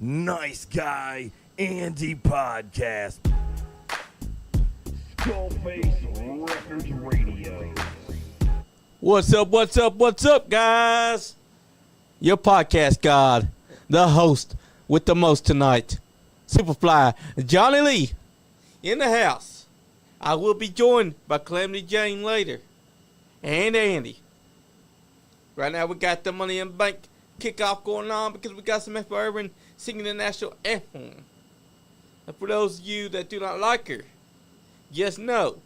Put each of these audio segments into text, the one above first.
Nice Guy Andy podcast. Skullface Records Radio. What's up, guys? Your podcast god, the host with the most tonight, SuperFly Johnny Lee, in the house. I will be joined by Calamity Jane later, and Andy. Right now we got the Money in the Bank kickoff going on because we got some F. Irvin singing the national anthem. And for those of you that do not like her, just know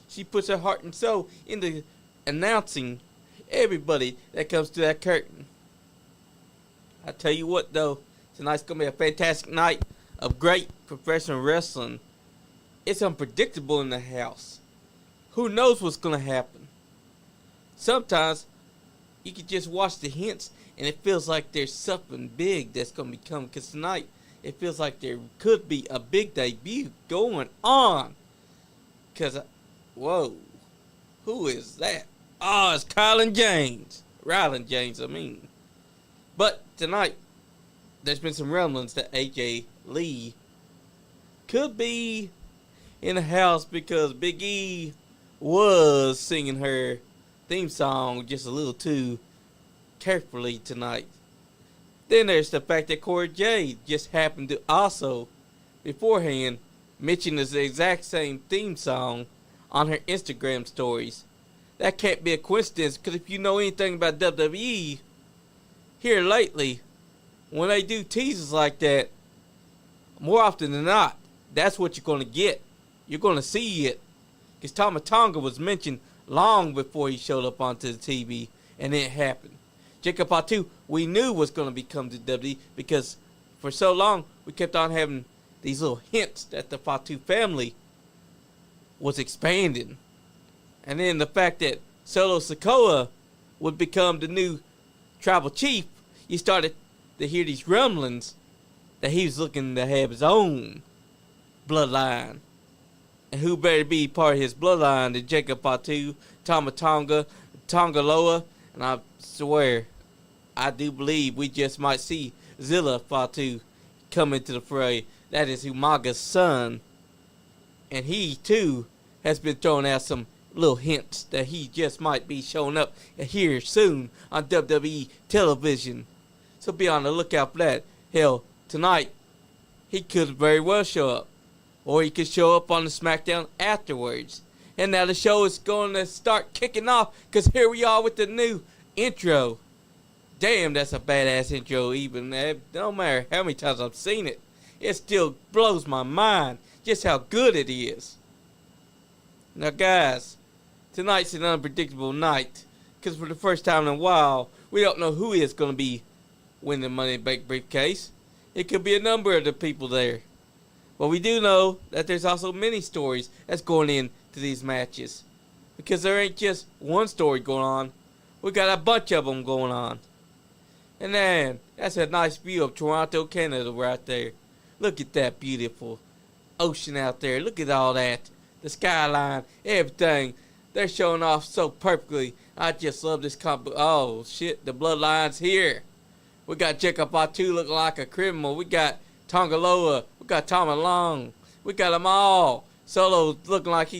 she puts her heart and soul into announcing everybody that comes to that curtain. I tell you what though, tonight's gonna be a fantastic night of great professional wrestling. It's unpredictable in the house. Who knows what's gonna happen? Sometimes you can just watch the hints and it feels like there's something big that's gonna be coming. Because tonight it feels like there could be a big debut going on. Because, whoa, who is that? Oh, it's Ryland James, I mean. But tonight, there's been some rumblings that AJ Lee could be in the house because Big E was singing her theme song just a little too carefully tonight. Then there's the fact that Corey J just happened to also, beforehand, mention the exact same theme song on her Instagram stories. That can't be a coincidence, because if you know anything about WWE, here lately, when they do teasers like that, more often than not, that's what you're going to get. You're going to see it. Because Tonga was mentioned long before he showed up onto the TV, and it happened. Jacob Fatu, we knew was going to become to WWE, because for so long, we kept on having these little hints that the Fatu family was expanding. And then the fact that Solo Sikoa would become the new tribal chief, you started to hear these rumblings that he was looking to have his own bloodline. And who better be part of his bloodline than Jacob Fatu, Tonga Loa, and I swear, I do believe we just might see Zilla Fatu come into the fray. That is Umaga's son. And he, too, has been throwing out some little hints that he just might be showing up here soon on WWE television. So be on the lookout for that. Hell, tonight, he could very well show up. Or he could show up on the SmackDown afterwards. And now the show is going to start kicking off because here we are with the new intro. Damn, that's a badass intro even. No matter how many times I've seen it, it still blows my mind just how good it is. Now guys, tonight's an unpredictable night because for the first time in a while, we don't know who is going to be winning the Money in the Bank briefcase. It could be a number of the people there. But we do know that there's also many stories that's going into these matches. Because there ain't just one story going on. We got a bunch of them going on. And then, that's a nice view of Toronto, Canada right there. Look at that beautiful ocean out there. Look at all that. The skyline, everything. They're showing off so perfectly. I just love this combo. Oh, shit, the Bloodline's here. We got Jacob Fatu looking like a criminal. We got Tonga Loa. We got Tama Long. We got them all. Solo looking like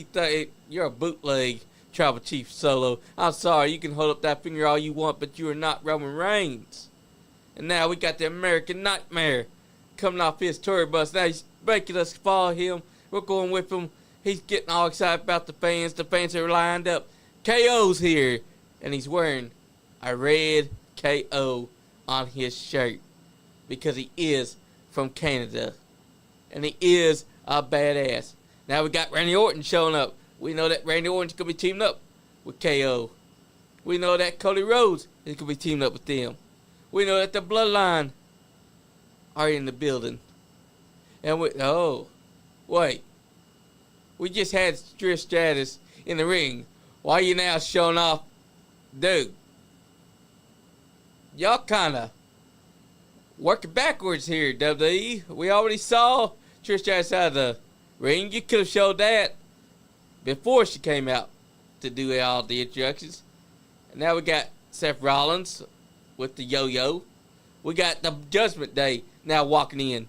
you're a bootleg tribal chief, Solo. I'm sorry, you can hold up that finger all you want, but you are not Roman Reigns. And now we got the American Nightmare coming off his tour bus. Now he's making us follow him. We're going with him. He's getting all excited about the fans. The fans are lined up. KO's here. And he's wearing a red KO on his shirt. Because he is from Canada. And he is a badass. Now we got Randy Orton showing up. We know that Randy Orton's going to be teamed up with KO. We know that Cody Rhodes is going to be teamed up with them. We know that the Bloodline are in the building. And wait. We just had Trish Stratus in the ring. Why are you now showing off? Dude. Y'all kind of working backwards here, WWE. We already saw Trish Stratus out of the ring. You could have showed that before she came out to do all the introductions. And now we got Seth Rollins with the yo-yo. We got the Judgment Day now walking in.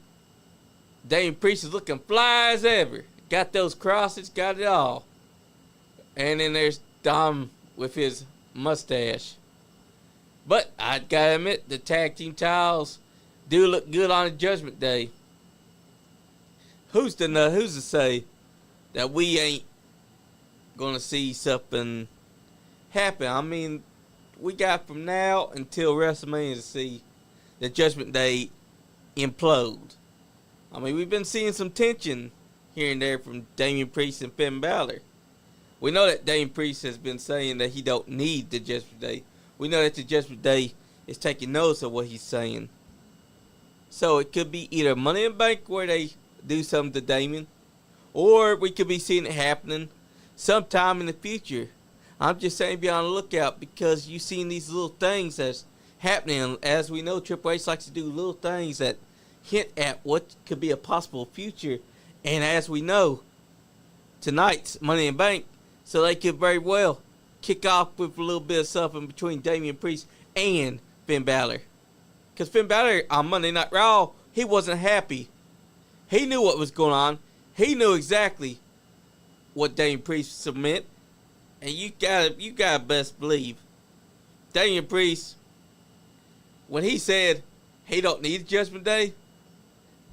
Damian Priest is looking fly as ever. Got those crosses, got it all. And then there's Dom with his mustache. But I gotta admit, the tag team titles do look good on a Judgment Day. Who's to say that we ain't gonna see something happen? I mean, we got from now until WrestleMania to see the Judgment Day implode. I mean, we've been seeing some tension here and there from Damian Priest and Finn Balor. We know that Damian Priest has been saying that he don't need the Judgment Day. We know that the Judgment Day is taking notice of what he's saying. So it could be either Money in the Bank where they do something to Damian, or we could be seeing it happening sometime in the future. I'm just saying be on the lookout, because you've seen these little things that's happening. As we know, Triple H likes to do little things that hint at what could be a possible future. And as we know, tonight's Money in the Bank, so they could very well kick off with a little bit of something between Damian Priest and Finn Balor. Because Finn Balor on Monday Night Raw, he wasn't happy. He knew what was going on. He knew exactly what Damian Priest submit. And you gotta best believe Damian Priest, when he said he don't need Judgment Day,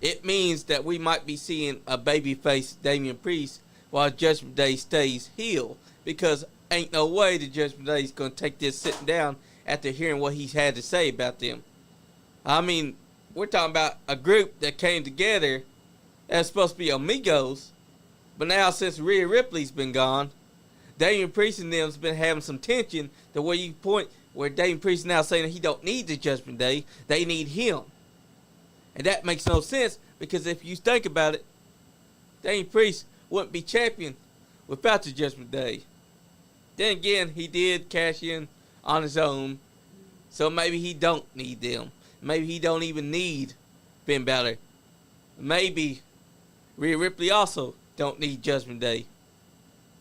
it means that we might be seeing a babyface Damian Priest while Judgment Day stays heel. Because ain't no way the Judgment Day is going to take this sitting down after hearing what he's had to say about them. I mean, we're talking about a group that came together that's supposed to be amigos, but now since Rhea Ripley's been gone, Damian Priest and them's been having some tension to where you point where Damian Priest is now saying that he don't need the Judgment Day, they need him. And that makes no sense, because if you think about it, Damian Priest wouldn't be champion without the Judgment Day. Then again, he did cash in on his own, so maybe he don't need them. Maybe he don't even need Finn Balor. Maybe Rhea Ripley also don't need Judgment Day.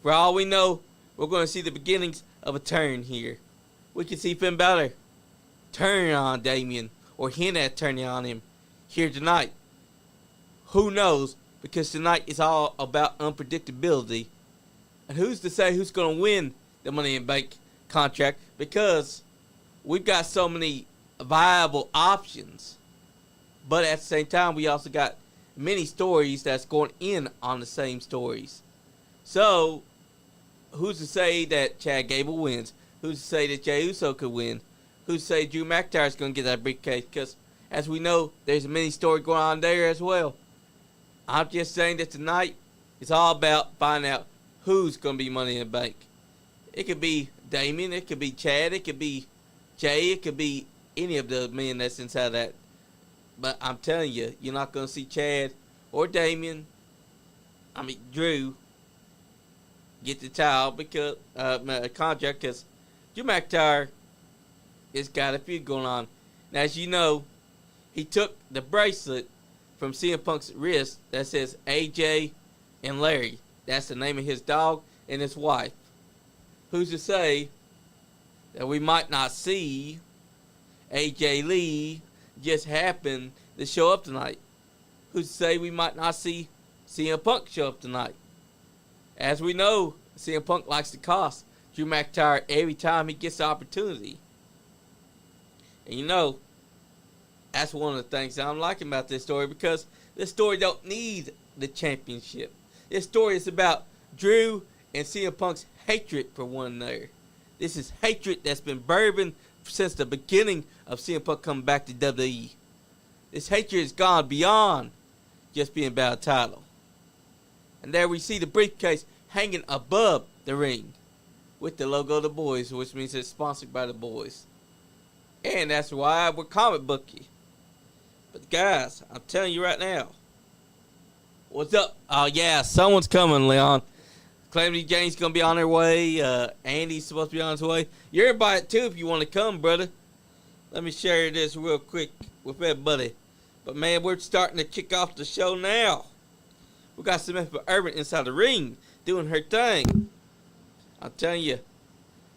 For all we know, we're going to see the beginnings of a turn here. We can see Finn Balor turn on Damian, or hint at turning on him here tonight. Who knows? Because tonight is all about unpredictability. And who's to say who's going to win the Money in the Bank contract? Because we've got so many viable options. But at the same time, we also got many stories that's going in on the same stories. So, who's to say that Chad Gable wins? Who's to say that Jey Uso could win? Who's to say Drew McIntyre is going to get that briefcase? Because, as we know, there's a mini story going on there as well. I'm just saying that tonight it's all about finding out who's going to be Money in the Bank. It could be Damian, it could be Chad, it could be Jay, it could be any of the men that's inside that. But I'm telling you, you're not going to see Chad or Drew get the title because contract, because Drew McIntyre has got a feud going on. Now, as you know, he took the bracelet from CM Punk's wrist that says AJ and Larry. That's the name of his dog and his wife. Who's to say that we might not see AJ Lee just happen to show up tonight? Who's to say we might not see CM Punk show up tonight? As we know, CM Punk likes to cost Drew McIntyre every time he gets the opportunity. And you know, that's one of the things that I'm liking about this story, because this story don't need the championship. This story is about Drew and CM Punk's hatred for one another. This is hatred that's been brewing since the beginning of CM Punk coming back to WWE. This hatred has gone beyond just being about a title. And there we see the briefcase hanging above the ring with the logo of the boys, which means it's sponsored by the boys. And that's why we're comic booky. But guys, I'm telling you right now. What's up? Oh yeah, someone's coming, Leon. Calamity Jane's going to be on their way. Andy's supposed to be on his way. You're invited too if you want to come, brother. Let me share this real quick with everybody. But man, we're starting to kick off the show now. We got Samantha Irvin inside the ring doing her thing. I'm telling you,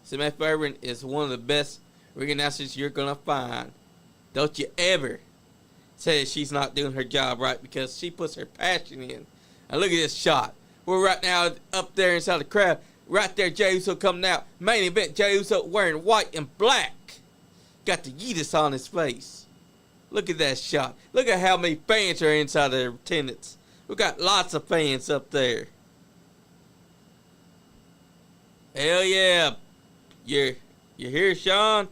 Samantha Irvin is one of the best ring announcers you're going to find. Don't you ever says she's not doing her job right because she puts her passion in. And look at this shot. We're right now up there inside the crowd. Right there, Jey Uso coming out. Main event, Jey Uso wearing white and black. Got the Yeetus on his face. Look at that shot. Look at how many fans are inside the attendance. We got lots of fans up there. Hell yeah. You here, Sean?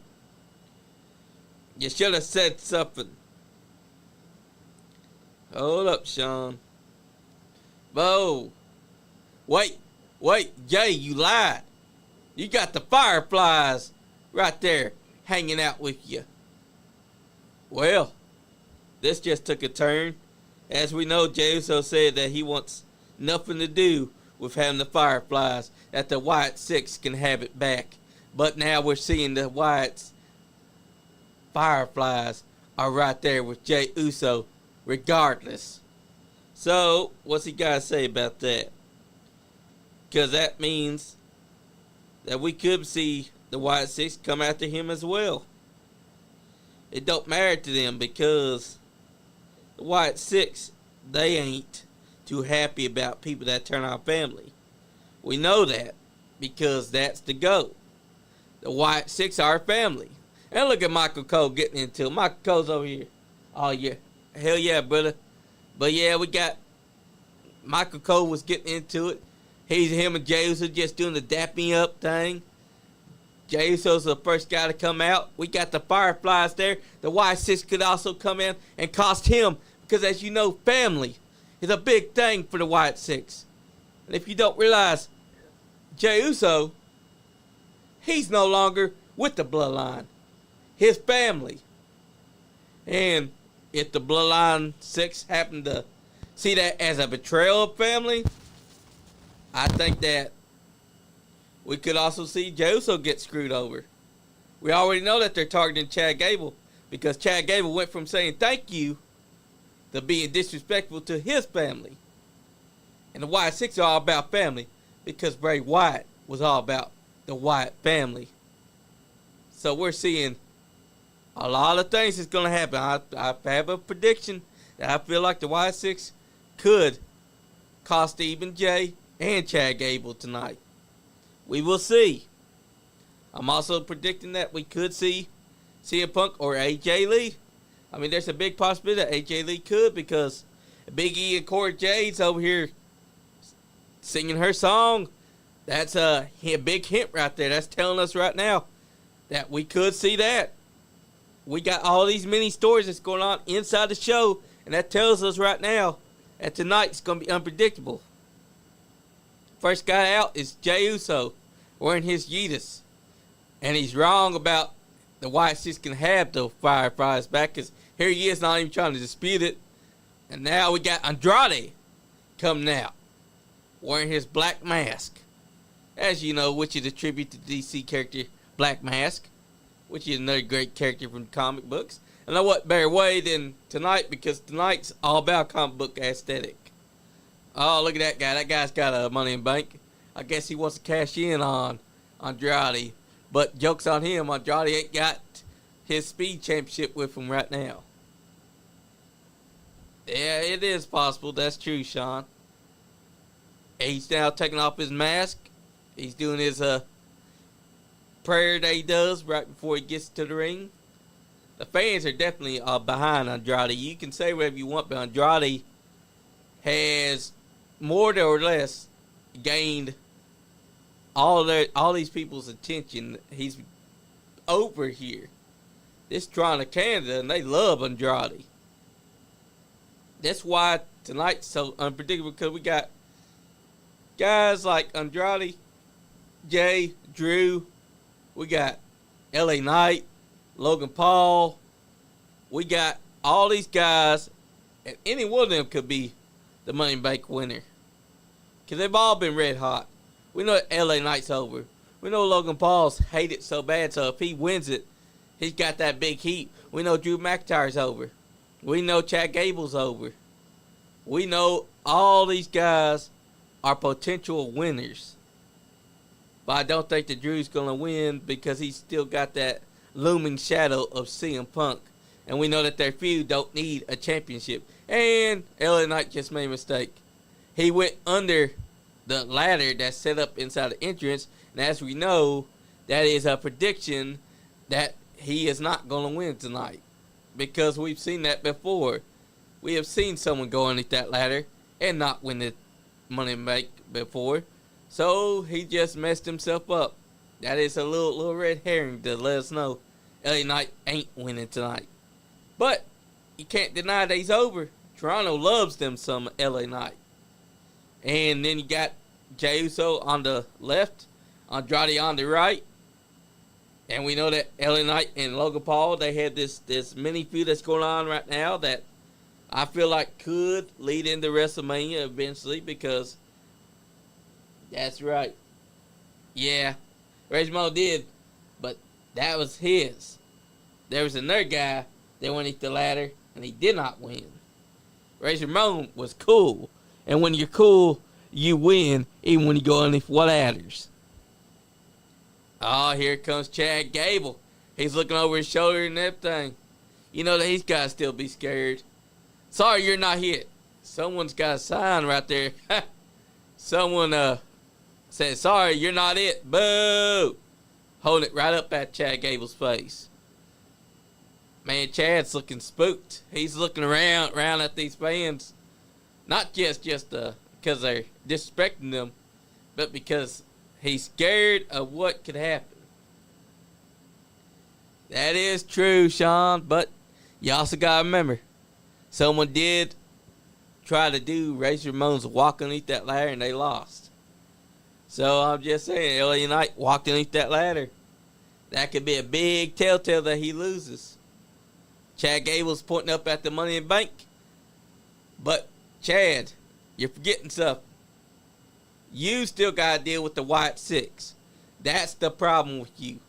You should have said something. Hold up, Sean. Whoa. Wait, Jay, you lied. You got the Fireflies right there hanging out with you. Well, this just took a turn. As we know, Jey Uso said that he wants nothing to do with having the Fireflies, that the Wyatt Six can have it back. But now we're seeing the Wyatt's Fireflies are right there with Jey Uso regardless. So, what's he got to say about that? Because that means that we could see the Wyatt Six come after him as well. It don't matter to them because the Wyatt Six, they ain't too happy about people that turn on family. We know that because that's the GOAT. The Wyatt Six are family. And look at Michael Cole getting into it. Michael Cole's over here. Oh, yeah. Hell yeah, brother. But yeah, we got Michael Cole was getting into it. Him and Jey Uso just doing the dapping up thing. Jey Uso's the first guy to come out. We got the Fireflies there. The Wyatt Six could also come in and cost him. Because as you know, family is a big thing for the Wyatt Six. And if you don't realize, Jey Uso, he's no longer with the Bloodline. His family. And if the Bloodline Six happen to see that as a betrayal of family, I think that we could also see Jey Uso get screwed over. We already know that they're targeting Chad Gable because Chad Gable went from saying thank you to being disrespectful to his family. And the Wyatt Six are all about family because Bray Wyatt was all about the Wyatt family. So we're seeing a lot of things that's going to happen. I have a prediction that I feel like the Wyatt Six could cost even Jay and Chad Gable tonight. We will see. I'm also predicting that we could see CM Punk or AJ Lee. I mean, there's a big possibility that AJ Lee could because Big E and Cora Jade's over here singing her song. That's a big hint right there. That's telling us right now that we could see that. We got all these mini stories that's going on inside the show, and that tells us right now that tonight's going to be unpredictable. First guy out is Jey Uso wearing his Yeetus. And he's wrong about the Wyatt Six can have the Fireflies back because here he is not even trying to dispute it. And now we got Andrade coming out wearing his black mask. As you know, which is a tribute to DC character Black Mask, which is another great character from the comic books. And I know what better way than tonight because tonight's all about comic book aesthetic. Oh, look at that guy. That guy's got a Money in Bank. I guess he wants to cash in on Andrade. But joke's on him. Andrade ain't got his speed championship with him right now. Yeah, it is possible. That's true, Sean. He's now taking off his mask. He's doing his prayer that he does right before he gets to the ring. The fans are definitely behind Andrade. You can say whatever you want, but Andrade has more or less gained all these people's attention. He's over here. This Toronto, Canada, and they love Andrade. That's why tonight's so unpredictable because we got guys like Andrade, Jay, Drew. We got LA Knight, Logan Paul. We got all these guys, and any one of them could be the Money in Bank winner. Because they've all been red hot. We know that LA Knight's over. We know Logan Paul's hated so bad, so if he wins it, he's got that big heat. We know Drew McIntyre's over. We know Chad Gable's over. We know all these guys are potential winners. But I don't think that Drew's going to win because he's still got that looming shadow of CM Punk. And we know that their feud don't need a championship. And LA Knight just made a mistake. He went under the ladder that's set up inside the entrance. And as we know, that is a prediction that he is not going to win tonight. Because we've seen that before. We have seen someone go underneath that ladder and not win the Money in the Bank before. So he just messed himself up. That is a little red herring to let us know LA Knight ain't winning tonight. But you can't deny that he's over. Toronto loves them some LA Knight. And then you got Jey Uso on the left, Andrade on the right. And we know that LA Knight and Logan Paul, they had this mini feud that's going on right now that I feel like could lead into WrestleMania eventually, because that's right. Yeah, Razor Ramon did, but that was his. There was another guy that went underneath the ladder, and he did not win. Razor Ramon was cool, and when you're cool, you win, even when you go underneath ladders. Oh, here comes Chad Gable. He's looking over his shoulder and everything. You know that he's got to still be scared. Sorry, you're not hit. Someone's got a sign right there. Someone said, sorry, you're not it. Boo! Holding it right up at Chad Gable's face. Man, Chad's looking spooked. He's looking around at these fans. Not just because they're disrespecting them, but because he's scared of what could happen. That is true, Sean, but you also got to remember, someone did try to do Razor Ramon's walk underneath that ladder, and they lost. So I'm just saying, LA Knight walked underneath that ladder. That could be a big telltale that he loses. Chad Gable's pointing up at the Money in the Bank. But, Chad, you're forgetting stuff. You still got to deal with the White Six. That's the problem with you.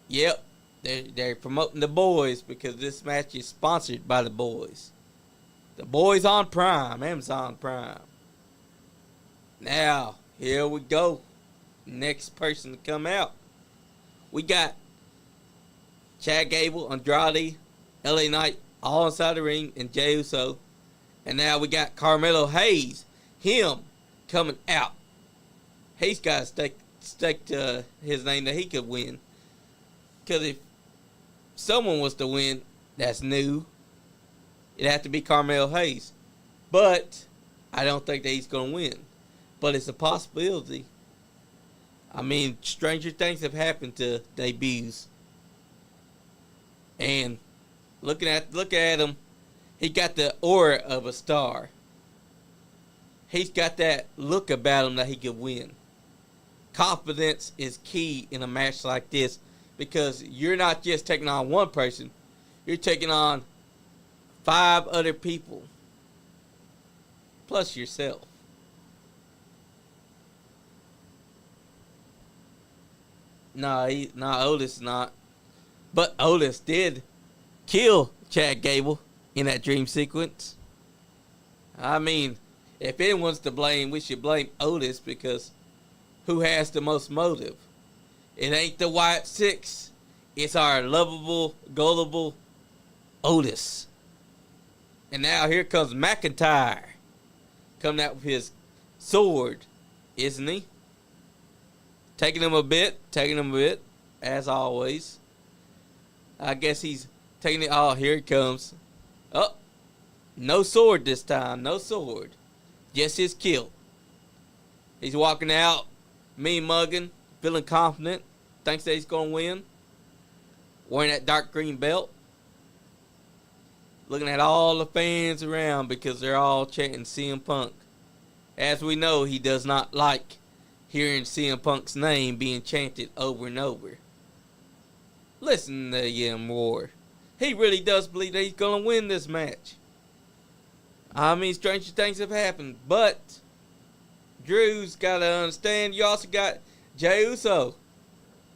Yep, they're promoting the boys because this match is sponsored by the boys. The boys on Prime, Amazon Prime. Now, here we go. Next person to come out. We got Chad Gable, Andrade, LA Knight, all inside the ring, and Jey Uso. And now we got Carmelo Hayes, him coming out. He's got to stake to his name that he could win. Because if someone was to win that's new, it'd have to be Carmelo Hayes. But I don't think that he's going to win. But it's a possibility. I mean, stranger things have happened to debuts. And look at him. He got the aura of a star. He's got that look about him that he could win. Confidence is key in a match like this, because you're not just taking on one person. You're taking on 5 other people. Plus yourself. Otis not. But Otis did kill Chad Gable in that dream sequence. I mean, if anyone's to blame, we should blame Otis, because who has the most motive? It ain't the White Six. It's our lovable, gullible Otis. And now here comes McIntyre. Coming out with his sword, isn't he? Taking him a bit, as always. I guess he's taking it. Oh, here it comes. Oh, no sword this time. No sword. Just his kilt. He's walking out, mean mugging, feeling confident. Thinks that he's going to win. Wearing that dark green belt. Looking at all the fans around because they're all chanting CM Punk. As we know, he does not like hearing CM Punk's name being chanted over and over. Listen to him roar. He really does believe that he's going to win this match. I mean, stranger things have happened, but Drew's got to understand. You also got Jey Uso.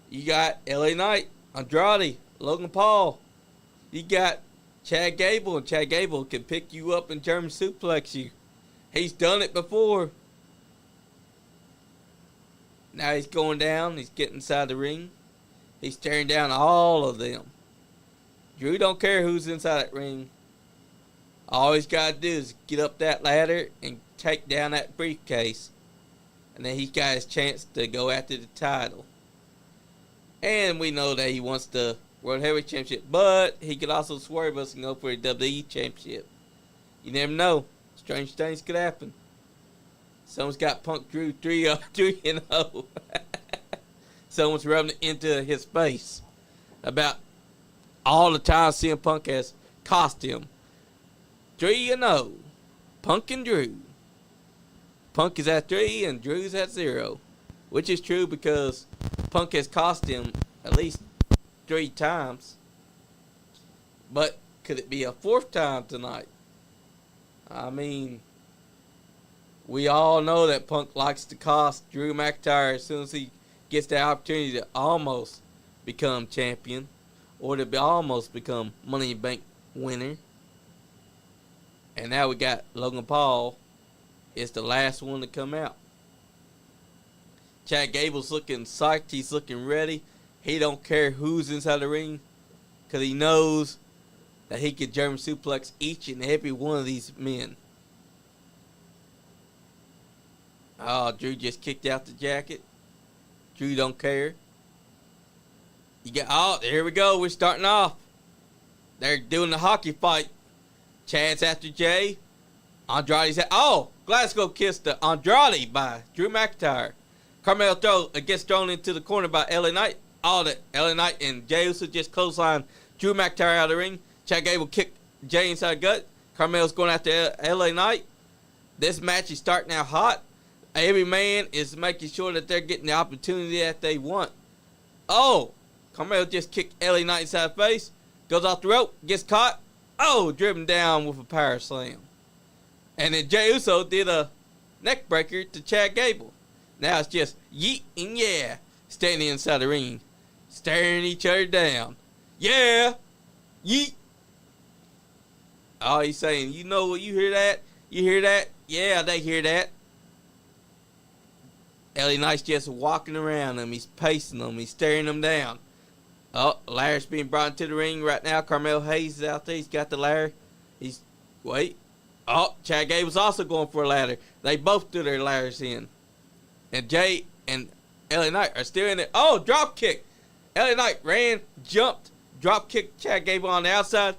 You got LA Knight, Andrade, Logan Paul. You got Chad Gable, and Chad Gable can pick you up and German suplex you. He's done it before. Now he's going down. He's getting inside the ring. He's tearing down all of them. Drew don't care who's inside that ring. All he's got to do is get up that ladder and take down that briefcase. And then he's got his chance to go after the title. And we know that he wants the World Heavyweight Championship. But he could also swerve us and go for the WWE Championship. You never know. Strange things could happen. Someone's got Punk Drew 3-0. Someone's rubbing it into his face about all the time CM Punk has cost him. 3-0. Punk and Drew. Punk is at 3 and Drew's at 0. Which is true because Punk has cost him at least 3 times. But could it be a 4th time tonight? I mean, we all know that Punk likes to cost Drew McIntyre as soon as he gets the opportunity to almost become champion or to almost become Money in the Bank winner. And now we got Logan Paul is the last one to come out. Chad Gable's looking psyched. He's looking ready. He don't care who's inside the ring because he knows that he could German suplex each and every one of these men. Oh, Drew just kicked out the jacket. Drew don't care. There we go. We're starting off. They're doing the hockey fight. Chad's after Jay. Andrade's Glasgow kissed the Andrade by Drew McIntyre. Carmelo gets thrown into the corner by LA Knight. LA Knight and Jey Uso just clothesline Drew McIntyre out of the ring. Chad Gable kicked Jay inside the gut. Carmelo's going after LA Knight. This match is starting out hot. Every man is making sure that they're getting the opportunity that they want. Carmelo just kicked LA Knight inside the face. Goes off the rope. Gets caught. Driven down with a power slam. And then Jey Uso did a neck breaker to Chad Gable. Now it's just yeet and yeah. Standing inside the ring. Staring each other down. Yeah. Yeet. He's saying, you know what, you hear that? You hear that? Yeah, they hear that. LA Knight's just walking around them. He's pacing them. He's staring them down. Ladder's being brought into the ring right now. Carmelo Hayes is out there. He's got the ladder. Chad Gable's also going for a ladder. They both threw their ladders in. And Jay and LA Knight are still in there. Drop kick. LA Knight ran, jumped, drop kicked Chad Gable on the outside.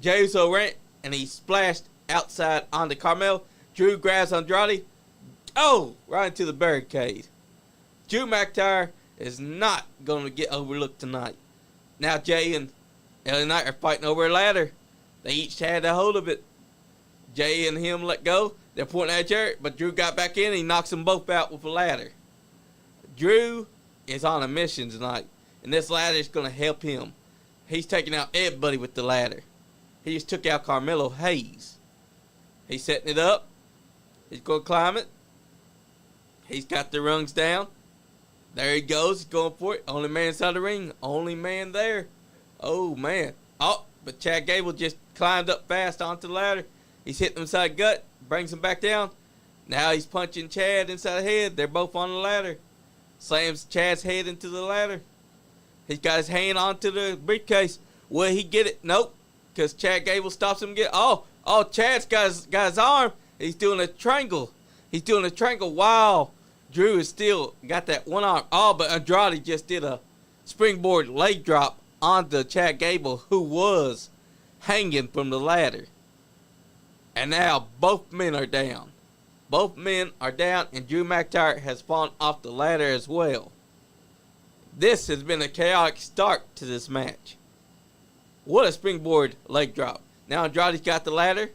Jey Uso ran, and he splashed outside onto Carmelo. Drew grabs Andrade. Right into the barricade. Drew McIntyre is not going to get overlooked tonight. Now Jay and LA Knight are fighting over a ladder. They each had a hold of it. Jay and him let go. They're pointing at each other, but Drew got back in and he knocks them both out with a ladder. Drew is on a mission tonight, and this ladder is going to help him. He's taking out everybody with the ladder. He just took out Carmelo Hayes. He's setting it up. He's going to climb it. He's got the rungs down. There he goes. He's going for it. Only man inside the ring. Only man there. Oh, man. But Chad Gable just climbed up fast onto the ladder. He's hitting him inside the gut. Brings him back down. Now he's punching Chad inside the head. They're both on the ladder. Slams Chad's head into the ladder. He's got his hand onto the briefcase. Will he get it? Nope. Because Chad Gable stops him. Chad's got his arm. He's doing a triangle. He's doing a triangle while Drew is still got that one arm. But Andrade just did a springboard leg drop onto Chad Gable, who was hanging from the ladder. And now both men are down. Both men are down, and Drew McIntyre has fallen off the ladder as well. This has been a chaotic start to this match. What a springboard leg drop. Now Andrade's got the ladder,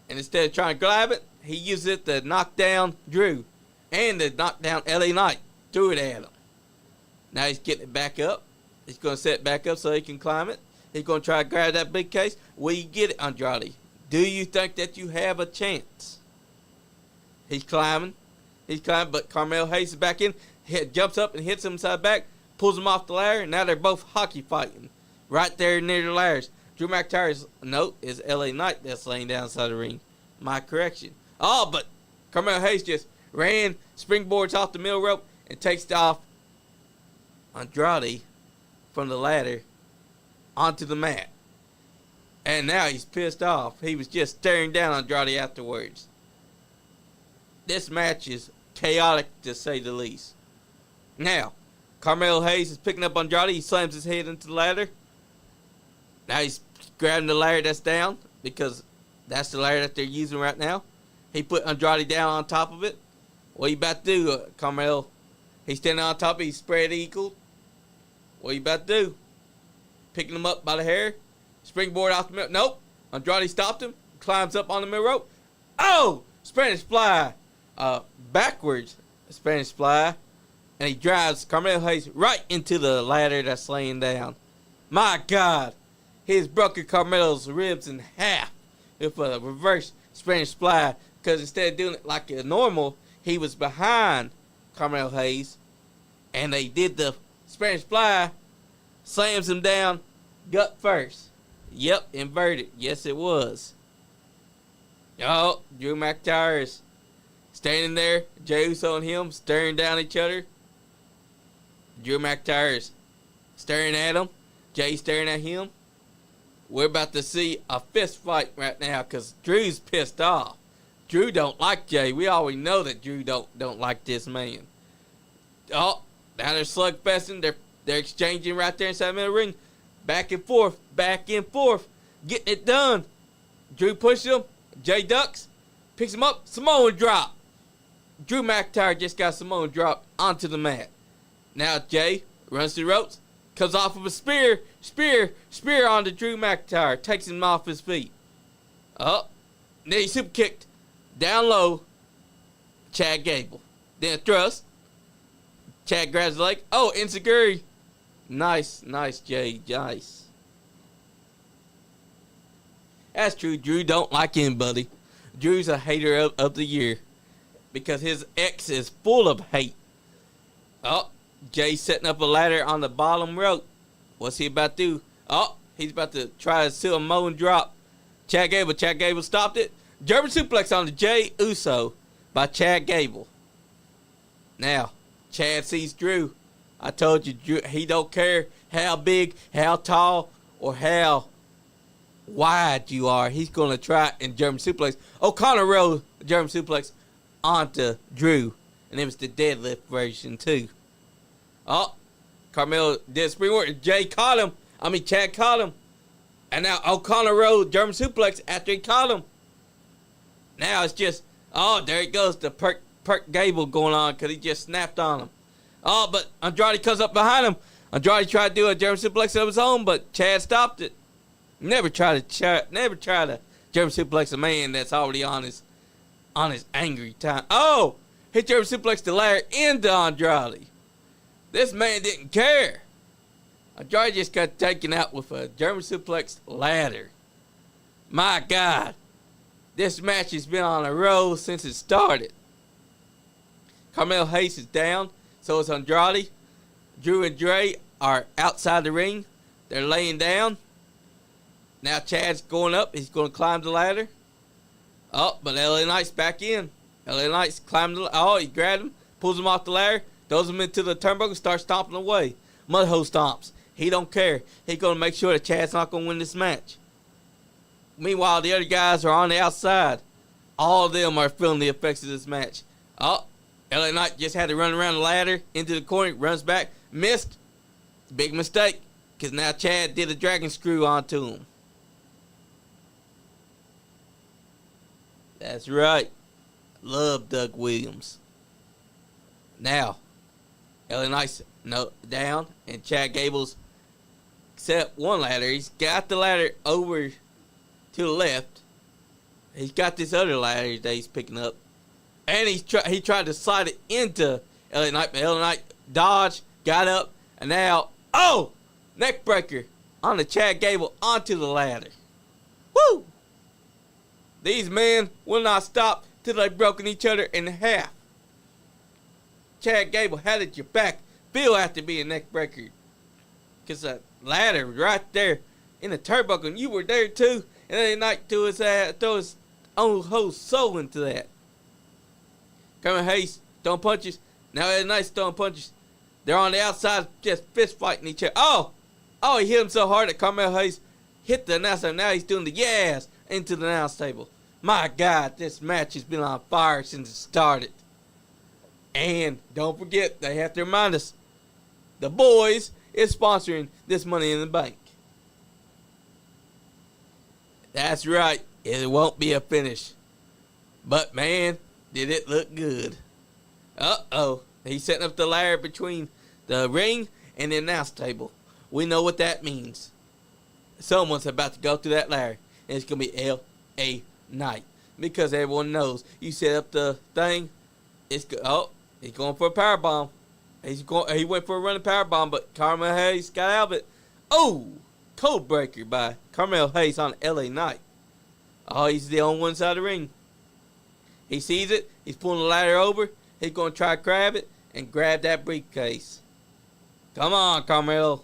and instead of trying to grab it, he uses it to knock down Drew and to knock down LA Knight. Threw it at him. Now he's getting it back up. He's going to set it back up so he can climb it. He's going to try to grab that big case. Will you get it, Andrade? Do you think that you have a chance? He's climbing. But Carmelo Hayes is back in. Jumps up and hits him inside back. Pulls him off the ladder. Now they're both hockey fighting. Right there near the ladders. Drew McIntyre's note is LA Knight that's laying down inside the ring. My correction. But Carmelo Hayes just ran, springboards off the middle rope, and takes off Andrade from the ladder. onto the mat. And now he's pissed off. He was just staring down Andrade afterwards. This match is chaotic to say the least. Now, Carmelo Hayes is picking up Andrade. He slams his head into the ladder. Now he's grabbing the ladder that's down because that's the ladder that they're using right now. He put Andrade down on top of it. What are you about to do, Carmelo? He's standing on top of it. He's spread eagle. What are you about to do? Picking him up by the hair. Springboard off the middle. Nope. Andrade stopped him. Climbs up on the middle rope. Oh! Spanish fly. Backwards Spanish fly. And he drives Carmelo Hayes right into the ladder that's laying down. My God. He's broken Carmelo's ribs in half with a reverse Spanish fly. Because instead of doing it like a normal, he was behind Carmelo Hayes. And they did the Spanish fly. Slams him down gut first. Yep, inverted. Yes, it was. Oh, Drew McIntyre is standing there. Jey Uso and him staring down each other. Drew McIntyre is staring at him. Jey staring at him. We're about to see a fist fight right now because Drew's pissed off. Drew don't like Jey. We already know that Drew don't like this man. Oh, now they're slugfesting. They're exchanging right there inside the middle ring. Back and forth. Getting it done. Drew pushes him. Jey ducks. Picks him up. Samoan drop. Drew McIntyre just got Samoan drop onto the mat. Now Jey runs the ropes. Comes off of a spear. Spear onto Drew McIntyre. Takes him off his feet. Oh. Then he super kicked. Down low. Chad Gable. Then a thrust. Chad grabs the leg. Oh, enziguri. Nice, Jey. Nice. That's true. Drew don't like anybody. Drew's a hater of the year because his ex is full of hate. Oh, Jey setting up a ladder on the bottom rope. What's he about to do? Oh, he's about to try to seal a Samoan drop. Chad Gable stopped it. German suplex on the Jey Uso by Chad Gable. Now, Chad sees Drew. I told you, Drew, he don't care how big, how tall, or how wide you are. He's going to try and German suplex. O'Connor rolled German suplex onto Drew. And it was the deadlift version, too. Oh, Carmelo did springboard. Chad caught him. And now O'Connor rolled German suplex after he caught him. Now it's just, oh, there it goes. The perk Gable going on because he just snapped on him. Oh, but Andrade comes up behind him. Andrade tried to do a German suplex of his own, but Chad stopped it. Never try to German suplex a man that's already on his angry time. Oh, hit German suplex the ladder into Andrade. This man didn't care. Andrade just got taken out with a German suplex ladder. My God, this match has been on a roll since it started. Carmelo Hayes is down. So is Andrade. Drew and Dre are outside the ring. They're laying down. Now Chad's going up. He's going to climb the ladder. Oh, but LA Knight's back in. LA Knight's climbing the ladder. Oh, he grabbed him, pulls him off the ladder, throws him into the turnbuckle, starts stomping away. Mudhole stomps. He don't care. He's going to make sure that Chad's not going to win this match. Meanwhile, the other guys are on the outside. All of them are feeling the effects of this match. Oh, LA Knight just had to run around the ladder into the corner, runs back, missed. Big mistake, because now Chad did a dragon screw onto him. That's right. Love Doug Williams. Now, LA Knight's down, and Chad Gable's set up one ladder. He's got the ladder over to the left. He's got this other ladder that he's picking up. And he tried to slide it into LA Knight, but LA Knight dodged, got up, and now, oh! Neck breaker on the Chad Gable onto the ladder. Woo! These men will not stop till they've broken each other in half. Chad Gable had it your back. Bill had to be a neck breaker. Because the ladder right there in the turnbuckle, and you were there too. And LA Knight throw his own whole soul into that. Carmelo Hayes throwing punches. Now LA Knight's throwing punches. They're on the outside just fist fighting each other. Oh! Oh, he hit him so hard that Carmelo Hayes hit the announce table. Now he's doing the yes into the announce table. My God, this match has been on fire since it started. And don't forget, they have to remind us, the boys is sponsoring this Money in the Bank. That's right. It won't be a finish. But, man, did it look good. Uh-oh. He's setting up the ladder between the ring and the announce table. We know what that means. Someone's about to go through that ladder. And it's going to be L.A. Knight. Because everyone knows you set up the thing. He's going for a powerbomb. He went for a running powerbomb, but Carmelo Hayes got out of it. Oh! Code breaker by Carmelo Hayes on L.A. Knight. Oh, he's the only one inside the ring. He sees it. He's pulling the ladder over. He's going to try to grab it and grab that briefcase. Come on, Carmelo.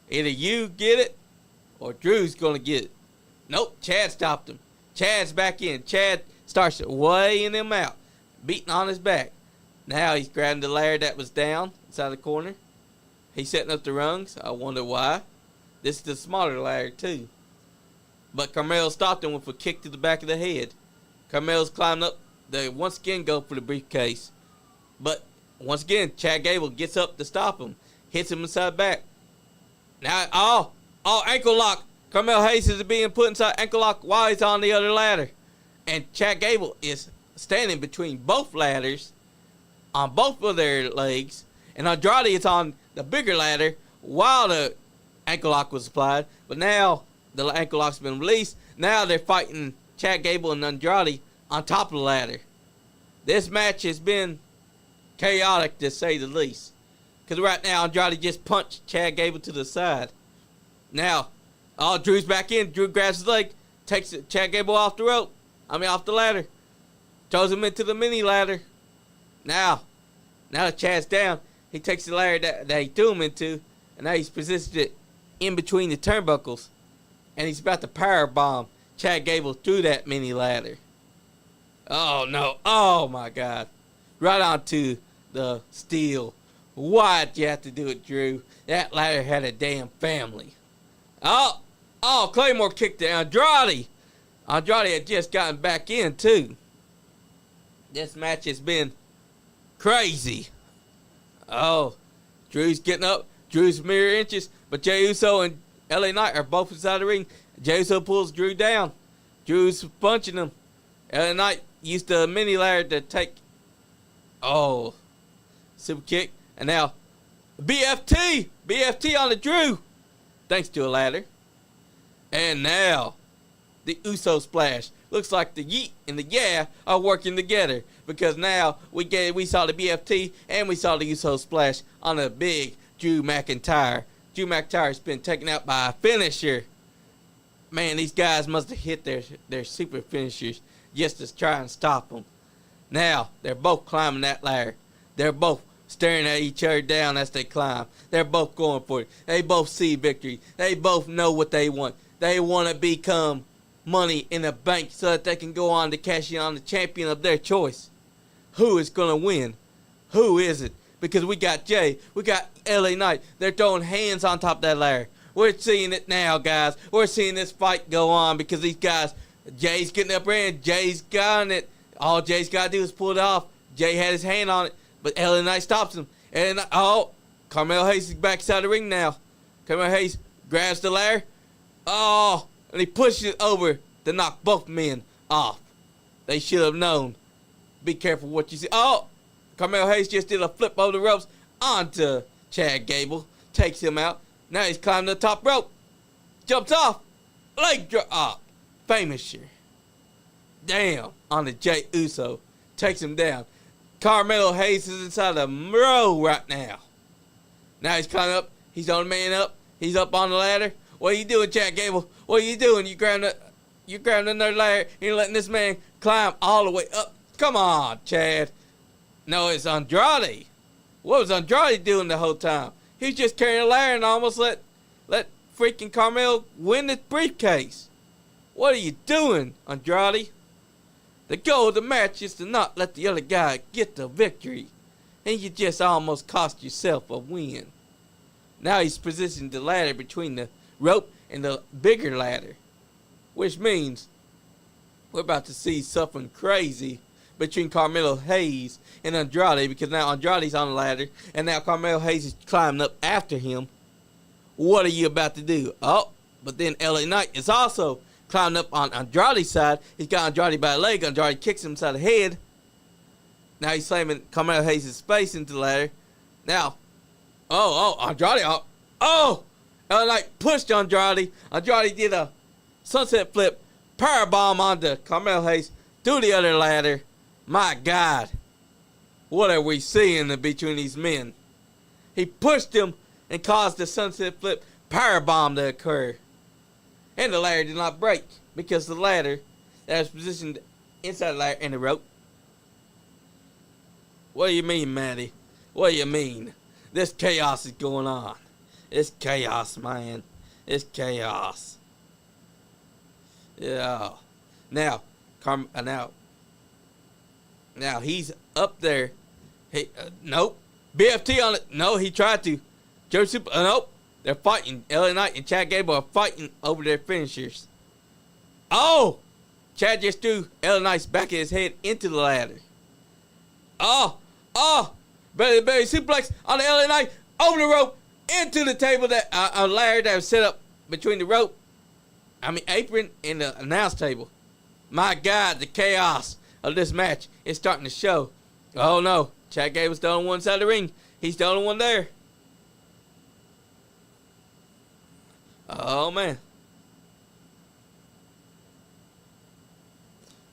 Either you get it or Drew's going to get it. Nope, Chad stopped him. Chad's back in. Chad starts weighing him out, beating on his back. Now he's grabbing the ladder that was down inside the corner. He's setting up the rungs. I wonder why. This is the smaller ladder, too. But Carmelo stopped him with a kick to the back of the head. Carmelo's climbing up. They once again go for the briefcase. But once again, Chad Gable gets up to stop him. Hits him inside the back. Now, ankle lock. Carmelo Hayes is being put inside ankle lock while he's on the other ladder. And Chad Gable is standing between both ladders on both of their legs. And Andrade is on the bigger ladder while the ankle lock was applied. But now the ankle lock's been released. Now they're fighting Chad Gable and Andrade on top of the ladder. This match has been chaotic, to say the least. Because right now, Andrade just punched Chad Gable to the side. Now, Drew's back in. Drew grabs his leg, takes Chad Gable off the ladder. Throws him into the mini ladder. Now that Chad's down, he takes the ladder that he threw him into, and now he's positioned it in between the turnbuckles. And he's about to powerbomb Chad Gable through that mini ladder. Oh, no. Oh, my God. Right onto the steel. Why'd you have to do it, Drew? That ladder had a damn family. Oh, Claymore kicked to Andrade. Andrade had just gotten back in, too. This match has been crazy. Oh, Drew's getting up. Drew's mirror inches. But Jey Uso and L.A. Knight are both inside the ring. Jey Uso pulls Drew down. Drew's punching him. L.A. Knight used the mini ladder to take. Oh, super kick. And now, BFT. BFT on the Drew. Thanks to a ladder. And now, the Uso splash. Looks like the Yeet and the Yeah are working together. Because now, we saw the BFT and we saw the Uso splash on a big Drew McIntyre. Drew McIntyre's been taken out by a finisher. Man, these guys must have hit their super finishers just to try and stop them. Now, they're both climbing that ladder. They're both staring at each other down as they climb. They're both going for it. They both see victory. They both know what they want. They want to become Money in the Bank so that they can go on to cash in on the champion of their choice. Who is going to win? Who is it? Because we got Jay. We got L.A. Knight. They're throwing hands on top of that ladder. We're seeing it now, guys. We're seeing this fight go on because these guys, Jay's getting up there and Jay's got it. All Jay's got to do is pull it off. Jay had his hand on it, but L.A. Knight stops him. And Carmelo Hayes is back inside the ring now. Carmelo Hayes grabs the ladder. Oh, and he pushes it over to knock both men off. They should have known. Be careful what you see. Oh, Carmelo Hayes just did a flip over the ropes onto Chad Gable. Takes him out. Now he's climbing the top rope. Jumps off. Leg drop. Finisher. Damn. On the Jey Uso. Takes him down. Carmelo Hayes is inside the row right now. Now he's climbing up. He's on the man up. He's up on the ladder. What are you doing, Chad Gable? What are you doing? You grabbing another ladder. You're letting this man climb all the way up. Come on, Chad. No, it's Andrade. What was Andrade doing the whole time? He's just carrying a ladder and almost let freaking Carmelo win the briefcase. What are you doing, Andrade? The goal of the match is to not let the other guy get the victory. And you just almost cost yourself a win. Now he's positioned the ladder between the rope and the bigger ladder, which means we're about to see something crazy between Carmelo Hayes and Andrade, because now Andrade's on the ladder and now Carmelo Hayes is climbing up after him. What are you about to do? Oh, but then LA Knight is also climbing up on Andrade's side. He's got Andrade by the leg. Andrade kicks him inside the head. Now he's slamming Carmelo Hayes' face into the ladder. Now, Andrade, LA Knight pushed Andrade. Andrade did a sunset flip, powerbomb onto Carmelo Hayes through the other ladder. My God, what are we seeing between these men? He pushed him and caused the sunset flip powerbomb to occur. And the ladder did not break because the ladder that was positioned inside the ladder and the rope. What do you mean, Maddie? What do you mean? This chaos is going on. It's chaos, man. It's chaos. Yeah. Now he's up there. Nope. BFT on it. No, he tried to. Nope. They're fighting. LA Knight and Chad Gable are fighting over their finishers. Oh! Chad just threw LA Knight's back of his head into the ladder. Belly suplex on the LA Knight over the rope into the table that a ladder that was set up between the apron and the announce table. My God, the chaos of this match is starting to show. Oh no, Chad Gable's the only one side of the ring. He's the only one there. Oh man.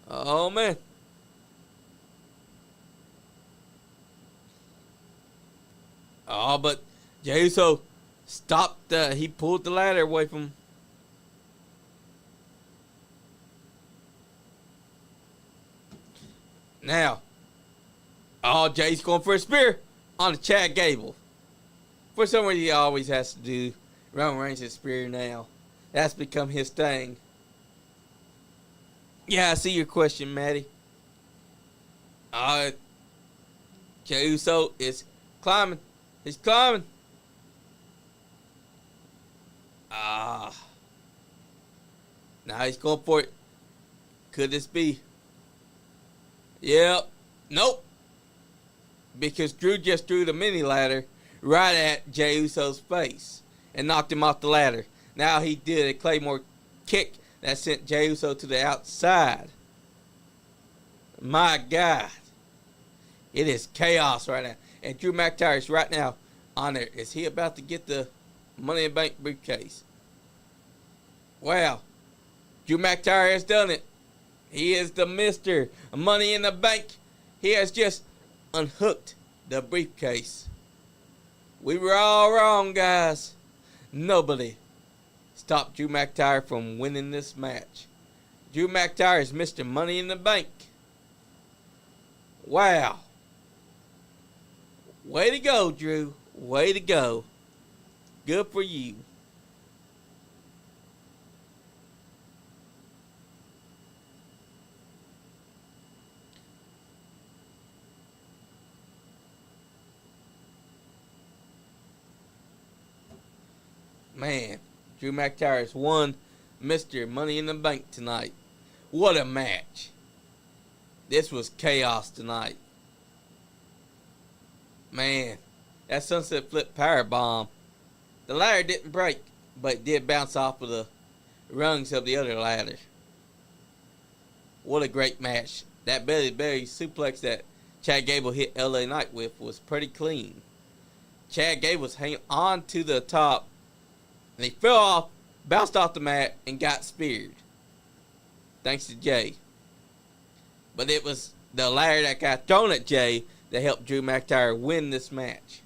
Oh man. Oh, but Jey Uso stopped. He pulled the ladder away from him. Now, Jay's going for a spear on the Chad Gable. For some reason, he always has to do Roman Reigns' spear now. That's become his thing. Yeah, I see your question, Maddie. Jey Uso is climbing. He's climbing. Now he's going for it. Could this be? Yep. Nope. Because Drew just threw the mini ladder right at Jey Uso's face and knocked him off the ladder. Now he did a Claymore kick that sent Jey Uso to the outside. My God. It is chaos right now. And Drew McIntyre is right now on there. Is he about to get the Money in the Bank briefcase? Wow. Drew McIntyre has done it. He is the Mr. Money in the Bank. He has just unhooked the briefcase. We were all wrong, guys. Nobody stopped Drew McIntyre from winning this match. Drew McIntyre is Mr. Money in the Bank. Wow. Way to go, Drew. Way to go. Good for you. Man, Drew McIntyre has won Mr. Money in the Bank tonight. What a match. This was chaos tonight. Man, that sunset flip powerbomb. The ladder didn't break, but it did bounce off of the rungs of the other ladder. What a great match. That belly suplex that Chad Gable hit LA Knight with was pretty clean. Chad Gable was hanging on to the top, and he fell off, bounced off the mat, and got speared. Thanks to Jay. But it was the ladder that got thrown at Jay that helped Drew McIntyre win this match.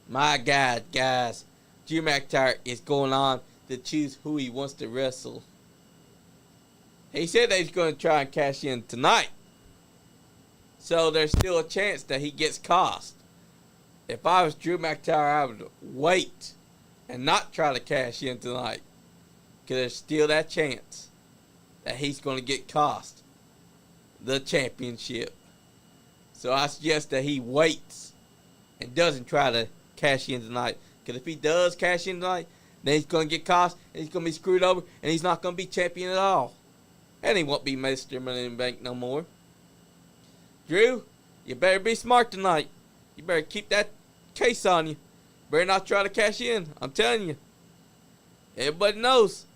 My God, guys. Drew McIntyre is going on to choose who he wants to wrestle. He said that he's going to try and cash in tonight. So there's still a chance that he gets cost. If I was Drew McIntyre, I would wait and not try to cash in tonight. Because there's still that chance that he's going to get cost the championship. So I suggest that he waits and doesn't try to cash in tonight Because if he does cash in tonight, then he's going to get cost, and he's going to be screwed over, and he's not going to be champion at all. And he won't be Mr. Money in the Bank no more. Drew, you better be smart tonight. You better keep that case on you. Better not try to cash in. I'm telling you. Everybody knows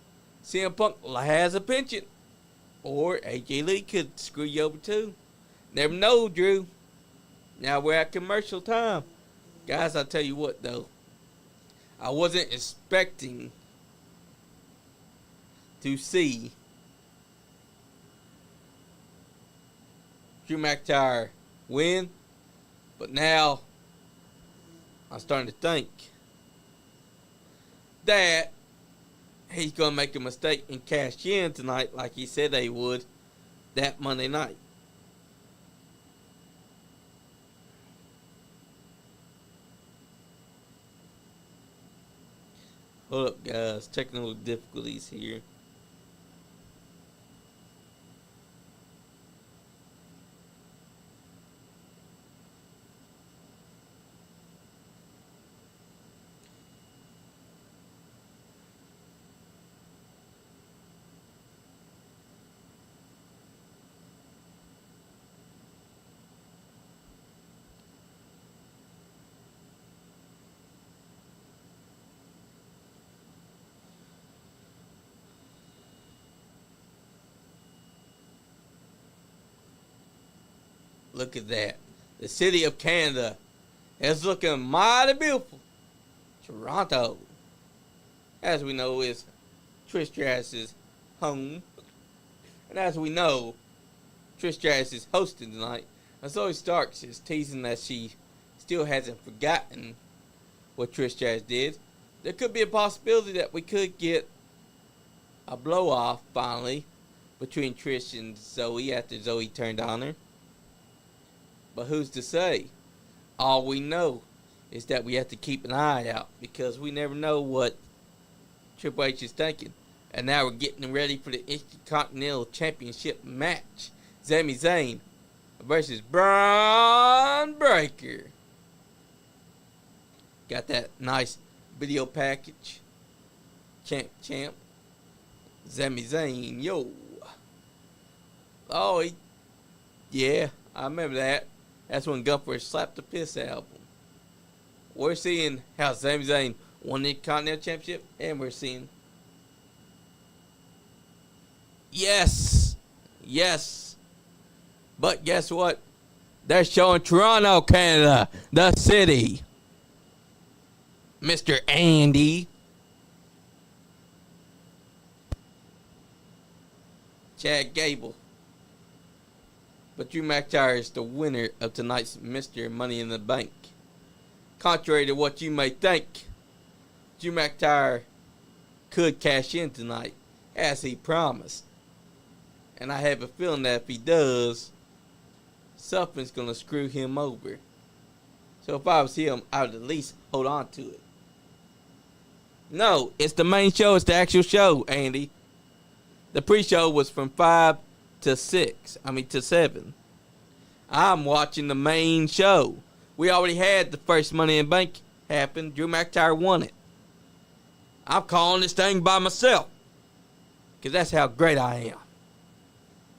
CM Punk has a penchant. Or AJ Lee could screw you over too. Never know, Drew. Now we're at commercial time. Guys, I'll tell you what though. I wasn't expecting to see Drew McIntyre win. But now I'm starting to think that he's going to make a mistake and cash in tonight like he said they would that Monday night. Hold up, guys. Technical difficulties here. Look at that. The city of Canada is looking mighty beautiful. Toronto, as we know, is Trish Stratus's home. And as we know, Trish Stratus is hosting tonight. And Zoe Starks is teasing that she still hasn't forgotten what Trish Stratus did. There could be a possibility that we could get a blow-off finally between Trish and Zoe after Zoe turned on her. But who's to say? All we know is that we have to keep an eye out because we never know what Triple H is thinking. And now we're getting ready for the Intercontinental Championship match. Sami Zayn versus Bron Breakker. Got that nice video package. Champ. Sami Zayn, yo. Oh, yeah, I remember that. That's when Gunther slapped the piss album. We're seeing how Sami Zayn won the Intercontinental Championship, and we're seeing yes. But guess what? They're showing Toronto, Canada, the city. Mr. Andy. Chad Gable. But Drew McIntyre is the winner of tonight's Mr. Money in the Bank. Contrary to what you may think, Drew McIntyre could cash in tonight, as he promised. And I have a feeling that if he does, something's going to screw him over. So if I was him, I would at least hold on to it. No, it's the main show. It's the actual show, Andy. The pre-show was from 5 to 7. I'm watching the main show. We already had the first Money in the Bank happen. Drew McIntyre won it. I'm calling this thing by myself. Because that's how great I am.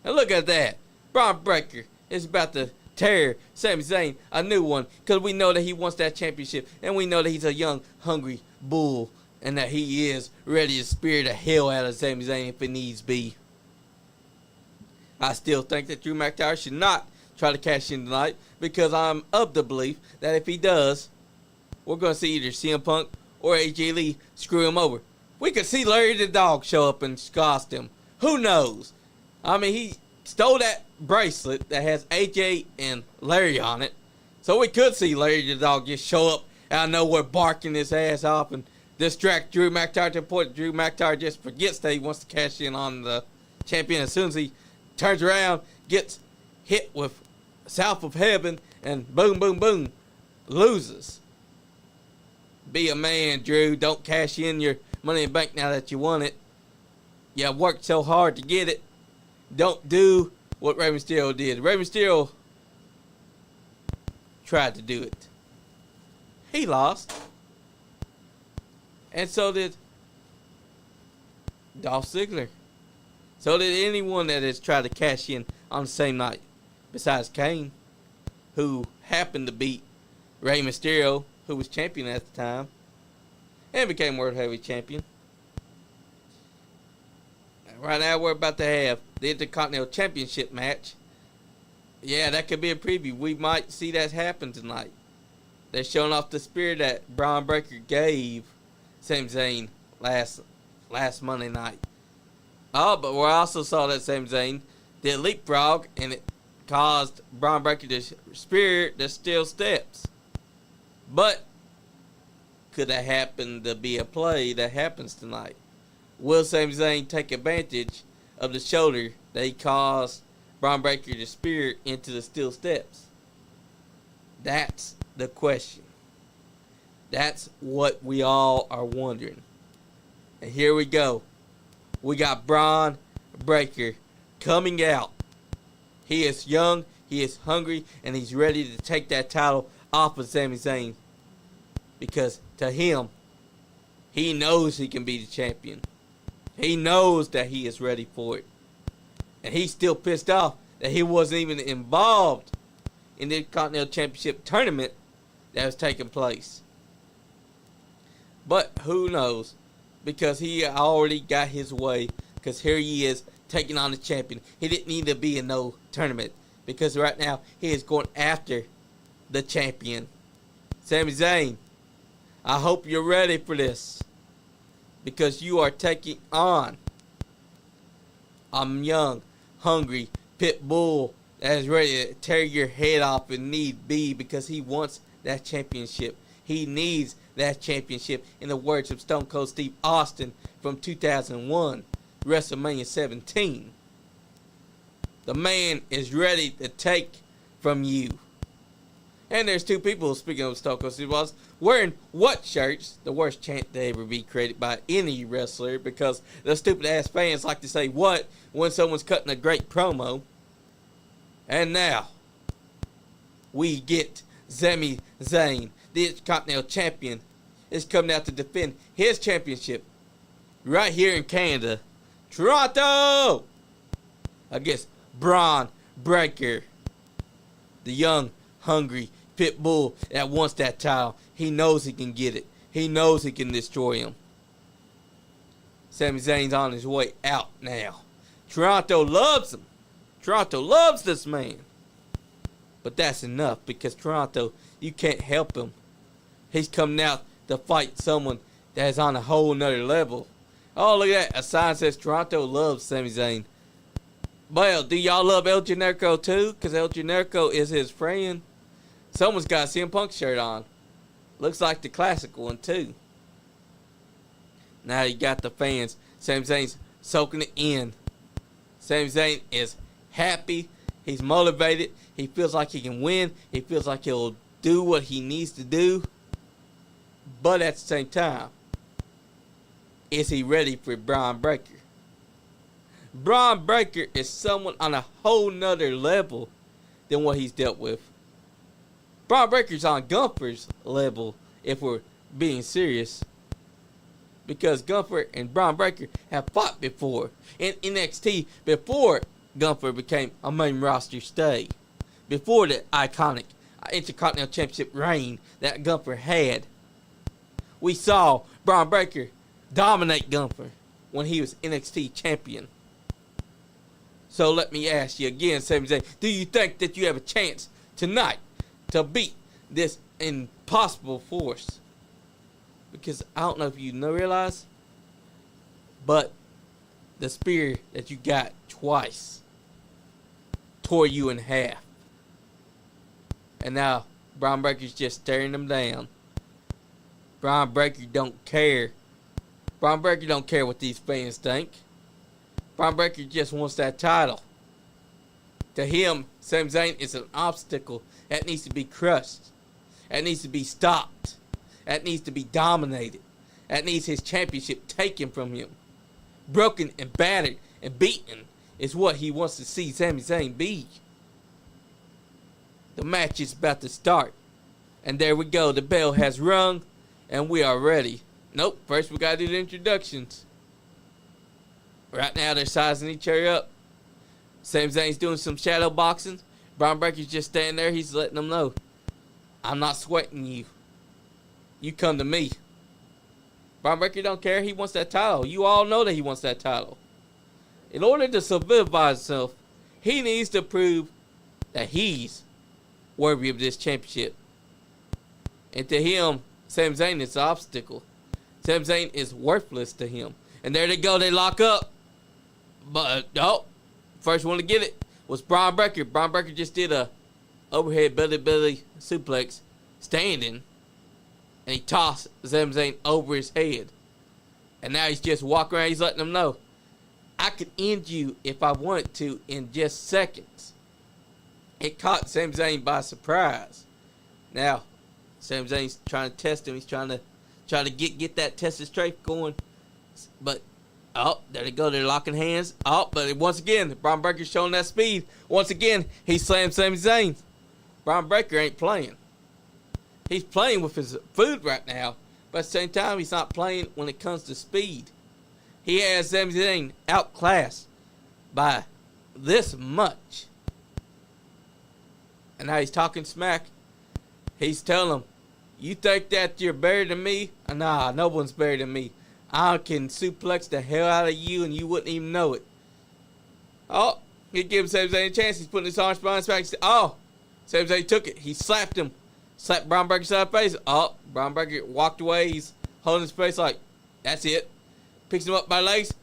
And look at that. Bron Breakker is about to tear Sami Zayn a new one. Because we know that he wants that championship. And we know that he's a young, hungry bull. And that he is ready to spear the hell out of Sami Zayn if it needs be. I still think that Drew McIntyre should not try to cash in tonight because I'm of the belief that if he does, we're going to see either CM Punk or AJ Lee screw him over. We could see Larry the Dog show up and cost him. Who knows? I mean, he stole that bracelet that has AJ and Larry on it. So we could see Larry the Dog just show up out of nowhere barking his ass off and distract Drew McIntyre to the point that Drew McIntyre just forgets that he wants to cash in on the champion as soon as he turns around, gets hit with South of Heaven, and boom, boom, boom, loses. Be a man, Drew. Don't cash in your Money in the Bank now that you won it. You worked so hard to get it. Don't do what Rey Mysterio did. Rey Mysterio tried to do it. He lost. And so did Dolph Ziggler. So did anyone that has tried to cash in on the same night, besides Kane, who happened to beat Rey Mysterio, who was champion at the time, and became World Heavyweight Champion. Right now we're about to have the Intercontinental Championship match. Yeah, that could be a preview. We might see that happen tonight. They're showing off the spear that Bron Breakker gave Sami Zayn last Monday night. Oh, but we also saw that Sami Zayn did leapfrog, and it caused Bron Breakker to spear the steel steps. But could that happen to be a play that happens tonight? Will Sami Zayn take advantage of the shoulder that he caused Bron Breakker to spear into the steel steps? That's the question. That's what we all are wondering. And here we go. We got Bron Breakker coming out. He is young, he is hungry, and he's ready to take that title off of Sami Zayn. Because to him, he knows he can be the champion. He knows that he is ready for it. And he's still pissed off that he wasn't even involved in the Intercontinental Championship tournament that was taking place. But who knows? Because he already got his way. Because here he is taking on the champion. He didn't need to be in no tournament. Because right now he is going after the champion. Sami Zayn, I hope you're ready for this. Because you are taking on a young, hungry pit bull that is ready to tear your head off if need be, because he wants that championship. He needs that championship, in the words of Stone Cold Steve Austin from 2001, WrestleMania 17. The man is ready to take from you. And there's two people, speaking of Stone Cold Steve Austin, wearing what shirts? The worst chant to ever be created by any wrestler, because the stupid ass fans like to say what when someone's cutting a great promo. And now we get Sami Zayn, the Intercontinental Champion, is coming out to defend his championship right here in Canada, Toronto, against Bron Breakker, the young, hungry pit bull that wants that title. He knows he can get it. He knows he can destroy him. Sami Zayn's on his way out now. Toronto loves him. Toronto loves this man. But that's enough, because Toronto, you can't help him. He's coming out to fight someone that is on a whole nother level. Oh, look at that. A sign says Toronto loves Sami Zayn. Well, do y'all love El Generico too? Because El Generico is his friend. Someone's got a CM Punk shirt on. Looks like the classic one too. Now you got the fans. Sami Zayn's soaking it in. Sami Zayn is happy. He's motivated. He feels like he can win. He feels like he'll do what he needs to do. But at the same time, is he ready for Bron Breakker? Bron Breakker is someone on a whole nother level than what he's dealt with. Bron Breakker's on Gunther's level, if we're being serious. Because Gunther and Bron Breakker have fought before in NXT before Gunther became a main roster stay. Before the iconic Intercontinental Championship reign that Gunther had. We saw Bron Breakker dominate Gunther when he was NXT champion. So let me ask you again, Sami Zayn, do you think that you have a chance tonight to beat this impossible force? Because I don't know if you realize, but the spear that you got twice tore you in half. And now Bron Breakker's just staring them down. Bron Breakker don't care. Bron Breakker don't care what these fans think. Bron Breakker just wants that title. To him, Sami Zayn is an obstacle that needs to be crushed. That needs to be stopped. That needs to be dominated. That needs his championship taken from him. Broken and battered and beaten is what he wants to see Sami Zayn be. The match is about to start. And there we go. The bell has rung. And we are ready Nope. First, we got to do the introductions. Right now, they're sizing each other up. Sami Zayn's doing some shadow boxing. Bron Breakker's just standing there. He's letting them know, I'm not sweating you. You come to me. Bron Breakker don't care. He wants that title. You all know that he wants that title. In order to solidify himself, he needs to prove that he's worthy of this championship. And to him, Sami Zayn is the obstacle. Sami Zayn is worthless to him. And there they go. They lock up. But, first one to get it was Bron Breakker. Bron Breakker just did a overhead belly suplex standing. And he tossed Sami Zayn over his head. And now he's just walking around. He's letting them know, I could end you if I wanted to in just seconds. It caught Sami Zayn by surprise. Now, Sami Zayn's trying to test him. He's trying to get that tested strafe going. But, there they go. They're locking hands. But once again, Bron Breakker's showing that speed. Once again, he slammed Sami Zayn. Bron Breakker ain't playing. He's playing with his food right now. But at the same time, he's not playing when it comes to speed. He has Sami Zayn outclassed by this much. And now he's talking smack. He's telling him, you think that you're better than me? Nah, no one's better than me. I can suplex the hell out of you and you wouldn't even know it. He gives Sami Zayn a chance. He's putting his arms behind his back. Sami Zayn took it. He slapped him. Slapped Bron Breakker side the face. Bron Breakker walked away. He's holding his face like, that's it. Picks him up by legs.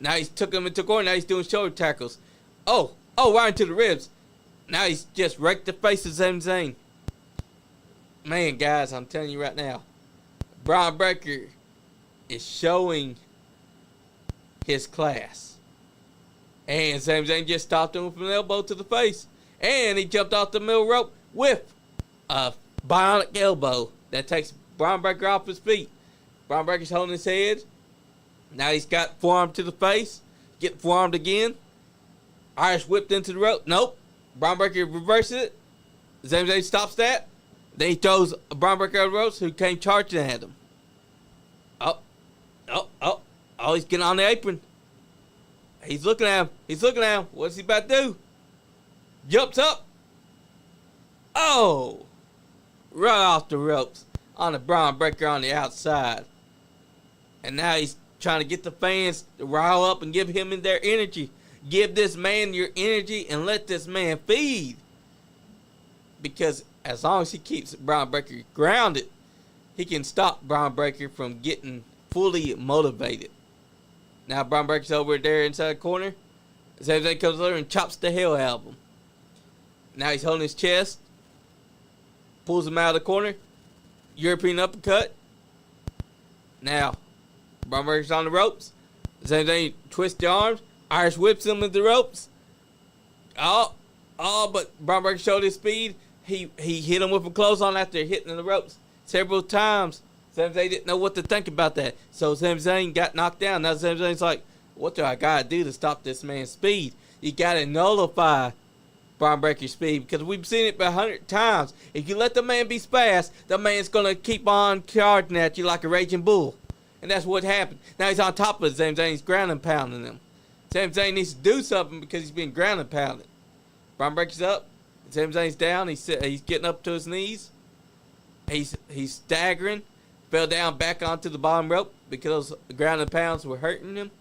Now he's took him into corner. Now he's doing shoulder tackles. Right into the ribs. Now he's just raked the face of Sami Zayn. Man, guys, I'm telling you right now, Bron Breakker is showing his class. And Sami Zayn just stopped him from an elbow to the face. And he jumped off the middle rope with a bionic elbow that takes Bron Breakker off his feet. Bron Breakker's holding his head. Now he's got forearm to the face. Get forearmed again. Irish whipped into the rope. Nope. Bron Breakker reverses it. Sami Zayn stops that. Then he throws Bron Breakker over the ropes, who came charging at him. He's getting on the apron. He's looking at him. What's he about to do? Jumps up. Right off the ropes on the Bron Breakker on the outside. And now he's trying to get the fans to rile up and give him their energy. Give this man your energy and let this man feed. Because as long as he keeps Bron Breakker grounded, he can stop Bron Breakker from getting fully motivated. Now Bron Breakker's over there inside the corner. Sami Zayn comes over and chops the hell out of him. Now he's holding his chest. Pulls him out of the corner. European uppercut. Now, Bron Breakker's on the ropes. Sami Zayn twists the arms. Irish whips him into the ropes. But Bron Breakker showed his speed. He hit him with a clothesline after hitting the ropes several times. Sami Zayn didn't know what to think about that. So Sami Zayn got knocked down. Now Sami Zayn's like, what do I got to do to stop this man's speed? You got to nullify Bron Breakker's speed, because we've seen it 100 times. If you let the man be fast, the man's going to keep on charging at you like a raging bull. And that's what happened. Now he's on top of Sami Zayn. He's ground and pounding him. Sami Zayn needs to do something because he's being ground and pounded. Bron Breakker's up. Sami Zayn's down. He's getting up to his knees. He's staggering. Fell down back onto the bottom rope because the ground and pounds were hurting him.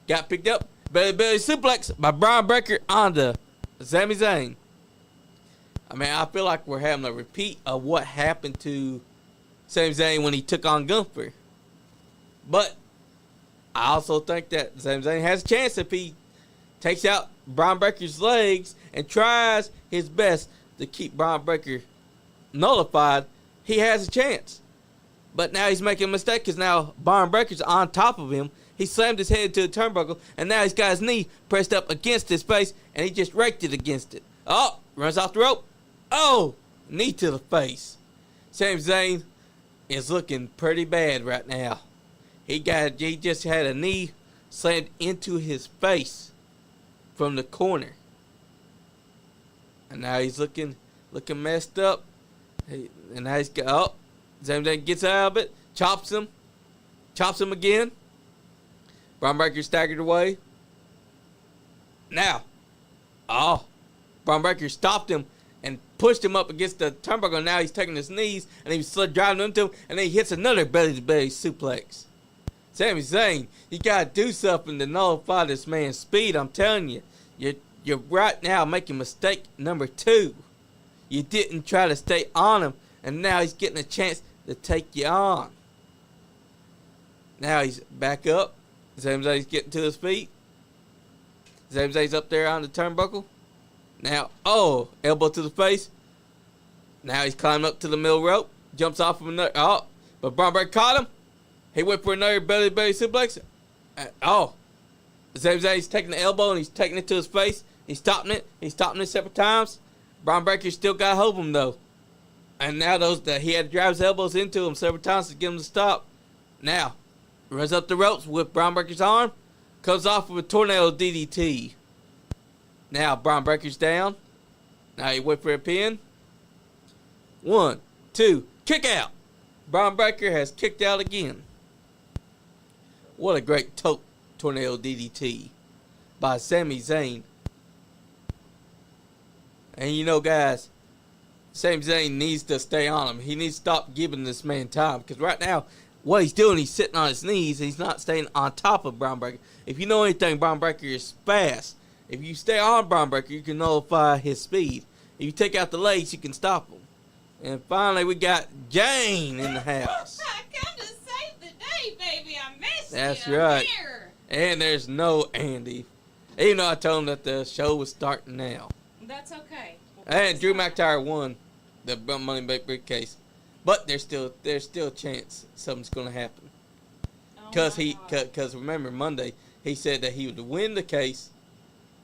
Got picked up. Belly suplex by Bron Breakker onto Sami Zayn. I mean, I feel like we're having a repeat of what happened to Sami Zayn when he took on Gunther. But I also think that Sami Zayn has a chance if he takes out Bron Breakker's legs and tries his best to keep Bron Breakker nullified. He has a chance. But now he's making a mistake because now Bron Breakker's on top of him. He slammed his head into the turnbuckle, and now he's got his knee pressed up against his face, and he just raked it against it. Runs off the rope. Knee to the face. Sami Zayn is looking pretty bad right now. He just had a knee slammed into his face from the corner. And now he's looking messed up. And now Sami Zayn gets out of it, chops him. chops him again. Bron Breakker staggered away. Now, Bron Breakker stopped him and pushed him up against the turnbuckle. Now he's taking his knees and he's driving into him, and then he hits another belly-to-belly suplex. Sami Zayn, you gotta do something to nullify this man's speed. I'm telling you, you're right now making mistake number 2. You didn't try to stay on him, and now he's getting a chance to take you on. Now he's back up. Sami Zayn's getting to his feet. Sami Zayn's up there on the turnbuckle. Now, elbow to the face. Now he's climbing up to the middle rope. Jumps off of another. But Bron Breakker caught him. He went for another belly suplex. Sami Zayn's taking the elbow and he's taking it to his face. He's stopping it. He's stopping it several times. Bron Breakker still got to hold him though. And now he had to drive his elbows into him several times to get him to stop. Now, runs up the ropes with Bron Breakker's arm. Comes off with a tornado DDT. Now Bron Breakker's down. Now he went for a pin. 1, 2, kick out. Bron Breakker has kicked out again. What a great tornado DDT by Sami Zayn. And you know, guys, Sami Zayn needs to stay on him. He needs to stop giving this man time. Because right now, what he's doing, he's sitting on his knees. He's not staying on top of Bron Breakker. If you know anything, Bron Breakker is fast. If you stay on Bron Breakker, you can nullify his speed. If you take out the legs, you can stop him. And finally, we got Jayne in the house. I come to save the day, baby. I missed you. That's I'm right. here. And there's no Andy. Even though I told him that the show was starting now. That's okay. And Drew McIntyre won the Money Bank briefcase. But there's still a chance something's going to happen. Because remember, Monday, he said that he would win the case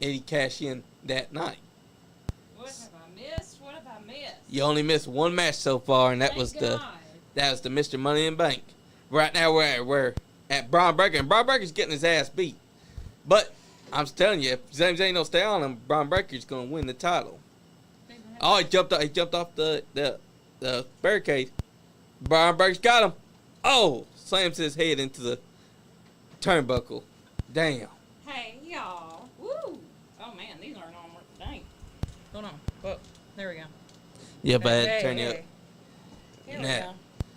and he'd cash in that night. What have I missed? What have I missed? You only missed one match so far, and that Thank was God. the Mr. Money in Bank. Right now we're at Bron Breakker, and Bron Breakker's getting his ass beat. But I'm telling you, if Sami Zayn don't stay on him, Bron Breakker's gonna win the title. He jumped off the barricade. Bron Breakker's got him. Slams his head into the turnbuckle. Damn. Hey, y'all. Woo. Oh, man, these aren't on. Dang. Hold on. Whoa. There we go. Yep, I had to turn you up. Here we Now. go.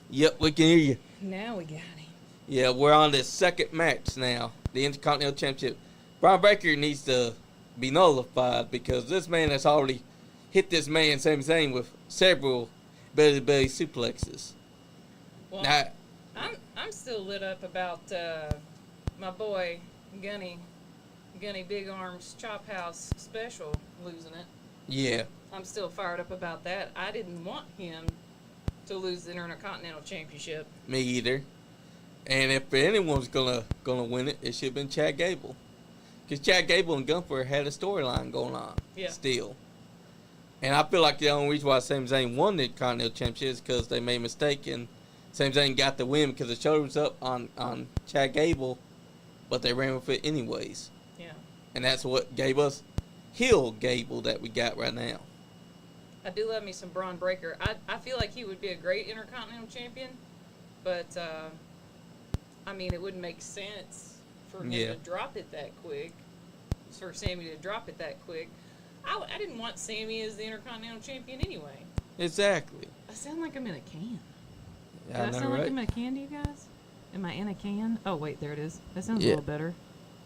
Yep, we can hear you. Now we got him. Yeah, we're on the second match now, the Intercontinental Championship. Bron Breakker needs to be nullified because this man has already hit this man, Sami Zayn, with several belly-to-belly suplexes. Well, Now, I'm still lit up about my boy Gunny Big Arms Chop House Special losing it. yeah, I'm still fired up about that. I didn't want him to lose the Intercontinental Championship. me either. And if anyone's gonna win it, it should have been Chad Gable. Because Chad Gable and Gunther had a storyline going on still. And I feel like the only reason why Sami Zayn won the Intercontinental Championship is because they made a mistake and Sami Zayn got the win because the shoulder was up on Chad Gable, but they ran with it anyways. Yeah. And that's what gave us heel Gable that we got right now. I do love me some Bron Breakker. I feel like he would be a great Intercontinental Champion, but I mean, it wouldn't make sense for him to drop it that quick. For Sami to drop it that quick. I didn't want Sami as the Intercontinental Champion anyway. Exactly. I sound like I'm in a can. Yeah, Do I I know, sound like right? I'm in a can to you guys? Am I in a can? Oh, wait, there it is. That sounds a little better.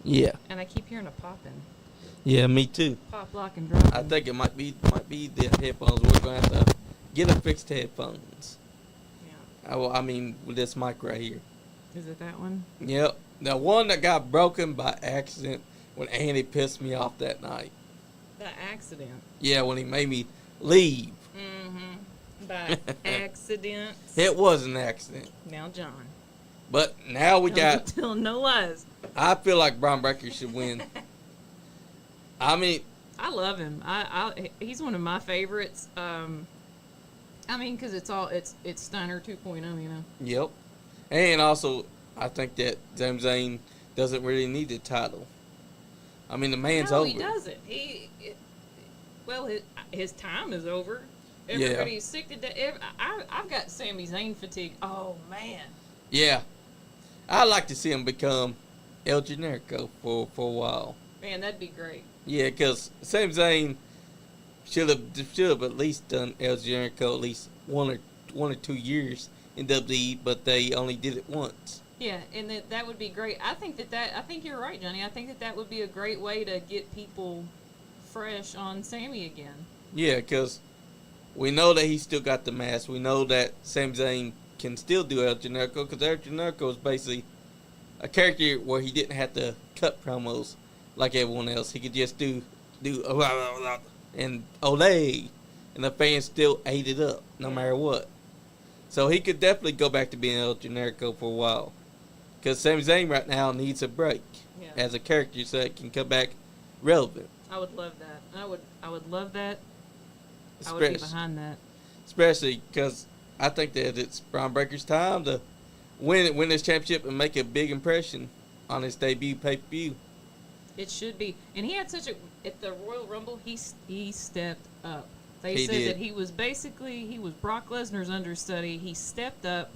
Yeah. And I keep hearing a popping. Yeah, me too. Pop, lock, and drop. I think it might be the headphones. We're going to have to get a fixed headphones. Yeah. I mean, with this mic right here. Is it that one? Yep. The one that got broken by accident when Andy pissed me off that night. The accident. Yeah, when he made me leave. Mm-hmm. By accident. It was an accident. Now, John. But now we got... Telling no lies. I feel like Bron Breakker should win. I mean... I love him. He's one of my favorites. I mean, because it's Steiner 2.0, you know. Yep. And also, I think that Sami Zayn doesn't really need the title. I mean, the man's over. No, he doesn't. His time is over. Everybody's sick to death. I've got Sami Zayn fatigue. Oh, man. Yeah. I'd like to see him become El Generico for a while. Man, that'd be great. Yeah, because Sami Zayn should have at least done El Generico at least one or 2 years in WWE, but they only did it once. Yeah, and that would be great. I think you're right, Johnny. I think that would be a great way to get people fresh on Sami again. Yeah, because we know that he still got the mask. We know that Sami Zayn can still do El Generico, because El Generico is basically a character where he didn't have to cut promos like everyone else. He could just do and Olay, and the fans still ate it up no matter what. So he could definitely go back to being El Generico for a while, because Sami Zayn right now needs a break as a character so it can come back relevant. I would love that. I would love that. I would be behind that. Especially because I think that it's Bron Breakker's time to win this championship and make a big impression on his debut pay-per-view. It should be. And he had at the Royal Rumble, he stepped up. They He said did. that he was Brock Lesnar's understudy. He stepped up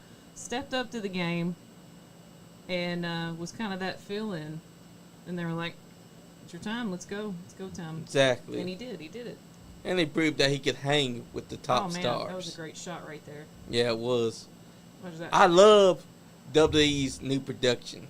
to the game, and was kind of that fill-in. And they were like, "It's your time. Let's go, Tom." Exactly. And he did it. And he proved that he could hang with the top stars. That was a great shot right there. Yeah, it was. What was that? I love WWE's new production.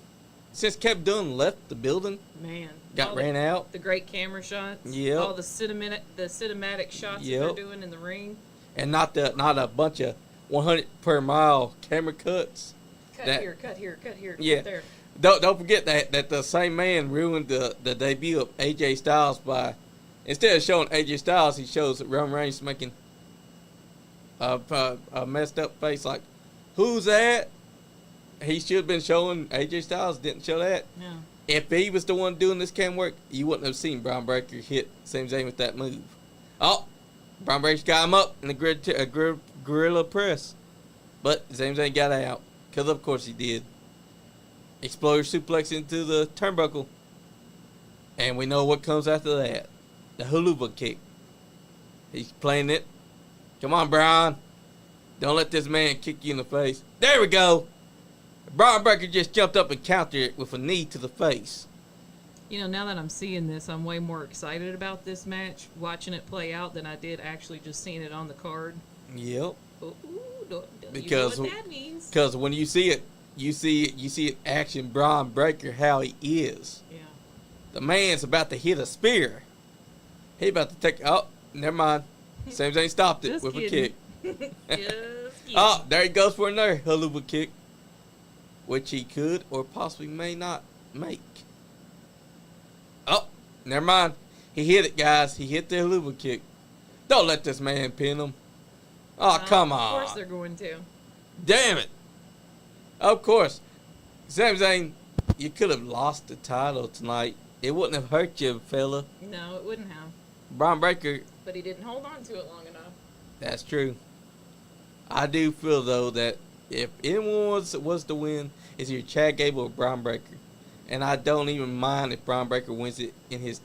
Since Kevin Dunn left the building, Man, got ran out. The great camera shots. Yep. All the cinematic shots that Yep. they're doing in the ring. And not a bunch of 100 per mile camera cuts. Cut here, cut Yeah. cut there. Don't forget that the same man ruined the debut of AJ Styles by, instead of showing AJ Styles, he shows Roman Reigns making a messed up face like, "Who's that?" He should have been showing AJ Styles, didn't show that. Yeah. If he was the one doing this cam work, you wouldn't have seen Bron Breakker hit Sami Zayn with that move. Oh, Bron Breakker got him up in the gorilla press. But Sami Zayn got out, because of course he did. Exploder suplex into the turnbuckle. And we know what comes after that. The haluva kick. He's playing it. Come on, Bron. Don't let this man kick you in the face. There we go. Bron Breakker just jumped up and countered it with a knee to the face. You know, now that I'm seeing this, I'm way more excited about this match, watching it play out, than I did actually just seeing it on the card. Yep. Ooh, Because you know what that means. Because when you see it in action, Bron Breakker, how he is. Yeah. The man's about to hit a spear. He about to take. Oh, never mind. Sami Zayn stopped it Just with kidding. a kick. Just kidding. Oh, there he goes for another haluva kick, which he could or possibly may not make. Oh, never mind. He hit it, guys. He hit the haluva kick. Don't let this man pin him. Oh, come on. Of course they're going to. Damn it. Of course. Sami Zayn, you could have lost the title tonight. It wouldn't have hurt you, fella. No, it wouldn't have. Bron Breakker, But he didn't hold on to it long enough. that's true. I do feel, though, that if anyone was to win, it's either Chad Gable or Bron Breakker. And I don't even mind if Bron Breakker wins it in his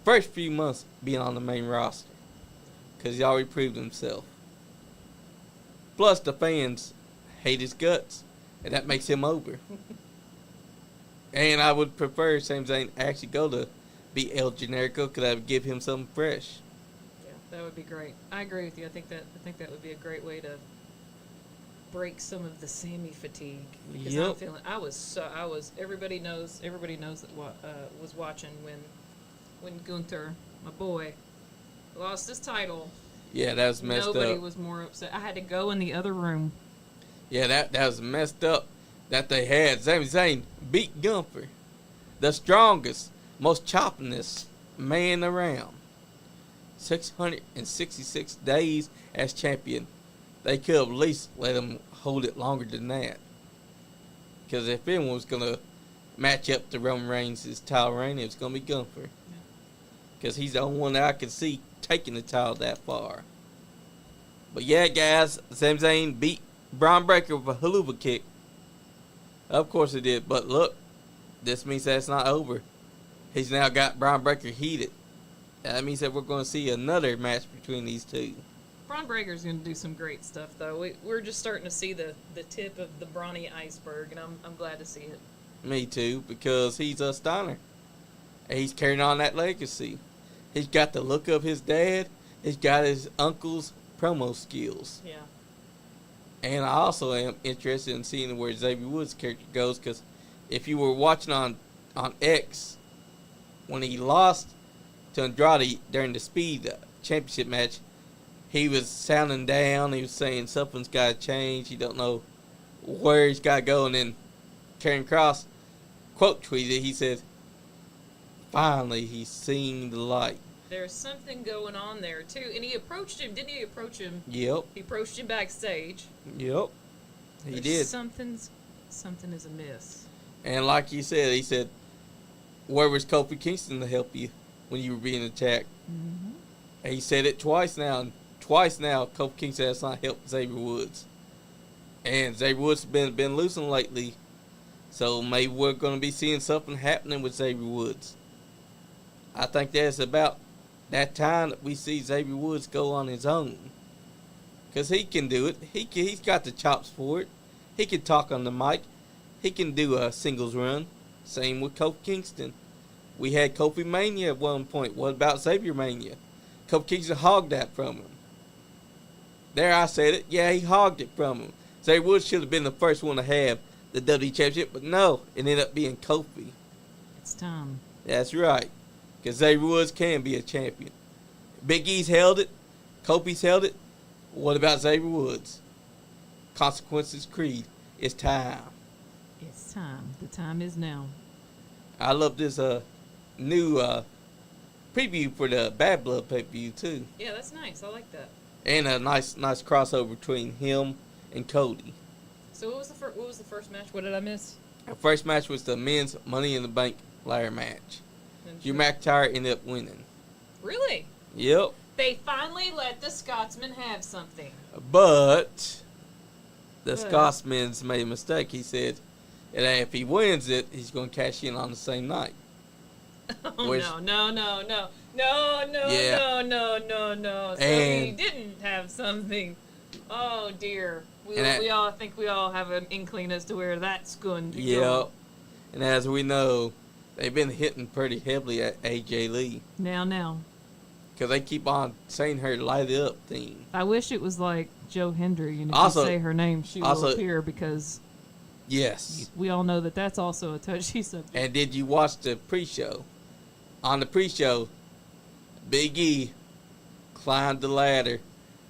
first few months being on the main roster, because he already proved himself. Plus, the fans hate his guts, and that makes him over. And I would prefer Sami Zayn actually go to be El Generico, because that would give him something fresh. Yeah, that would be great. I agree with you. I think that would be a great way to break some of the Sami fatigue. Because Yep. I'm feeling. Everybody knows that was watching when Gunther, my boy, lost his title. Yeah, that was messed up. Nobody was more upset. I had to go in the other room. Yeah, that was messed up that they had. Sami Zayn beat Gunther, the strongest, most choppingest man around. 666 days as champion. They could have at least let him hold it longer than that. Because if anyone was going to match up to Roman Reigns' title reign, it was going to be Gunther. Because he's the only one that I can see taking the title that far. But yeah, guys, Sami Zayn beat Bron Breakker with a haluva kick. Of course he did. But look, this means that's not over. He's now got Bron Breakker heated. That means that we're going to see another match between these two. Bron Breaker's going to do some great stuff, though. We're just starting to see the tip of the brawny iceberg, and I'm glad to see it. Me too, because he's a Steiner. And he's carrying on that legacy. He's got the look of his dad. He's got his uncle's promo skills. Yeah. And I also am interested in seeing where Xavier Woods' character goes, because if you were watching on X, when he lost to Andrade during the Speed Championship match, he was sounding down. He was saying something's got to change. He don't know where he's got to go. And then Karrion Kross quote tweeted, he said, finally, he's seeing the light. There's something going on there, too. And he approached him. Didn't he approach him? Yep. He approached him backstage. Yep. He did. Something is amiss. And like you said, he said, where was Kofi Kingston to help you when you were being attacked? Mm-hmm. And he said it twice now. And twice now, Kofi Kingston has not helped Xavier Woods. And Xavier Woods has been losing lately. So maybe we're going to be seeing something happening with Xavier Woods. I think that's about that time that we see Xavier Woods go on his own. Because he can do it. He's got the chops for it. He can talk on the mic. He can do a singles run. Same with Kofi Kingston. We had Kofi Mania at one point. What about Xavier Mania? Kofi Kingston hogged that from him. There, I said it. Yeah, he hogged it from him. Xavier Woods should have been the first one to have the WWE Championship, but no, it ended up being Kofi. It's time. That's right. Because Xavier Woods can be a champion. Big E's held it. Kofi's held it. What about Xavier Woods? Consequences Creed. It's time. It's time. The time is now. I love this new preview for the Bad Blood pay-per-view, too. Yeah, that's nice. I like that. And a nice crossover between him and Cody. So what was the first match? What did I miss? The first match was the men's Money in the Bank ladder match. Drew McIntyre ended up winning. Really? Yep. They finally let the Scotsman have something. But the Scotsman's made a mistake. He said that if he wins it, he's going to cash in on the same night. Oh, Which, no. So he didn't have something. Oh, dear. We all have an inkling as to where that's going to go. Yep. And as we know, they've been hitting pretty heavily at AJ Lee. Now. Because they keep on saying her light it up theme. I wish it was like Joe Hendry. And if Also- you say her name, she will appear, because Yes. we all know that that's also a touchy subject. And did you watch the pre-show? On the pre-show, Big E climbed the ladder.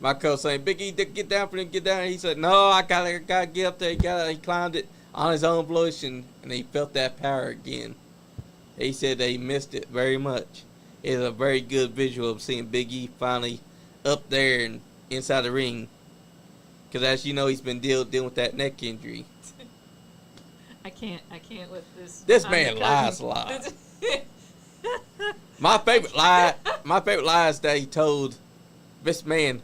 My coach saying, Big E, get down for him, get down. He said, no, I gotta get up there. He climbed it on his own volition, and he felt that power again. He said that he missed it very much. It's a very good visual of seeing Big E finally up there and inside the ring. Because as you know, he's been dealing with that neck injury. I can't with this. This man lies a lot. My favorite lie is that he told this man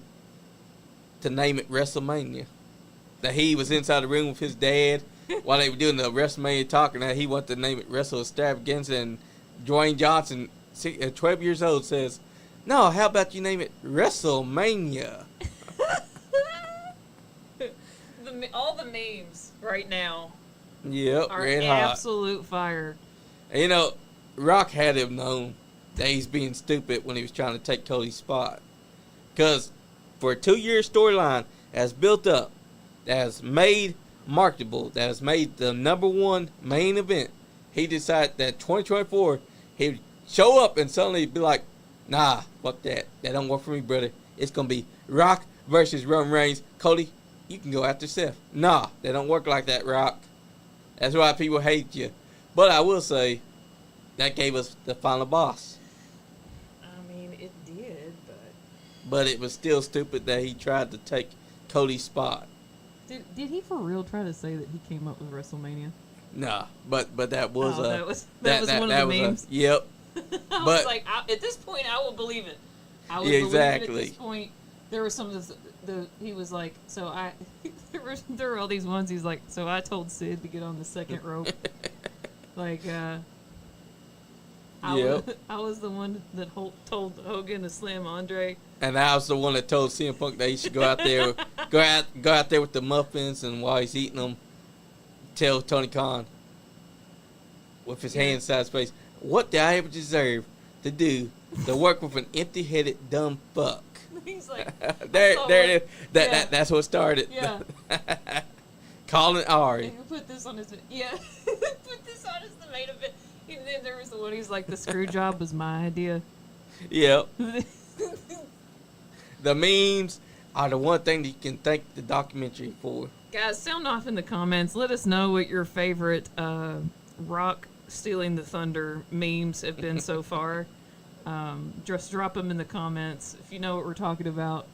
to name it WrestleMania. That he was inside the room with his dad while they were doing the WrestleMania talk, and that he wanted to name it Wrestle Extravaganza. And Dwayne Johnson, 12 years old, says, no, how about you name it WrestleMania? All the memes right now Yep, are red hot. absolute fire. And, you know, Rock had him known that he's being stupid when he was trying to take Cody's spot. Because for a 2-year storyline that's built up, that has made marketable, that has made the #1 main event, he decided that 2024, he would show up and suddenly be like, nah, fuck that. That don't work for me, brother. It's going to be Rock versus Roman Reigns. Cody, you can go after Seth. Nah, that don't work like that, Rock. That's why people hate you. But I will say, that gave us the final boss. I mean, it did, But it was still stupid that he tried to take Cody's spot. Did he for real try to say that he came up with WrestleMania? Nah, but that was that was one of the memes. Yep. I was like, at this point, I will believe it. I would believe it at this point. There was some of he was like, so there were all these ones. He's like, so I told Sid to get on the second rope. Like, I was the one that told Hogan to slam Andre. And I was the one that told CM Punk that he should go out there, go out there with the muffins, and while he's eating them, tell Tony Khan with his hand inside his face, "What did I ever deserve to do to work with an empty-headed dumb fuck?" He's like, there it is. That's what started. Yeah. Calling Ari. And put this on his put this on as the main event. And then there was the one he's like, the screw job was my idea. Yep. The memes are the one thing that you can thank the documentary for. Guys, sound off in the comments. Let us know what your favorite Rock stealing the thunder memes have been so far. Just drop them in the comments if you know what we're talking about.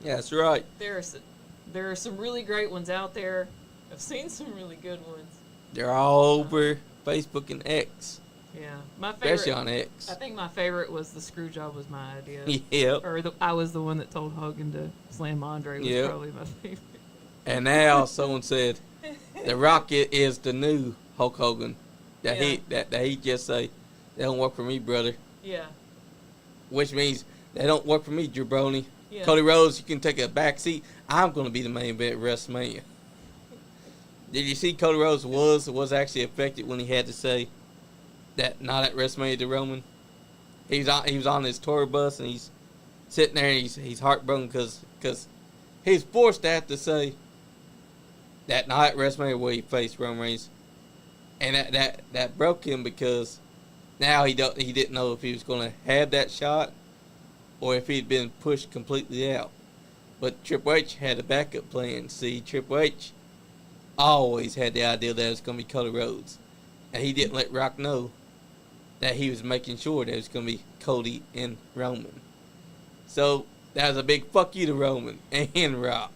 Yeah, that's right. There are some really great ones out there. I've seen some really good ones. They're all over Facebook and X. Yeah, my favorite. Especially on X. I think my favorite was the screw job was my idea. Yep. Or I was the one that told Hogan to slam Andre was probably my favorite. And now someone said the Rocket is the new Hulk Hogan. That he just say, "They don't work for me, brother." Yeah. Which means they don't work for me, Jabroni. Yeah. Cody Rhodes, you can take a back seat. I'm going to be the main event at WrestleMania. Did you see Cody Rhodes was actually affected when he had to say that not at WrestleMania to Roman? He was on his tour bus and he's sitting there and he's heartbroken because he's forced to have to say that not at WrestleMania where he faced Roman Reigns, and that broke him because now he didn't know if he was going to have that shot or if he'd been pushed completely out. But Triple H had a backup plan. See, Triple H always had the idea that it was going to be Cody Rhodes. And he didn't let Rock know that he was making sure that it was going to be Cody and Roman. So that was a big fuck you to Roman and Rock.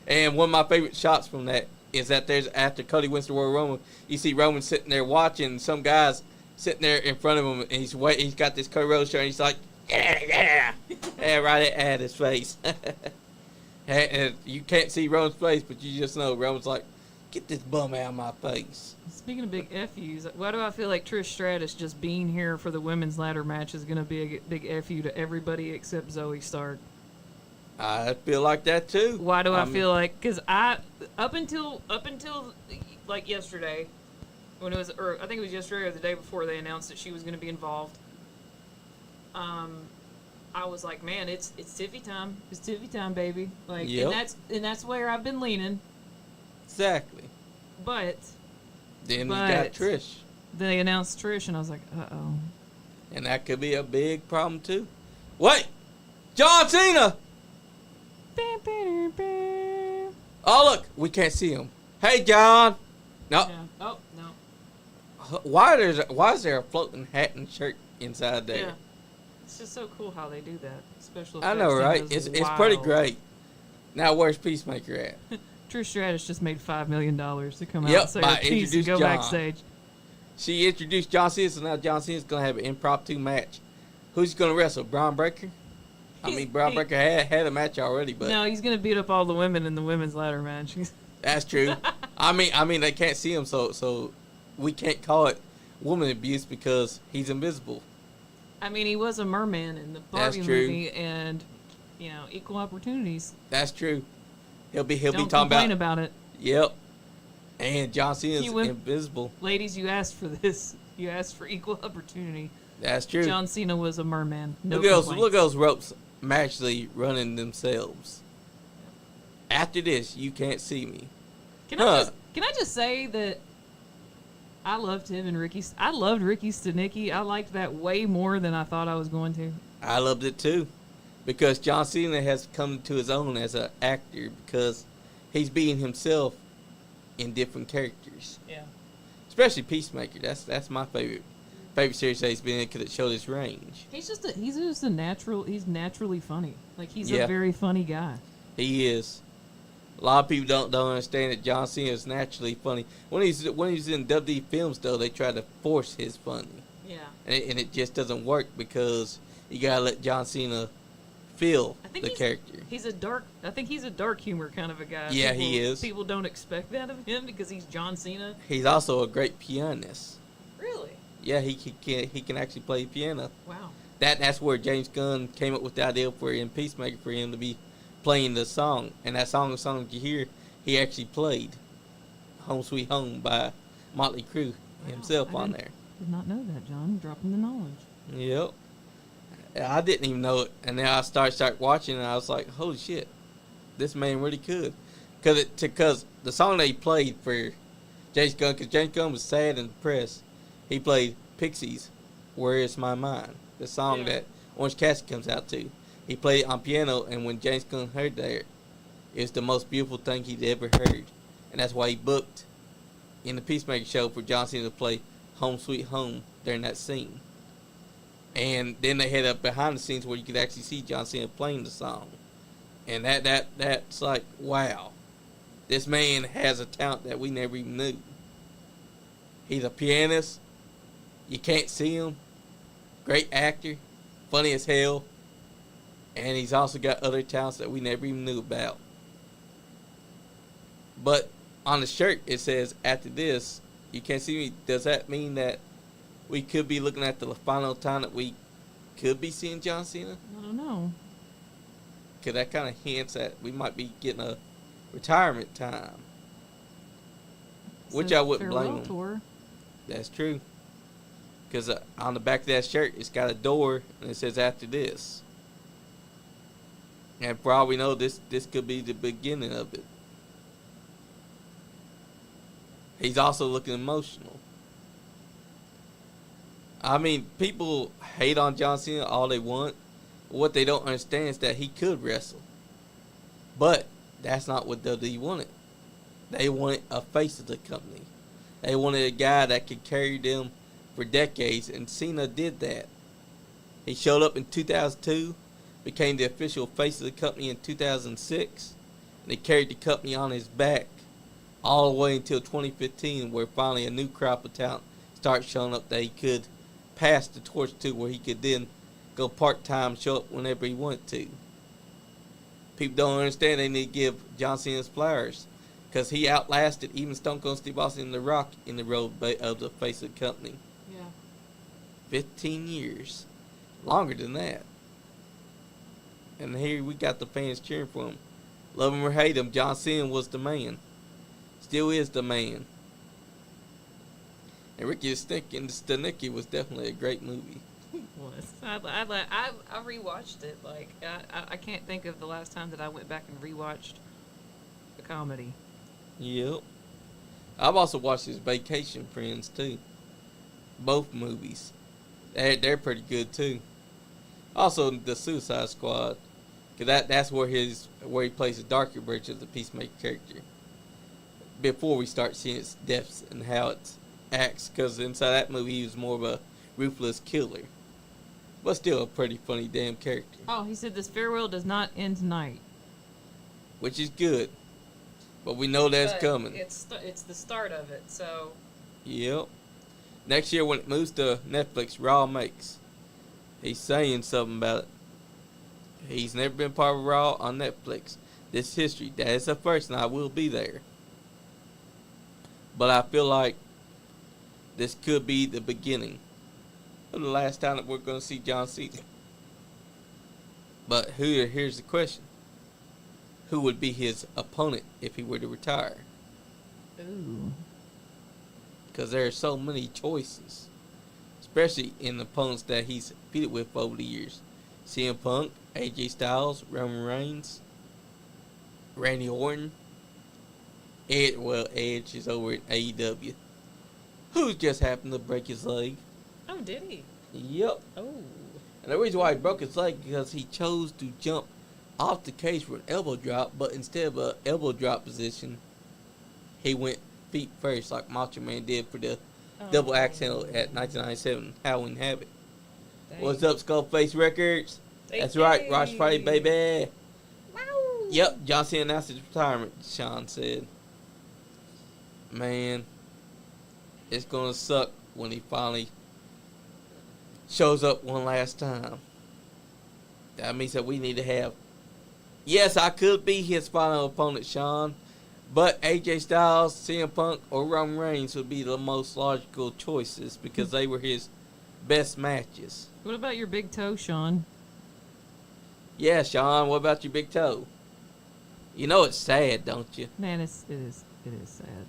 And one of my favorite shots from that is that there's after Cody wins the Royal Rumble, you see Roman sitting there watching some guys sitting there in front of him, and he's got this Cody Rhodes shirt, and he's like, yeah, right at his face. And you can't see Roman's face, but you just know Roman's like, get this bum out of my face. Speaking of big FUs, why do I feel like Trish Stratus just being here for the women's ladder match is going to be a big FU to everybody except Zoe Stark? I feel like that too. Why do I feel like? Because up until like yesterday, when it was, or I think it was yesterday or the day before they announced that she was going to be involved. I was like, man, it's Tiffy time. It's Tiffy time, baby. Like, yep. and that's where I've been leaning. Exactly. But then we got Trish. They announced Trish, and I was like, uh-oh. And that could be a big problem too. Wait, John Cena. Oh look, we can't see him. Hey John. No. Yeah. Oh no. Why is there a floating hat and shirt inside there? Yeah. It's just so cool how they do that. Special I effects. know, right? It's pretty great. Now where's Peacemaker at? Trish Stratus just made $5 million to come out Yep, and say her piece and go John. backstage. She introduced John Cena, so now John Cena's gonna have an impromptu match. Who's he gonna wrestle? Bron Breakker? Bron Breakker had a match already, but no, he's gonna beat up all the women in the women's ladder match. that's true. I mean they can't see him, so we can't call it woman abuse because he's invisible. I mean, he was a merman in the Barbie movie, and equal opportunities. That's true. He'll be Don't talking complain about it. Yep. And John Cena's invisible. Ladies, you asked for this. You asked for equal opportunity. That's true. John Cena was a merman. Look at those ropes magically running themselves. After this, you can't see me. Can I just say that I loved him and Ricky. I loved Ricky Stenicki. I liked that way more than I thought I was going to. I loved it too, because John Cena has come to his own as an actor because he's being himself in different characters. Yeah. Especially Peacemaker. That's my favorite series that he's been in because it showed his range. He's just a natural. He's naturally funny. Like he's a very funny guy. He is. A lot of people don't understand that John Cena is naturally funny. When he's in WWE films, though, they try to force his funny. Yeah. And it just doesn't work because you gotta let John Cena feel the character. I think he's a dark humor kind of a guy. Yeah, he is. People don't expect that of him because he's John Cena. He's also a great pianist. Really? Yeah, he can actually play piano. Wow. That's where James Gunn came up with the idea for in Peacemaker for him to be playing the song. And that song that you hear, he actually played Home Sweet Home by Motley Crue himself on there. Did not know that, John. Dropping the knowledge. Yep. I didn't even know it. And then I started watching and I was like, holy shit, this man really could. Because the song that he played for James Gunn, because James Gunn was sad and depressed, he played Pixies, Where Is My Mind? The song that Orange Cassidy comes out to. He played it on piano, and when James Gunn heard that, it was the most beautiful thing he'd ever heard. And that's why he booked in the Peacemaker show for John Cena to play Home Sweet Home during that scene. And then they had up behind the scenes where you could actually see John Cena playing the song. And that's like, wow. This man has a talent that we never even knew. He's a pianist. You can't see him. Great actor. Funny as hell. And he's also got other talents that we never even knew about. But on the shirt, it says, after this, you can't see me. Does that mean that we could be looking at the final time that we could be seeing John Cena? I don't know. Because that kind of hints that we might be getting a retirement time. Which So, I wouldn't blame farewell him. tour. That's true. Because on the back of that shirt, it's got a door, and it says, after this. And for all we know, this could be the beginning of it. He's also looking emotional. I mean, people hate on John Cena all they want. What they don't understand is that he could wrestle. But that's not what WWE wanted. They wanted a face of the company. They wanted a guy that could carry them for decades, and Cena did that. He showed up in 2002, became the official face of the company in 2006, and he carried the company on his back all the way until 2015, where finally a new crop of talent started showing up that he could pass the torch to, where he could then go part-time, show up whenever he wanted to. People don't understand they need to give John Cena's flowers, because he outlasted even Stone Cold Steve Austin and The Rock in the role of the face of the company. Yeah. 15 years. Longer than that. And here we got the fans cheering for him. Love him or hate him, John Cena was the man. Still is the man. And Ricky Stenicki was definitely a great movie. Was. I rewatched it. Like I can't think of the last time that I went back and rewatched A comedy. Yep. I've also watched his Vacation Friends too. Both movies. They're pretty good too. Also the Suicide Squad. Cause that's where he plays the darker version of the Peacemaker character. Before we start seeing its depths and how it acts, because inside that movie he was more of a ruthless killer. But still a pretty funny damn character. Oh, he said this farewell does not end tonight. Which is good. But we know that's but coming. It's the start of it. So Yep. Next year when it moves to Netflix, Raw makes. He's saying something about it. He's never been part of Raw on Netflix. This is history. That is the first, and I will be there. But I feel like this could be the beginning of the last time that we're going to see John Cena. But here's the question. Who would be his opponent if he were to retire? Ooh. Because there are so many choices. Especially in the opponents that he's competed with over the years. CM Punk, AJ Styles, Roman Reigns, Randy Orton. Edge is over at AEW. Who just happened to break his leg? oh, did he? Yep. Oh. And the reason why he broke his leg because he chose to jump off the cage for an elbow drop, but instead of an elbow drop position, he went feet first like Macho Man did for the double axe handle at 1997 Halloween Havoc. Dang. What's up, Skullface Records? That's right, Rosh Party, baby. Wow. Yep, John Cena announced his retirement, Sean said. Man, it's going to suck when he finally shows up one last time. That means that we need to have... Yes, I could be his final opponent, Sean, But AJ Styles, CM Punk, or Roman Reigns would be the most logical choices because they were his best matches. What about your big toe, Sean? Yeah, Sean, what about your big toe? You know it's sad, don't you? Man, it is sad.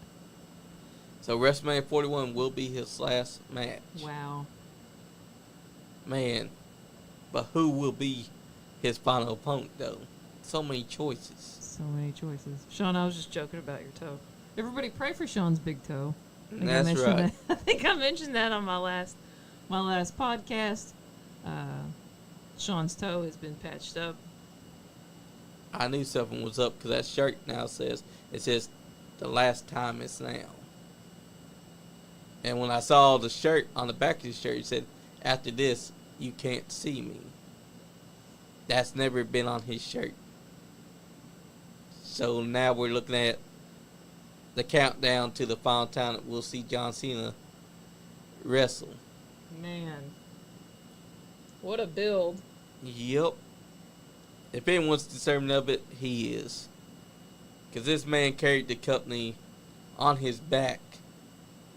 So WrestleMania 41 will be his last match. Wow. Man, but who will be his final opponent, though? So many choices. So many choices. Sean, I was just joking about your toe. Everybody pray for Sean's big toe. That's I right. that. I think I mentioned that on my last podcast. Sean's toe has been patched up. I knew something was up because that shirt now says, the last time it's now. And when I saw the shirt on the back of the shirt, it said, after this, you can't see me. That's never been on his shirt. So now we're looking at the countdown to the final time that we'll see John Cena wrestle. Man. What a build. Yep. If anyone's deserving of it, he is. Because this man carried the company on his back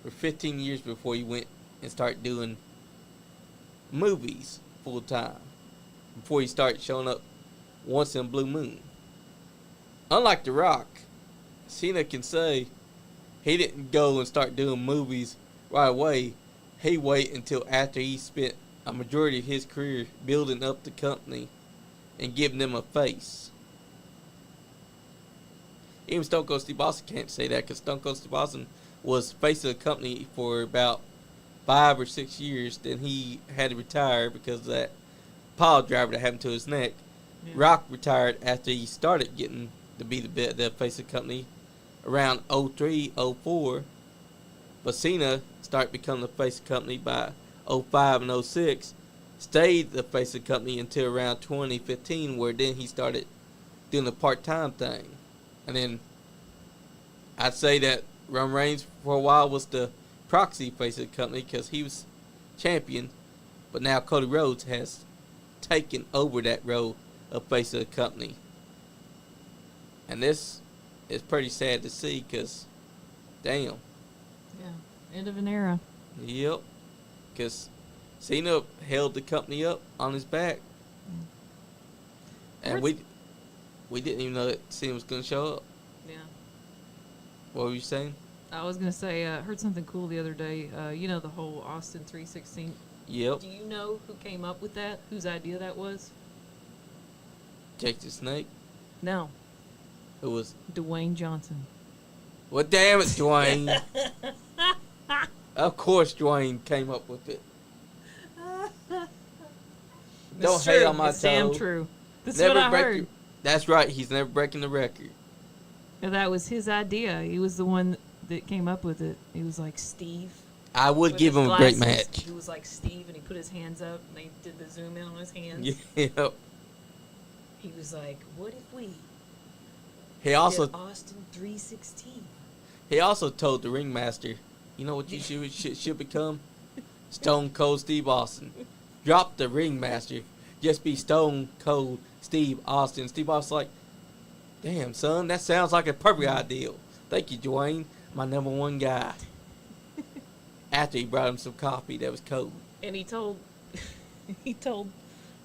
for 15 years before he went and started doing movies full time. Before he started showing up once in a blue moon. Unlike The Rock, Cena can say he didn't go and start doing movies right away. He waited until after he spent a majority of his career building up the company and giving them a face. Even Stone Cold Steve Austin can't say that because Stone Cold Steve Austin was face of the company for about 5 or 6 years. Then he had to retire because of that pile driver that happened to his neck. Yeah. Rock retired after he started getting to be the face of the company around 03, 04. But Cena started becoming the face of the company by 05 and 06. Stayed the face of the company until around 2015, where then he started doing the part-time thing. And then I'd say that Roman Reigns for a while was the proxy face of the company because he was champion. But now Cody Rhodes has taken over that role of face of the company. And this is pretty sad to see because, damn. Yeah. End of an era. Yep. Because Cena held the company up on his back. And we didn't even know that Cena was going to show up. Yeah. What were you saying? I was going to say, I heard something cool the other day. You know the whole Austin 316? Yep. Do you know who came up with that? Whose idea that was? Jake the Snake. No. Who was? Dwayne Johnson. Well, damn it, Dwayne. Of course Dwayne came up with it. Don't hate on my It's toe. damn true. That's Never what I break heard. your- That's right. He's never breaking the record. And that was his idea. He was the one that came up with it. He was like Steve. I would with give his him a great glasses. match. He was like Steve, and he put his hands up, and they did the zoom in on his hands. Yep. He was like, "What if we He also did Austin 316?" he also told the ringmaster, you know what you should become? Stone Cold Steve Austin. Drop the ringmaster. Just be Stone Cold Steve Austin. Steve Austin's like, damn, son, that sounds like a perfect ideal. Thank you, Dwayne, my number one guy. After he brought him some coffee that was cold. And he told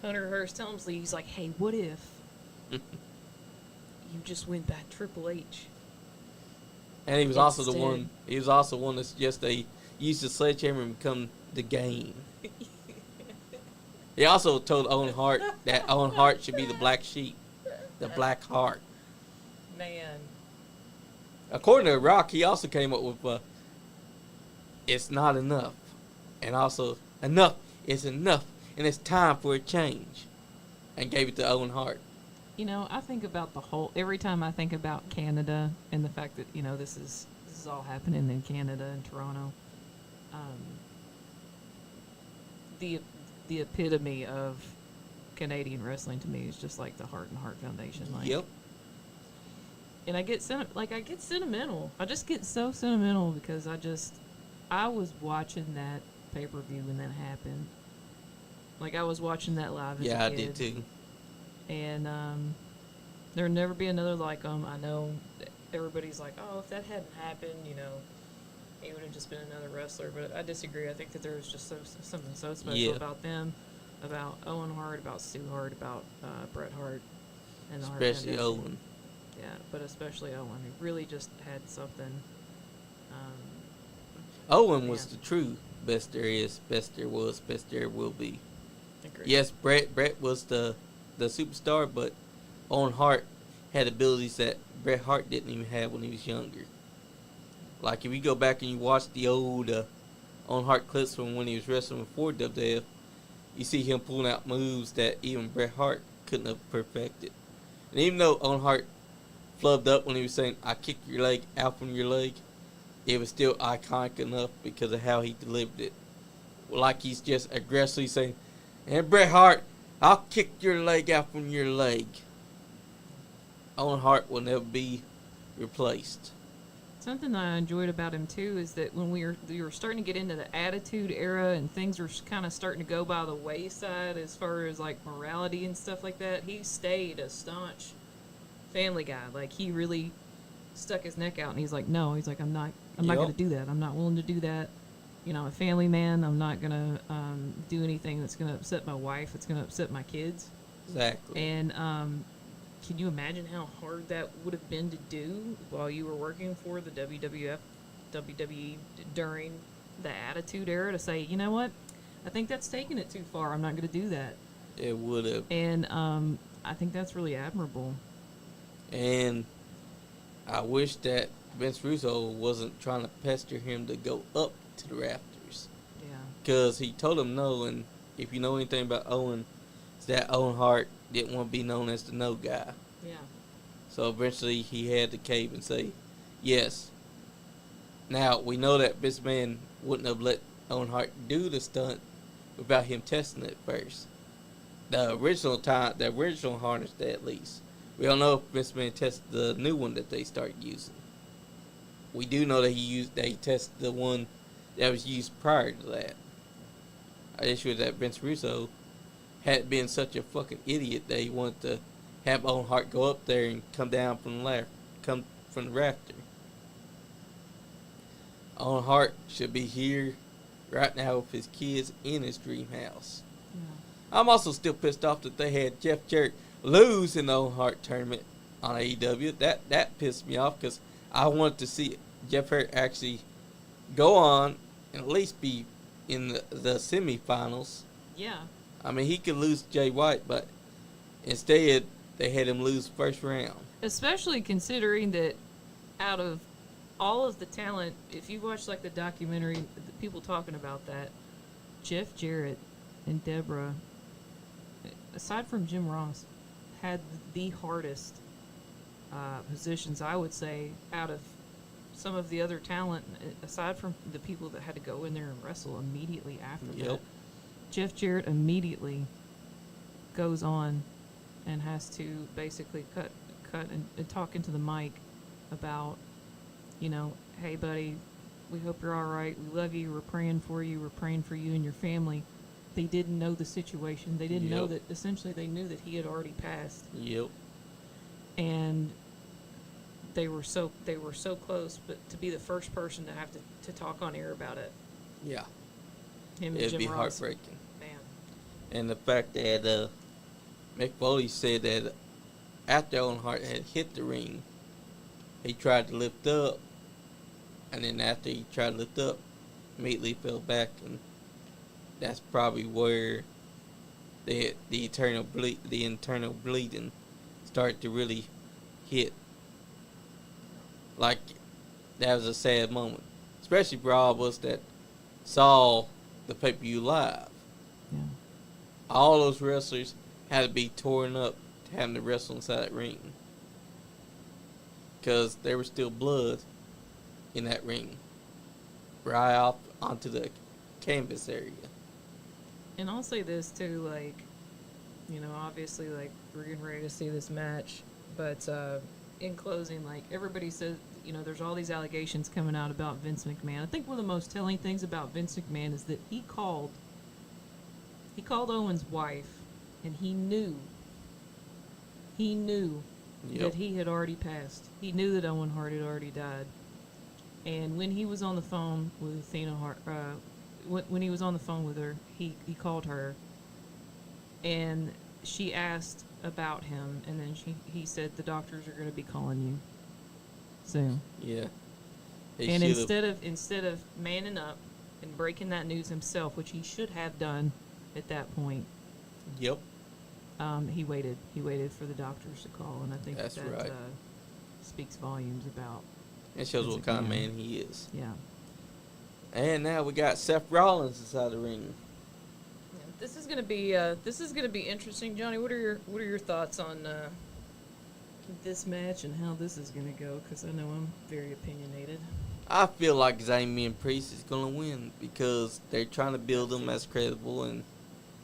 Hunter Hearst Helmsley, he's like, "Hey, what if you just went back Triple H?" And he was also the Instead. one. He was also one that's just used the sledgehammer and become the game. He also told Owen Hart that Owen Hart should be the black sheep, the black heart. Man. According to Rock, he also came up with it's not enough, and also enough is enough, and it's time for a change, and gave it to Owen Hart. You know, I think about every time I think about Canada and the fact that, you know, this is all happening in Canada and Toronto. The epitome of Canadian wrestling to me is just like the Heart and Heart Foundation. Like, Yep. And I get sentimental. I just get so sentimental because I was watching that pay-per-view when that happened. Like, I was watching that live as a Yeah, I kid. did too. And there'll never be another like them. I know everybody's like, oh, if that hadn't happened, he would have just been another wrestler. But I disagree. I think that there was just something so special about them, about Owen Hart, about Stu Hart, about Bret Hart, and the Hart Especially Foundation. Owen. Yeah, but especially Owen. He really just had something. Owen was the true best there is, best there was, best there will be. Agreed. Yes, Bret was the superstar, but Owen Hart had abilities that Bret Hart didn't even have when he was younger. Like if you go back and you watch the old Owen Hart clips from when he was wrestling before WWF, you see him pulling out moves that even Bret Hart couldn't have perfected. And even though Owen Hart flubbed up when he was saying, "I kick your leg out from your leg," it was still iconic enough because of how he delivered it. Like he's just aggressively saying, "And Bret Hart, I'll kick your leg out from your leg." Owen Hart will never be replaced. Something that I enjoyed about him too is that when we were starting to get into the Attitude Era and things were kind of starting to go by the wayside as far as like morality and stuff like that, he stayed a staunch family guy. Like he really stuck his neck out and he's like, no, he's like, I'm not going to do that. I'm not willing to do that. I'm a family man. I'm not going to do anything that's going to upset my wife. It's going to upset my kids. Exactly. And can you imagine how hard that would have been to do while you were working for the WWF, WWE during the Attitude Era to say, you know what? I think that's taking it too far. I'm not going to do that. It would have. And I think that's really admirable. And I wish that Vince Russo wasn't trying to pester him to go up to the rafters. Yeah. Because he told him no, and if you know anything about Owen, it's that Owen Hart didn't want to be known as the no guy. Yeah. So eventually he had to cave and say, yes. Now, we know that Vince McMahon wouldn't have let Owen Hart do the stunt without him testing it first. The original harness, at least. We don't know if Vince McMahon tested the new one that they started using. We do know that he tested the one that was used prior to that. I just wish that Vince Russo had been such a fucking idiot that he wanted to have Owen Hart go up there and come down from the rafter. Owen Hart should be here right now with his kids in his dream house. Yeah. I'm also still pissed off that they had Jeff Jarrett lose in the Owen Hart tournament on AEW. That pissed me off because I wanted to see Jeff Jarrett actually go on and at least be in the semifinals. Yeah. I mean, he could lose Jay White, but instead they had him lose first round. Especially considering that out of all of the talent, if you watch like the documentary, the people talking about that, Jeff Jarrett and Deborah, aside from Jim Ross, had the hardest positions, I would say, out of some of the other talent, aside from the people that had to go in there and wrestle immediately after that. Jeff Jarrett immediately goes on and has to basically cut and talk into the mic about, hey, buddy, we hope you're all right. We love you. We're praying for you. We're praying for you and your family. They didn't know the situation. They didn't know that, essentially, they knew that he had already passed. Yep. And they were so close, but to be the first person to have to talk on air about it. Yeah. Him and It'd Jim be Ross. heartbreaking. Man. And the fact that Mick Foley said that after Owen Hart had hit the ring, he tried to lift up, and then after he tried to lift up, immediately fell back, and that's probably where the internal bleeding started to really hit. Like, that was a sad moment, especially for all of us that saw the pay-per-view live. Yeah. All those wrestlers had to be torn up to have to wrestle inside that ring, because there was still blood in that ring, right off onto the canvas area. And I'll say this too, like, obviously, like, we're getting ready to see this match, but in closing, like, everybody says, there's all these allegations coming out about Vince McMahon. I think one of the most telling things about Vince McMahon is that he called Owens' wife, and he knew that he had already passed. He knew that Owen Hart had already died. And when he was on the phone with Athena Hart, when he was on the phone with her, he called her, and she asked about him, and then he said the doctors are going to be calling you soon. Yeah. And instead of manning up and breaking that news himself, which he should have done at that point, Yep. he waited. He waited for the doctors to call, and I think That's that right. speaks volumes about. It shows what kind of man he is. Yeah. And now we got Seth Rollins inside the ring. This is gonna be interesting, Johnny. What are your thoughts on This match and how this is going to go, because I know I'm very opinionated. I feel like Damian Priest is going to win because they're trying to build him as credible. And,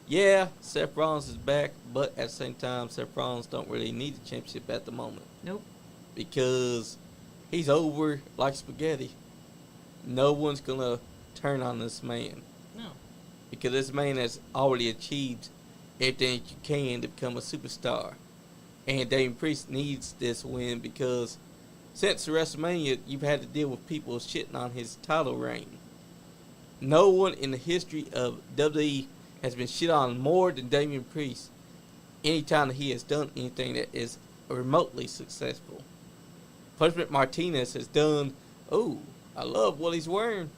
yeah, Seth Rollins is back, but at the same time, Seth Rollins don't really need a championship at the moment. Nope. Because he's over like spaghetti. No one's going to turn on this man. no? Because this man has already achieved everything you can to become a superstar. And Damian Priest needs this win because since WrestleMania, you've had to deal with people shitting on his title reign. No one in the history of WWE has been shit on more than Damian Priest anytime that he has done anything that is remotely successful. Punishment Martinez has done, I love what he's wearing.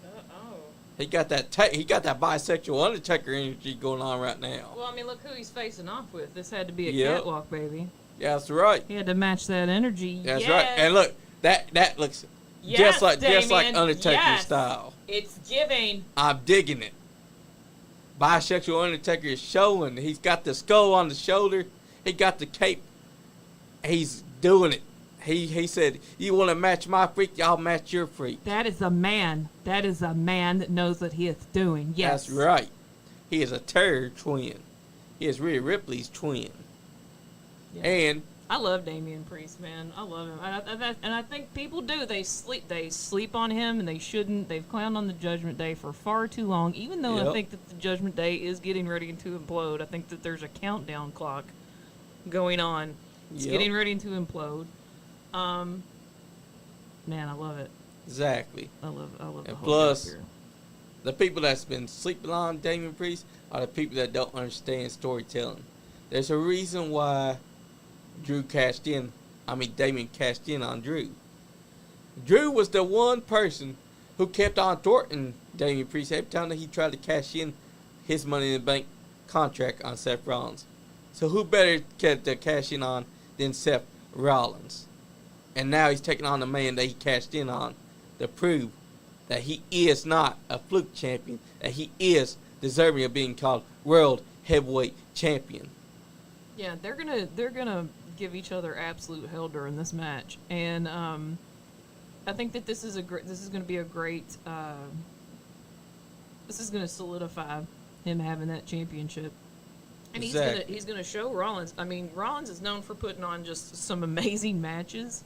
He got that bisexual Undertaker energy going on right now. Well, I mean, look who he's facing off with. This had to be a Yep. catwalk, baby. Yeah, that's right. He had to match that energy. That's Yes. right. And look, that looks Yes, just like Damian, Undertaker yes. style. It's giving. I'm digging it. Bisexual Undertaker is showing. He's got the skull on the shoulder. He got the cape. He's doing it. He said, "You want to match my freak? I'll match your freak." That is a man. That is a man that knows what he is doing. Yes. That's right. He is a terror twin. He is Rhea Ripley's twin. Yeah. And I love Damian Priest, man. I love him, and I think people do. They sleep on him, and they shouldn't. They've clowned on the Judgment Day for far too long. Even though I Yep. think that the Judgment Day is getting ready to implode. I think that there's a countdown clock going on. It's Yep. getting ready to implode. Man, I love it. exactly. I love the And whole plus, atmosphere. the people that's been sleeping on Damian Priest are the people that don't understand storytelling. There's a reason why Damian cashed in on Drew. Drew was the one person who kept on thwarting Damian Priest every time that he tried to cash in his Money in the Bank contract on Seth Rollins. So who better to cash in on than Seth Rollins? And now he's taking on the man that he cashed in on to prove that he is not a fluke champion, that he is deserving of being called World Heavyweight Champion. Yeah, they're gonna give each other absolute hell during this match, and I think that this is gonna be a great. This is gonna solidify him having that championship, and Exactly. he's gonna show Rollins. I mean, Rollins is known for putting on just some amazing matches,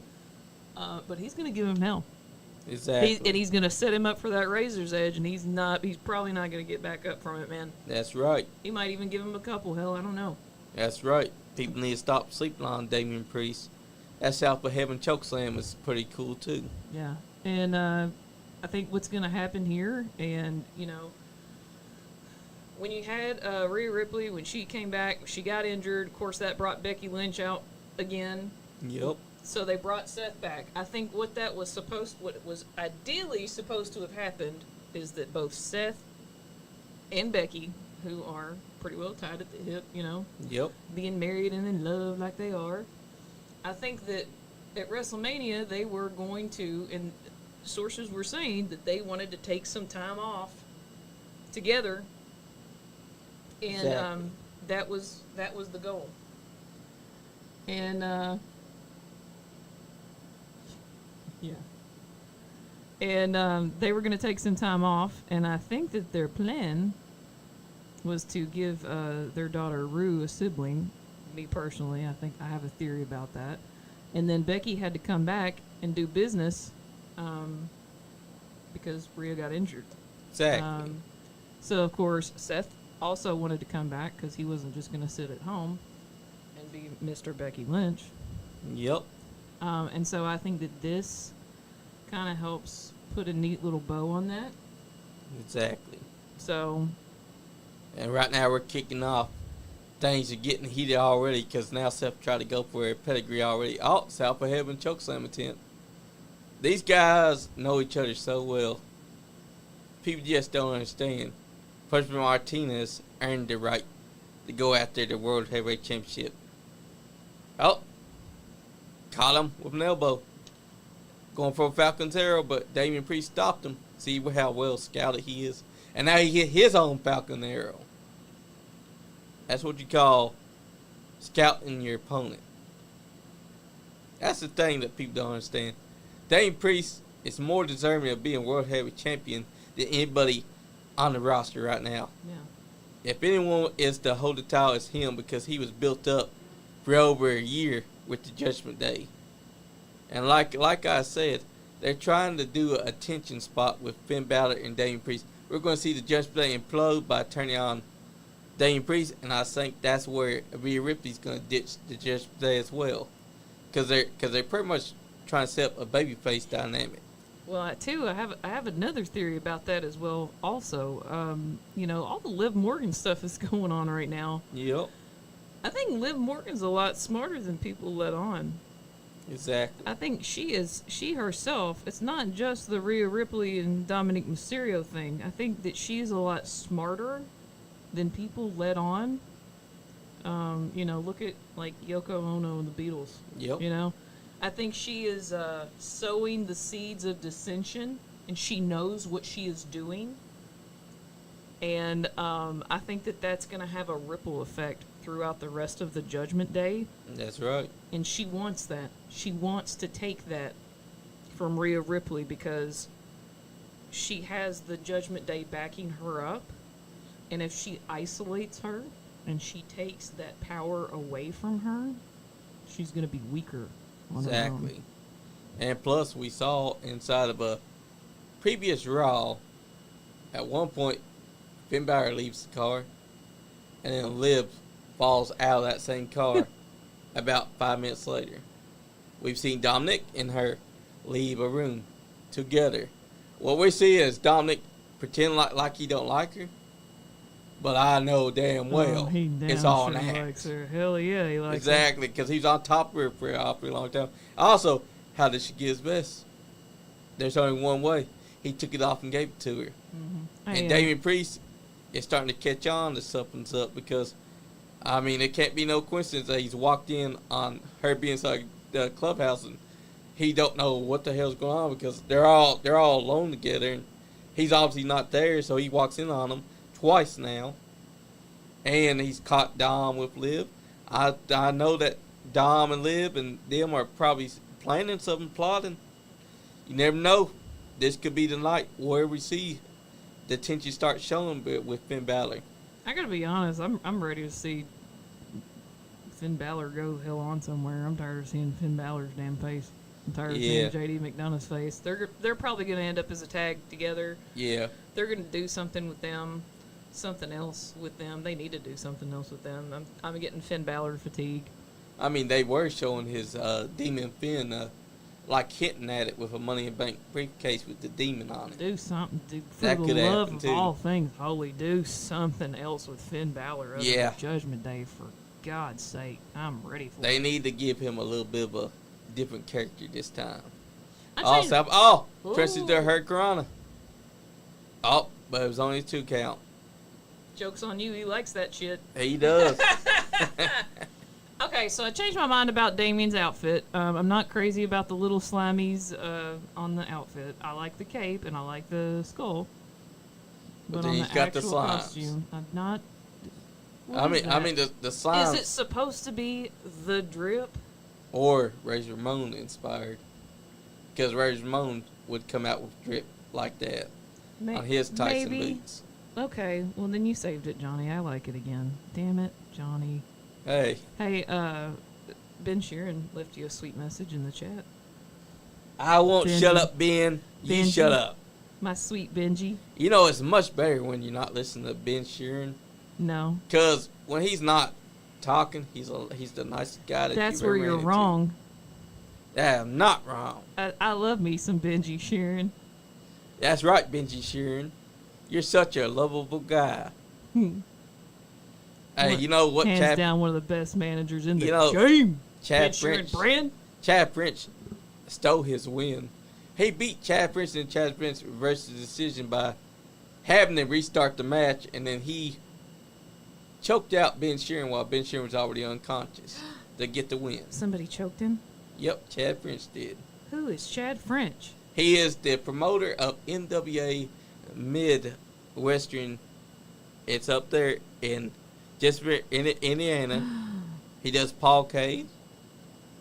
but he's gonna give him hell. Exactly. And he's gonna set him up for that razor's edge, and he's probably not gonna get back up from it, man. That's right. He might even give him a couple. Hell, I don't know. That's right. People need to stop sleeping on Damian Priest. That South of Heaven chokeslam is pretty cool too. Yeah, and I think what's going to happen here, and when you had Rhea Ripley, when she came back, she got injured. Of course, that brought Becky Lynch out again. Yep. So they brought Seth back. I think what was ideally supposed to have happened is that both Seth and Becky, who are pretty well tied at the hip, Yep. being married and in love like they are, I think that at WrestleMania they were going to, and sources were saying that they wanted to take some time off together, and Exactly. that was the goal. And yeah, and they were going to take some time off, and I think that their plan was to give their daughter Rue a sibling. Me personally, I think I have a theory about that. And then Becky had to come back and do business because Rhea got injured. Exactly. So, of course, Seth also wanted to come back because he wasn't just going to sit at home and be Mr. Becky Lynch. Yep. And so I think that this kind of helps put a neat little bow on that. Exactly. So. And right now we're kicking off. Things are getting heated already because now Seth tried to go for a pedigree already. Oh, South of Heaven chokeslam attempt. These guys know each other so well. People just don't understand. Pushman Martinez earned the right to go after the World Heavyweight Championship. Oh, caught him with an elbow. Going for a Falcon's arrow, but Damian Priest stopped him. See how well scouted he is. And now he hit his own Falcon arrow. That's what you call scouting your opponent. That's the thing that people don't understand. Damian Priest is more deserving of being World Heavyweight Champion than anybody on the roster right now. Yeah. If anyone is to hold the title, it's him because he was built up for over a year with the Judgment Day. And like I said, they're trying to do an attention spot with Finn Balor and Damian Priest. We're going to see the Judgment Day implode by turning on Damian Priest, and I think that's where Rhea Ripley's going to ditch the Judgment Day as well, because they're pretty much trying to set up a babyface dynamic. Well, I have another theory about that as well. Also, all the Liv Morgan stuff is going on right now. Yep. I think Liv Morgan's a lot smarter than people let on. Exactly. I think she herself, it's not just the Rhea Ripley and Dominic Mysterio thing. I think that she's a lot smarter than people let on. Look at like Yoko Ono and the Beatles. Yep. I think she is sowing the seeds of dissension, and she knows what she is doing. And I think that that's going to have a ripple effect throughout the rest of the Judgment Day. That's right. And she wants that. She wants to take that from Rhea Ripley because she has the Judgment Day backing her up. And if she isolates her and she takes that power away from her, she's going to be weaker on her own. Exactly. And plus, we saw inside of a previous Raw, at one point, Finn Balor leaves the car, and then Liv falls out of that same car about 5 minutes later. We've seen Dominic and her leave a room together. What we see is Dominic pretend like he don't like her, but I know damn well it's all an act. Likes her. Hell yeah, he likes Exactly, because he's on top of her for an awfully long time. Also, how did she get his best? There's only one way. He took it off and gave it to her. Mm-hmm. And Damian Priest is starting to catch on that something's up because, it can't be no coincidence that he's walked in on her being inside the clubhouse and he don't know what the hell's going on because they're all alone together and he's obviously not there, so he walks in on them twice now. And he's caught Dom with Liv. I know that Dom and Liv and them are probably planning something, plotting. You never know. This could be the night where we see the tension start showing with Finn Balor. I gotta be honest, I'm ready to see Finn Balor go hell on somewhere. I'm tired of seeing Finn Balor's damn face. I'm tired of seeing JD McDonough's face. They're probably gonna end up as a tag together. Yeah. They're gonna do something with them, something else with them. They need to do something else with them. I'm getting Finn Balor fatigue. They were showing his Demon Finn hinting at it with a Money in Bank briefcase with the demon on it. Do something. For That the could love happen of too. all things holy, do something else with Finn Balor other than Judgment Day, for God's sake. I'm ready for it. They need to give him a little bit of a different character this time. Tristan to Hurt Corona. Oh, but it was only a 2 count. Joke's on you. He likes that shit. He does. Okay, so I changed my mind about Damian's outfit. I'm not crazy about the little slammies on the outfit. I like the cape and I like the skull. But then on he's the got the actual slimes. costume, I'm not. The slimes. Is it supposed to be the drip? Or Razor Ramon inspired. Because Razor Ramon would come out with drip like that on his Tyson maybe. boots. Okay, well then you saved it, Johnny. I like it again. Damn it, Johnny. Hey, Ben Sheeran left you a sweet message in the chat. I won't Benji. shut up, Ben. You Benji. shut up. My sweet Benji. It's much better when you're not listening to Ben Sheeran. No. Because when he's not talking, he's the nicest guy that That's you've where ever you're ran into. wrong. I'm not wrong. I love me some Benji Sheeran. That's right, Benji Sheeran. You're such a lovable guy. Hey, you know what? Hands down, one of the best managers in the game. Ben Chad Sheeran French. brand. Chad French stole his win. He beat Chad French, and Chad French reversed the decision by having to restart the match, and then he choked out Ben Sheeran while Ben Sheeran was already unconscious to get the win. Somebody choked him? Yep, Chad French did. Who is Chad French? He is the promoter of NWA Midwestern. It's up there in Indiana. He does Paul K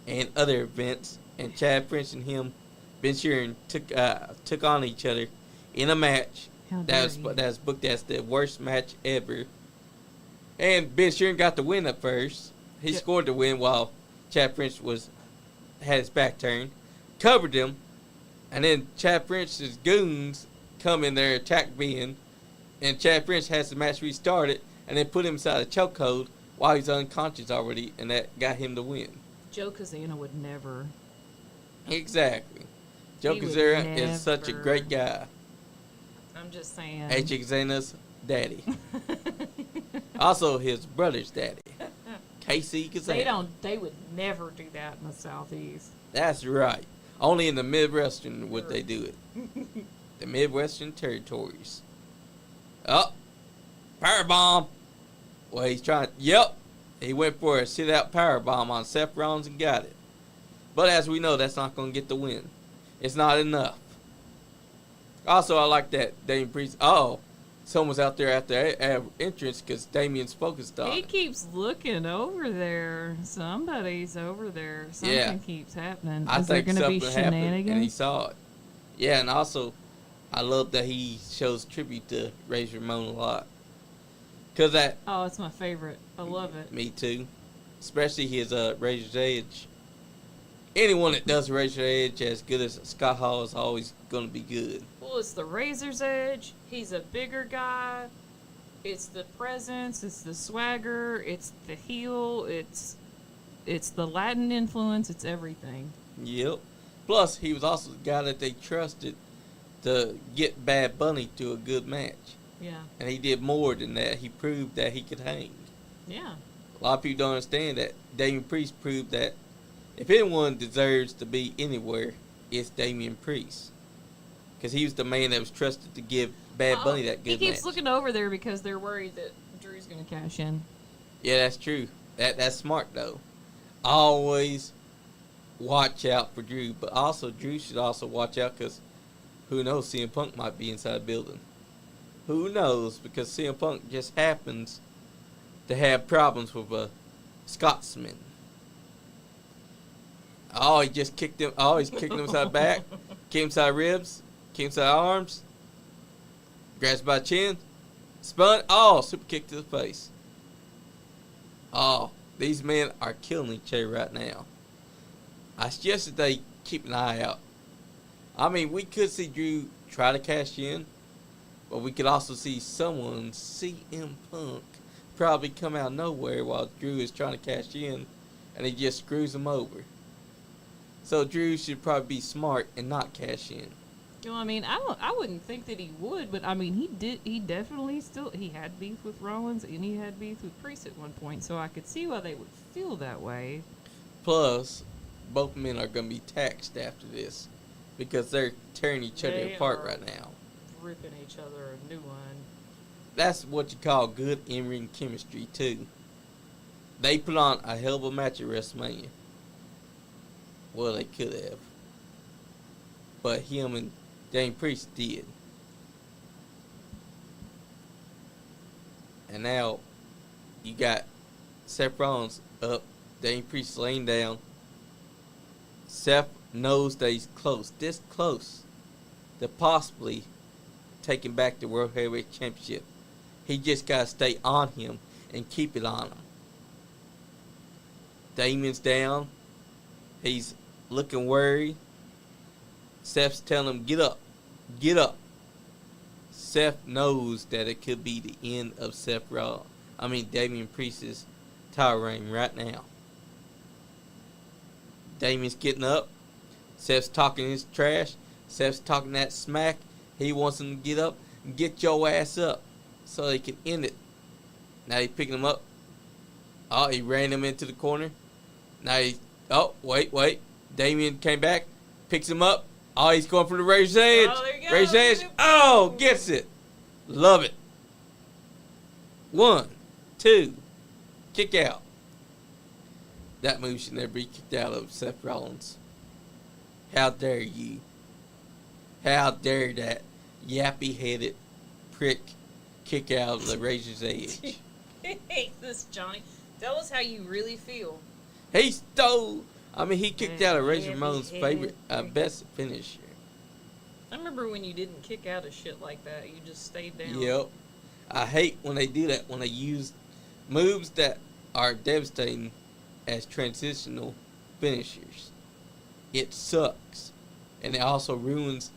and other events. And Chad French and him, Ben Sheeran, took on each other in a match that was booked as the worst match ever. And Ben Sheeran got the win at first. He scored the win while Chad French had his back turned, covered him, and then Chad French's goons come in there, attack Ben, and Chad French has the match restarted, and then put him inside a chokehold while he's unconscious already, and that got him the win. Joe Kazana would never. Exactly. Joe Kazana is such a great guy. I'm just saying. H. Kazana's daddy. Also his brother's daddy. KC Kazana. They would never do that in the Southeast. That's right. Only in the Midwestern would they do it. The Midwestern territories. Oh, powerbomb. Well, he's trying. Yep, he went for a sit-out powerbomb on Seth Rollins and got it. But as we know, that's not going to get the win. It's not enough. Also, I like that Damian Priest. Oh, someone's out there at the entrance because Damian's focused on He it. keeps looking over there. Somebody's over there. Something keeps happening. I Is there think going to be something happened, and he shenanigans? saw it. Yeah, and also, I love that he shows tribute to Razor Ramon a lot. Cause that. Oh, it's my favorite. I love it. Me too. Especially his Razor's Edge. Anyone that does Razor's Edge as good as Scott Hall is always going to be good. Well, it's the Razor's Edge. He's a bigger guy. It's the presence. It's the swagger. It's the heel. It's the Latin influence. It's everything. Yep. Plus, he was also the guy that they trusted to get Bad Bunny to a good match. Yeah. And he did more than that. He proved that he could hang. Yeah. A lot of people don't understand that. Damian Priest proved that if anyone deserves to be anywhere, it's Damian Priest. Because he was the man that was trusted to give Bad Bunny that good match. He keeps looking over there because they're worried that Drew's going to cash in. Yeah, that's true. That's smart, though. Always watch out for Drew. But also, Drew should also watch out because who knows, CM Punk might be inside the building. Who knows? Because CM Punk just happens to have problems with a Scotsman. Oh, he just kicked him. Oh, he's kicking him inside the back. Kicked him inside the ribs. Kicked him inside the arms. Grabs by the chin. Spun. Oh, super kick to the face. Oh, these men are killing each other right now. I suggest that they keep an eye out. I mean, we could see Drew try to cash in. But we could also see someone, CM Punk, probably come out of nowhere while Drew is trying to cash in, and he just screws him over. So Drew should probably be smart and not cash in. Well, I mean, I wouldn't think that he would, but I mean, he definitely he had beef with Rollins and he had beef with Priest at one point, so I could see why they would feel that way. Plus, both men are going to be taxed after this because they're tearing each other apart right now. Ripping each other a new one. That's what you call good in-ring chemistry, too. They put on a hell of a match at WrestleMania. Well, they could have. But him and Damian Priest did. And now, you got Seth Rollins up. Damian Priest laying down. Seth knows that he's close. This close to possibly taking back the World Heavyweight Championship. He just got to stay on him and keep it on him. Damian's down. He's looking worried. Seth's telling him, get up. Get up. Seth knows that it could be the end of Damian Priest's title reign right now. Damian's getting up. Seth's talking his trash. Seth's talking that smack. He wants him to get up and get your ass up so they can end it. Now he's picking him up. Oh, he ran him into the corner. Now oh, wait. Damian came back, picks him up. Oh, he's going for the Razor's Edge. Oh, there you go. Razor's Edge. Oh, gets it. Love it. 1, 2, kick out. That move should never be kicked out of Seth Rollins. How dare you? How dare that yappy-headed prick kick out of the Razor's Edge? I hate this, Johnny. Tell us how you really feel. He stole. I mean, he kicked out of Razor Ramon's favorite, best finisher. I remember when you didn't kick out of shit like that. You just stayed down. Yep. I hate when they do that, when they use moves that are devastating as transitional finishers. It sucks. And it also ruins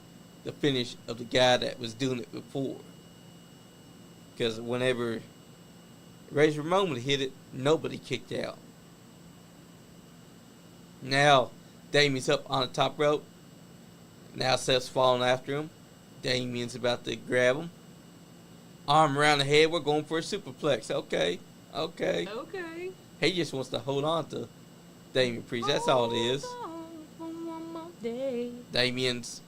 the finish of the guy that was doing it before. Because whenever Razor Ramon would hit it, nobody kicked out. Now, Damian's up on the top rope. Now Seth's falling after him. Damian's about to grab him. Arm around the head. We're going for a superplex. Okay. Okay. He just wants to hold on to Damian Priest. That's all it is. Damian's...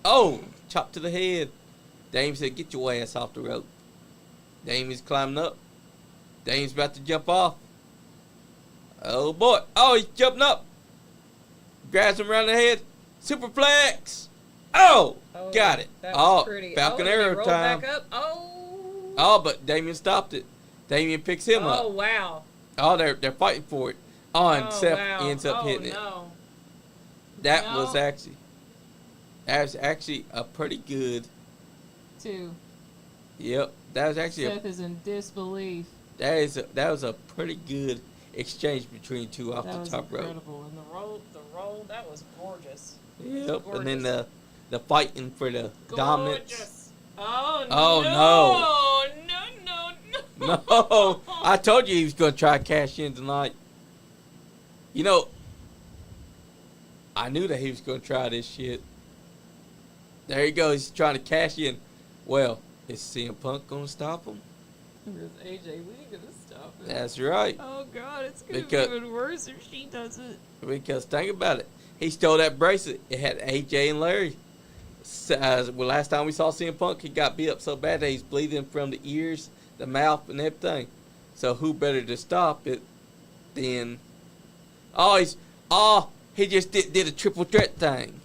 Oh! Chop to the head. Damian said, get your ass off the rope. Damian's climbing up. Damian's about to jump off. Oh, boy. Oh, he's jumping up. Grabs him around the head. Superplex. Oh! Got it. That was pretty. Falcon he Arrow rolled time. back up. Oh, but Damian stopped it. Damian picks him up. Oh, wow. Oh, they're fighting for it. Oh, and Seth wow. ends up hitting no. it. That No. was actually a pretty good. 2. Yep, that was actually Seth is in disbelief. that was a pretty good exchange between two off That the was top rope. incredible. And The roll, that was gorgeous. Yep, and then Gorgeous. the fighting for the dominance. Gorgeous. Oh, Oh, no. No, I told you he was going to try to cash in tonight. You know, I knew that he was going to try this shit. There he goes. He's trying to cash in. Well, is CM Punk going to stop him? Where's AJ Lee gonna stop it? That's right. Oh God, it's gonna Because- be even worse if she does it. Because think about it. He stole that bracelet. It had AJ and Larry. Well, last time we saw CM Punk, he got beat up so bad that he's bleeding from the ears, the mouth, and everything. So who better to stop it than... he just did a triple threat thing.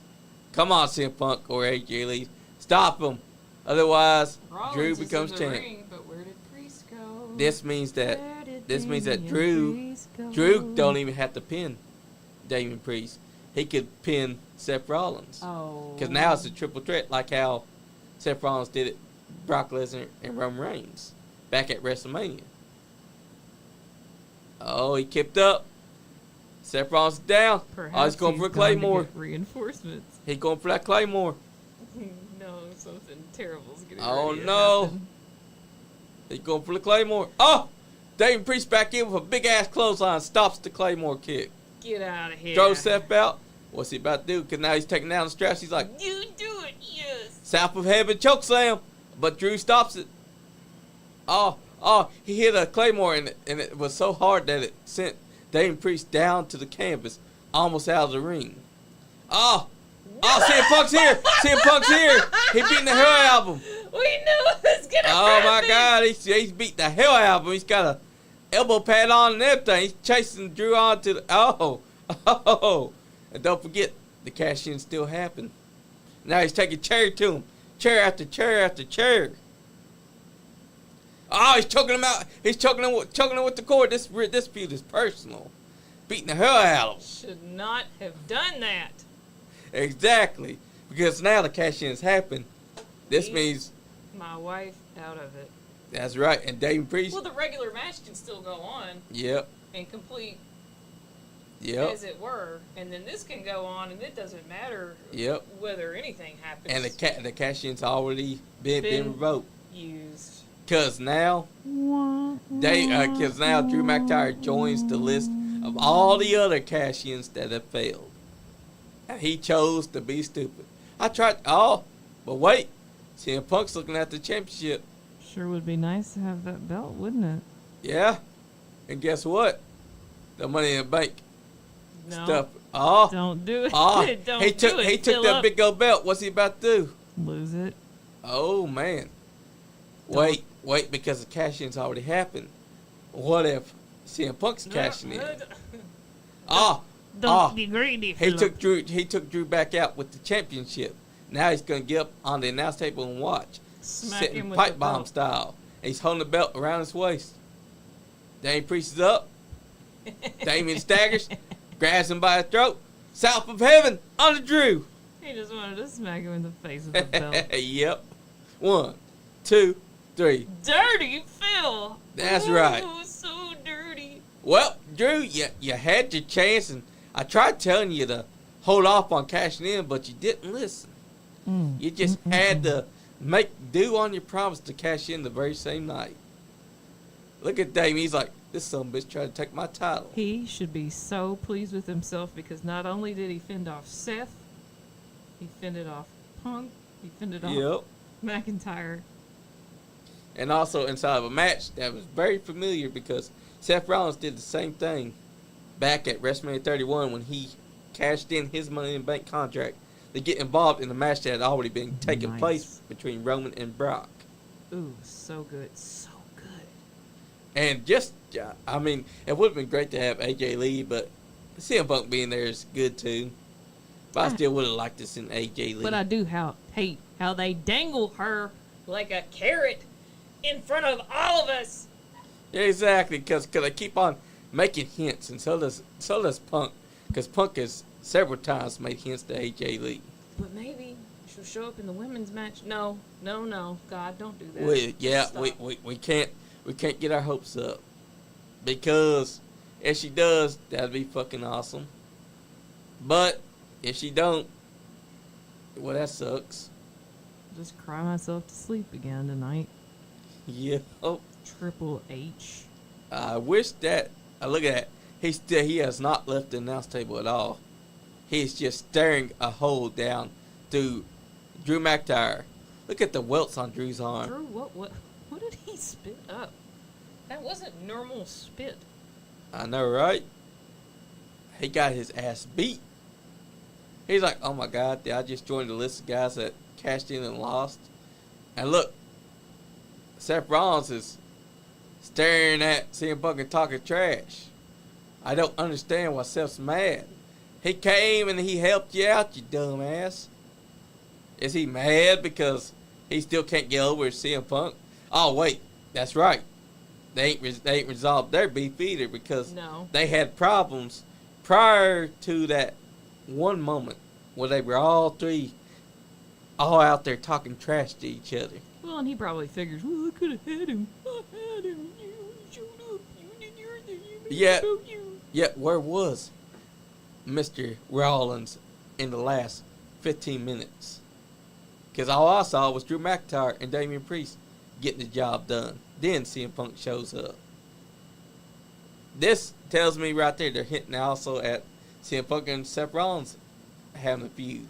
Come on, CM Punk or AJ Lee. Stop him. Otherwise, Rollins Drew is becomes in the champ. ring, but where did Priest go? This means that Drew Priest go? don't even have to pin Damian Priest. He could pin Seth Rollins. Oh. Because now it's a triple threat, like how Seth Rollins did it, Brock Lesnar and Roman Reigns back at WrestleMania. Oh, he kept up. Seth Rollins down. Perhaps He's going for a going to Claymore. get reinforcements. He's going for that Claymore. No, something terrible's getting Oh, ready to no. happen. He's going for the Claymore. Oh! Damian Priest back in with a big-ass clothesline. Stops the Claymore kick. Get out of here. Throws Seth out. What's he about to do? Because now he's taking down the straps. He's like, You do it, yes. South of Heaven chokeslam. But Drew stops it. Oh, he hit a Claymore and it was so hard that it sent Damian Priest down to the canvas, almost out of the ring. CM Punk's here. CM Punk's here. He beating the hell out of him. We knew it was gonna Oh happen. my God, he's beat the hell out of him. He's got a elbow pad on and everything. He's chasing Drew on to the and don't forget the cash in still happened. Now he's taking chair to him, chair after chair after chair. Oh, he's choking him out. He's choking him with the cord. This feud is personal. Beating the hell out of him. Should not have done that. Exactly, because now the cash in has happened. This means My wife out of it. that's right. And Damian Priest. Well, the regular match can still go on Yep. and complete Yep. as it were, and then this can go on, and it doesn't matter Yep. whether anything happens. And the cash in's already been revoked. used. Cause now Drew McIntyre joins the list of all the other cash ins that have failed. And he chose to be stupid. I tried, but wait. CM Punk's looking at the championship. Sure would be nice to have that belt, wouldn't it? Yeah. And guess what? The Money in the Bank No. stuff. Don't do it. Don't he do took it. he took Fill that up. big old belt. What's he about to do? Lose it. Oh man. Wait, because the cash-in's already happened. What if CM Punk's cashing in? Don't be greedy. He took Drew back out with the championship. Now he's gonna get up on the announce table and watch. Smack Sitting him with pipe the bomb belt. style. He's holding the belt around his waist. Damian Priest is up. Damian staggers, grabs him by the throat. South of heaven on the Drew. He just wanted to smack him in the face with the belt. Yep. 1, 2, 3. Dirty Phil. That's right. Oh, so dirty. Well, Drew, you had your chance, and I tried telling you to hold off on cashing in, but you didn't listen. You just had to make do on your promise to cash in the very same night. Look at Damian. He's like, this son of a bitch tried to take my title. He should be so pleased with himself because not only did he fend off Seth, he fended off Punk, he fended off McIntyre. And also inside of a match that was very familiar because Seth Rollins did the same thing back at WrestleMania 31 when he cashed in his Money in the Bank contract to get involved in the match that had already been taking place between Roman and Brock. Ooh, so good. So good. And just, I mean, it would have been great to have AJ Lee, but CM Punk being there is good too. But I still would have liked to see AJ Lee. But I do hate how they dangle her like a carrot in front of all of us. Yeah, exactly, because they keep on making hints, and so does Punk, because Punk has several times made hints to AJ Lee. But maybe she'll show up in the women's match. No, God, don't do that. We can't get our hopes up, because if she does, that'd be fucking awesome. But if she don't, well, that sucks. Just cry myself to sleep again tonight. Yeah. Oh. Triple H. I wish that. Look at that. He has not left the announce table at all. He's just staring a hole down through Drew McIntyre. Look at the welts on Drew's arm. Drew, what did he spit up? That wasn't normal spit. I know, right? He got his ass beat. He's like, oh my God, I just joined the list of guys that cashed in and lost. And look, Seth Rollins is staring at CM Punk and talking trash. I don't understand why Seth's mad. He came and he helped you out, you dumbass. Is he mad because he still can't get over CM Punk? Oh wait, that's right. They ain't resolved their beef either because they had problems prior to that one moment where they were all three out there talking trash to each other. Well, and he probably figures, well, I could have had him. I had him. You showed up. You did your thing. Yeah, where was Mr. Rollins in the last 15 minutes? Because all I saw was Drew McIntyre and Damian Priest getting the job done. Then CM Punk shows up. This tells me right there they're hinting also at CM Punk and Seth Rollins having a feud.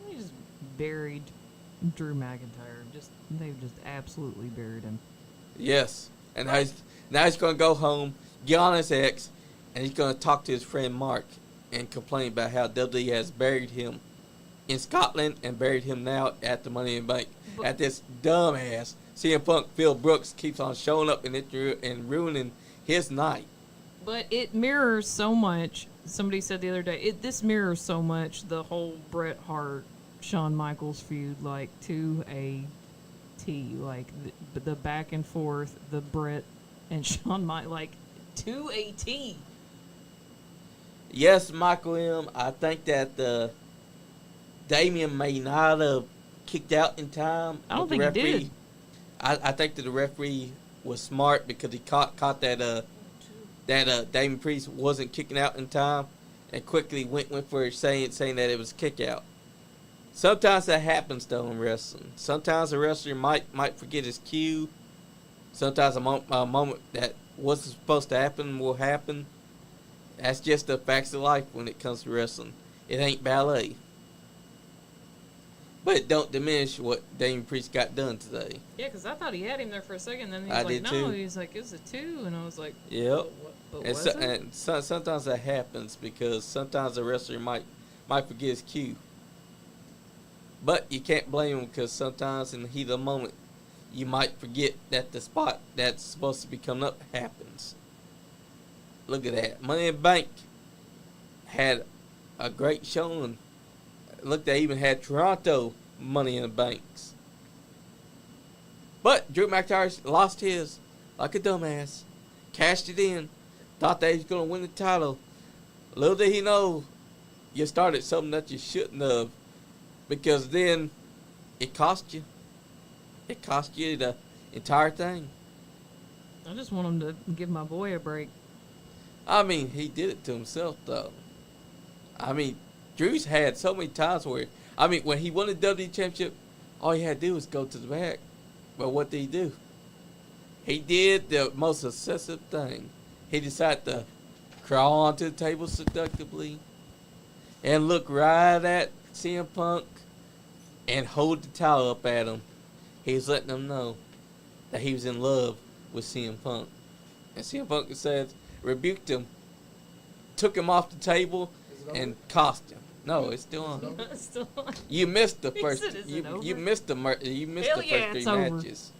They just buried Drew McIntyre. They've just absolutely buried him. Yes. And now he's going to go home, get on his ex, and he's going to talk to his friend Mark and complain about how WWE has buried him in Scotland and buried him now at the Money in the Bank. At this dumbass CM Punk, Phil Brooks keeps on showing up and ruining his night. But it mirrors so much. Somebody said the other day, this mirrors so much the whole Bret Hart, Shawn Michaels feud, like to a T, like the back and forth, the Bret and Shawn Michaels, like to a T. Yes, Michael M. I think that Damian may not have kicked out in time. I don't think he did. I think that the referee was smart because he caught that Damian Priest wasn't kicking out in time, and quickly went for saying that it was a kick out. Sometimes that happens though in wrestling. Sometimes a wrestler might forget his cue. Sometimes a moment that wasn't supposed to happen will happen. That's just the facts of life when it comes to wrestling. It ain't ballet. But it don't diminish what Damian Priest got done today. Yeah, because I thought he had him there for a second, then he I was like, did no. too. He's like, it's a 2, and I was like, Yep. but And, was so, it? and so, sometimes that happens because sometimes the wrestler might forget his cue. But you can't blame him because sometimes in the heat of the moment, you might forget that the spot that's supposed to be coming up happens. Look at that. Money in the Bank had a great showing. Look, they even had Toronto Money in the Banks. But Drew McIntyre lost his like a dumbass. Cashed it in. Thought that he was going to win the title. Little did he know you started something that you shouldn't have. Because then it cost you. It cost you the entire thing. I just want him to give my boy a break. I mean, he did it to himself, though. I mean, Drew's had so many times where, I mean, when he won the WWE Championship, all he had to do was go to the back. But what did he do? He did the most obsessive thing. He decided to crawl onto the table seductively and look right at CM Punk and hold the towel up at him. He was letting them know that he was in love with CM Punk. And CM Punk said, rebuked him, took him off the table, and cost him. No, it's still on. It's still on. You missed the He first. said, "Is it You over?" missed the you missed Hell the first yeah, 3 it's over. matches.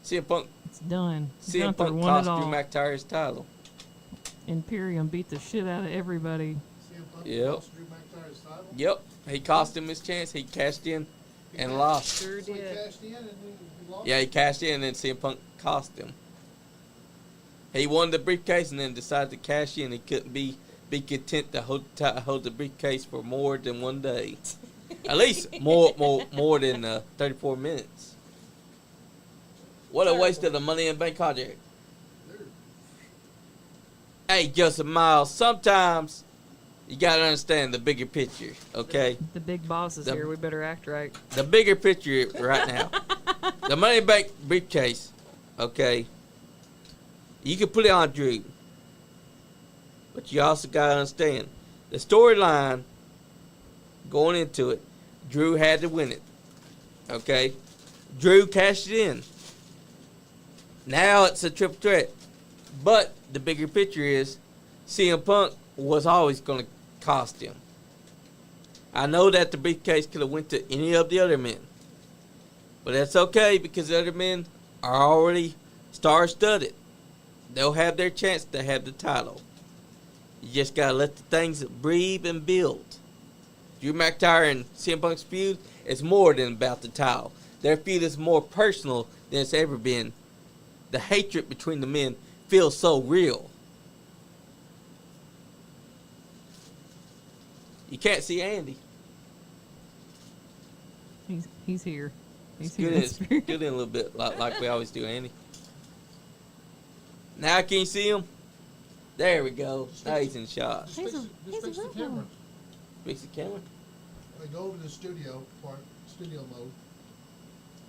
CM Punk. It's done. CM Gunther Punk won cost it Drew all. McIntyre's title. Imperium beat the shit out of everybody. CM Punk Yep. lost Drew McIntyre's title? Yep, he cost him his chance. He cashed in and lost. Sure So he did. cashed in and he lost? Yeah, he cashed in and then CM Punk cost him. He won the briefcase and then decided to cash in. He couldn't be content to hold the briefcase for more than 1 day. At least more than 34 minutes. What a waste of the Money in the Bank contract. Hey, Joseph Miles, sometimes you gotta understand the bigger picture, okay? The big boss is The- here. We better act right. The bigger picture right now. The Money in the Bank briefcase, okay? You can put it on Drew. But you also got to understand, the storyline going into it, Drew had to win it. Okay? Drew cashed it in. Now it's a triple threat. But the bigger picture is, CM Punk was always going to cost him. I know that the briefcase could have went to any of the other men. But that's okay because the other men are already star-studded. They'll have their chance to have the title. You just gotta let the things breathe and build. Drew McIntyre and CM Punk's feud is more than about the title. Their feud is more personal than it's ever been. The hatred between the men feels so real. You can't see Andy. He's here. He's Scoot here. in, in spirit. scoot in a little bit like we always do, Andy. Now can you see him? There we go. Now he's in shot. Just He's fix, a- just he's a fix the robot. camera. Fix the camera. Like, go over to the studio part, studio mode.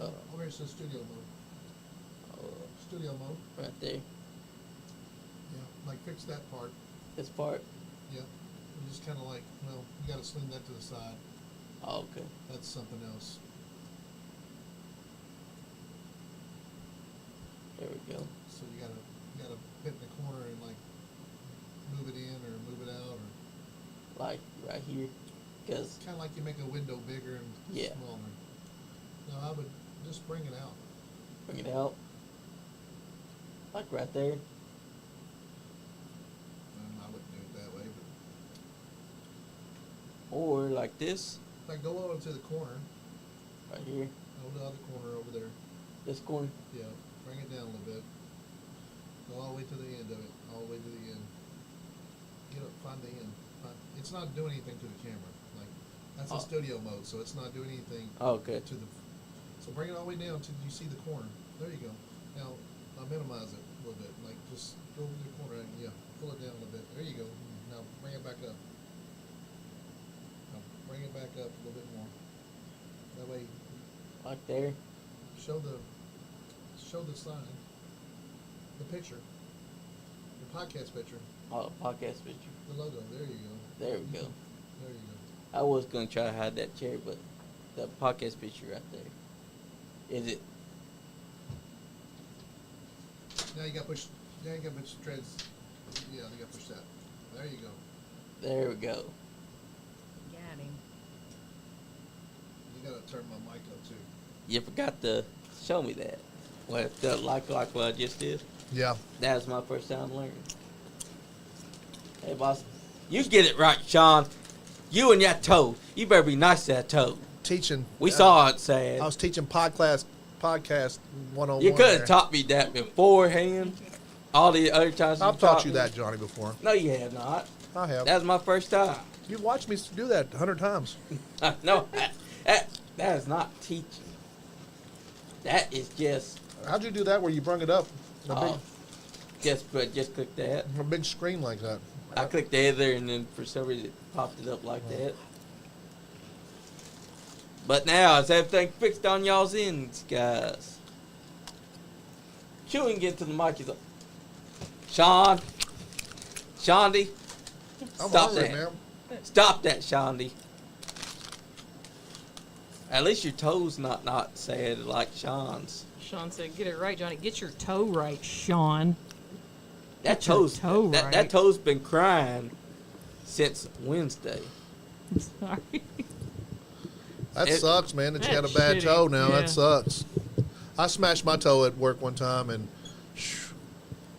Oh. Over here it says studio mode. Studio mode. Right there. Yeah, like fix that part. This part. Yeah. And just kind of like, well, you got to sling that to the side. Oh, okay. That's something else. There we go. So you gotta fit in the corner and like move it in or move it out, or Like right here. Because, kind of like you make a window bigger and Yeah. smaller. No, I would just bring it out. bring it out. Like right there. I wouldn't do it that way, but Or like this. like go over to the corner, Right here. over the other corner over there. This corner. Yeah, bring it down a little bit. Go all the way to the end of it, all the way to the end. Get up, find the end. It's not doing anything to the camera. Like that's Oh. a studio mode, so it's not doing anything Oh, okay. to the. So bring it all the way down till you see the corner. There you go. Now I'll minimize it a little bit. Like just go over to the corner and yeah, pull it down a little bit. There you go. Now bring it back up. Now bring it back up a little bit more. That way, Like there. show the sign, the picture, the podcast picture, Oh, podcast picture. the logo. There you go. There we go. There you go. I was gonna try to hide that chair, but the podcast picture right there. Is it? Now you got to push. Now you got to push treads. Yeah, you got to push that. There you go. There we go. Got him. You got to turn my mic up too. You forgot to show me that. What like what I just did? Yeah. That was my first time learning. Hey, boss. You get it right, Sean. You and that toe. You better be nice to that toe. Teaching. We saw it, sad. I was teaching podcast 101. You could have taught me that beforehand. All the other times I've taught you that, Johnny, before. No, you have not. I have. That was my first time. You've watched me do that 100 times. No, that is not teaching. That is just. How'd you do that where you brung it up? Just click that. A big screen like that. I clicked the other, and then for some reason it popped it up like that. But now is everything fixed on y'all's ends, guys? Chew and get to the mic. He's like, Sean, Shondy, I'm stop hungry, that. man. Stop that, Shondy. At least your toe's not sad like Sean's. Sean said, "Get it right, Johnny. Get your toe right, Sean." That Get your toe's toe that right. toe's been crying since Wednesday. I'm sorry. That sucks, man, that you got a That's bad shitty. toe now. Yeah. That sucks. I smashed my toe at work one time, and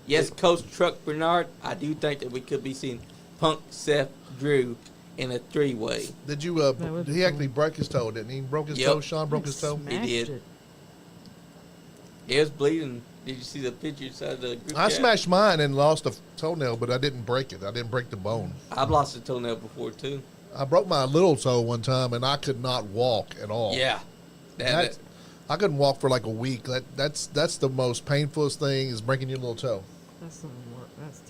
Yes, Coach Truck Bernard, I do think that we could be seeing Punk, Seth, Drew in a three-way. did you? That would be He actually cool. broke his toe, didn't he? Broke his Yep. toe. Sean broke his toe. Smashed did. it. It was bleeding. Did you see the pictures of the group I chat? smashed mine and lost a toenail, but I didn't break it. I didn't break the bone. I've lost a toenail before, too. I broke my little toe one time, and I could not walk at all. Yeah. That- I couldn't walk for like a week. That's the most painfulest thing is breaking your little toe. That's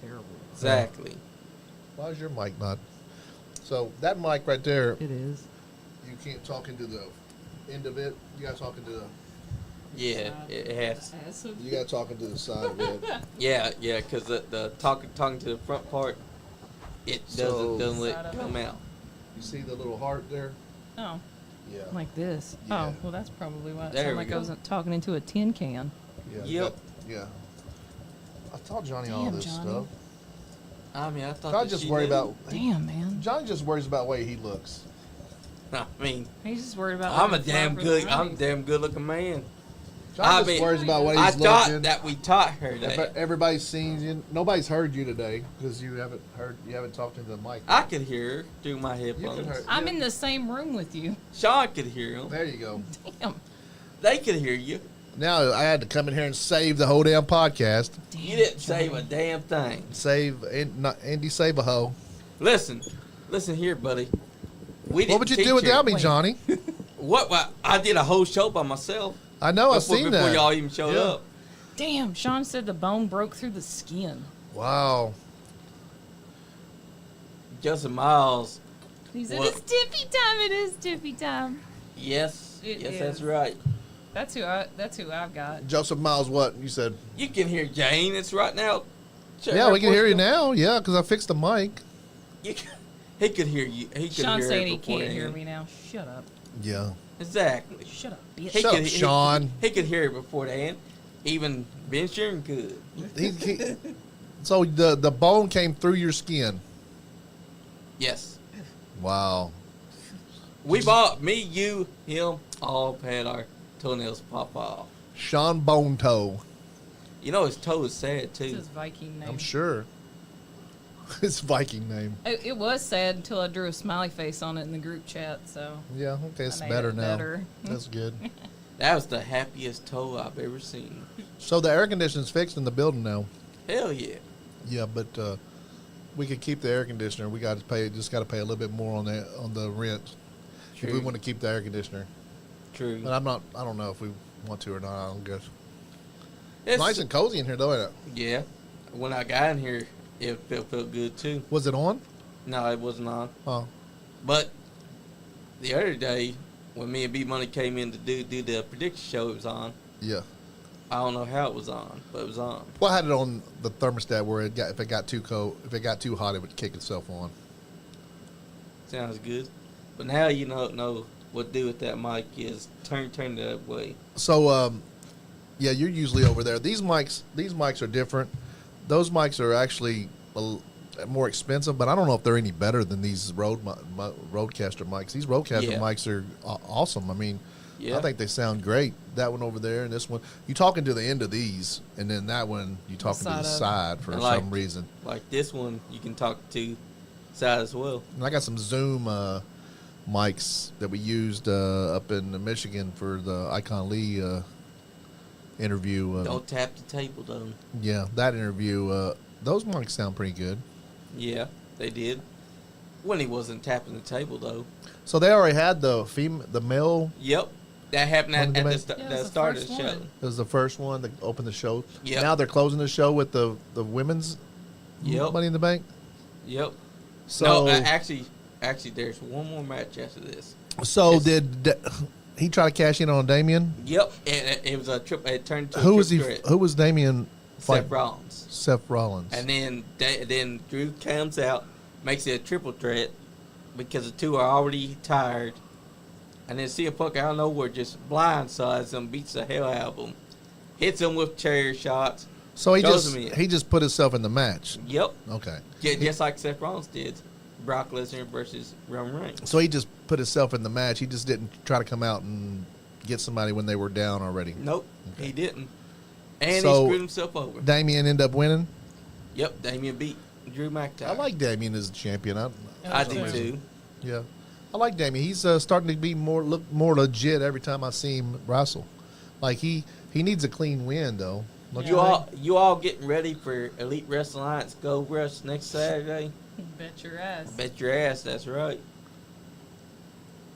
terrible. exactly. Why is your mic not? So that mic right there, It is. you can't talk into the end of it. You got to talk into the. Yeah, it has. You got to talk into the side of it. Yeah, because the talking to the front part, it So- doesn't let Side it of come it. out. You see the little heart there? Oh, Yeah. like this. Yeah. Oh, well, that's probably why it There sounded we like go. I wasn't talking into a tin can. Yeah. Yep. Yeah. I taught Johnny all Damn, this Johnny. stuff. I mean, I thought I that just she worry knew. about. Damn, man. Johnny just worries about the way he looks. I mean, He's just worried about. I'm a looking damn fly for good, the I'm a money. damn good looking man. Johnny I just mean, worries about what I he's thought looking. that we taught her If that. everybody's seen you. Nobody's heard you today because you haven't heard. You haven't talked into the mic. I could hear her through my You can headphones. hear. I'm in the same room with you. Sean could hear him. There you go. Damn. They could hear you. Now I had to come in here and save the whole damn podcast. Damn, You didn't Johnny. save a damn thing. Save Andy, save a hoe. Listen here, buddy. We What would you didn't do teach without her- me, Wait. Johnny? What? I did a whole show by myself. I know. I've before, seen before that. y'all even showed Yeah. up. Damn, Sean said the bone broke through the skin. Wow. Justin Miles. He said, What? "It's tippy time. It is tippy time." Yes, It yes, that's is. right. That's who I've got. Joseph Miles, what you said? You can hear Jayne. It's right now. Check Yeah, her we can hear you voice. now. Yeah, because I fixed the mic. He could hear you. He could Sean's hear saying it he can't hear beforehand. me now. Shut up. Yeah. Exactly. Shut up, bitch. He Shut could- up, he- Sean. He could hear it beforehand. Even Ben Sheeran could. So the bone came through your skin. Yes. Wow. We bought, me, you, him, all had our toenails pop off. Sean Bone Toe. You know his toe is sad It's too. his Viking name. I'm sure. His Viking name. It was sad until I drew a smiley face on it in the group chat. So Yeah, okay, it's I made better it now. better. That's good. That was the happiest toe I've ever seen. So the air conditioning's fixed in the building now. Hell yeah. Yeah, but we could keep the air conditioner. We got to pay. Just got to pay a little bit more on the rent if we True. want to keep the air conditioner. True. But I don't know if we want to or not. I don't guess. It's Nice and cozy in here, though, ain't it? Yeah. When I got in here, it felt good too. Was it on? No, it wasn't on. Oh, But the other day, when me and B Money came in to do the prediction show, it was on. yeah. I don't know how it was on, but it was on. Well, I had it on the thermostat where if it got too cold, if it got too hot, it would kick itself on. Sounds good. But now you don't know what to do with that mic is turn the other way. So, yeah, you're usually over there. These mics are different. Those mics are actually more expensive, but I don't know if they're any better than these Rodecaster mics. These Rodecaster mics are awesome. I mean, I think they sound great. That one over there and this one. You talking to the end of these, and then that one you talking to the side for some reason. Like this one, you can talk to side as well. And I got some Zoom mics that we used up in Michigan for the Icon Lee interview. Don't tap the table, though. Yeah, that interview. Those mics sound pretty good. Yeah, they did. When he wasn't tapping the table, though. So they already had the male. Yep. That happened at the start of the show. It was the first one that opened the show. Yep. Now they're closing the show with the women's Money in the Bank. Yep. So no, actually, there's one more match after this. So did he try to cash in on Damian? Yep. It was a trip. It turned to who a was he? threat. Who was Damian? Seth Rollins. Seth Rollins. And then Drew comes out, makes it a triple threat because the two are already tired. And then CM Punk out of nowhere just blindsides them, beats the hell out of them, hits them with chair shots. So he just put himself in the match. Yep. Okay. Yeah, just like Seth Rollins did, Brock Lesnar versus Roman Reigns. So he just put himself in the match. He just didn't try to come out and get somebody when they were down already. Nope, okay. He didn't. And he so screwed himself over. Damian ended up winning? Yep, Damian beat Drew McIntyre. I like Damian as a champion. I do too. Yeah. I like Damian. He's starting to be look more legit every time I see him wrestle. Like he needs a clean win though. You all getting ready for Elite Wrestling Alliance Gold Rush next Saturday? Bet your ass. Bet your ass. That's right.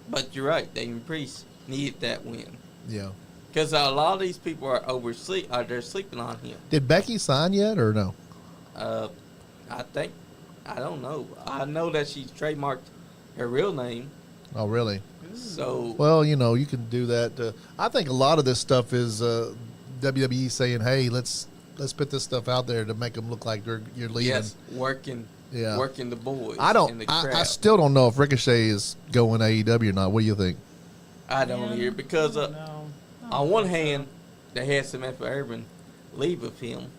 But you're right. Damian Priest needed that win. Yeah. Because a lot of these people are they're sleeping on him. Did Becky sign yet or no? I don't know. I know that she's trademarked her real name. Oh, really? So well, you can do that. I think a lot of this stuff is WWE saying, "Hey, let's put this stuff out there to make them look like you're leading." Yes, working the boys. I still don't know if Ricochet is going AEW or not. What do you think? I don't hear because on one hand, they had Samantha Urban leave with him,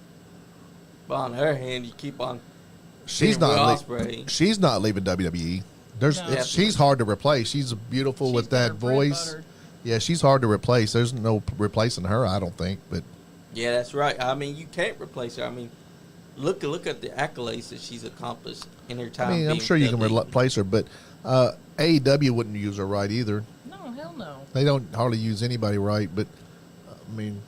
but on her hand, you keep on. She's not leaving WWE. She's hard to replace. She's beautiful with that voice. Yeah, she's hard to replace. There's no replacing her, I don't think. But yeah, that's right. I mean, you can't replace her. I mean, look at the accolades that she's accomplished in her time. I mean, I'm sure you can replace her, but AEW wouldn't use her right either. No, hell no. They don't hardly use anybody right, but I mean,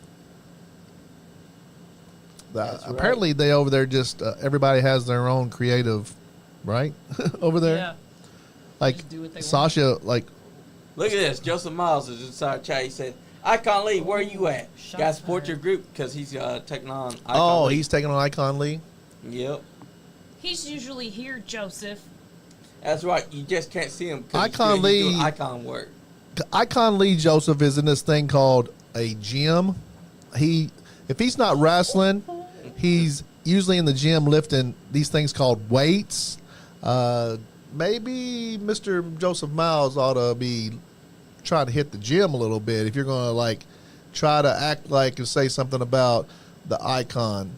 apparently they over there just everybody has their own creative, right? Over there. Yeah. Like Sasha, like. Look at this. Joseph Miles is inside chat. He said, Icon Lee, where are you at? Got to support your group because he's taking on Icon Lee. He's taking on Icon Lee? Yep. He's usually here, Joseph. That's right. You just can't see him because Icon Lee, he's doing Icon work. Icon Lee Joseph is in this thing called a gym. If he's not wrestling, he's usually in the gym lifting these things called weights. Maybe Mr. Joseph Miles ought to be trying to hit the gym a little bit if you're going to like try to act like and say something about the Icon.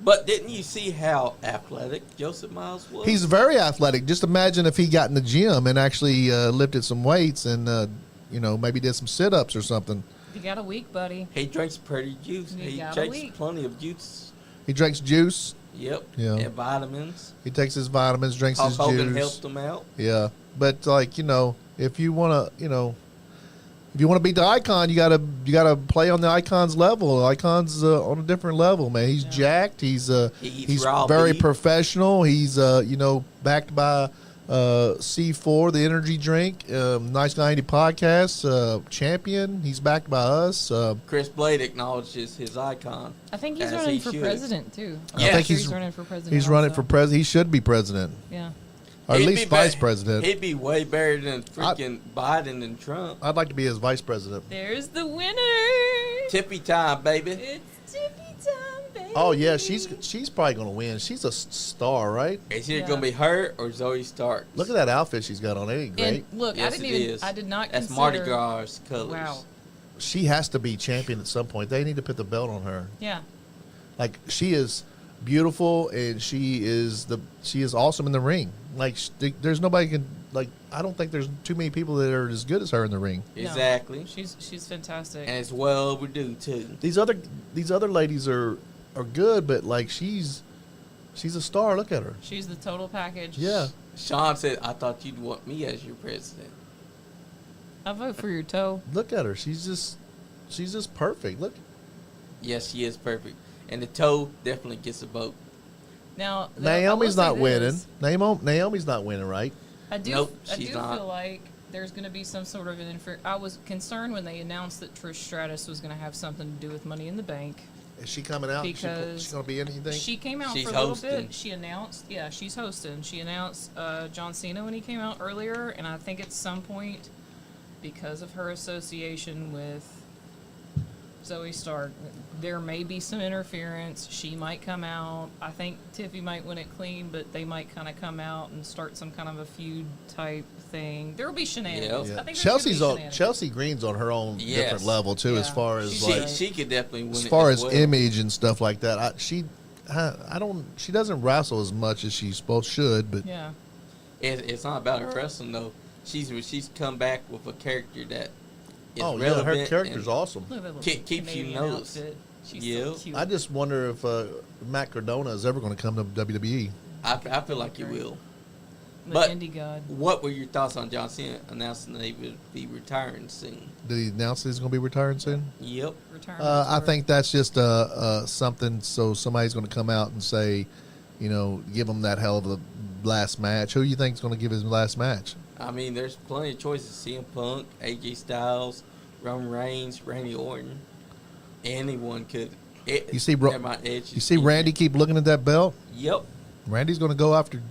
But didn't you see how athletic Joseph Miles was? He's very athletic. Just imagine if he got in the gym and actually lifted some weights and maybe did some sit-ups or something. You got a week, buddy. He drinks pretty juice. He drinks plenty of juice. He drinks juice. Yep. Yeah. And vitamins. He takes his vitamins, drinks his juice. Hogan helped him out. Yeah, but if you want to beat the Icon, you gotta play on the Icon's level. The Icon's on a different level, man. He's jacked. He's very professional. He's backed by C4, the energy drink, NiceGuyAndy podcast, champion. He's backed by us. Chris Blade acknowledges his Icon. I think he's running for president too. Yeah, I think he's running for president. He's running for president. He should be president. Yeah. Or at least vice president. He'd be way better than freaking Biden and Trump. I'd like to be his vice president. There's the winner. Tippy time, baby. It's tippy time, baby. Oh yeah, she's probably gonna win. She's a star, right? Is it Yeah. gonna be her or Zoe Stark? Look at that outfit she's got on. It ain't great. And look, Yes, I didn't it even. is. I did not That's consider. Mardi Gras colors. Wow. She has to be champion at some point. They need to put the belt on her. Yeah. Like she is beautiful and she is awesome in the ring. Like there's nobody can like. I don't think there's too many people that are as good as her in the ring. No. Exactly. She's fantastic. And it's well overdue too. These other ladies are good, but like she's a star. Look at her. She's the total package. Yeah. Sean said, "I thought you'd want me as your president." I vote for your toe. Look at her. She's just perfect. Look. Yes, she is perfect, and the toe definitely gets a vote. Now Naomi's I not will say winning. this. Naomi's not winning, right? I do. Nope, I do she's not. feel like there's going to be some sort of an I was concerned when they announced that Trish Stratus was going to have something to do with Money in the Bank. Is she coming out? Because she gonna be anything? She came out She's for a little hosting. bit. She announced, yeah, she's hosting. She announced John Cena when he came out earlier, and I think at some point, because of her association with Zoe Stark, there may be some interference. She might come out. I think Tiffy might win it clean, but they might kind of come out and start some kind of a feud type thing. There will be shenanigans. Yeah. I think there's gonna be Chelsea's on shenanigans. Chelsea Green's on her own Yes. different level too, as Yeah. far as She's She like she could definitely win as it far as as well. image and stuff like that. She doesn't wrestle as much as she should, but Yeah. It's not about her wrestling though. She's come back with a character that is oh yeah, relevant her character's and awesome. Look at that little Keeps you Canadian noticed. outfit. She's Yeah. so cute. I just wonder if Matt Cardona is ever going to come to WWE. I feel like he will. the but- indie god. What were your thoughts on John Cena announcing that he would be retiring soon? Did he announce that he's going to be retiring soon? Yep. Retirement I tour. think that's just something. So somebody's going to come out and say, give him that hell of a last match. Who do you think is going to give his last match? I mean, there's plenty of choices. CM Punk, AJ Styles, Roman Reigns, Randy Orton. Anyone could. You see, never mind, Edge You is see, Randy keep looking at that belt. Yep. Randy's going to go after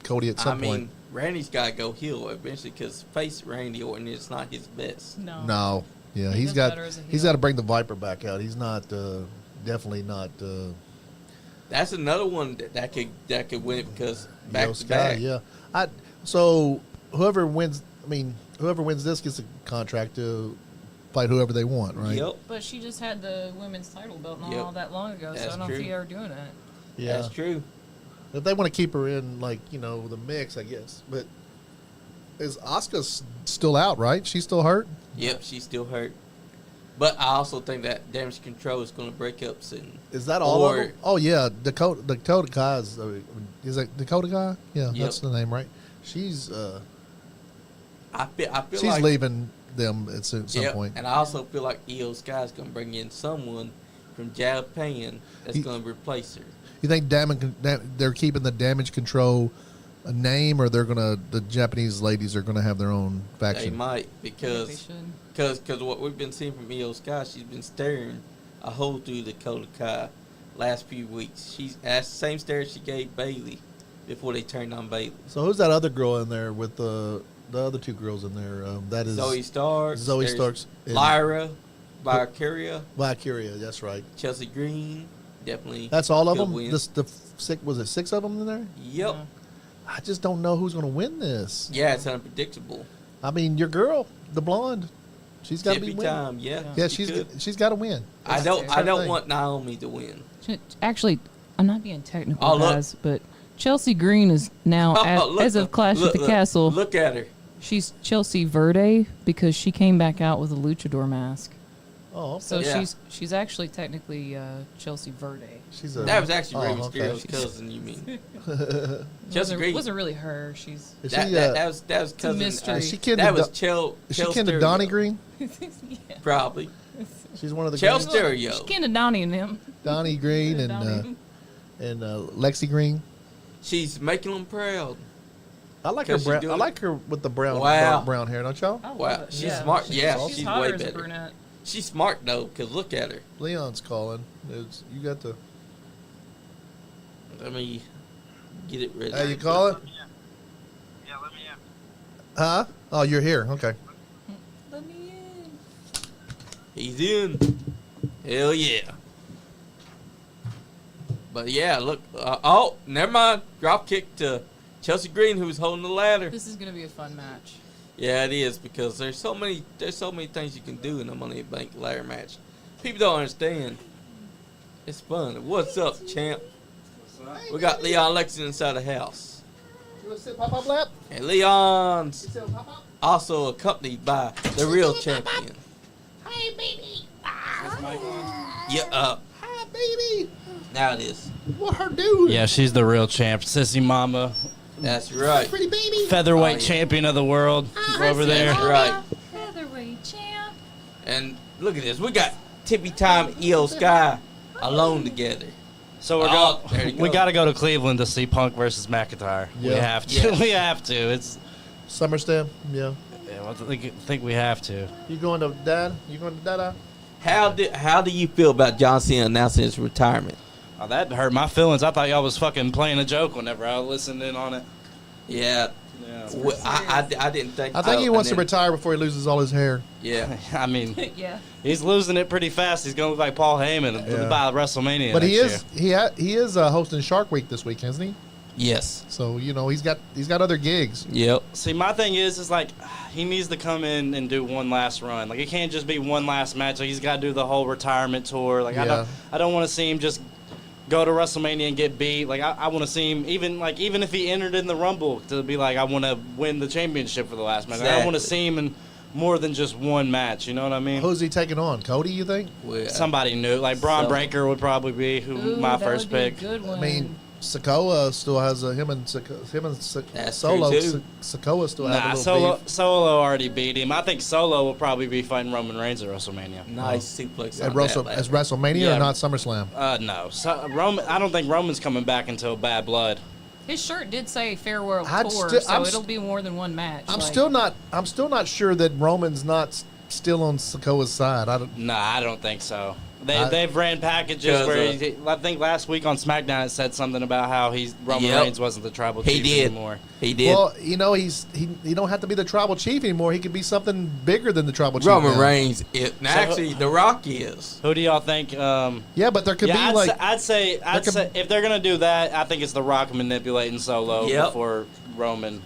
Cody at some I mean, point. Randy's got to go heel eventually because face Randy Orton is not his best. No. No, yeah, He he's does got better as a he's heel. got to bring the Viper back out. He's not definitely not. That's another one that could win it because back Io to Sky, back. yeah. So whoever wins this gets a contract to fight whoever they want, right? Yep. But she just had the women's title belt not Yep. all that long ago, so That's I don't true. see her doing it. Yeah. That's true. If they want to keep her in, the mix, I guess. But is Asuka still out? Right? She's still hurt. Yep, she's still hurt. But I also think that Damage Control is going to break up soon. Is that all of Or- them? Oh yeah, Dakota Kai is that Dakota Kai? Yeah, Yep. that's the name, right? She's I feel she's like leaving them at some Yep, point. and I also feel like Io Sky is going to bring in someone from Japan that's He- going to replace her. You think they're keeping the Damage Control name, or the Japanese ladies are going to have their own They faction? might I think because they should. what we've been seeing from Io Sky, she's been staring a hole through Dakota Kai last few weeks. That's the same stare she gave Bailey before they turned on Bailey. So who's that other girl in there with the other two girls in there? That is Zoe Stark, Zoe there's Stark's and- Lyra, Valkyria, Valkyria. That's right. Chelsea Green, definitely. That's all of could them. win. Was it 6 of them in there? Yep. Yeah. I just don't know who's going to win this. Yeah, it's unpredictable. I mean, your girl, the blonde, she's got to be Tippy winning. time, yeah. Yeah, she could. she's got to win. I That's don't her thing. want Naomi to win. Actually, I'm not being technical, Oh, look. guys, but Chelsea Green is now, Look, as of Clash look, at the look. Castle, Look at her. she's Chelsea Verde because she came back out with a luchador mask. Oh, okay. So Yeah. she's actually technically Chelsea Verde. She's a, That was actually Rey oh, okay. Mysterio's cousin. You mean? Chelsea Wasn't, Green. wasn't really her. She's Is That, she, that was cousin. mystery. is she kin that to was Do- Chel. is she Chel kin to Stereo. Donnie Green? yeah. Probably. She's one of the Chel Greens. Stereo. She's kind of Donnie and them. Donnie Green and Donnie. Lexi Green. She's making them proud. I like her 'Cause she's brown. I doing- like her with the brown, Wow. dark brown hair, don't y'all? I love Wow, it. she's Yeah. smart. Yeah, awesome. she's hotter way as a better. brunette. She's smart though, cause look at her. Leon's calling. You got the. Let me get it ready. How you call it? Yeah, let me in. Huh? Oh, you're here. Okay. Let me in. He's in. Hell yeah. But yeah, look. Oh, never mind. Drop kick to Chelsea Green, who's holding the ladder. This is gonna be a fun match. Yeah, it is because there's so many things you can do in a Money in the Bank ladder match. People don't understand. It's fun. What's up, champ? We got Leon Lexington inside the house. You want to sit pop-up lap? And Leon's Sit pop-up? also accompanied by the real champion. Hey, baby. Yeah, Hi, baby. now it is. What her doing? Yeah, she's the real champ. Sissy Mama, That's right. Pretty baby. featherweight Oh, yeah. champion of the world over there. That's right. Featherweight champ. And look at this. We got Tippy Time, EO Sky alone together. So we're Oh, there going. you We go. got to go to Cleveland to see Punk versus McIntyre. We Yeah. have to. Yes. We have to. It's. SummerSlam. Yeah. Yeah, I think we have to. You going to Dad? You going to Dada? How do you feel about John Cena announcing his retirement? Oh, that hurt my feelings. I thought y'all was fucking playing a joke whenever I listened in on it. Yeah. Yeah. I didn't think. I think he wants to and then- retire before he loses all his hair. Yeah. I mean, Yeah. he's losing it pretty fast. He's going to look like Paul Heyman Yeah. by WrestleMania. But he next is year. he is hosting Shark Week this week, isn't he? Yes. So he's got other gigs. Yep. See, my thing is like he needs to come in and do one last run. Like it can't just be one last match. Like he's got to do the whole retirement tour. Like Yeah. I don't want to see him just go to WrestleMania and get beat. Like I want to see him even if he entered in the Rumble to be like I want to win the championship for the last match. Like, I want to Exactly. see him in more than just one match. You know what I mean? Who's he taking on? Cody, you think? Well, Somebody new, like Braun So- Breaker would probably be Ooh, my that first would be a pick. good one. I mean, Sikoa still has him and That's Solo. true, too. Sikoa still has a Nah, little beef. Solo already beat him. I think Solo will probably be fighting Roman Reigns at WrestleMania. nice suplex At on that ladder. WrestleMania Yeah. or not SummerSlam? No, Roman. I don't think Roman's coming back until Bad Blood. his shirt did say farewell I'd tour, still- so I'm it'll st- be more than one match. I'm like- still not sure that Roman's not still on Sikoa's side. I don't. Nah, I don't think so. I- They've ran packages 'Cause, where I think last week on SmackDown it said something about how Roman Yep. Reigns wasn't the tribal He chief did. anymore. He did. Well, he don't have to be the tribal chief anymore. He could be something bigger than the tribal chief. Roman now. Reigns. Actually, The Rock is. Who do y'all think? Yeah, but there could yeah, be like I'd say if they're gonna do that, I think it's The Rock manipulating Solo Yep. before Roman.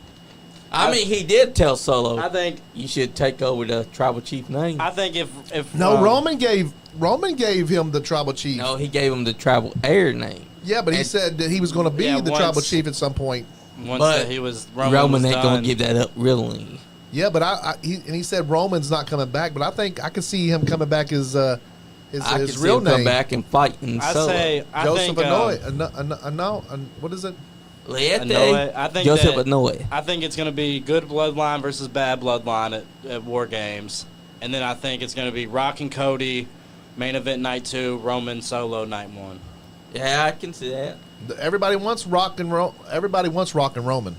I mean, he did tell Solo, I think you should take over the tribal chief name. I think if no. Roman gave him the tribal chief. No, he gave him the tribal heir name. Yeah, but he And- said that he was going to be Yeah, the once- tribal chief at some point. once But that he was Roman was ain't done, gonna give that up, really. Yeah, but he said Roman's not coming back. But I think I could see him coming back as I can his see real him name. come back and fight in I Solo. say I Joseph think Anoy. What is it? Liete, I think Joseph that- Anoy. I think it's going to be good Bloodline versus bad Bloodline at War Games. And then I think it's going to be Rock and Cody, main event night 2, Roman Solo night 1. Yeah, I can see that. Everybody wants Rock and Roman.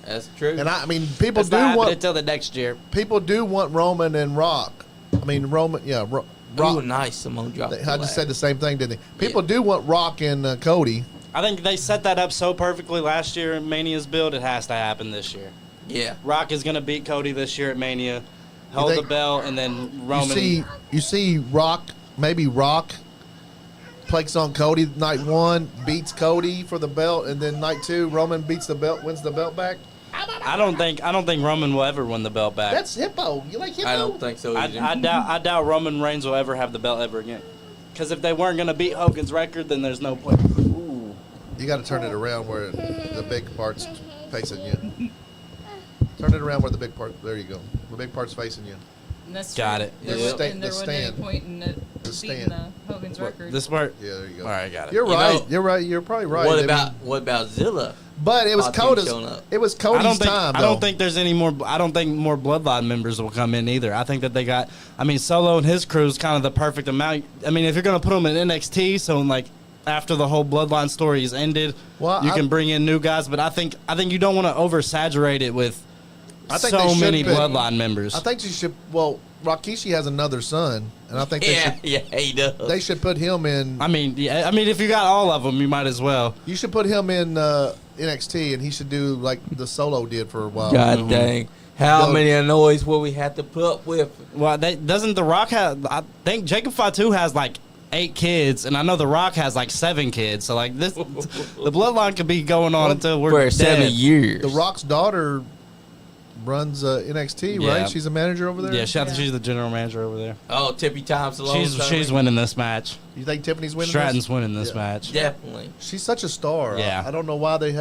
That's true. And I mean, people It's not happening want until the next year. Roman and Rock. I mean, Roman. Yeah, Rock. Rock. Nice. Simone dropped I just said the same thing, didn't they? People do want Rock and Cody. I think they set that up so perfectly last year in Mania's build, it has to happen this year. Yeah. Rock is going to beat Cody this year at Mania, hold think- the belt, and then Roman. You see Rock, maybe Rock takes on Cody night 1, beats Cody for the belt, and then night 2, Roman beats the belt, wins the belt back. I don't think Roman will ever win the belt back. That's Hippo. You like Hippo? I don't think so either. I doubt Roman Reigns will ever have the belt ever again. Because if they weren't going to beat Hogan's record, then there's no point. Ooh. You got to turn it around where the big part's facing you. Turn it around where the big part. There you go. The big part's facing you. And that's Got true. it. There, The was, sta- and there the wasn't any stand. point in it The beating stand. Hogan's record. This part. Yeah, there you go. All right, got it. You're You right. know- You're right. You're probably right. What I about mean, Zilla? But it was Fatu Cody's. showing up? It was Cody's time. I don't think there's any more. I don't think more Bloodline members will come in either. I think that they got. I mean, Solo and his crew is kind of the perfect amount. I mean, if you're gonna put them in NXT, so like after the whole Bloodline story is ended, Well, you I- can bring in new guys. But I think you don't want to oversaturate it with I think so they should many put- Bloodline members. I think you should. Well, Rikishi has another son, and I think Yeah, he does. they should put him in. I mean, yeah. I mean, if you got all of them, you might as well. You should put him in NXT, and he should do like the Solo did for a while. God dang. How Go. many annoys will we have to put up with? Well, doesn't The Rock have? I think Jacob Fatu has like 8 kids, and I know The Rock has like 7 kids. So like this, the bloodline could be going on until we're For dead. 7 years. The Rock's daughter runs NXT, Yeah. right? She's a manager over there. Yeah, I think she's the general manager over there. Oh, Tippy Time Salon. She's winning this match. You think Tiffany's winning? Stratton's this? winning this Yeah. match. Definitely. She's such a star. Yeah. I don't know why they.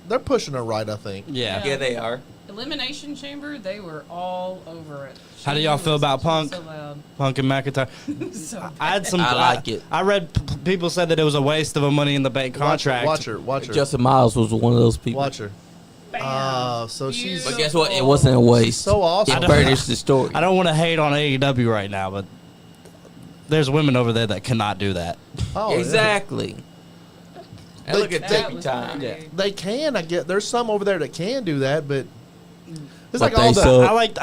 They're pushing her right. I think. Yeah. Yeah, they are. Elimination Chamber, they were all over it. How do y'all feel about Punk? So loud. Punk and McIntyre. So I had some. I like it. I read people said that it was a waste of a Money in the Bank contract. Watch her. Watch her. Justin Miles was one of those people. Watch her. Bam. So she's. But guess what? It wasn't a waste. So awesome. It furnished the story. I don't want to hate on AEW right now, but there's women over there that cannot do that. Oh, yeah. Exactly. And look at That Tippy was Time. pretty. They can. I get. There's some over there that can do that, but it's But like they all the. suck.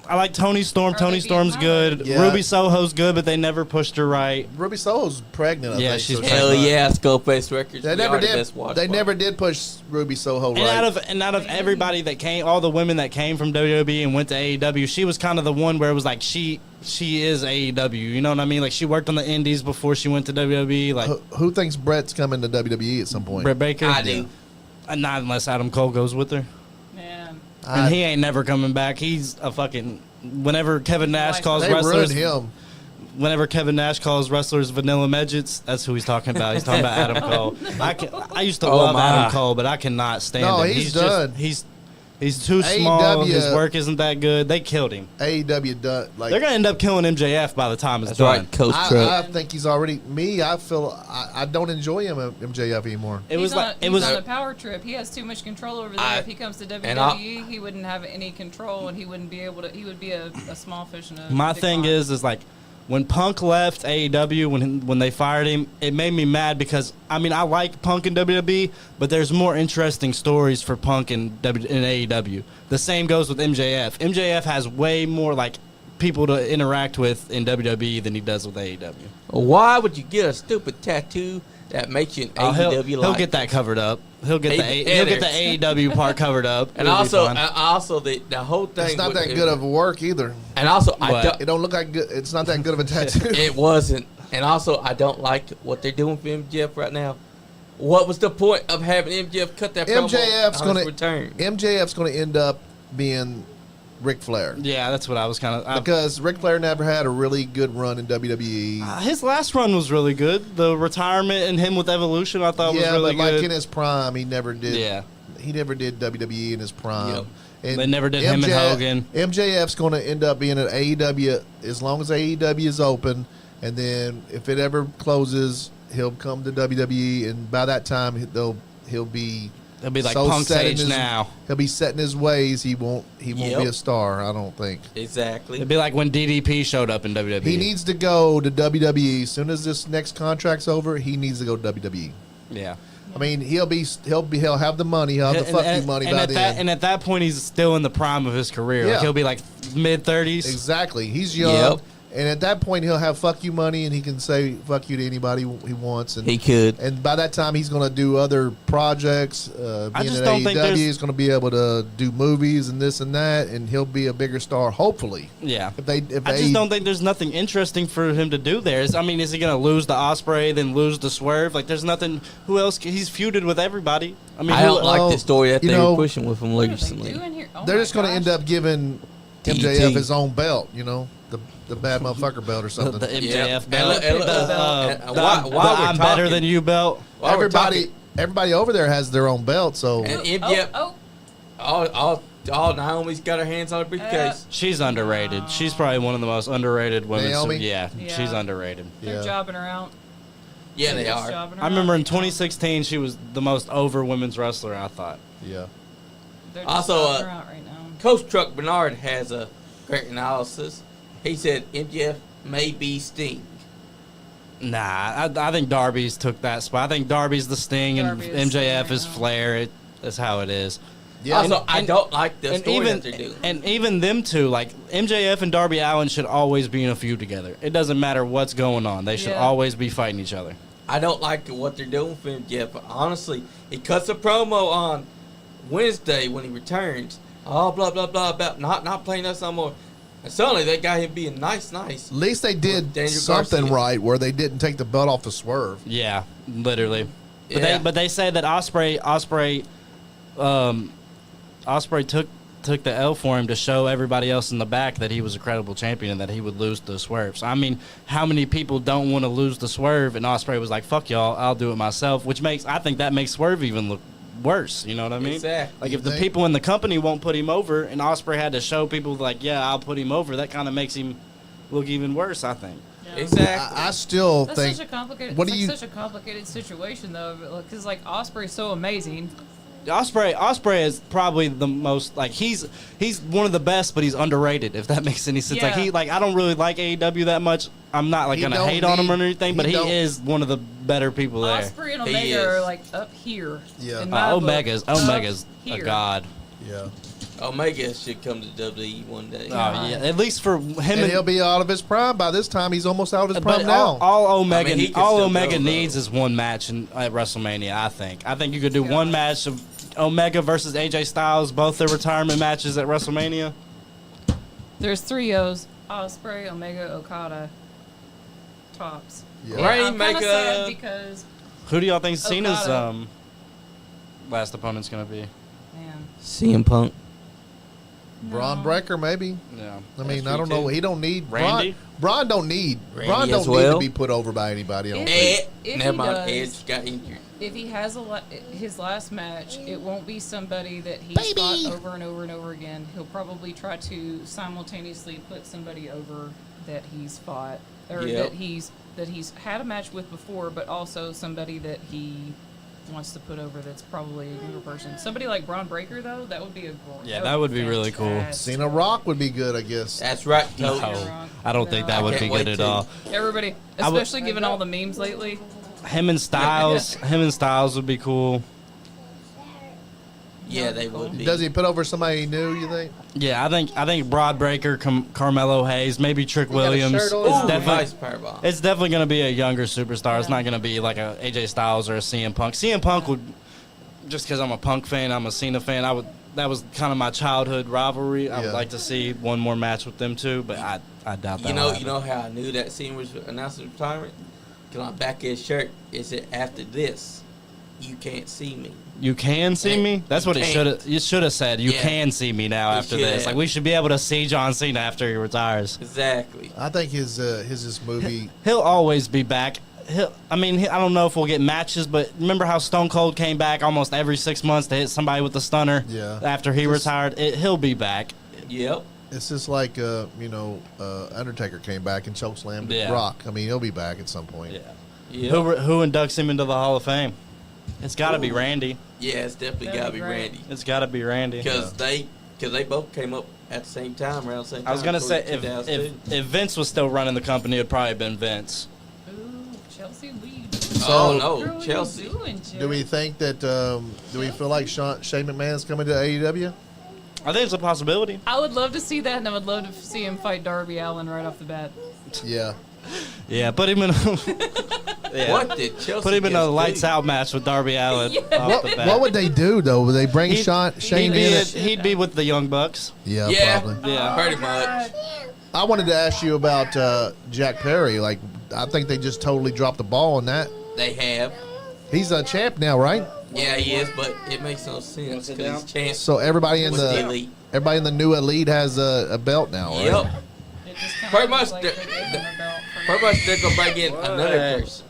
I like Tony Storm. Are Tony they being Storm's good. hired? Yeah. Ruby Soho's good, but they never pushed her right. Ruby Soho's pregnant. I Yeah, think, she's so Hell yeah, Skullface Records. They We never are the did. best watch They for never it. did push Ruby Soho right. And out of everybody that came, all the women that came from WWE and went to AEW, she was kind of the one where it was like she is AEW. You know what I mean? Like she worked on the Indies before she went to WWE. Like Who thinks Brett's coming to WWE at some point? Britt Baker. I do. Not unless Adam Cole goes with her. Man. And he ain't never coming back. He's a fucking. Whenever Kevin Nash calls They wrestlers, ruined him. whenever Kevin Nash calls wrestlers vanilla midgets, that's who he's talking about. He's talking about Adam Cole. I used to Oh, love my. Adam Cole, but I cannot stand No, him. he's done. He's too small. AEW His work isn't that good. They killed him. AEW done. Like They're gonna end up killing MJF by the time it's That's done. right, Coach I Truck. think he's already. I feel I don't enjoy him at MJF anymore. It was He's on like a, it was. he's on a power trip. He has too much control over there. If he comes to and I- WWE, he wouldn't have any control, and he wouldn't be able to. He would be a small fish in a. My big thing pond. is like when Punk left AEW when they fired him, it made me mad because I mean I like Punk in WWE, but there's more interesting stories for Punk in AEW. The same goes with MJF. MJF has way more like people to interact with in WWE than he does with AEW. Why would you get a stupid tattoo that makes you an AEW He'll get that covered up. He'll get He- the AEW part covered up. And It'll be also, fine. the whole thing. It's not with that it- good of work either. And also, What? It don't look like good. It's not that good of a tattoo. it wasn't. And also, I don't like what they're doing for MJF right now. What was the point of having MJF cut that promo MJF's on his gonna return? MJF's going to end up being Ric Flair Yeah, that's what I was kind of. because Ric Flair never had a really good run in WWE. His last run was really good. The retirement and him with Evolution, I thought was Yeah, really but good. like in his prime, he never did. Yeah. He never did WWE in his prime. Yep. And They never did him and Hogan. MJF's going to end up being at AEW as long as AEW is open, and then if it ever closes, he'll come to WWE, and by that time he'll be. It'll be like so Punk's set in age his- now. He'll be set in his ways. He won't Yep. be a star. I don't think. Exactly. It'd be like when DDP showed up in WWE. He needs to go to WWE as soon as this next contract's over. He needs to go to WWE. Yeah. I mean, he'll have the money. He'll have the fuck you money by at then. that, and at that point, he's still in the prime of his career. Yeah. Like he'll be like mid-30s. Exactly. He's young. Yep. And at that point, he'll have fuck you money, and he can say fuck you to anybody he wants. And He could. And by that time, he's going to do other projects. Being just at don't think AEW, there's- he's going to be able to do movies and this and that, and he'll be a bigger star, hopefully. Yeah. If I just don't think there's nothing interesting for him to do there. I mean, is he going to lose the Ospreay, then lose the Swerve? Like, there's nothing. Who else? He's feuded with everybody. I mean, I don't like the story that you they know, were pushing with him What are they recently. doing here? Oh They're my just going to end gosh. up giving TNT. MJF his own belt, the bad motherfucker belt or something. the MJF Yeah. belt. And look, why we're I'm better talking- than you belt. While we're Everybody over there has their own belt, so And MJF, all Naomi's got her hands on a briefcase. She's underrated. She's probably one of the most underrated women. Naomi? Yeah, Yeah. she's underrated. They're yeah. jobbing her out. Yeah, they They're are. jobbing her I remember out. in 2016, she was the most over women's wrestler, I thought. yeah. They're just Also, jobbing her out right now. Coach Truck Bernard has a great analysis. He said MJF may be Sting. Nah, I think Darby's took that spot. I think Darby's the Sting Darby and is MJF Sting is right now. Flair. That's how it is. Yeah. Also, I don't like the And story even that they're doing. and even them two, like MJF and Darby Allin, should always be in a feud together. It doesn't matter what's going on; they should Yeah. always be fighting each other. I don't like what they're doing for MJF. But honestly, he cuts a promo on Wednesday when he returns. Oh, blah blah blah about not playing us no more. And suddenly they got him being nice. At least they did Daniel something Garcia. right where they didn't take the belt off the Swerve. Yeah, literally. But Yeah. they say that Osprey took the L for him to show everybody else in the back that he was a credible champion and that he would lose the Swerve. So, I mean, how many people don't want to lose the Swerve? And Osprey was like, "Fuck y'all, I'll do it myself," I think that makes Swerve even look worse. You know what I mean? Exactly. Like You if the think? people in the company won't put him over, and Osprey had to show people like, "Yeah, I'll put him over," that kind of makes him look even worse. I think. Yeah. Exactly. I still That's think. such a complicated. what It's do like you- such a complicated situation though, because like Osprey's so amazing. Osprey is probably the most like he's one of the best, but he's underrated. If that makes any sense, Yeah. I don't really like AEW that much. I'm not like He gonna don't hate on him or need- anything, he but he don't- is one of the better people there. Osprey and He Omega is. are like up here. Yeah. in my book. Omega's Up a here. god. Yeah. Omega should come to WWE one day. Oh yeah, at least for him And he'll be out of his prime by this time. He's almost out of his but prime now. all Omega, I mean, he can all still Omega go, though. needs is one match at WrestleMania. I think you could do one match of Omega versus AJ Styles, both their retirement matches at WrestleMania. There's three O's: Osprey, Omega, Okada. Tops. Yeah. Right. I'm kind of Make sad a- because Who do y'all think Cena's Okada. last opponent's gonna be? man, CM Punk. Braun no. Breaker, maybe. Yeah. I mean, That's I don't true, know. too. He don't need Randy? Braun don't need. Randy Braun don't as need well. to be put over by anybody. I don't If think. If Never he mind. does- Edge got injured. if he has his last match, it won't be somebody that he's fought over and over and over again. He'll probably try to simultaneously put somebody over that he's fought or Yep. that he's had a match with before, but also somebody that he wants to put over that's probably a newer person. Somebody like Bron Breaker, though, that would be a that would be really cool. fantastic. Cena Rock would be good, I guess. That's right, No, Cody. Wrong. I don't think No. that would I be can't good wait at to. all. Everybody, I would- especially given all the memes lately. Him and Styles would be cool. Yeah, they would be. Does he put over somebody new? You think? Yeah, I think Broad Breaker, Carmelo Hayes, maybe Trick got a Williams. shirt on? It's Ooh, definitely nice powerbomb. it's definitely going to be a younger superstar. It's Yeah. not going to be like a AJ Styles or a CM Punk. CM Punk would, just because I'm a Punk fan, I'm a Cena fan. That was kind of my childhood rivalry. I Yeah. would like to see one more match with them too, but I doubt that. You know how I knew that scene was announcing retirement? Because on the back of his shirt, it said, "After this, you can't see me." You can see me. That's You what it can't. should have. You should have said. You Yeah. can see me now You after should this. have. Like we should be able to see John Cena after he retires. Exactly. I think his movie. He'll always be back. I don't know if we'll get matches, but remember how Stone Cold came back almost every 6 months to hit somebody with the stunner. Yeah. After he retired, he'll be back. Yep. It's just like Undertaker came back and chokeslammed Yeah. Rock. I mean, he'll be back at some point. Yep. Who inducts him into the Hall of Fame? It's got to be Randy. Yeah, it's definitely That'd got to be be great. Randy. It's got to be Randy. Because they both came up at the same time, around the same time. I was gonna say towards 2002. if Vince was still running the company, it'd probably been Vince. Ooh, Chelsea Weed. Oh, So- no, Girl, what Chelsea. you doing, Do we think that? Do we feel like Shane McMahon's coming to AEW? I think it's a possibility. I would love to see that, and I would love to see him fight Darby Allin right off the bat. Yeah. Yeah, put him in. Yeah. What did Chelsea Put him in a just lights do? out match with Darby Allin off the bat. What would they do though? Would they bring Shane in? He'd be with the Young Bucks. Yeah, Yeah, probably. Yeah. pretty much. I wanted to ask you about Jack Perry. Like, I think they just totally dropped the ball on that. They have. He's a champ now, right? Yeah, he is, but it makes no sense sit because he's champ. So everybody in with the the elite. new elite has a belt now, right? Yep. It just kinda Pretty looks much like the- they gave him a belt for Pretty much they're gonna bring in another person.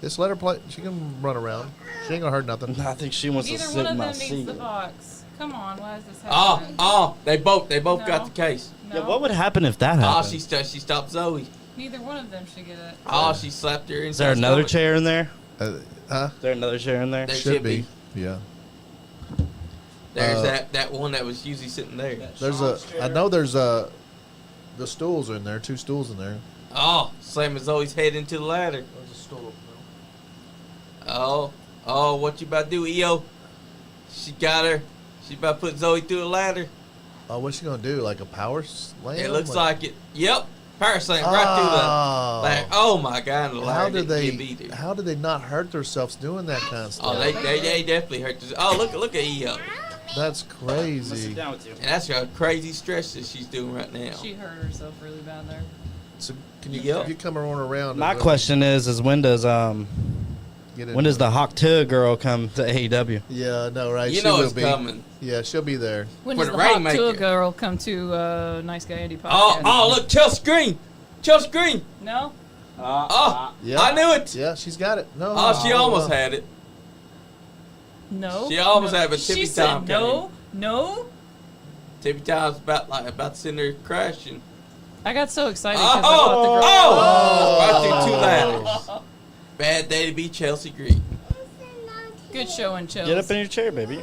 Just let her play. She can run around. She ain't gonna hurt nothing. I think she wants Neither to sit one in of my them needs seat. the box. Come on, why is this Oh, happening? they both No. got the case. No, Yeah, what would happen if that Oh, happened? she stopped Zoe. neither one of them should get it. Oh, she slapped her. Is there another chair in there? Huh? Is there another chair in there? There Should be. Yeah. There's that one that was usually sitting there. I know there's the stools are in there. 2 stools in there. Oh, slamming Zoe's head into the ladder. There's a stool. Oh, what you about to do, EO? She got her. She about to put Zoe through the ladder. Oh, what's she gonna do? Like a power slam? It looks like it. Yep. Power slam right through the ladder. Oh my God, the ladder How did didn't get beat her. How did they not hurt themselves doing that kind of Oh, stuff? they definitely hurt this. Oh, look at EO. That's Sit crazy. down with you. And that's a crazy stretch that she's doing right now. She hurt herself really bad there. So can you Yep. if you come around? My question is when does get when does the Hawk 2 girl come to AEW? Yeah, no, right? You she know will it's be. coming. Yeah, she'll be there. When For does the the Hawk Rainmaker. Tour girl come to Nice Guy Andy Oh, podcast? look, Chelsea Green. Chelsea Green. No? Oh, Yeah. I knew it. Yeah, she's got it. No. Oh, she almost had it. No. She almost no. had, but Tippy She said Tom no, no. Tippy Tom's about to send her crashing. I got so excited Oh, because I thought the girl. right through 2 ladders. Bad day to be Chelsea Green. Good showing, Chelsea. Get up in your chair, baby.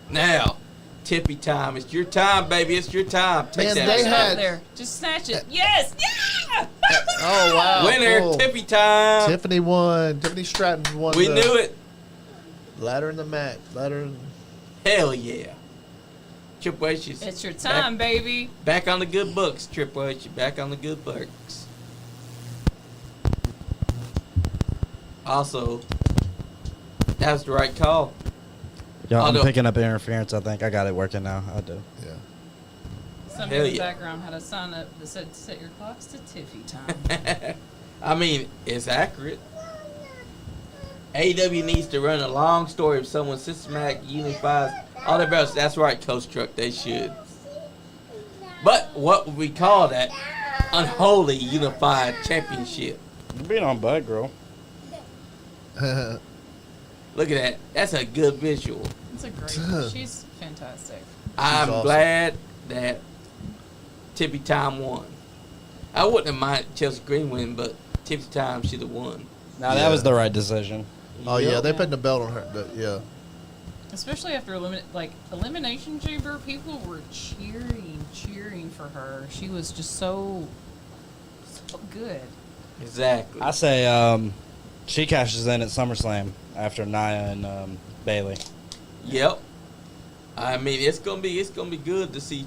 Now, Tippy time. It's your time, baby. It's your time. Take Man, that. they Stop had- there. Just snatch it. Yes. Yeah. Oh wow! Winner, cool. Tippy time. Tiffany won. Tiffany Stratton won. We the knew it. Ladder in the match. Ladder. In, Hell yeah. Triple H is It's your time, baby. back on the good books. Triple H, you're back on the good books. Also, that was the right call. Yo, I'm no. picking up interference. I think I got it working now. I do. yeah. Somebody Hell in the yeah. background had a sign up that said, "Set your clocks to Tiffy time." I mean, it's accurate. AEW needs to run a long story of someone systematic, unifies all their belts. That's right, Coach Truck. They should. But what would we call that? Unholy unified championship. You're being on bud, girl. Look at that. That's a good visual. It's a great. She's fantastic. I'm awesome. glad that Tippy Time won. I wouldn't have minded Chelsea Green winning, but Tippy Time should have won. Now Yeah. that was the right decision. Oh yeah, they put the belt on her. Yeah. Especially after Elimination Chamber, people were cheering for her. She was just so good. Exactly. I say she cashes in at SummerSlam after Nia and Bailey. Yep. I mean, it's gonna be good to see.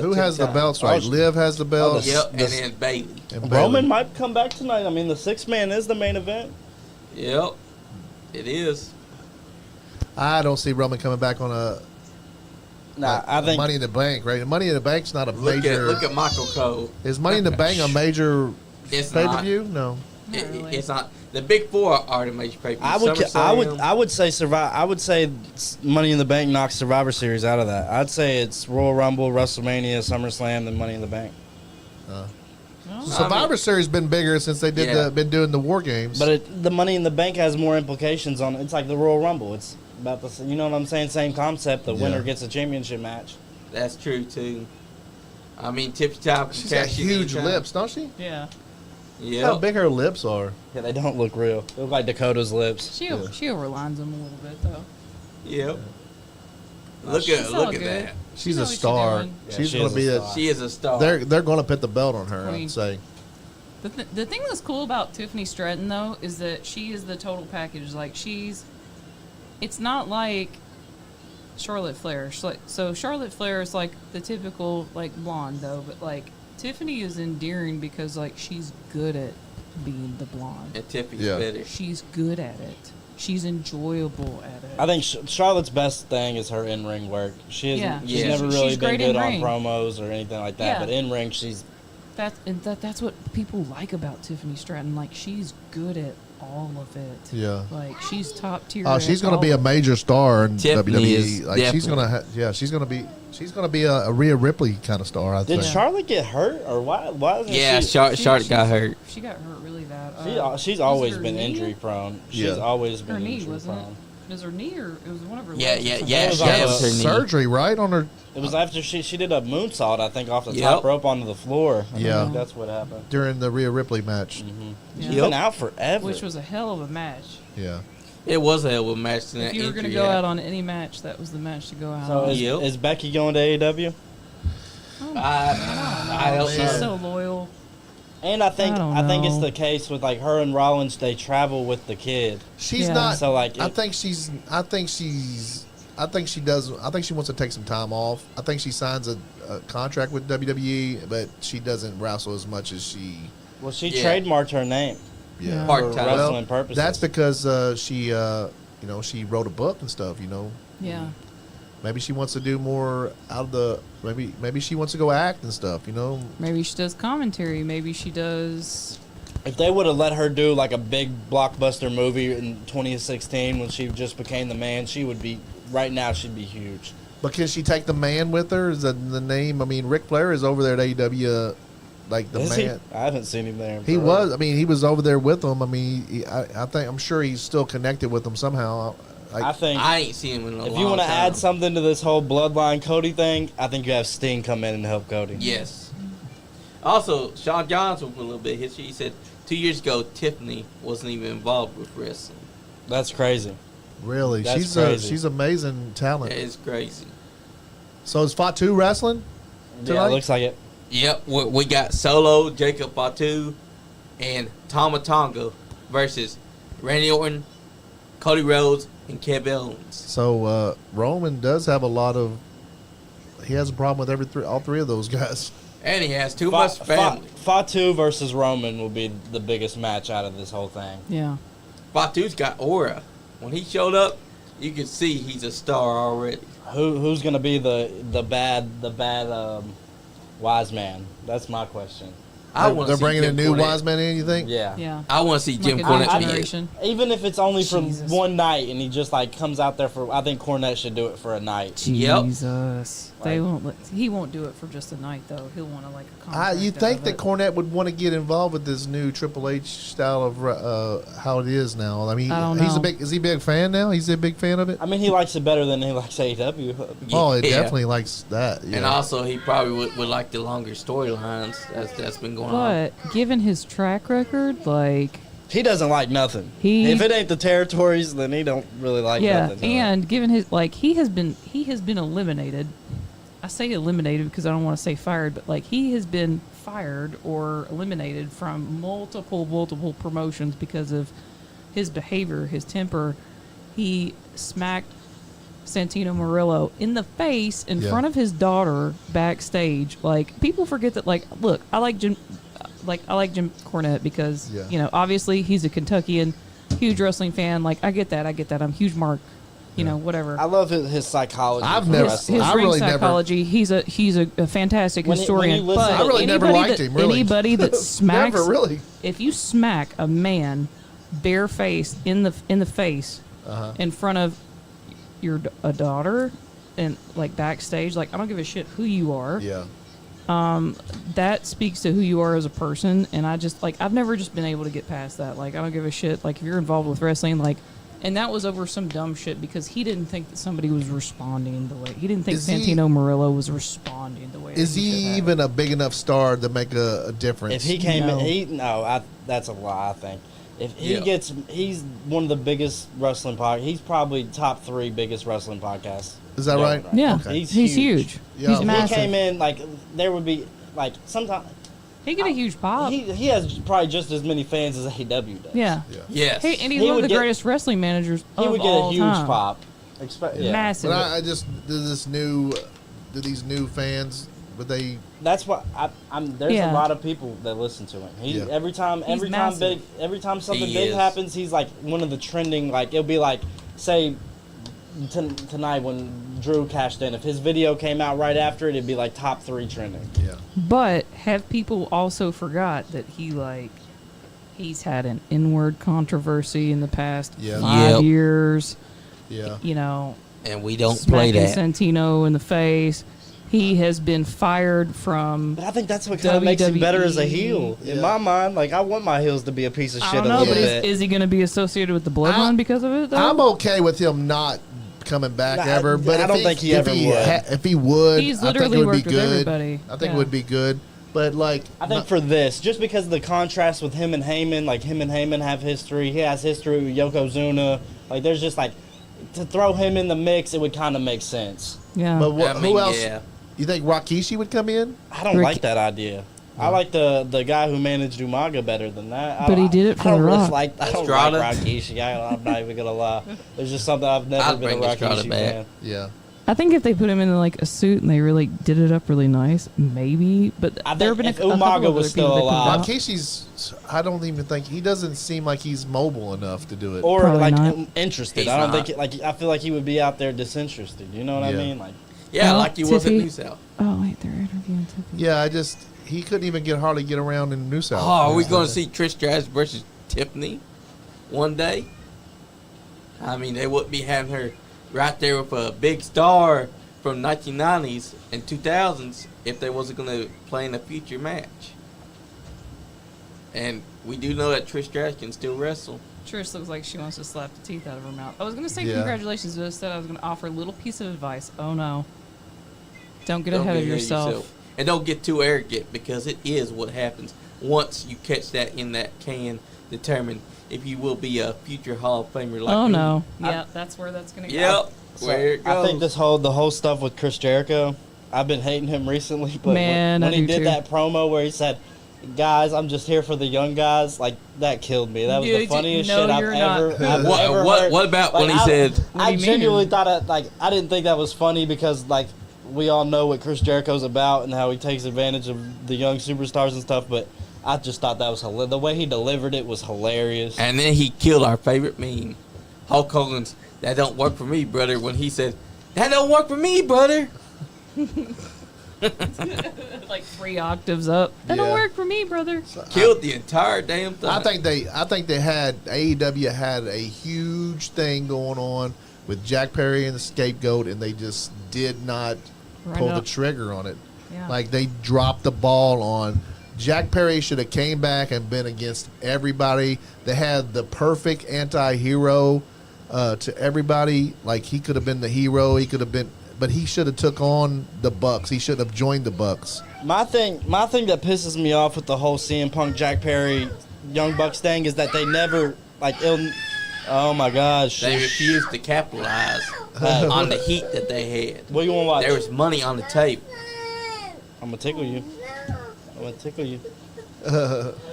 Who has the Time. belts? Right, Oh, Liv has the belt. the- Yep, and This- then Bailey. and Roman Bayley. might come back tonight. I mean, the 6-man is the main event. Yep, it is. I don't see Roman coming back on a Nah, I think Money in the Bank. Right, Money in the Bank's not a major. Look at Michael Cole. Is Money in the Bank a major It's pay per not. view? No. Not really. It's not. The big four are the major pay per view. I would say I would say Money in the Bank knocks Survivor Series out of that. I'd say it's Royal Rumble, WrestleMania, SummerSlam, then Money in the Bank. Survivor Series been bigger since they did Yeah. been doing the War Games. But the Money in the Bank has more implications on it. It's like the Royal Rumble. It's about the you know what I'm saying? Same concept. The winner Yeah. gets a championship match. That's true too. I mean, Tippy Top. she's got huge lips, don't she? Yeah. Yeah. How big her lips are. Yeah, they don't look real. They look like Dakota's lips. She overlines them a little bit though. Yep. She's all Look at good. that. She's know a what she's star. doing. Yeah, She's she gonna is be a a. star. She is a star. They're gonna put the belt on her. Queen. I'd say. The thing that's cool about Tiffany Stratton though is that she is the total package. Like it's not like Charlotte Flair. So Charlotte Flair is like the typical like blonde though, but like Tiffany is endearing because like she's good at being the blonde. And Tiffany's Yeah. better. She's good at it. She's enjoyable at it. I think Charlotte's best thing is her in-ring work. She's Yeah. she's Yeah. never She's really been great good on in-ring. promos or anything like that. Yeah. But in-ring, she's That's what people like about Tiffany Stratton. Like she's good at all of it. Yeah. Like she's top tier. Oh, she's at gonna all be a of it. major star in Tiffany is WWE. Like she's definitely- gonna, she's gonna be a Rhea Ripley kind of star. I Did think. Charlotte get hurt or why? Why isn't Yeah, she? Charlotte got hurt. She got hurt really bad. She's was always it her been knee? injury prone. She's Yeah. always Her been knee, injury wasn't prone. it? It was her knee or it was one of her Yeah, legs or yeah, something? yeah, It was yeah. off It of was her knee. surgery, right on her It was after she did a moonsault, I think, off the Yep. top rope onto the floor. I Yeah. think that's what happened. during the Rhea Ripley match. Yeah. She's Yep. been out forever. Which was a hell of a match. Yeah. It was a hell of a match. In If that you were going to injury go out happened. on any match, that was the match to go out so on. Yep. is Becky going to AEW? I don't She's know. so loyal. And I think I don't think it's know. the case with like her and Rollins. They travel with the kid. She's Yeah. not. So, like, I it- think she's. I think she does. I think she wants to take some time off. I think she signs a contract with WWE, but she doesn't wrestle as much as she. Well, she Yeah. trademarked her name Yeah. for Part-time. wrestling Well, purposes. that's because she, she wrote a book and stuff. Yeah. Maybe she wants to do more out of the. Maybe she wants to go act and stuff. Maybe she does commentary. Maybe she does. If they would have let her do like a big blockbuster movie in 2016 when she just became the man, she would be right now. She'd be huge. But can she take the man with her? Is that the name? I mean, Ric Flair is over there at AEW, like the Is man. he? I haven't seen him there. He was. I mean, he was over there with them. I mean, I'm sure he's still connected with them somehow. I think I ain't seen him in a long if time. you want to add something to this whole Bloodline Cody thing, I think you have Sting come in and help Cody. Yes. Also, Sean Johnson with a little bit of history. He said 2 years ago, Tiffany wasn't even involved with wrestling. That's crazy. Really, That's crazy. she's amazing talent. That is crazy. So is Fatu wrestling Yeah, tonight? it looks like it. Yep, we got Solo, Jacob Fatu, and Tama Tonga versus Randy Orton, Cody Rhodes, and Kev Owens. So Roman does have a lot of. He has a problem with all three of those guys. And he has too much family. Fatu versus Roman will be the biggest match out of this whole thing. Yeah. Fatu's got aura. When he showed up, you could see he's a star already. Who's gonna be the bad wise man? That's my question. They're bringing a new wise man in. You think? Yeah. Yeah. I want to see Jim Like a Cornette. new be generation. Even if it's only for Jesus. one night and he just like comes out there for, I think Cornette should do it for a night. Yep. Jesus. They Like- won't let, he won't do it for just a night though. He'll want to like a contract. You out think of that it. Cornette would want to get involved with this new Triple H style of how it is now? I mean, I don't he's know. is he a big fan now? He's a big fan of it. I mean, he likes it better than he likes AEW. Oh, it Yeah. definitely likes that. Yeah. And also, he probably would like the longer storylines that's been going on. But given his track record, like He doesn't like nothing. He- if it ain't the territories, then he don't really like yeah, nothing. and given his like he has been eliminated. I say eliminated because I don't want to say fired, but like he has been fired or eliminated from multiple promotions because of his behavior, his temper. He smacked Santino Murillo in the face in Yeah. front of his daughter backstage. Like people forget that. Like, look, I like Jim Cornette because Yeah. obviously he's a Kentuckian, huge wrestling fan. Like I get that. I'm huge Mark. Whatever. I love his psychology. I've for never- wrestling. His I ring really never- psychology. He's a fantastic When you historian. listen- but I really never anybody liked that, him, really. Anybody that smacks, Never really. if you smack a man bare face in the face in front of a daughter and like backstage, like I don't give a shit who you are. Yeah. That speaks to who you are as a person, and I just like I've never just been able to get past that. Like I don't give a shit. Like if you're involved with wrestling, like. And that was over some dumb shit because he didn't think that somebody was responding the way he didn't think Is he- Santino Murillo was responding the way. Is that he should have. even a big enough star to make a difference? If he came No. in, that's a lie. I think if he Yeah. he's one of the biggest wrestling podcasts. He's probably top 3 biggest wrestling podcasts. Is that going right? Yeah, Okay. huge. he's huge. Yeah. He's If he If he massive. came in, like there would be like sometimes He get a huge pop. he has probably just as many fans as AEW does. yeah. Yeah. Yes. Hey, and he's He one of would the get- greatest wrestling managers He of would get all a huge time. pop. Yeah. Massive. But I just do these new fans? Would they? That's what there's Yeah. a lot of people that listen to him. He Yeah. every time massive. something He big is. happens, he's like one of the trending. Like it'll be like say tonight when Drew cashed in. If his video came out right after it, it'd be like top 3 trending. Yeah. But have people also forgot that he's had an inward controversy in the past Yeah. 5 Yep. years. Yeah. And we don't play smacking that. Santino in the face. He has been fired from. But I think that's what kind of makes him better as a WWE. heel. Yeah. In my mind, like I want my heels to be a piece of I shit don't a know, little but bit. is he going to be associated with the Bloodline because of it? Though? I'm okay with him not coming back Nah, ever. But I if don't think he if ever would. If he would, He's I think literally it would be worked with good. everybody. I think Yeah. it would be good. But like, I think for this, just because of the contrast with him and Heyman, like him and Heyman have history. He has history with Yokozuna. Like there's just like to throw him in the mix, it would kind of make sense. Yeah. but I mean, who else? yeah. You think Rikishi would come in? I don't Rick- like that idea. I like the guy who managed Umaga better than that. But he did it for I don't The really Rock. like. I don't Estrada? like Rikishi. I'm not even gonna lie. There's just something I've never I'd been a bring Estrada Rikishi back. fan. Yeah. I think if they put him in like a suit and they really did it up really nice, maybe. But I there have think been a if couple Umaga of was other still people that alive- put it out. Makishi's, I don't even think, he doesn't seem like he's mobile enough to do it. Or Probably like not. interested. He's I don't not. think I feel like he would be out there disinterested. You know what I Yeah. mean? Like Yeah, Well, like he was at Tiffy- New South. Oh wait, they're interviewing Tiffy. Yeah, he couldn't even hardly get around in New South. Oh, are we going to see Trish Stratus versus Tiffany one day? I mean, they wouldn't be having her right there with a big star from 1990s and 2000s if they wasn't going to play in a future match. And we do know that Trish Stratus can still wrestle. Trish looks like she wants to slap the teeth out of her mouth. I was going to say Yeah. congratulations, but instead I was going to offer a little piece of advice. Oh, no. Don't get Don't ahead get of yourself. And don't get too arrogant, because it is what happens once you catch that in that can determine if you will be a future Hall of Famer like Oh me. no. Yeah, that's where that's going to go. Yep. Where it goes. I think the whole stuff with Chris Jericho, I've been hating him recently, but Man, when I he do did too. that promo where he said, "Guys, I'm just here for the young guys," like that killed me. That was Dude, the funniest no, shit I've you're not. ever. I've What- ever what- heard. what about when he I, said- What do I you mean? genuinely thought I didn't think that was funny because like we all know what Chris Jericho's about and how he takes advantage of the young superstars and stuff, but I just thought that was hilarious. The way he delivered it was hilarious. And then he killed our favorite meme. Hulk Hogan's "That don't work for me, brother," when he said, "That don't work for me, brother." Like 3 octaves up. That don't Yeah. work for me, brother. Killed the entire damn thing. I think they had AEW had a huge thing going on with Jack Perry and the Scapegoat, and they just did not Right pull the up. trigger on it. Yeah. Like they dropped the ball on. Jack Perry should have came back and been against everybody. They had the perfect anti-hero to everybody. Like he could have been the hero. He could have been, but he should have took on the Bucks. He should have joined the Bucks. My thing that pisses me off with the whole CM Punk Jack Perry Young Bucks thing is that they never oh my gosh. They refused to capitalize on the heat that they had. What you want to watch? There was money on the tape. I'm gonna tickle you.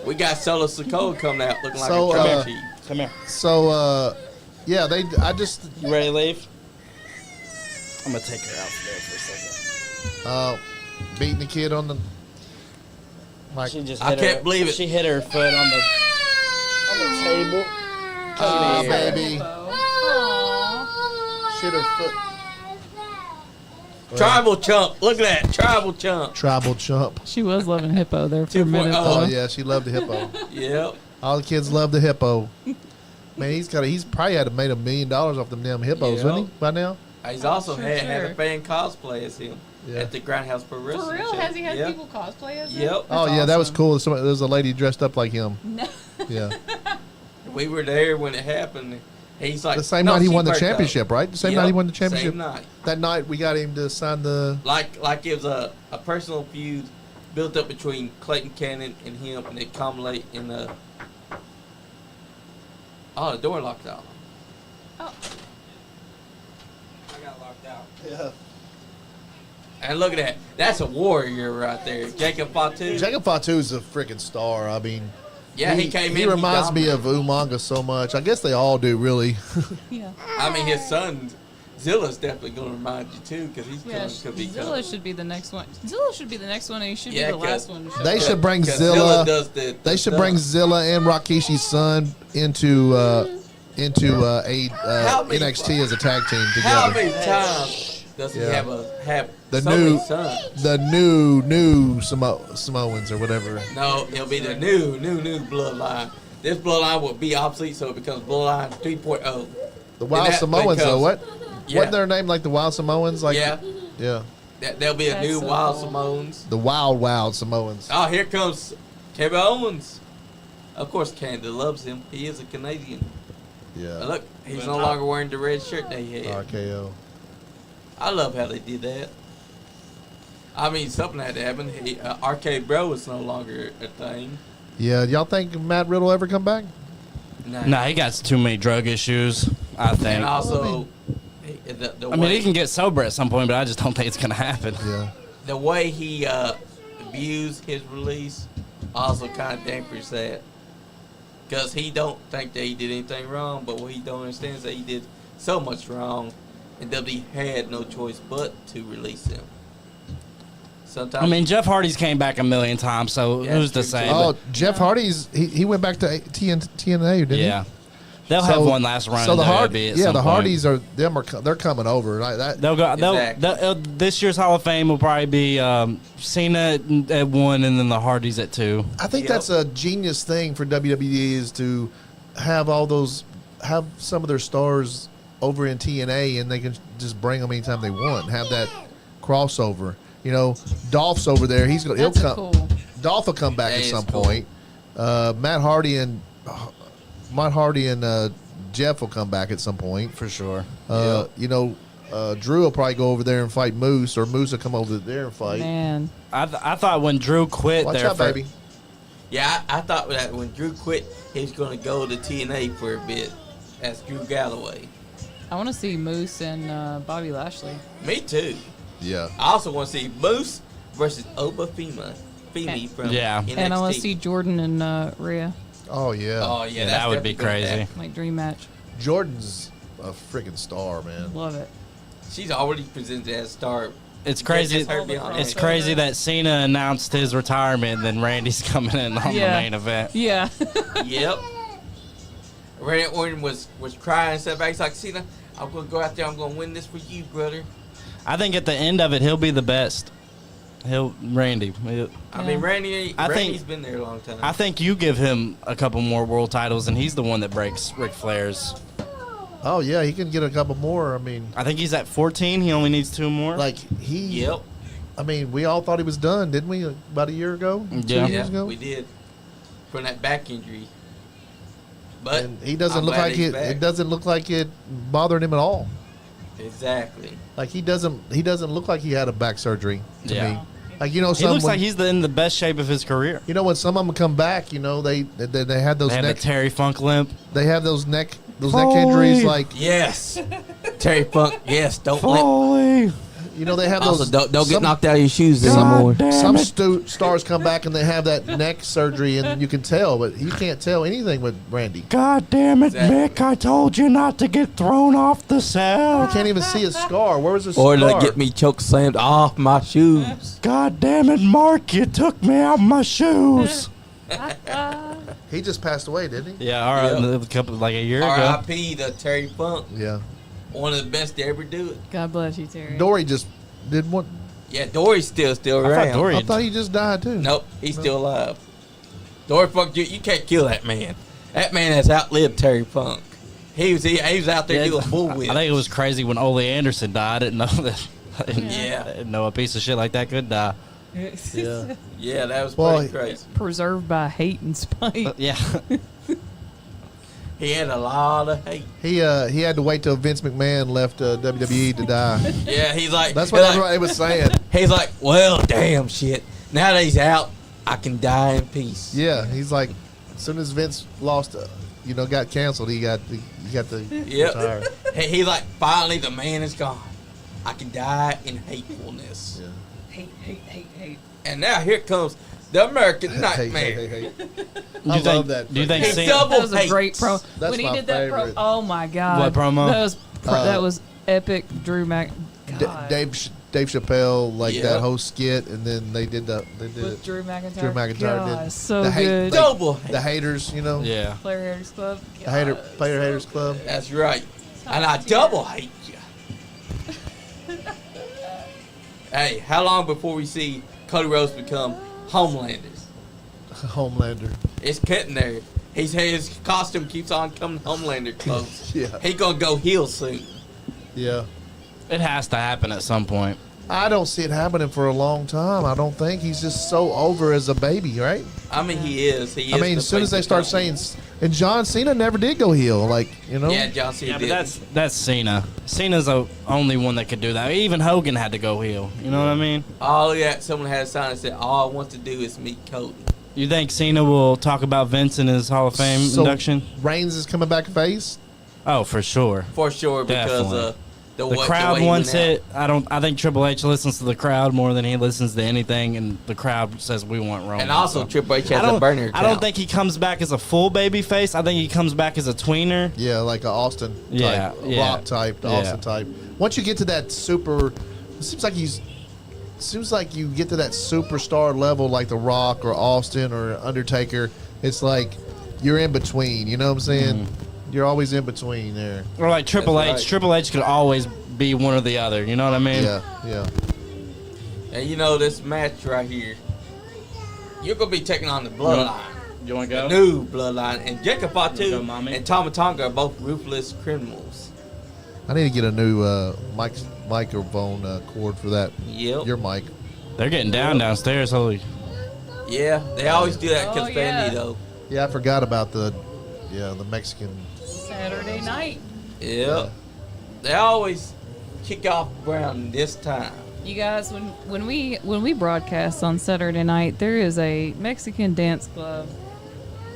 We got Solo Sikoa coming out looking like So, a trash heap. Come here. So yeah, You ready to leave? I'm gonna take her out there for a second. beating the kid on the like. She just I hit can't her, believe it. She hit her foot on the table. Ah, Come here. baby. Shit her foot. Tribal chump. Look at that. Tribal chump. Tribal chump. She was loving hippo there for a 2.0. minute. Oh though. yeah, she loved the hippo. Yep. All the kids love the hippo. Man, he's probably had made $1 million off them damn hippos, Yeah. wouldn't he? By now. He's also Sure, had a sure. fan cosplay as him Yeah. at the Grindhouse Pro Wrestling. For real? show. Has he had Yep. people cosplay as him? Yep. Oh yeah, that was cool. There was a lady dressed up like him. No. Yeah. We were there when it happened. He's like The same "No, night he she won the burnt up." championship, right? The same Yep, night he won the championship. Same night. That night we got him to sign the. Like it was a personal feud built up between Clayton Cannon and him, and it culminated in the. Oh, the door locked out. Oh. I got locked out. Yeah. And look at that. That's a warrior right there. Jacob Fatu. Jacob Fatu's a freaking star. I mean. Yeah, he came in. He reminds me dominated. of Umaga so much. I guess they all do, really. Yeah. I mean, his son, Zilla's definitely going to remind you, too, because he's Yeah, going to be Zilla should be the next one. Zilla should be the next one, and he should Yeah, be the last 'cause one. To show They up. should bring 'Cause Zilla. does the They should stuff. bring Zilla and Rakishi's son into How many- NXT as a tag team How together. many times does he Yeah. have The so new- many sons? The new Samoans or whatever. No, it'll be the new bloodline. This bloodline will be obsolete, so it becomes bloodline 3.0. The Wild And that Samoans, though. becomes- What? Yeah. Wasn't their name like the Wild Samoans? Like, Yeah. yeah. There'll be a That's new so Wild cool. Samoans. The Wild Samoans. Oh, here comes Kevin Owens. Of course, Canada loves him. He is a Canadian. Yeah. But look, he's no longer wearing the red shirt they had. RKO. I love how they did that. I mean, something had to happen. Arcade Bro is no longer a thing. Yeah. Y'all think Matt Riddle ever come back? Nah, he got too many drug issues, I think. And also, the I mean, he can get sober at some point, but I just don't think it's gonna happen. Yeah. the way he views his release also kind of dampers that. Because he don't think that he did anything wrong, but what he don't understand is that he did so much wrong and WWE had no choice but to release him. Sometimes, I mean, Jeff Hardy's came back a million times, so Yeah, who's to true, say? too. Oh, Jeff Hardy's he went back to TNA, didn't he? Yeah. They'll have one last run. So in the WWE at some point. Hardys they're coming over. Like that. They'll go. Exactly. This year's Hall of Fame will probably be Cena at 1, and then the Hardys at 2. I think Yep. that's a genius thing for WWE is to have some of their stars over in TNA, and they can just bring them anytime they want. Have that crossover. You know, Dolph's over there. He'll That's come. cool. Dolph will come back That at is some cool. point. Matt Hardy and Jeff will come back at some point. For sure. You know, Drew will probably go over there and fight Moose, or Moose will come over there and fight. Man, I thought when Drew quit Watch there out, for, baby. Yeah, I thought that when Drew quit, he was going to go to TNA for a bit as Drew Galloway. I want to see Moose and Bobby Lashley. Me too. Yeah. I also want to see Moose versus Oba Femi from Yeah. NXT. And I want to see Jordan and Rhea, Oh yeah. Oh yeah, Yeah, that's that would be definitely gonna crazy. happen. like dream match. Jordan's a freaking star, man. Love it. She's already presented as a star. It's crazy. Just her being on It's it. crazy that Cena announced his retirement, and then Randy's coming in on Yeah. the main event. Yeah. Yep. Randy Orton was crying and stuff. He's like, Cena, I'm gonna go out there. I'm gonna win this for you, brother. I think at the end of it, he'll be the best. Randy. I mean, Randy's think- been there a long time. I think you give him a couple more world titles, and he's the one that breaks Ric Flair's. Oh yeah, he can get a couple more. I mean, I think he's at 14. He only needs 2 more. like he. Yep. I mean, we all thought he was done, didn't we? About a year ago, Yeah. 2 Yeah, years ago. we did from that back injury. But And he doesn't I'm look glad like he's it. back. It doesn't look like it bothered him at all. Exactly. Like he doesn't look like he had a back surgery to Yeah. me. Like you know, he looks when, like he's in the best shape of his career. you know when some of them come back, you know they had those They have neck the Terry Funk limp. they have those neck injuries like Yes. Terry Funk. Yes. Don't Foley. you know they have Also, those. don't get some- knocked out of your shoes God anymore. damn Some it. stars come back and they have that neck surgery, and you can tell, but you can't tell anything with Randy. God damn it, Exactly. Mick. I told you not to get thrown off the You set. can't even see a scar. Where was the Or scar? to get me choke slammed off my shoes. God damn it, Mark. You took me out my shoes. He just passed away, didn't he? Yeah, all right. Yep. A couple, like a year ago. R.I.P. to Terry Funk. Yeah. One of the best to ever do it. God bless you, Terry. Dory just did one. Yeah, Dory's still I thought around. Dory- I thought he just died too. Nope, he's still alive. Dory Funk, you can't kill that man. That man has outlived Terry Funk. He was out there doing bull whips. I think it was crazy when Ole Anderson died. I didn't know that. I Yeah. didn't know a piece of shit like that could die. Yeah. Yeah, that was Well, pretty crazy. Preserved by hate and spite. Yeah. He had a lot of hate. He had to wait till Vince McMahon left WWE to die. Yeah, he's like, That's what everybody was saying. he's like, well, damn shit. Now that he's out, I can die in peace. Yeah, he's like, as soon as Vince lost, got canceled, he got to Yep. retire. He's like, finally, the man is gone. I can die in hatefulness. Yeah. Hate. And now here comes the American Hey, Nightmare. hey. Do I you love think, that. Do you think He's Cena- double That was a hates. great pro. That's When he my did that favorite. oh my god. What promo? That was epic. Drew Mac. God. Dave Chappelle, like Yeah. that whole skit, and then they did With it. Drew McIntyre. Drew McIntyre God, did so the hate- good. like, Double the haters, Yeah. Player Haters Club. the player haters club. That's right. And I double hate you. Hey, how long before we see Cody Rhodes become Homelanders? Homelander. It's getting there. His costume keeps on coming Homelander clothes. Yeah. He gonna go heel soon. Yeah. It has to happen at some point. I don't see it happening for a long time. I don't think he's just so over as a baby, right? I mean, he is. I mean, as soon as they start saying, and John Cena never did go heel, Yeah, John Cena Yeah, but did. that's Cena. Cena's the only one that could do that. Even Hogan had to go heel. You know what I mean? All that someone had a sign that said, all I want to do is meet Cody. You think Cena will talk about Vince in his Hall of Fame So induction? Reigns is coming back face. Oh, for sure. For sure, because Definitely. The crowd wants it. I think Triple H listens to the crowd more than he listens to anything, and the crowd says we want Roman. And also, Triple H has a burner account. I don't think he comes back as a full baby face. I think he comes back as a tweener. Yeah, like an Austin type, Rock type, Austin type. Once you get to that super, it seems like you get to that superstar level, like The Rock or Austin or Undertaker. It's like you're in between. You know what I'm saying? You're always in between there. Or like Triple H. Right. Triple H could always be one or the other. You know what I mean? Yeah. And you know this match right here, you're gonna be taking on the Bloodline. You want to go? The new Bloodline, and Jacob Fatu and Tonga are both ruthless criminals. I need to get a new microphone cord for that. Yep. Your mic. They're getting downstairs. Holy. Yeah, they always do that because though. Yeah, I forgot about the Mexican. Saturday night. Yep. They always kick off around this time. You guys, when we broadcast on Saturday night, there is a Mexican dance club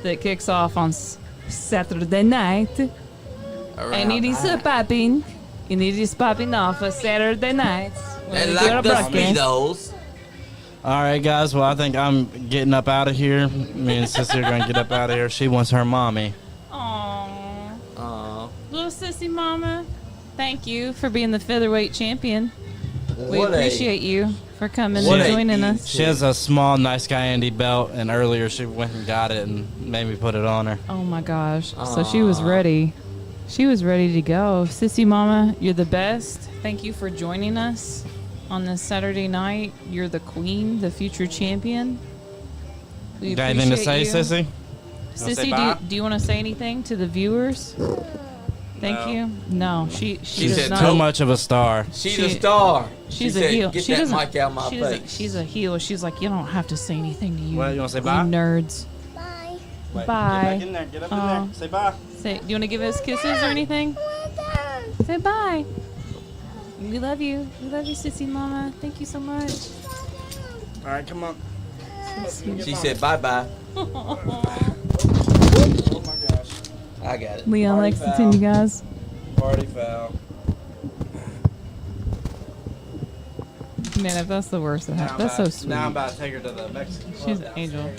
that kicks off on Saturday night, and it is popping, and it is popping off a Saturday night. They like the speedos. All right, guys. Well, I think I'm getting up out of here. Me and Sissy are going to get up out of here. She wants her mommy. Aww. Little sissy mama, thank you for being the featherweight champion. We appreciate you for coming and joining us. She has a small NiceGuyAndy belt, and earlier she went and got it and made me put it on her. Oh my gosh. So she was ready. She was ready to go. Sissy mama, you're the best. Thank you for joining us on this Saturday night. You're the queen, the future champion. We got anything to say, Sissy? Sissy, do you want to say anything to the viewers? Thank you. No, she said not. Too much of a star. She's a star. She's a heel. Get that mic out of my face. She's a heel. She's like, you don't have to say anything to you. Well, you want to say bye? You nerds. Bye. Bye. Get back in there. Get up in there. Say bye. Do you want to give us kisses or anything? Say bye. We love you. We love you, sissy mama. Thank you so much. All right, come on. She said bye-bye. Oh my gosh. I got it. Leon Party Lexington, you guys. Party foul. Man, if that's the worst, that's so sweet. Now I'm about to take her to the Mexican club. She's an angel.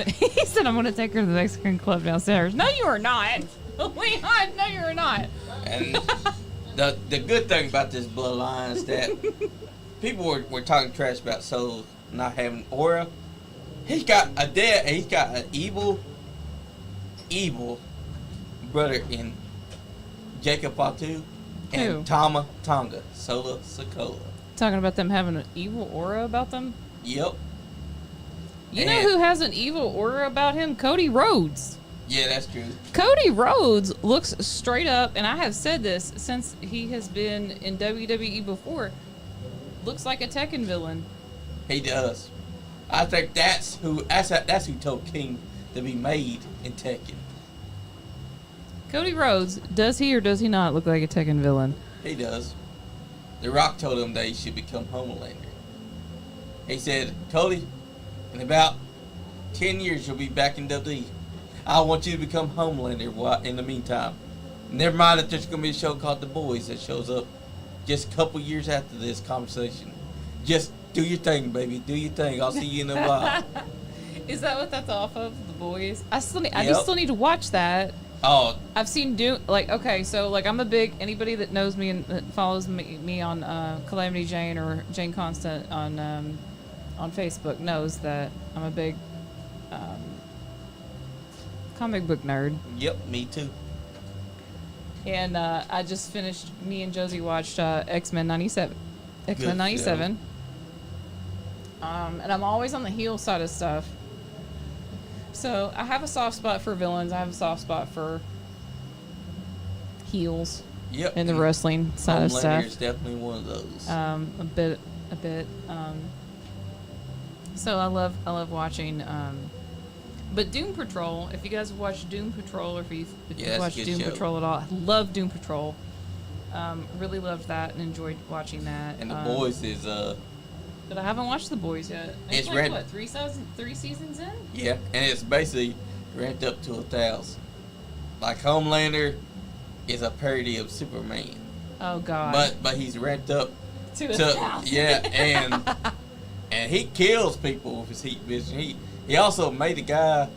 He said, I'm going to take her to the Mexican club downstairs. No, you are not. Leon, no, you are not. And the good thing about this bloodline is that people were talking trash about Solo not having aura. He's got an evil brother in Jacob Fatu and Who? Tama Tonga, Solo Sikoa. Talking about them having an evil aura about them? Yep. You know who has an evil aura about him? Cody Rhodes. Yeah, that's true. Cody Rhodes looks straight up, and I have said this since he has been in WWE before, looks like a Tekken villain. He does. I think that's who told King to be made in Tekken. Cody Rhodes, does he or does he not look like a Tekken villain? He does. The Rock told him that he should become Homelander. He said, Cody, in about 10 years you'll be back in WWE. I want you to become Homelander in the meantime. Never mind that there's going to be a show called The Boys that shows up just a couple years after this conversation. Just do your thing, baby. Do your thing. I'll see you in a while. Is that what that's off of, The Boys? I just still need to watch that. Oh. I've seen I'm a big, anybody that knows me and that follows me on Calamity Jane or Jane Constant on Facebook knows that I'm a big comic book nerd. Yep, me too. And I just finished, me and Josie watched X-Men 97. X-Men 97. And I'm always on the heel side of stuff. So I have a soft spot for villains. I have a soft spot for heels. Yep. In the wrestling side of stuff. Homelander is definitely one of those. A bit. So I love watching. But Doom Patrol, if you guys have watched Doom Patrol, or if you've watched Doom Patrol at all, I love Doom Patrol. Really loved that and enjoyed watching that. And The Boys is But I haven't watched The Boys yet. It's like, what, three seasons in? Yeah, and it's basically ramped up to 1,000. Like Homelander is a parody of Superman. Oh God. But he's ramped up to 1,000. and he kills people with his heat vision. He also made the guy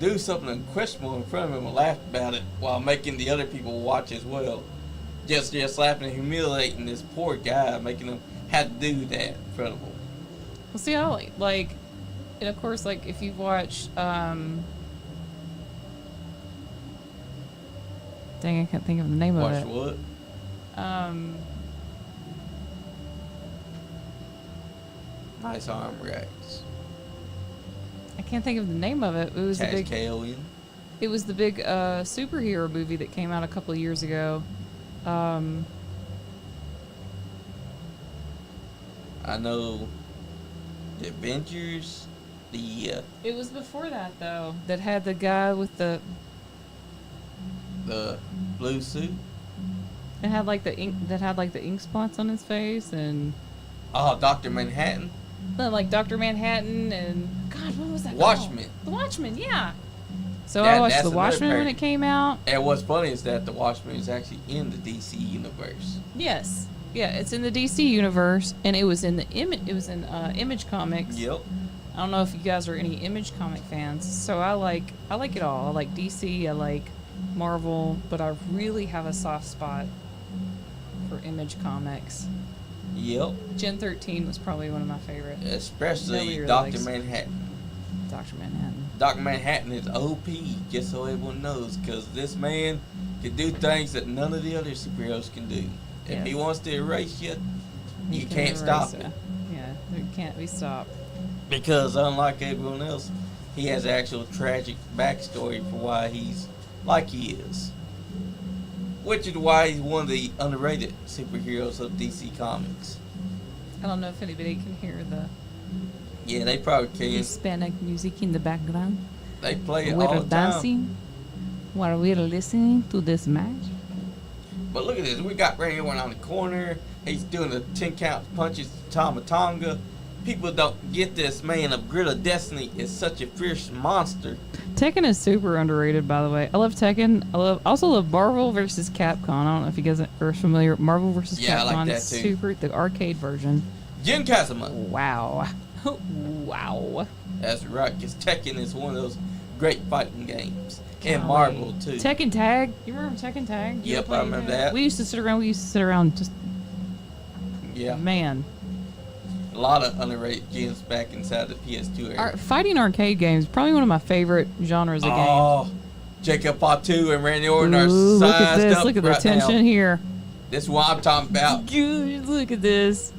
do something unquestionable in front of him and laughed about it while making the other people watch as well. Just slapping and humiliating this poor guy, making him have to do that in front of him. Well, see, I like, and of course, like if you've watched, dang, I can't think of the name Watch of it. what? Nice arm racks. I can't think of the name of it. It was the big. K-O-N. It was the big superhero movie that came out a couple of years ago. I know the Avengers, It was before that though. That had the guy with the. blue suit. It had like the ink. That had like the ink spots on his face and. Oh, Dr. Manhattan. Like Dr. Manhattan and God, what was that? Watchmen. Called? The Watchmen, yeah. So I watched The Watchmen when it came out. And what's funny is that The Watchmen is actually in the DC universe. Yes, yeah, it's in the DC universe, and it was in the Image Comics. Yep. I don't know if you guys are any Image comic fans. So I like it all. I like DC. I like Marvel, but I really have a soft spot for Image Comics. Yep. Gen 13 was probably one of my favorite. Especially Nobody really Dr. likes Manhattan. Dr. Manhattan. Dr. Manhattan is OP, just so everyone knows, because this man can do things that none of the other superheroes can do. If Yes. he wants to erase you, you He can't can stop erase it. Yeah, it can't be stopped. Because unlike everyone else, he has an actual tragic backstory for why he's like he is. Which is why he's one of the underrated superheroes of DC Comics. I don't know if anybody can hear the Yeah, they probably can. Hispanic music in the background. They play it We're all the time. dancing while we're listening to this match. But look at this. We got Randy Orton on the corner. He's doing the 10 count punches to Tama Tonga. People don't get this, man. A Grid of Destiny is such a fierce monster. Tekken is super underrated, by the way. I love Tekken. Also love Marvel vs. Capcom. I don't know if you guys are familiar with Marvel vs. Yeah, Capcom. I like that It's too. super, the arcade version. Jin Kazuma. Wow. Wow. That's right, because Tekken is one of those great fighting games. And Golly. Marvel, too. Tekken Tag. You remember Tekken Tag? You Yep, ever play I remember Tag? that. We used to sit around just, Yeah. man. A lot of underrated gems back inside the PS2 era. Fighting arcade games, probably one of my favorite genres of games. Oh, Jacob Fatu and Randy Orton are Ooh, look at sized this. up Look at the right tension now. here. This is what I'm talking about. Dude, look at this.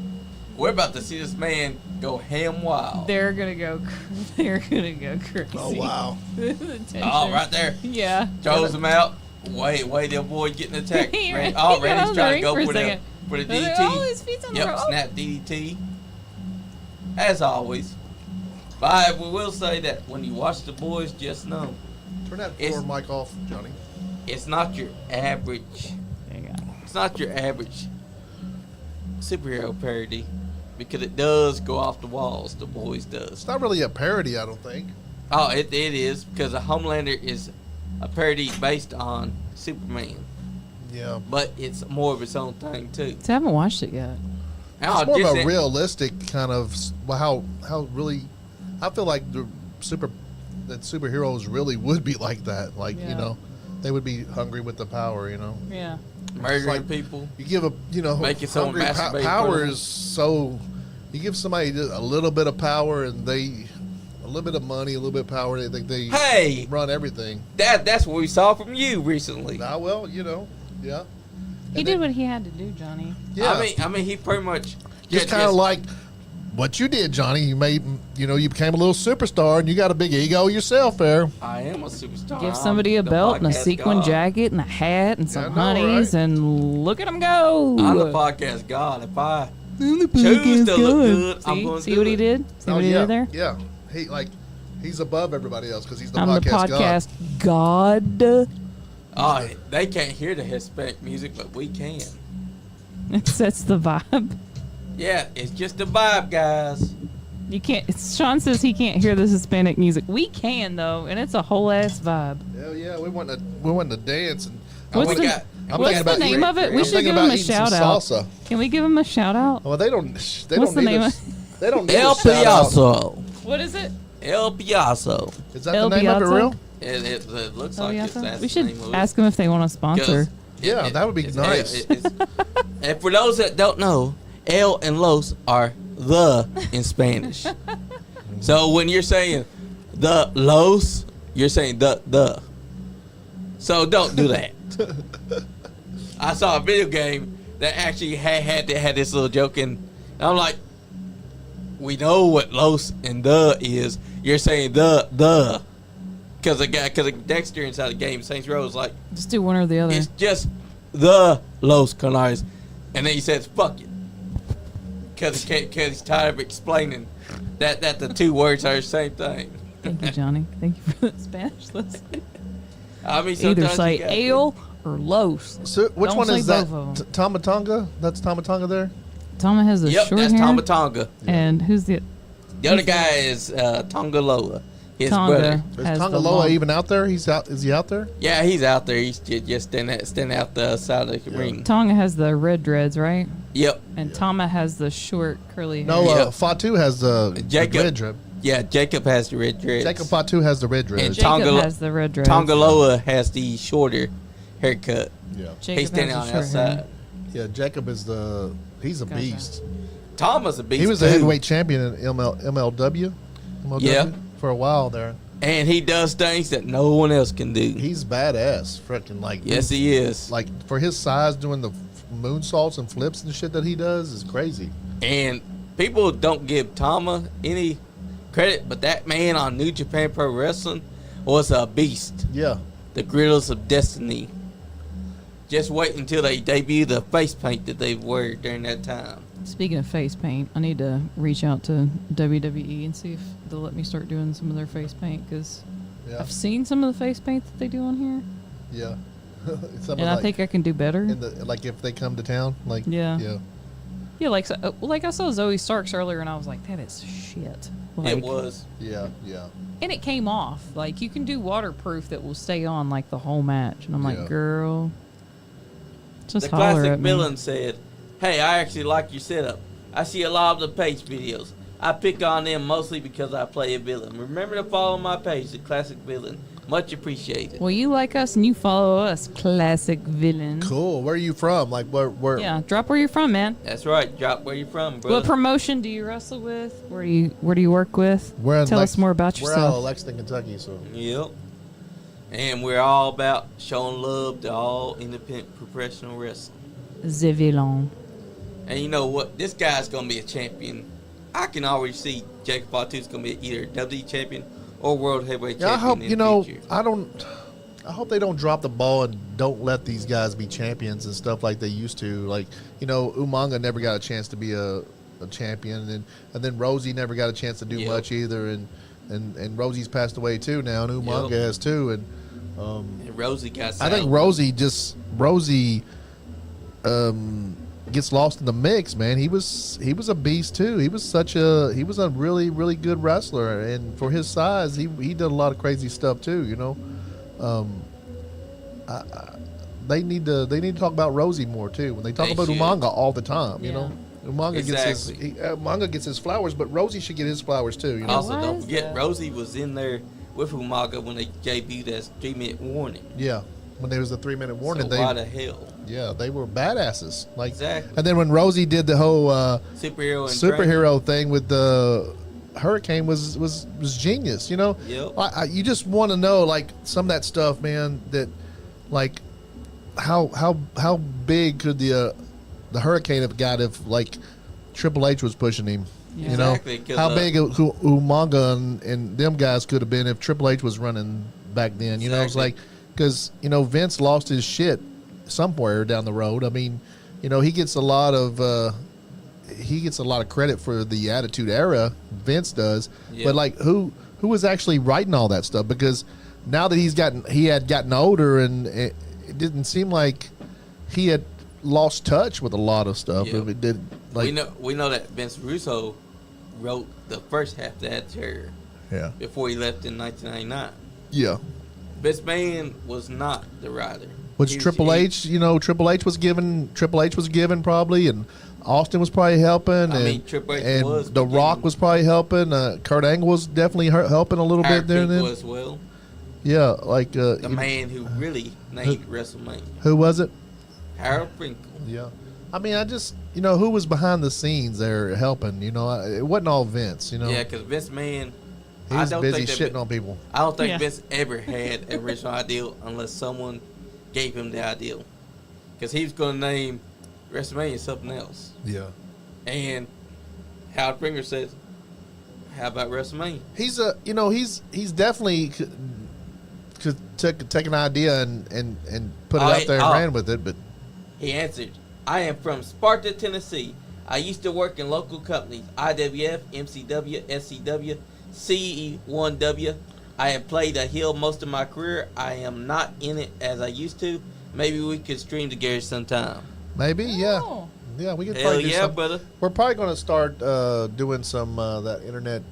We're about to see this man go ham wild. They're gonna go. They're gonna go crazy. Oh wow! The tension. Oh, right there. Yeah. Throws him out. Wait, to avoid getting attacked. He Randy's got trying on to the ring go for a for the second. DDT. Oh, his feet's on the Yep, rope. snap DDT. As always. But I will say that when you watch the boys, just know Turn that It's- forward mic off, Johnny. it's not your average. There you go. It's not your average superhero parody, because it does go off the walls. The boys does. It's not really a parody, I don't think. Oh, it is, because a Homelander is a parody based on Superman, Yeah. but it's more of its own thing too. So I haven't watched it yet. It's more of a realistic kind of how really. I feel like that superheroes really would be like that. Like Yeah. you know, they would be hungry with the power. You know, Yeah. murdering like- people. you give Making someone hungry masturbate power for them. is so. You give somebody just a little bit of power and a little bit of money, a little bit of power. They think they Hey, run everything. that's what we saw from you recently. Nah, well, yeah. He did what he had to do, Johnny. Yeah. I mean, he pretty much just kind of like what you did, Johnny. You you became a little superstar, and you got a big ego yourself there. I am a superstar. Give I'm somebody a the belt and a podcast sequin god. jacket and a hat and some I know, honeys, right? and look at him go. I'm the podcast god. If I I'm the choose to look god. good, I'm going to See do what he it. did? See what he yeah, did there? yeah. He's above everybody else because he's the I'm the podcast god. podcast god. Oh, they can't hear the Hispanic music, but we can. It sets the vibe. Yeah, it's just a vibe, guys. You can't. Sean says he can't hear this Hispanic music. We can though, and it's a whole ass vibe. Hell yeah, we want to dance and What's we the- got I'm What's thinking the about name of it? We I'm should thinking give him about a eating some shout out. salsa. Can we give him a shout out? Well, they don't. They What's don't the need name a, of- They don't need El a shout out. Piazzo. What is it? El Piazzo. Is that El the name of Piazza? it? Real? It looks Oh, like yeah. it's that's We the should name of it. ask them if they want to sponsor. Yeah, that would be nice. And for those that don't know, El and Los are the in Spanish. So when you're saying the Los, you're saying the. So don't do that. I saw a video game that actually had this little joke in. And I'm like, we know what Los and the is. You're saying the. Because Dexter inside the game, Saints Row is like, Just do one or the other. it's just the Los Canaries. And then he says, fuck it. Because he's tired of explaining that the two words are the same thing. Thank you, Johnny. Thank you for the Spanish lesson. I mean, Either sometimes say you gotta- ale or los. So which Don't one say is that? both of 'em. Tama Tonga? That's Tama Tonga there. Tama has the Yep, short that's hair. Tama Tonga. And who's the The other guy is Tonga Loa, his Tonga? brother. Is has the Tonga long- Loa even out there? He's out. Is he out there? Yeah, he's out there. He's just standing out the side of the ring. Tonga has the red dreads, right? Yep. And Tama has the short curly hair. No, Yep. Fatu has the Jacob. red dread. Yeah, Jacob has the red dreads. Jacob Fatu has the red dread. And Jacob Tonga- has the red dreads. Tonga Loa has the shorter haircut. Yeah, Jacob He's standing has on the the short hair. outside. yeah. Jacob is he's a Gotcha. beast. Tama's a beast. He was the too. heavyweight champion in MLW. Yeah. For a while there. And he does things that no one else can do. He's badass. Freaking like. Yes, he is. Like for his size, doing the moonsaults and flips and shit that he does is crazy. And people don't give Tama any credit, but that man on New Japan Pro Wrestling was a beast. Yeah. The Gorillas of Destiny. Just wait until they debut the face paint that they wear during that time. Speaking of face paint, I need to reach out to WWE and see if they'll let me start doing some of their face paint because Yeah. I've seen some of the face paint that they do on here, Yeah. and I think I can do better. in the, like if they come to town, like Yeah. yeah. Yeah, like I saw Zoe Starks earlier, and I was like, that is shit. Like, It was. Yeah. and it came off. Like you can do waterproof that will stay on like the whole match, and I'm Yeah. like, girl, just The holler classic at me. villain said, "Hey, I actually like your setup. I see a lot of the page videos. I pick on them mostly because I play a villain. Remember to follow my page, the classic villain. Much appreciated." Well, you like us and you follow us, classic villain. Cool. Where are you from? Like where? Yeah, drop where you're from, man. That's right. Drop where you from, brother. What promotion do you wrestle with? Where do you work with? We're in Tell us more about We're out of yourself. Lexington, Kentucky. So Yep. And we're all about showing love to all independent professional wrestling. The villain. And you know what? This guy's going to be a champion. I can already see Jacob Fatu's going to be either WWE champion or World Heavyweight yeah, I champion hope in you the know. future. I hope they don't drop the ball and don't let these guys be champions and stuff like they used to. Like Umaga never got a chance to be a champion, and then Rosie never got a chance to do Yep. much either. And Rosie's passed away too now, and Umaga Yep. has too. And And Rosie got I think sound. Rosie gets lost in the mix, man. He was a beast too. He was a really, really good wrestler, and for his size, he did a lot of crazy stuff too. They need to talk about Rosie more too. When they talk They about should. Umaga all the time, Yeah. Umaga Exactly. Umaga gets his flowers, but Rosie should get his flowers too. Also, Why don't is forget, that? Rosie was in there with Umaga when they debuted as 3-minute warning. Yeah. When there was a 3-minute warning, So why the hell? they were badasses. Like, Exactly. and then when Rosie did the whole Superhero thing with the Hurricane was genius. Yep. You just want to know like some of that stuff, man. That like how big could the Hurricane have got if like Triple H was pushing him? Yeah. You know Exactly, 'cause, how big Umaga and them guys could have been if Triple H was running back then. You know, it's Exactly. like because Vince lost his shit somewhere down the road. I mean, he gets a lot of credit for the Attitude Era. Vince does, Yeah. but like who was actually writing all that stuff? Because now that he had gotten older, and it didn't seem like he had lost touch with a lot of stuff. Yeah. It did like we know that Vince Russo wrote the first half of that chair yeah. before he left in 1999. Yeah. Vince McMahon was not the writer. Which He was- Triple he- H, Triple H was given probably, and Austin was probably helping, I and, mean, Triple H and was The Rock beginning- was probably helping. Kurt Angle was definitely helping a little bit there and then. as well. Yeah, like The man who really named WrestleMania. who was it? Harold Finkel. Yeah, I mean, I just who was behind the scenes there helping. It wasn't all Vince. Yeah, because Vince McMahon, he I was don't busy think that shitting on people. I don't think Yeah. Vince ever had an original idea unless someone gave him the idea. Because he was going to name WrestleMania something else. Yeah, And Howard Finkel says, how about WrestleMania? he's he's definitely could take an idea and put it out there and ran with it, but. He answered, I am from Sparta, Tennessee. I used to work in local companies, IWF, MCW, SCW, CE1W. I have played a heel most of my career. I am not in it as I used to. Maybe we could stream together sometime. Maybe, yeah. Oh. Yeah, we could Hell probably do yeah, something. brother. We're probably going to start doing some that internet,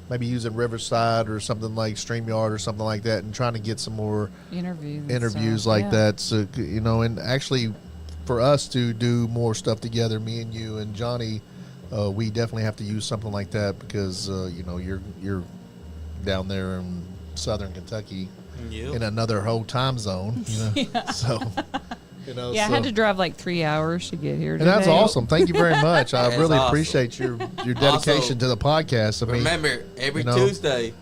maybe using Riverside or something like StreamYard or something like that, and trying to get some more interviews like that. So and actually, for us to do more stuff together, me and you and Johnny, we definitely have to use something like that because you're down there in Southern Kentucky Yep. in another whole time zone. So. Yeah, I had to drive like 3 hours to get here And today. that's awesome. Thank you very much. I That's really awesome. appreciate your dedication Also, to the podcast. I mean, Remember, every Tuesday,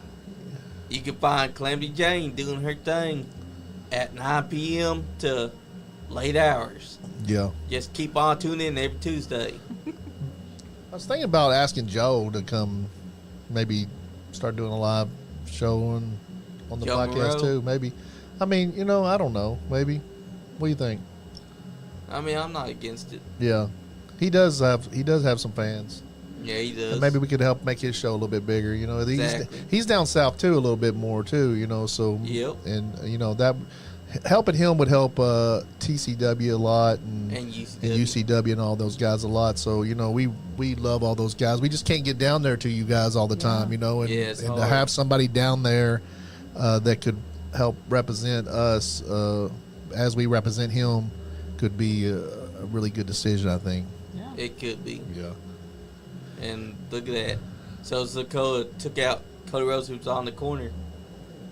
you can find Calamity Jane doing her thing at 9 p.m. to late hours. yeah. Just keep on tuning in every Tuesday. I was thinking about asking Joe to come, maybe start doing a live show on the Joe podcast Moreau. too. Maybe. I mean, I don't know. Maybe. What do you think? I mean, I'm not against it. Yeah, he does have some fans. Yeah, he does. And maybe we could help make his show a little bit bigger. Exactly. He's down south too, a little bit more too. So Yep. and that helping him would help TCW a lot and UCW and all those guys a lot. So we love all those guys. We just can't get down there to you guys all the time. And, Yeah, it's and to hard. have somebody down there that could help represent us as we represent him could be a really good decision, I think. It could be. Yeah. And look at that. So Sikoa took out Cody Rhodes, who was on the corner.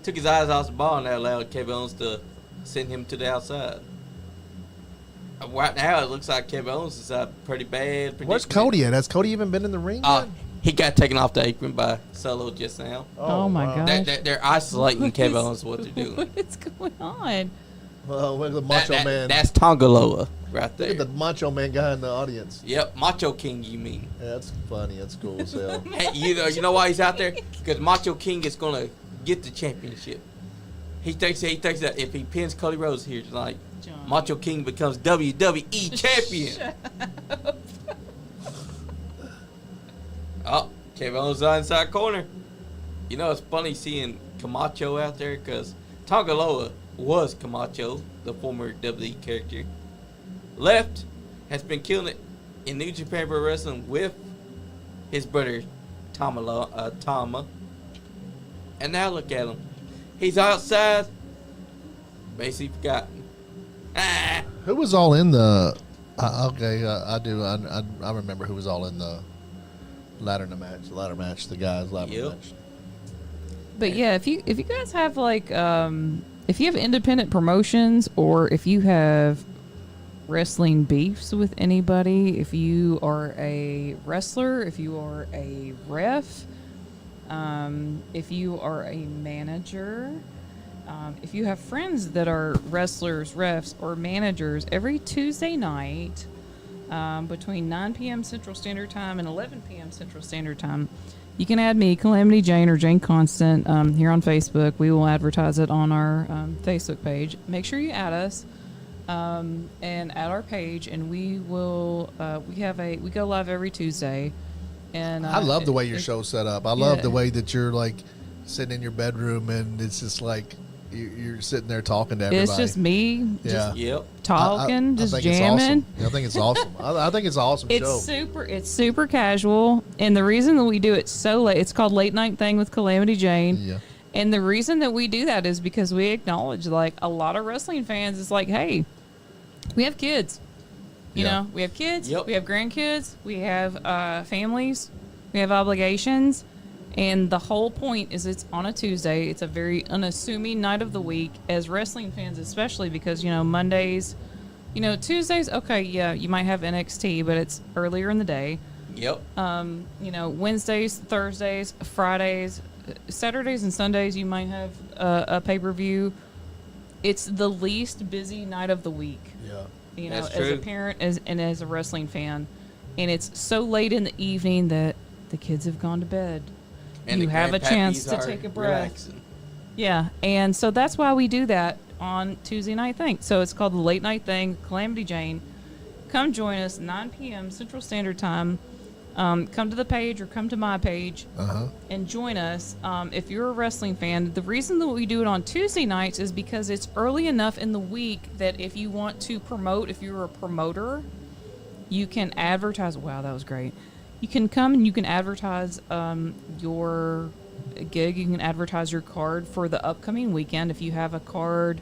Took his eyes off the ball and that allowed Kevin Owens to send him to the outside. Right now, it looks like Kevin Owens is pretty bad. Where's predicament. Cody at? Has Cody even been in the ring yet? He got taken off the apron by Solo just now. Oh my wow. gosh. They're isolating Kevin Owens, what they're doing. What's going on? Well, look at the Macho Man. That's Tonga Loa right Look there. at the Macho Man guy in the audience. Yep, Macho King, you mean. Yeah, that's funny. That's cool as hell. Hey, you know why he's out there? Because Macho King is going to get the championship. He thinks that if he pins Cody Rhodes here tonight, John. Macho King becomes WWE champion. Oh, Kevin Owens on the inside corner. It's funny seeing Camacho out there because Tonga Loa was Camacho, the former WWE character. Left has been killing it in New Japan Pro Wrestling with his brother Tama. And now look at him. He's outside, basically forgotten. Who was all in the? I do. I remember who was all in the ladder match. The guys ladder Yep. match. But yeah, if you guys have like if you have independent promotions or if you have wrestling beefs with anybody, if you are a wrestler, if you are a ref, if you are a manager, if you have friends that are wrestlers, refs, or managers, every Tuesday night between 9 p.m. Central Standard Time and 11 p.m. Central Standard Time, you can add me, Calamity Jane or Jane Constant, here on Facebook. We will advertise it on our Facebook page. Make sure you add us and add our page, and we will. We go live every Tuesday. And I love the way your if- show's set up. I love Yeah. the way that you're like sitting in your bedroom and it's just like you're sitting there talking to everybody. It's just me, Yeah. just Yep. talking, I just think it's jamming. awesome. I think it's awesome. I think it's an awesome show. It's super casual, and the reason that we do it so late, it's called Late Night Thing with Calamity Jane. Yeah. And the reason that we do that is because we acknowledge, like, a lot of wrestling fans is like, hey, we have kids. You know, we have kids, we have grandkids, we have families, we have obligations. And the whole point is it's on a Tuesday. It's a very unassuming night of the week as wrestling fans, especially because, Mondays, Tuesdays, okay, yeah, you might have NXT, but it's earlier in the day. Yep. Wednesdays, Thursdays, Fridays, Saturdays and Sundays, you might have a pay-per-view. It's the least busy night of the week. Yeah. That's As true. a parent and as a wrestling fan. And it's so late in the evening that the kids have gone to bed. And you the have a chance grandpappies to are take a breath. relaxing. Yeah, and so that's why we do that on Tuesday Night Thing. So it's called the Late Night Thing, Calamity Jane. Come join us, 9 p.m. Central Standard Time. Come to the page or come to my page and join us. If you're a wrestling fan, the reason that we do it on Tuesday nights is because it's early enough in the week that if you want to promote, if you're a promoter, you can advertise. Wow, that was great. You can come and you can advertise your gig. You can advertise your card for the upcoming weekend. If you have a card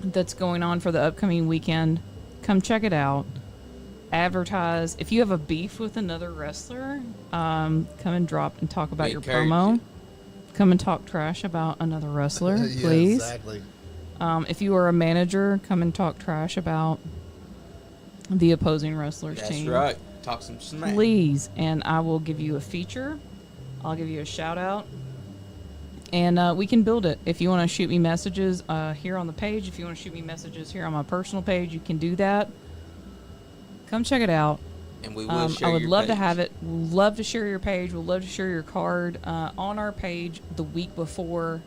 that's going on for the upcoming weekend, come check it out. Advertise. If you have a beef with another wrestler, come and drop and talk about We your encourage promo. you. Come and talk trash about another wrestler, Yeah, please. exactly. If you are a manager, come and talk trash about the opposing wrestler's That's team. right. Talk some smack. Please, and I will give you a feature. I'll give you a shout out, and we can build it. If you want to shoot me messages here on the page, if you want to shoot me messages here on my personal page, you can do that. Come check it out. And we will share I would your love to page. have it. We'd love to share your page. We'd love to share your card on our page the week before.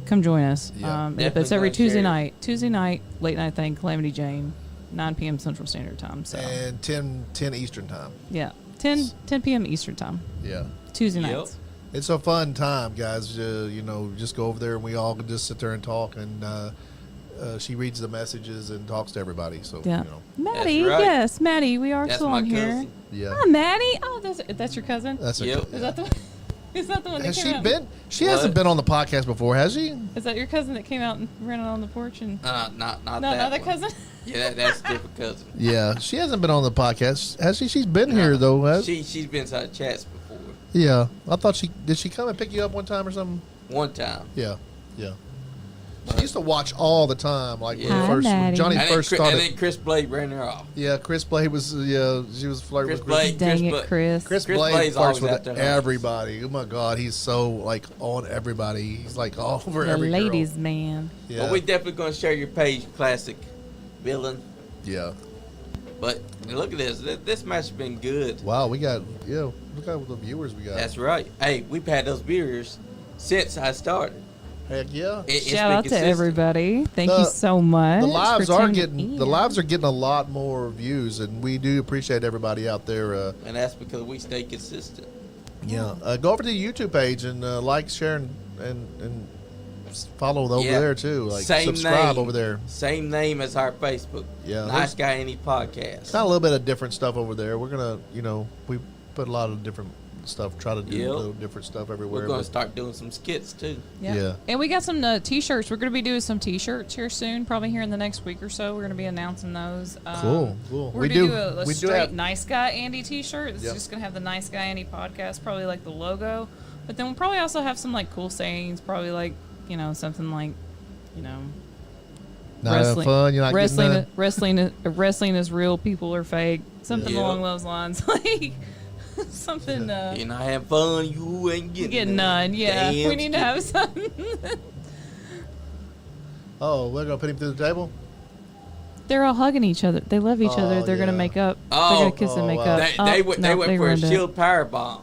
Come join us. Yeah. It's Definitely every gonna Tuesday share. night. Tuesday night, Late Night Thing, Calamity Jane, 9 p.m. Central Standard Time. So And 10 Eastern time. yeah, 10 p.m. Eastern Time. Yeah. Tuesday Yep. nights. It's a fun time, guys. Just go over there and we all can just sit there and talk. And she reads the messages and talks to everybody. So, Yeah. Maddie, right. yes, Maddie, we are That's still my on here. cousin. yeah. Oh, Maddie. Oh, that's your cousin. That's a, Yep. Is that the? Is that the one that Has came she out? been? She What? hasn't been on the podcast before, has she? Is that your cousin that came out and ran it on the porch and? Not No, that another one. cousin. Yeah, that's a different cousin. Yeah, she hasn't been on the podcast, has she? She's been here though. She's been inside chats before. Yeah, I thought did she come and pick you up one time or something? One time. Yeah, yeah. She used to watch all the time, like Yeah. when Hi, when Maddie. Johnny And first then, started. and then Chris Blade ran her off. Yeah, Chris Blade was she was flirting Chris with Blade. Dang it, Blade. Chris. Chris Chris Blade Blade's flirts always out with there. everybody. Oh my God, he's so like on everybody. He's like all over The every girl. ladies' man. Yeah, But we definitely gonna share your page, classic villain. yeah. But look at this. This match has been good. Wow, we got look at the viewers we got. That's right. Hey, we've had those viewers since I started. Heck yeah. It's Shout been out to consistent. everybody. Thank The- you so much. The lives for are tuning getting in. a lot more views, and we do appreciate everybody out there. And that's because we stay consistent. Go over to the YouTube page and like, share, and follow over Yeah. there too. Like Same subscribe name. over there. Same name as our Facebook. Yeah, Nice Guy Any Podcast. Got a little bit of different stuff over there. We're gonna, we put a lot of different stuff. Try to do Yep. a little different stuff everywhere. We're going to but- start doing some skits too. Yeah. And we got some T-shirts. We're going to be doing some T-shirts here soon, probably here in the next week or so. We're going to be announcing those. Cool. We're We going to do- do a we do straight have- Nice Guy Andy T-shirt. It's Yep. just going to have the Nice Guy Andy podcast, probably like the logo. But then we'll probably also have some like cool sayings, probably like, something like, Not having fun. You're not getting none. wrestling is real. People are fake. Something Yep. along those lines. Like something. You're not having fun, you ain't getting, Get none. Yeah, Damn we need to have some. Oh, we're gonna put him through the table. They're all hugging each other. They love each other. Oh, They're gonna yeah. make up. Oh. They're gonna kiss and make wow. up. They went for a ruined it. shield power bomb.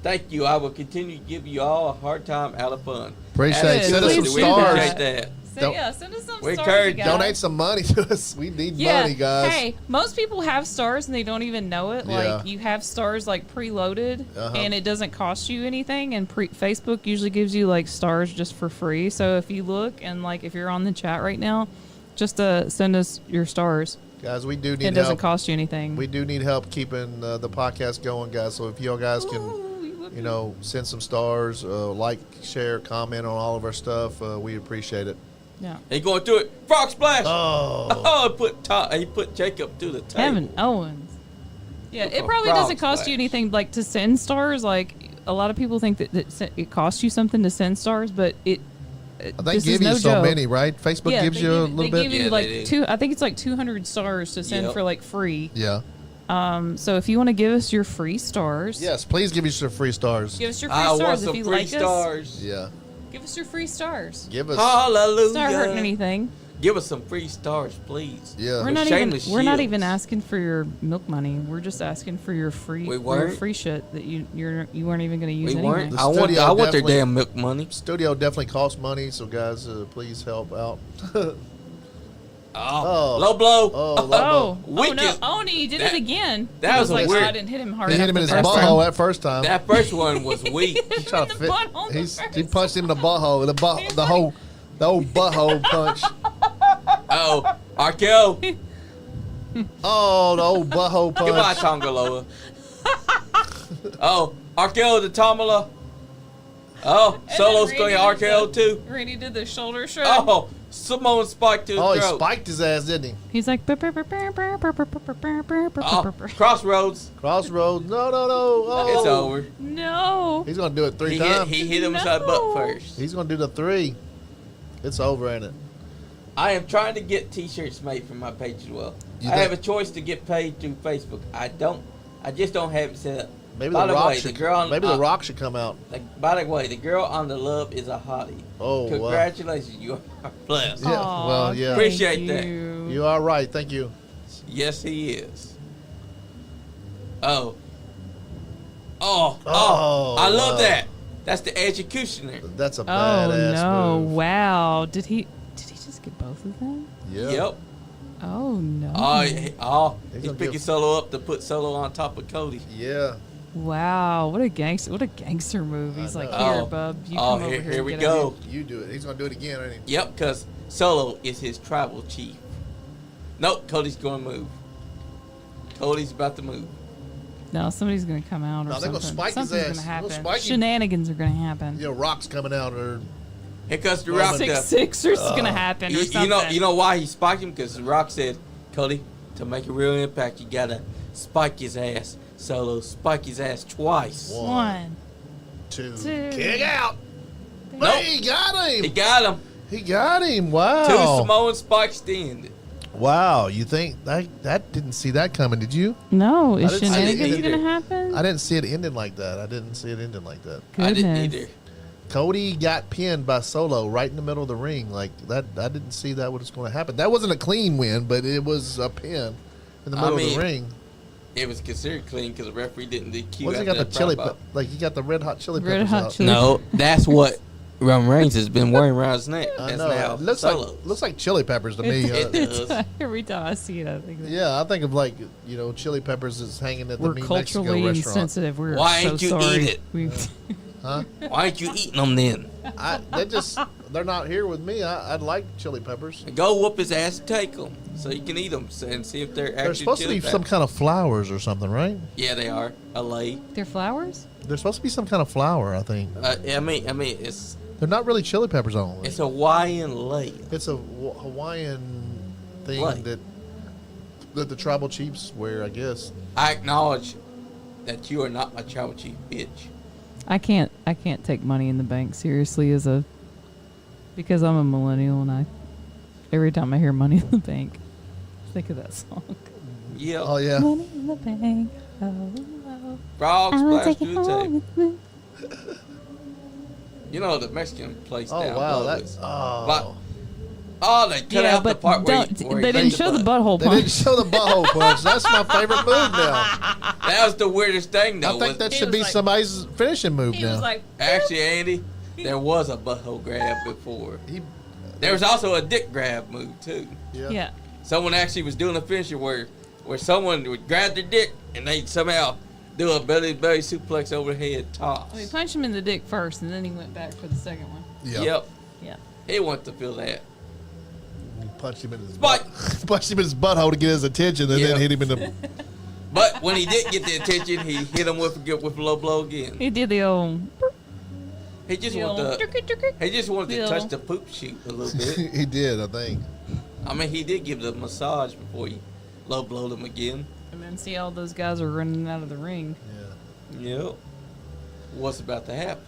Thank you. I will continue to give you all a hard time out of fun. Appreciate it. Send us Please some do We stars. appreciate that. Don't- Send us some We stars. encourage- you guys. Donate some money to us. We need Yeah. money, guys. Hey, most people have stars and they don't even know it. Yeah. Like you have stars like preloaded, Uh-huh. and it doesn't cost you anything. And Facebook usually gives you like stars just for free. So if you look and like if you're on the chat right now, just send us your stars. Guys, we do It need doesn't help. cost you anything. We do need help keeping the podcast going, guys. So if y'all guys can Ooh, we whooped send some stars, like, share, comment on all of our stuff. We appreciate it. Yeah. He going through it. Frog splash. Oh. He put Jacob through the table. Kevin Owens. Yeah, Look it for probably frog doesn't cost you splash. anything like to send stars. Like a lot of people think that it costs you something to send stars, but They this give is you no so joke. many, right? Facebook gives you a little they bit. give you Yeah, like they do. I think it's like 200 stars to send Yep. for like free. Yeah. So if you want to give us your free stars, Yes, please give us your free stars. give us your free I want stars if some you free like us. stars. Yeah. Give us your free stars. Give us. Hallelujah. It's not hurting anything. Give us some free stars, please. Yeah. We're With not even shameless we're not shields. even asking for your milk money. We're just asking for your free We for your weren't? free shit that you weren't even going to use We anyway. weren't. The I want studio their definitely- damn milk money. Studio definitely costs money, so guys, please help out. Oh, low blow. Oh, low Oh no! Wicked. Oh, no, you did That- it again. that He was a like, weird- I didn't hit him hard. He hit enough him in his the first butthole time. that first time. That first one was weak. He tried to the fit. butthole the He first punched him in the butthole. The old butthole punch. Oh, RKO. Oh, the old butthole punch. Goodbye, Tonga Loa. Oh, RKO the Tamala. Oh, And Solo's then going to Randy did RKO the- too. Randy did the shoulder shrug. Oh, Samoan spike to his Oh, he throat. spiked his ass, didn't he? He's like. Oh, Crossroads. Crossroads. No. Oh. It's over. No. He's gonna do it three He times. hit him inside the No. butt first. He's gonna do the 3. It's over, ain't it? I am trying to get T-shirts made for my page as well. You I think- have a choice to get paid through Facebook. I just don't have it set up. Maybe By the the Rock way, should. the girl on- maybe the Rock should come out. By the way, the girl on the Love is a hottie. Oh, wow. Congratulations, you are blessed. Yeah, Aw, well, yeah. thank Appreciate that. you. You are right. Thank you. Yes, he is. Oh, Oh, I love wow. that. That's the executioner. That's a Oh badass no! move. Wow. Did he just get both of them? Yeah. Yep. Oh no! He's gonna picking give- Solo up to put Solo on top of Cody. Yeah. Wow! What a gangster move. He's like, know. here, Oh. bub. You Oh, come over here. here and we get go. out You do it. He's gonna do it again, ain't he? Yep, because Solo is his tribal chief. Nope, Cody's going to move. Cody's about to move. No, somebody's gonna come out or No, they're something. gonna spike his Something's ass. gonna They'll happen. spike him. Shenanigans are gonna happen. You know, Rock's coming out, or Here comes the Roman. Rock. 6'6" or something's gonna happen or something. You know why he spiked him? Because Rock said, Cody, to make a real impact, you gotta spike his ass. Solo, spike his ass twice. One. 2. Two. Kick out. Nope. He got him. He got him. He got him. Wow. 2 Samoan spikes to end it. Wow. You think that didn't see that coming? Did you? No, I is didn't see it shenanigans either. gonna happen? I didn't see it ending like that. I didn't see it ending like that. I didn't Goodness. either. Cody got pinned by Solo right in the middle of the ring. Like that, I didn't see that what was going to happen. That wasn't a clean win, but it was a pin in the middle of the ring. It was considered clean because the referee didn't DQ. What's he after got the that chili? pop-up. Like he got the red hot chili Red peppers hot out. chili- No, that's what Roman Reigns has been wearing around his neck. I That's know. now It looks Solo. like chili peppers to me. It does. Every time I see it, I think that Yeah, I think of like chili peppers is hanging at the we're Mean Mexico culturally restaurant. insensitive. We're Why so ain't you sorry. eat it? We, Huh? Why ain't you eating them then? They're not here with me. I'd like chili peppers. Go whoop his ass and take them so you can eat them and see if they're actually They're supposed to be chili some peppers. kind of flowers or something, right? Yeah, they are. A lay. they're flowers. They're supposed to be some kind of flower, I think. I mean, it's They're not really chili peppers, I don't think. it's a Hawaiian lay. It's a Hawaiian thing What? that the tribal chiefs wear, I guess. I acknowledge that you are not my tribal chief, bitch. I can't take money in the bank seriously because I'm a millennial and every time I hear money in the bank, I think of that song. Yeah. Oh yeah. Money in the bank. Oh, oh. Frog I wanna splash take it through the home table. with me. You know the Mexican place Oh down wow, below that's is- oh. Oh, they cut Yeah, out the but part where don't, where they he didn't ate show the butt. butthole They didn't punch. show the butthole punch. That's my favorite move now. That was the weirdest thing, though. I think was- that He should was be like- somebody's finishing move He now. was like, Actually, Andy, there was a butthole grab before. He- There was also a dick grab move too. Yeah. Someone actually was doing a finisher where someone would grab their dick and they'd somehow do a belly suplex overhead toss. We punched him in the dick first, and then he went back for the second one. Yep. Yeah. He wanted to feel that. He punched him in his Spike. butt. Punched him in his butthole to get his attention, and Yeah. then hit him in the. But when he did get the attention, he hit him with a low blow again. He did the old. He just the wanted old to. He just wanted to Yeah. touch the poop chute a little bit. He did, I think. I mean, he did give the massage before he low blowed him again. And then see all those guys are running out of the ring. Yeah. Yep. What's about to happen?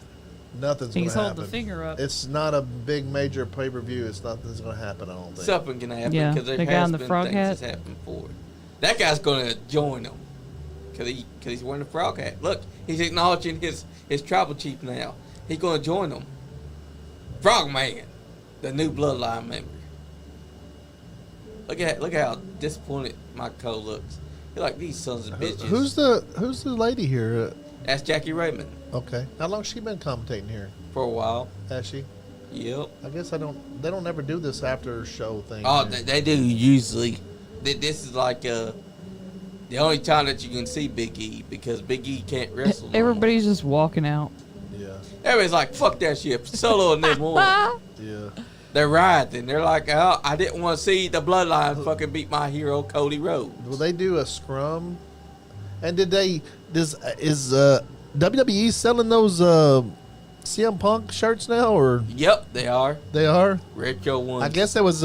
Nothing's going He's to holding happen. the finger up. It's not a big major pay-per-view. It's nothing's going to happen, I don't think. Something can happen Yeah, because there the guy has in the been frog things hat. that's happened before. That guy's going to join them because he's wearing a frog hat. Look, he's acknowledging his tribal chief now. He's going to join them. Frogman, the new Bloodline member. Look how disappointed my Cole looks. He's like, these sons of bitches. Who's the lady here? That's Jackie Raymond Okay. How long she been commentating here? for a while. Has she? Yep. I guess they don't ever do this after show thing. Oh, here. they do usually. This is like the only time that you can see Big E because Big E can't wrestle. no more. Everybody's just walking out. Yeah. Everybody's like, fuck that shit. Solo and them more. Yeah. They're rioting. They're like, oh, I didn't want to see the Bloodline fucking beat my hero, Cody Rhodes. Will they do a scrum? And is WWE selling those CM Punk shirts now, or Yep, they are. they are? Retro ones. I guess it was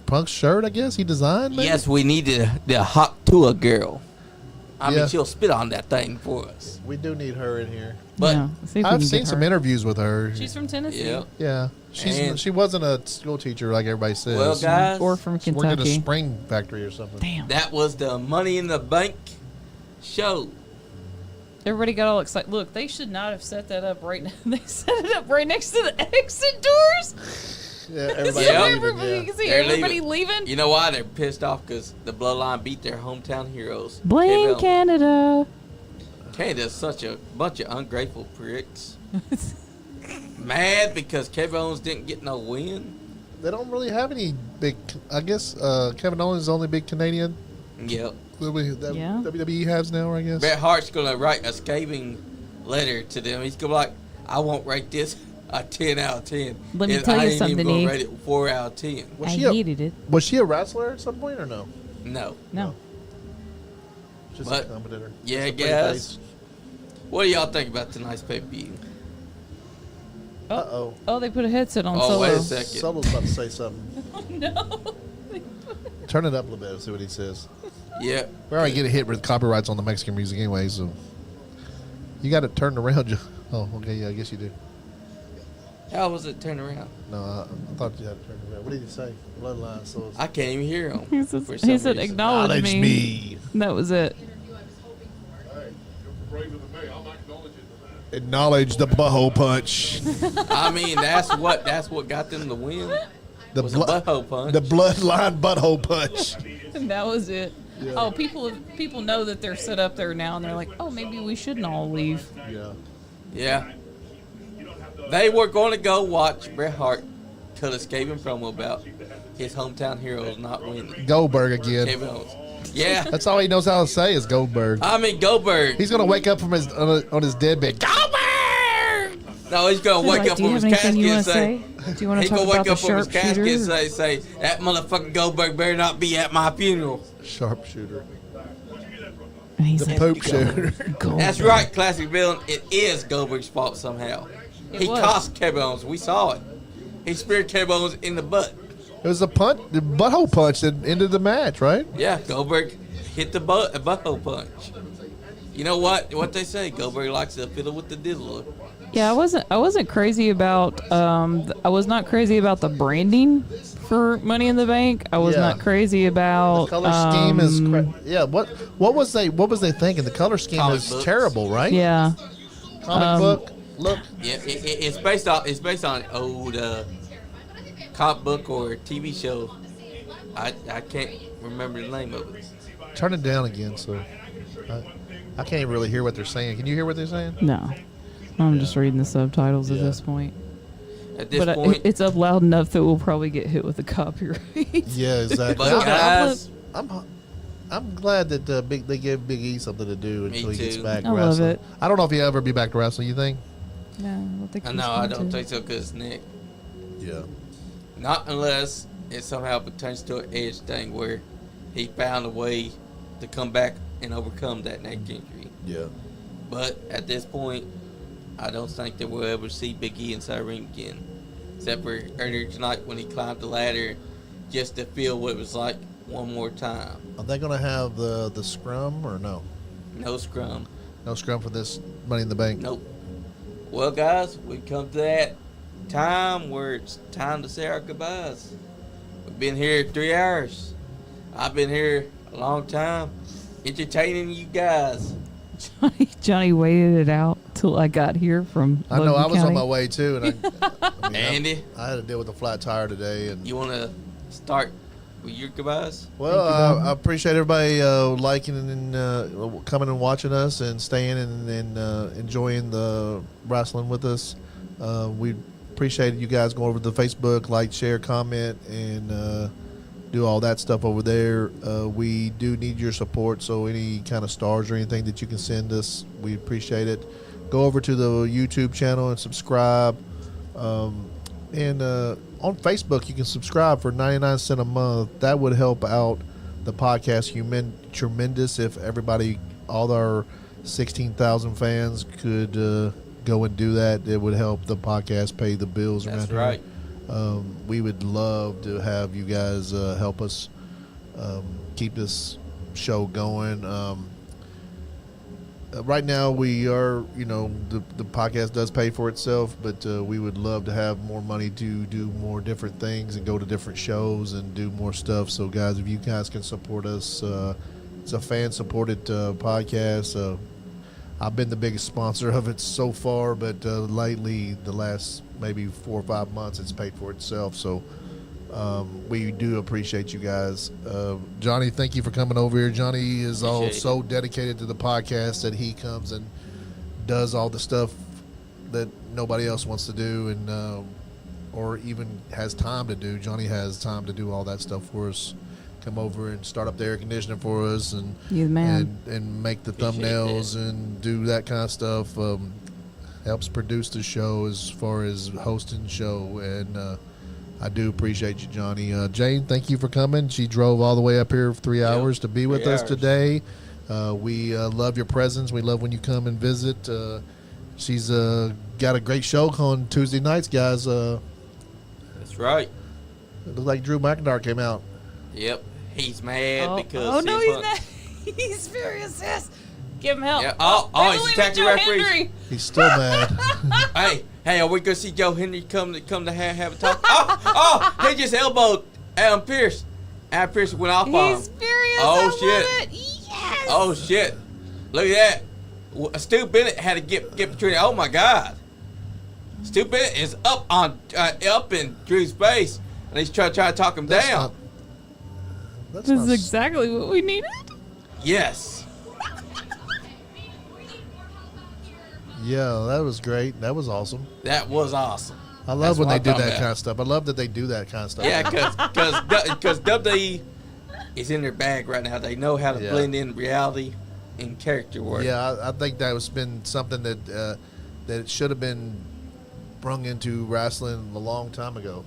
Punk's shirt. I guess he designed. Maybe? Yes, we needed the hot tour girl. I Yeah. mean, she'll spit on that thing for us. We do need her in here. But Yeah, see if we I've can seen get some her. interviews with her. She's from Tennessee. yeah. Yeah, And- she wasn't a school teacher like everybody says. Well, guys, Or from She worked at a Kentucky. spring factory or something. Damn. that was the Money in the Bank show. Everybody got all excited. Look, they should not have set that up right now. They set it up right next to the exit doors. Yeah, So everybody. Yeah. leaving, everybody yeah. can see They're everybody leaving. leaving. You know why? They're pissed off because the Bloodline beat their hometown heroes. Blame Owens. Canada. Canada's such a bunch of ungrateful pricks. Mad because Kevin Owens didn't get no win. They don't really have any big. I guess Kevin Owens is the only big Canadian Yep. that Yeah. WWE has now. I guess. Bret Hart's gonna write a scathing letter to them. He's gonna be like, I won't rate this a 10 out of 10. Let me And tell you I ain't something, even gonna E. rate it 4 out of 10. Was I she a- hated it. Was she a wrestler at some point or no? No. No. Just But- a commentator. Yeah, Just a pretty guys. face. What do y'all think about tonight's pay-per-view? Uh-oh. Oh, they put a headset on Oh, Solo. wait a second. Solo's about to say something. No. Turn it up a little bit and see what he says. Yeah. We're already getting hit with copyrights on the Mexican music anyway, so you got it turned around. Oh, okay, yeah, I guess you do. How was it turned around? No, I thought you had it turned around. What did he say? Bloodline. So I can't even hear him. He said, for some he said reason. acknowledge me. That was it. Acknowledge the butthole punch. I mean, that's what got them to win. The Was a butthole punch. The bloodline butthole punch. That was it. Oh, people know that they're set up there now, and they're like, oh, maybe we shouldn't all leave. Yeah. Yeah. They were going to go watch Bret Hart cut a scathing promo about his hometown heroes not winning. Goldberg again. Kevin Owens. Yeah. That's all he knows how to say is Goldberg. I mean, Goldberg. He's gonna wake up from his on his deathbed. Goldberg. No, he's going to wake Like, up do you from his have anything casket you and want to say, say? Do you want to he's talk going to about wake the up from his casket and sharpshooter? say, that motherfucking Goldberg better not be at my funeral. Sharpshooter. And he's The like, poop shooter. Goldberg. That's right, Classic Villain. It is Goldberg's fault somehow. It He was. cost Kevin Owens. We saw it. He speared Kevin Owens in the butt. It was the butthole punch that ended the match, right? Yeah, Goldberg hit the butthole punch. You know what they say? Goldberg likes to fiddle with the diddler. Yeah, I wasn't crazy about I was not crazy about the branding for Money in the Bank. I was Yeah. not crazy about The color scheme is yeah. What was they thinking? The color scheme Comic is books. terrible, right? yeah. Comic book. Look. Yeah, it's based on an old comic book or TV show. I can't remember the name of it. Turn it down again, so I can't even really hear what they're saying. Can you hear what they're saying? No. I'm just reading the subtitles at Yeah. this point. At this But point, it's up loud enough that we'll probably get hit with a copyright. Yeah, exactly. but guys, I'm glad that they gave Big E something to do Me until he gets too. back I love wrestling. it. I don't know if he'll ever be back to wrestling. You think? No, I don't think he's I going don't to. think so because Nick. Yeah. Not unless it somehow turns to an Edge thing where he found a way to come back and overcome that neck injury. Yeah. But at this point, I don't think that we'll ever see Big E inside the ring again. Except for earlier tonight when he climbed the ladder just to feel what it was like one more time. Are they going to have the scrum or no? No scrum. No scrum for this Money in the Bank? Nope. Well, guys, we've come to that time where it's time to say our goodbyes. We've been here 3 hours. I've been here a long time, entertaining you guys. Johnny waited it out till I got here from I know. Logan I was on County. my way too, and I mean, Andy, I had to deal with a flat tire today, and you want to start with your goodbyes? well, I appreciate everybody liking and coming and watching us and staying and enjoying the wrestling with us. We appreciate you guys going over to the Facebook, like, share, comment, and do all that stuff over there. We do need your support, so any kind of stars or anything that you can send us, we appreciate it. Go over to the YouTube channel and subscribe. And on Facebook, you can subscribe for 99 cents a month. That would help out the podcast tremendous if everybody, all our 16,000 fans could go and do that. It would help the podcast pay the bills around That's here. right. We would love to have you guys help us keep this show going. Right now, we are, the podcast does pay for itself, but we would love to have more money to do more different things and go to different shows and do more stuff. So, guys, if you guys can support us, it's a fan-supported podcast. I've been the biggest sponsor of it so far, but lately, the last maybe 4 or 5 months, it's paid for itself. So we do appreciate you guys. Johnny, thank you for coming over here. Johnny is so dedicated to the podcast that he comes and does all the stuff that nobody else wants to do and or even has time to do. Johnny has time to do all that stuff for us. Come over and start up the air conditioning for us and You the man. and make the Appreciate thumbnails and do that kind of stuff. Helps produce the show as far as hosting the show, and I do appreciate you, Johnny. Jayne, thank you for coming. She drove all the way up here for 3 hours to be with 3 us hours. today. We love your presence. We love when you come and visit. She's got a great show on Tuesday nights, guys. That's right. It looks like Drew McIntyre came out. Yep. He's mad because. Oh no, CM he's Punk- not. He's furious. Yes. Give him help. Yeah. Oh, Oh, they he's believe attacking in Joe referees. Hendry. He's still mad. Hey, are we gonna see Joe Henry come to have a talk? He just elbowed Adam Pearce. Adam Pearce went off on He's him. furious. Oh, I love shit. it. Yes. Oh shit! Look at that. Stu Bennett had to get between. Oh my God! Stu Bennett is up in Drew's face, and he's trying to talk him down. That's This not is exactly what we needed. Yes. Yeah, that was great. That was awesome. That was awesome. I love That's when what they I'm do talking that about. kind of stuff. I love that they do that kind of stuff. Yeah, because WWE is in their bag right now. They know how to Yeah. blend in reality and character work. Yeah, I think that has been something that that should have been brung into wrestling a long time ago.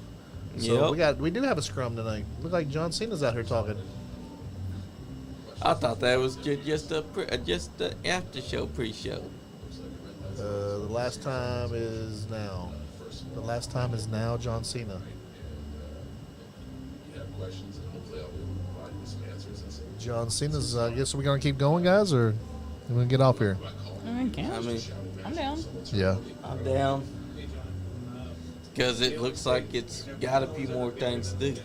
So Yep. we do have a scrum tonight. Look like John Cena's out here talking. I thought that was just a after show, pre-show. The last time is now. The last time is now. John Cena. John Cena's. I guess we're gonna keep going, guys, or we're gonna get off here. I mean, I'm down. Yeah. I'm down because it looks like it's got a few more things to do.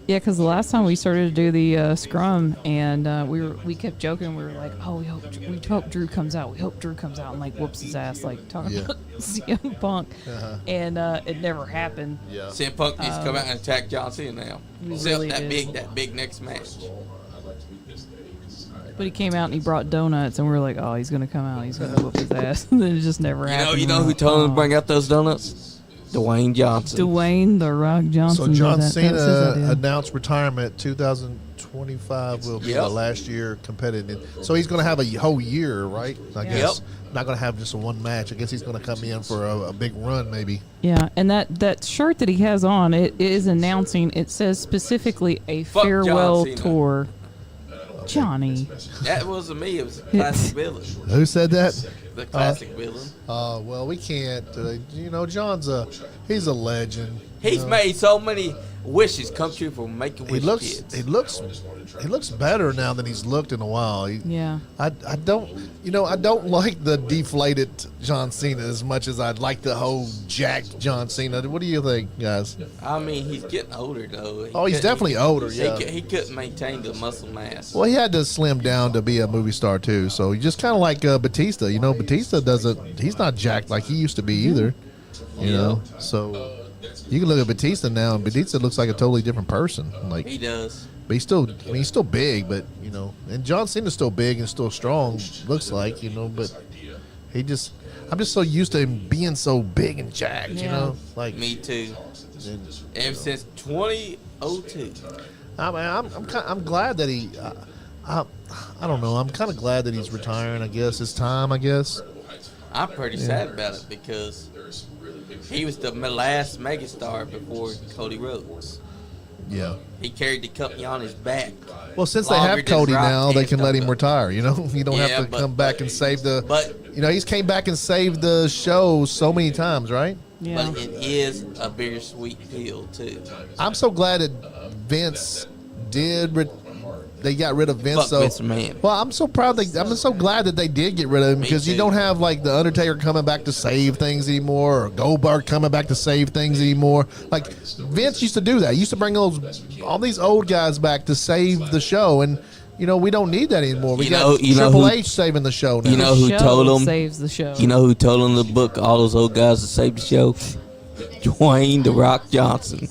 Yeah, because the last time we started to do the scrum, and we kept joking. We were like, "Oh, we hope Drew comes out. We hope Drew comes out and like whoops his ass, like talking Yeah. about CM Punk." Uh-huh. And it never happened. Yeah. CM Punk needs to come out and attack John Cena now. He Sell really that is. big next match. But he came out and he brought donuts, and we were like, "Oh, he's gonna come out. He's gonna whoop his ass." And then it just never happened. You know who told him to bring out those donuts? Dwayne Johnson. Dwayne the Rock So Johnson. John That's his Cena idea. announced retirement. 2025 will be Yep. the last year competitive. So he's going to have a whole year, right? I Yeah. guess. Not going to have just a one match. I guess he's going to come in for a big run, maybe. Yeah, and that shirt that he has on, it is announcing. It says specifically a Fuck John farewell Cena. tour. Johnny. That wasn't me. It was a classic villain. Who said that? The classic villain. Well, we can't. John's he's a legend. He's made so many wishes come true for making He wish looks kids. he looks better now than he's looked in a while. Yeah. I don't like the deflated John Cena as much as I'd like the whole jacked John Cena. What do you think, guys? I mean, he's getting older though. He's definitely older. Yeah. He couldn't maintain the muscle mass. Well, he had to slim down to be a movie star too. So he just kind of like Batista. Batista doesn't. He's not jacked like he used to be either. You know. So you can look at Batista now, and Batista looks like a totally different person. Like He does. but he's still. I mean, he's still big, but and John Cena's still big and still strong. Looks like but he just. I'm just so used to him being so big and jacked. Yeah. Like Me too. and- Ever since 2002. I'm glad that he. I don't know. I'm kind of glad that he's retiring. I guess it's time. I guess. I'm pretty sad about it because he was the last megastar before Cody Rhodes. Yeah. He carried the company on his back. Well, since they Longer have than Cody Rock now, they and can let him Tonga. retire. You don't Yeah, have to but- come back and save the. But He's came back and saved the show so many times, right? Yeah. but it is a bittersweet pill too. I'm so glad that Vince did. They got rid of Vince. Fuck So Vince McMahon. well, I'm so proud. I'm so glad that they did get rid of him Me because you too. don't have like the Undertaker coming back to save things anymore, or Goldberg coming back to save things anymore. Like Vince used to do that. He used to bring all these old guys back to save the show, and we don't need that anymore. We You got know Triple who- H saving the show now. You know who Show told him? saves the show. You know who told him to book all those old guys to save the show? Dwayne the Rock Johnson.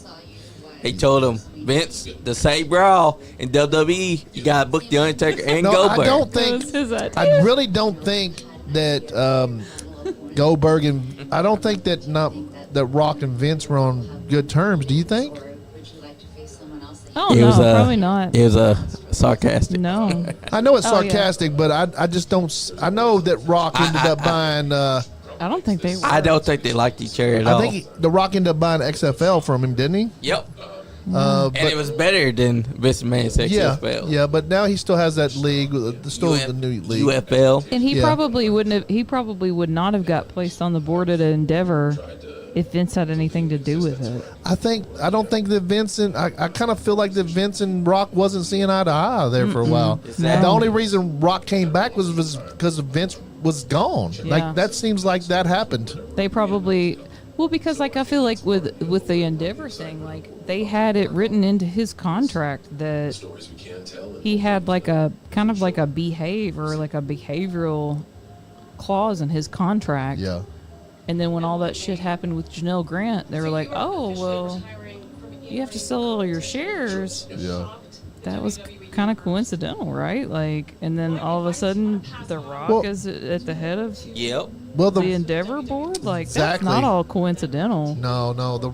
He told him, Vince, to save Raw in WWE, you gotta book the Undertaker and No, Goldberg. I don't That think. was his idea. I really don't think that Goldberg and I don't think that Rock and Vince were on good terms. Do you think? Oh no, probably not. It was sarcastic. No. I know it's Oh, yeah. sarcastic, but I just don't. I know that Rock ended up buying. I don't think they were. I don't think they liked each other at I all. think the Rock ended up buying XFL from him, didn't he? Yep. But And it was better than Vince McMahon's yeah, XFL. yeah. But now he still has that league. Still the new league. UFL. And he Yeah. probably wouldn't have. He probably would not have got placed on the board at Endeavor if Vince had anything to do with it. I don't think that Vince and I kind of feel like that Vince and Rock wasn't seeing eye to eye there for a while. Exactly. The only reason Rock came back was because Vince was gone. Yeah. Like that seems like that happened. They probably. Well, because I feel like with the Endeavor thing, like they had it written into his contract that he had like a kind of like a behavioral clause in his contract. Yeah. And then when all that shit happened with Janelle Grant, they were like, "Oh, well, you have to sell all your shares." Yeah. That was kind of coincidental, right? Like, and then all of a sudden, The Rock Well- is at the head of Yep. Well, the Endeavor board. Like, Exactly. that's not all coincidental. no.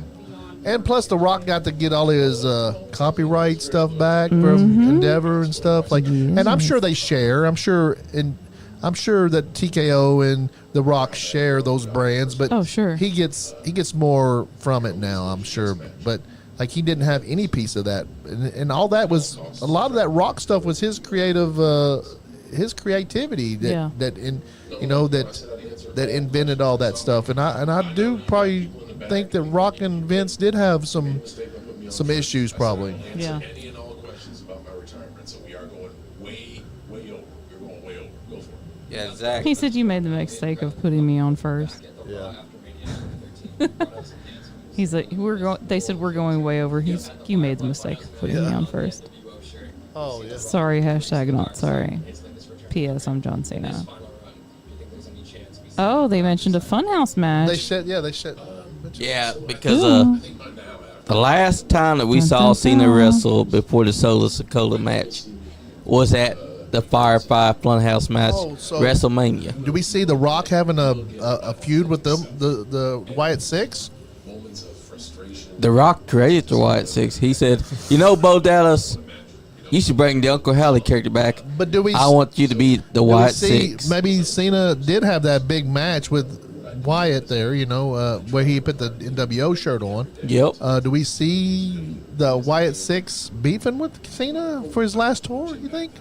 And plus, The Rock got to get all his copyright stuff back from Endeavor and stuff. Like, and I'm sure they share. I'm sure that TKO and The Rock share those brands. But Oh, sure. he gets more from it now. I'm sure, but like he didn't have any piece of that, and all that was a lot of that Rock stuff was his creative, his creativity that invented all that stuff. And I do probably think that Rock and Vince did have some issues probably. Yeah. Any and all questions about my retirement, so we are going way over. We're going way over. Go for it. Yeah, exactly. He said you made the mistake of putting me on first. Yeah. He's like, they said we're going way over. You made the mistake of putting me on first. Oh yeah. Sorry, hashtag not sorry. P.S. I'm John Cena. Oh, they mentioned a Funhouse match. They said Yeah, because the last time that we saw Cena wrestle before the Solo Sikoa match was at the Firefly Funhouse match, Oh, so- WrestleMania. Do we see The Rock having a feud with the Wyatt Six? moments of frustration. The Rock created the Wyatt Six. He said, "You know, Bo Dallas, you should bring the Uncle Howley character back. But do we? I want you to be the do we Wyatt see? Six." Maybe Cena did have that big match with Wyatt there. Where he put the NWO shirt on. Yep. Do we see the Wyatt Six beefing with Cena for his last tour? You think?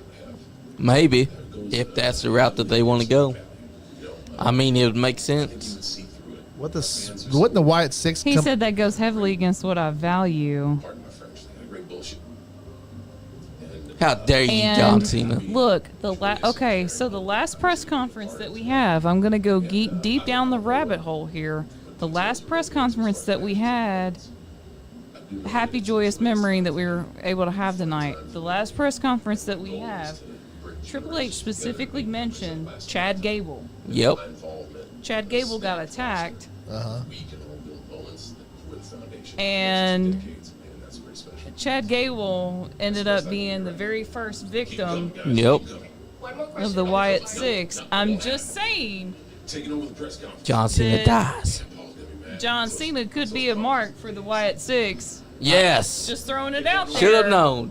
Maybe, if that's the route that they want to go. I mean, it would make sense. Wouldn't the Wyatt Six? He said that goes heavily against what I value. Pardon my French, they had great bullshit. How dare you, And John Cena? look, the last press conference that we have, I'm gonna go deep down the rabbit hole here. The last press conference that we had, happy joyous memory that we were able to have tonight. The last press conference that we have, Triple H specifically mentioned Chad Gable. Yep. Chad Gable got attacked, Uh-huh. and Chad Gable ended up being the very first victim Yep. of the Wyatt Six. I'm just saying, John Cena Then- dies. John Cena could be a mark for the Wyatt Six. Yes. Just throwing it out there. Should have known.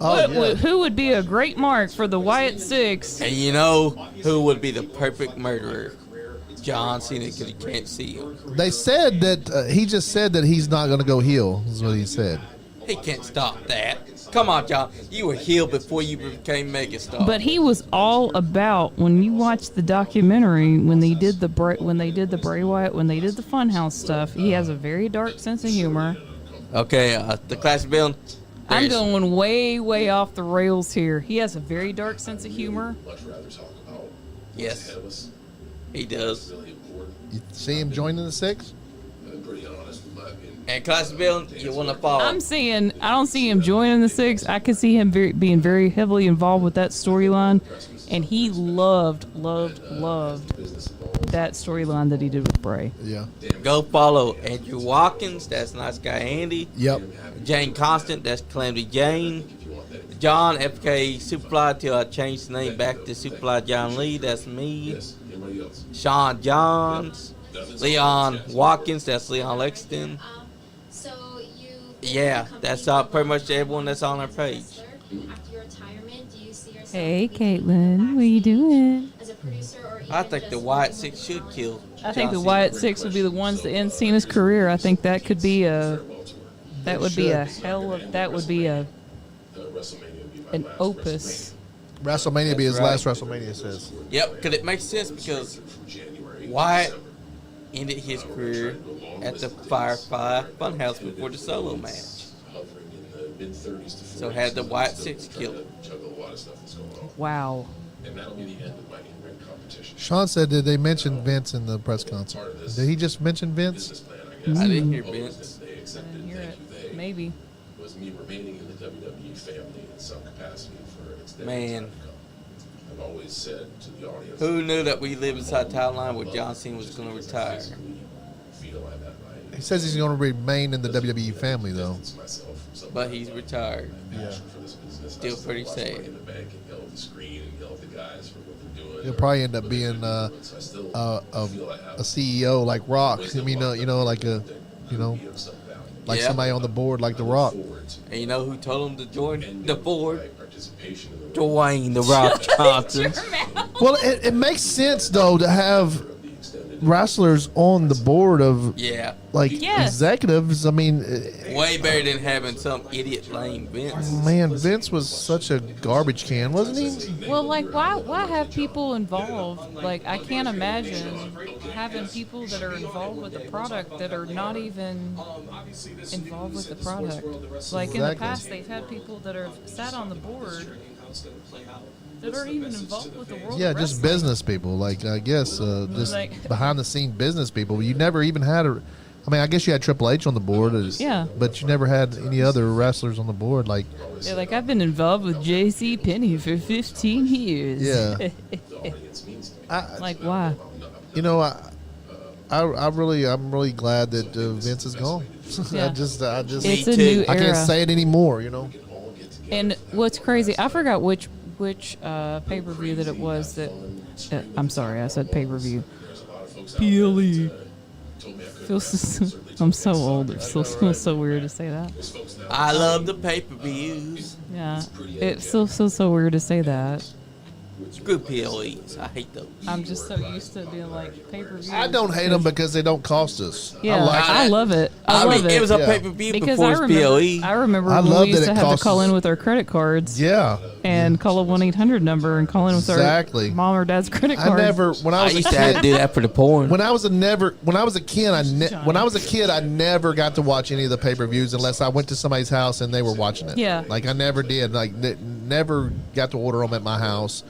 Who would be a great mark for the Wyatt Six? And you know who would be the perfect murderer? John Cena, because he can't see him. They said that he just said that he's not going to go heel. Is what he said. He can't stop that. Come on, John. You were healed before you became megastar. But he was all about, when you watch the documentary, when they did the Bray Wyatt, when they did the Funhouse stuff. He has a very dark sense of humor. Okay, the classic building. I'm going way, way off the rails here. He has a very dark sense of humor. Yes, he does. You see him joining the Six? And classic building, you want to follow. I don't see him joining the Six. I could see him being very heavily involved with that storyline, and he loved that storyline that he did with Bray. Yeah. Go follow Andrew Watkins. That's Nice Guy Andy. Yep. Jane Constant. That's Calamity Jane. John FK Superfly till I changed the name back to SuperFly Johnny Lee. That's me. Sean Johns. Leon Watkins. That's Leon Lexington. Yeah, that's pretty much everyone that's on our page. Hey, Caitlin, what are you doing? I think the Wyatt Six should kill. I think the John Wyatt Cena. Six would be the ones to end Cena's career. I think that would be an opus. WrestleMania be his right. last WrestleMania, says. Yep, because it makes sense because Wyatt ended his career at the Firefly Funhouse before the solo match. So had the Wyatt Six kill him. Wow. Sean said, did they mention Vince in the press concert? Did he just mention Vince? I didn't hear Vince. I didn't hear it. Maybe. Was me remaining in the WWE family in some capacity for an extended Man. time to come. I've always said to the audience, Who knew that we live inside timeline where John Cena was going to retire? feel I'm at my He says he's going to remain in the WWE family, though. But he's retired. Yeah. Still pretty sad. He'll probably end up being a CEO like Rock. I mean, like Yeah. somebody on the board like The Rock. And you know who told him to join the board? Dwayne The Rock Johnson. Well, it makes sense, though, to have wrestlers on the board of Yeah. Yes. executives. I mean, Way better than having some idiot lame Vince. man, Vince was such a garbage can, wasn't he? Well, why have people involved? Like, I can't imagine having people that are involved with the product that are not even involved with the product. Like, in the Exactly. past, they've had people that are sat on the board that aren't even involved with the world Yeah, of just wrestling. business people. Like, I guess just Like- behind the scene business people. You never even had I mean, I guess you had Triple H on the board. Yeah. But you never had any other wrestlers on the board. Like, They're like, I've been involved with J.C. Penney for 15 years. yeah. Like, why? You know, I'm really glad that Vince is gone. Yeah. I just It's Me a too. new I era. can't say it anymore. You know. And what's crazy, I forgot which pay-per-view that it was that. I'm sorry, I said pay-per-view. PLE. told me I couldn't. I'm so old. It still feels so weird to say that. There's folks now. I love the pay-per-views. Yeah, it still feels so weird to say that. Screw PLEs. I hate those. I'm just so used to being like pay-per-view. I don't hate them because they don't cost us. Yeah, I I love it. I love mean, it. it was a Yeah. pay-per-view because before I it's remember, PLE. I remember I when love we used that to it have to costs call in us- with our credit cards. Yeah. And call a 1-800 number and call in with Exactly. our mom or dad's credit I card. never when I I was a used to have to kid. do that for the porn. When I was a kid, I never got to watch any of the pay-per-views unless I went to somebody's house and they were watching it. Yeah. Like I never did. Like never got to order them at my house.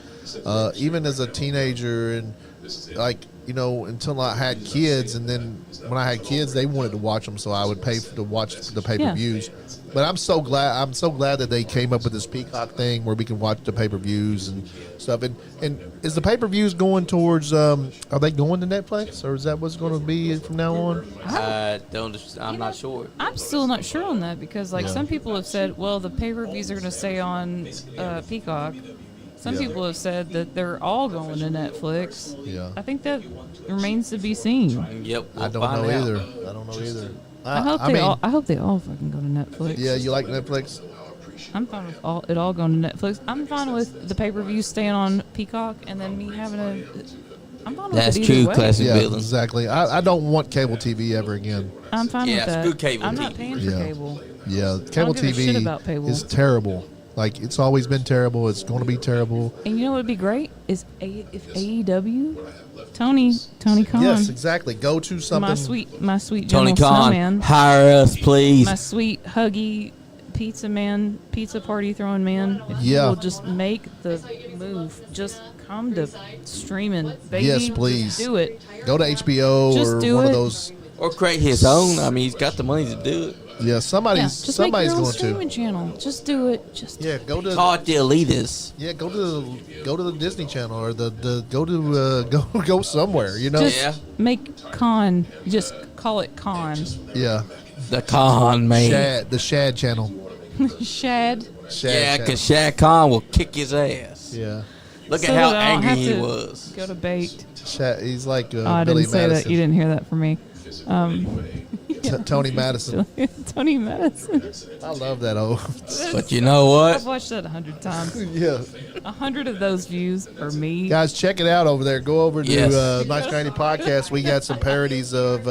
Even as a teenager and like until I had kids, and then when I had kids, they wanted to watch them, so I would pay to watch the pay-per-views. But I'm so glad that they came up with this Peacock thing where we can watch the pay-per-views and stuff. And is the pay-per-views going towards? Are they going to Netflix, or is that what's going to be from now on? I'm not sure. I'm still not sure on that because Yeah. some people have said, well, the pay-per-views are going to stay on Peacock. Some people have said that they're all going to Netflix. Yeah. I think that remains to be seen. Yep. I we'll don't find know out. either. I don't know either. I hope they all fucking go to Netflix. Yeah, you like Netflix? I'm fine with it all going to Netflix. I'm fine with the pay-per-view staying on Peacock and then me having I'm fine with That's it true, either way. classic Yeah, villain. exactly. I don't want cable TV ever again. I'm fine Yeah, with that. screw cable I'm not TV. paying for Yeah. cable. Yeah, cable give a shit TV about cable. is terrible. Like it's always been terrible. It's going to be terrible. And you know what would be great is if AEW, Tony Khan, Yes, exactly. Go to something. my sweet Tony General Khan, Snowman, hire us, please. my sweet huggy pizza party throwing man. If Yeah. you will just make the move, just come to streaming, baby. Yes, please. Do it. Go to HBO Just or do one of it. those. Or create his own. I mean, he's got the money to do it. Yeah, Yeah, somebody's just make your own going streaming to. channel. Just do it. Just Yeah, go to. Call it the Elitists. Yeah, go to the Disney Channel or the go to go somewhere. You know. just Yeah. make Con. Just call it Con. Yeah. The Khan man. The Shad Channel. Shad. Shad Yeah, Channel. because Shad Khan will kick his ass. Yeah. Look So at how that I don't angry have he to was. Go to baked. Shad, he's like Oh, I Billy didn't say Madison. that. You didn't hear that from me. Tony Madison. Tony Madison. I love that old. But you know I've what? watched that 100 times. Yeah. 100 of those views are me. Guys, check it out over there. Go over to Yes. NiceGuyAndy Podcast. We got some parodies of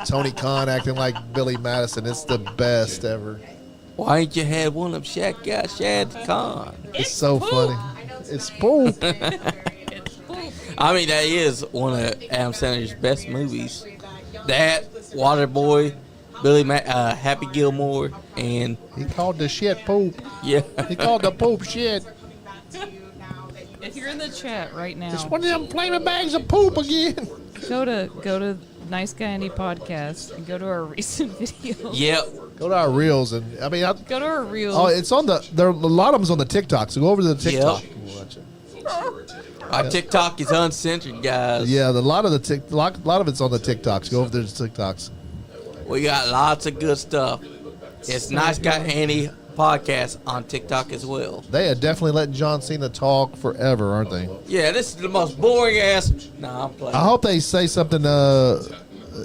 Tony Khan acting like Billy Madison. It's the best ever. Why ain't you had one of Shad Khan? It's so funny. It's poop. I mean, that is one of Adam Sandler's best movies. That, Waterboy, Happy Gilmore, and He called the shit poop. yeah. He called the poop shit. If you're in the chat right now, It's one of them flaming bags of poop again. go to Nice Guy Andy podcast and go to our recent videos. Yep. Go to our reels and Go to our reels. oh, it's on a lot of them's on the TikTok. So go over to the TikTok. Yep. and watch it. Our TikTok is uncensored, guys. Yeah, a lot of it's on the TikToks. Go over there to TikToks. We got lots of good stuff. It's Nice Guy Andy podcast on TikTok as well. They are definitely letting John Cena talk forever, aren't they? Yeah, this is the most boring ass. Nah, I'm playing. I hope they say something.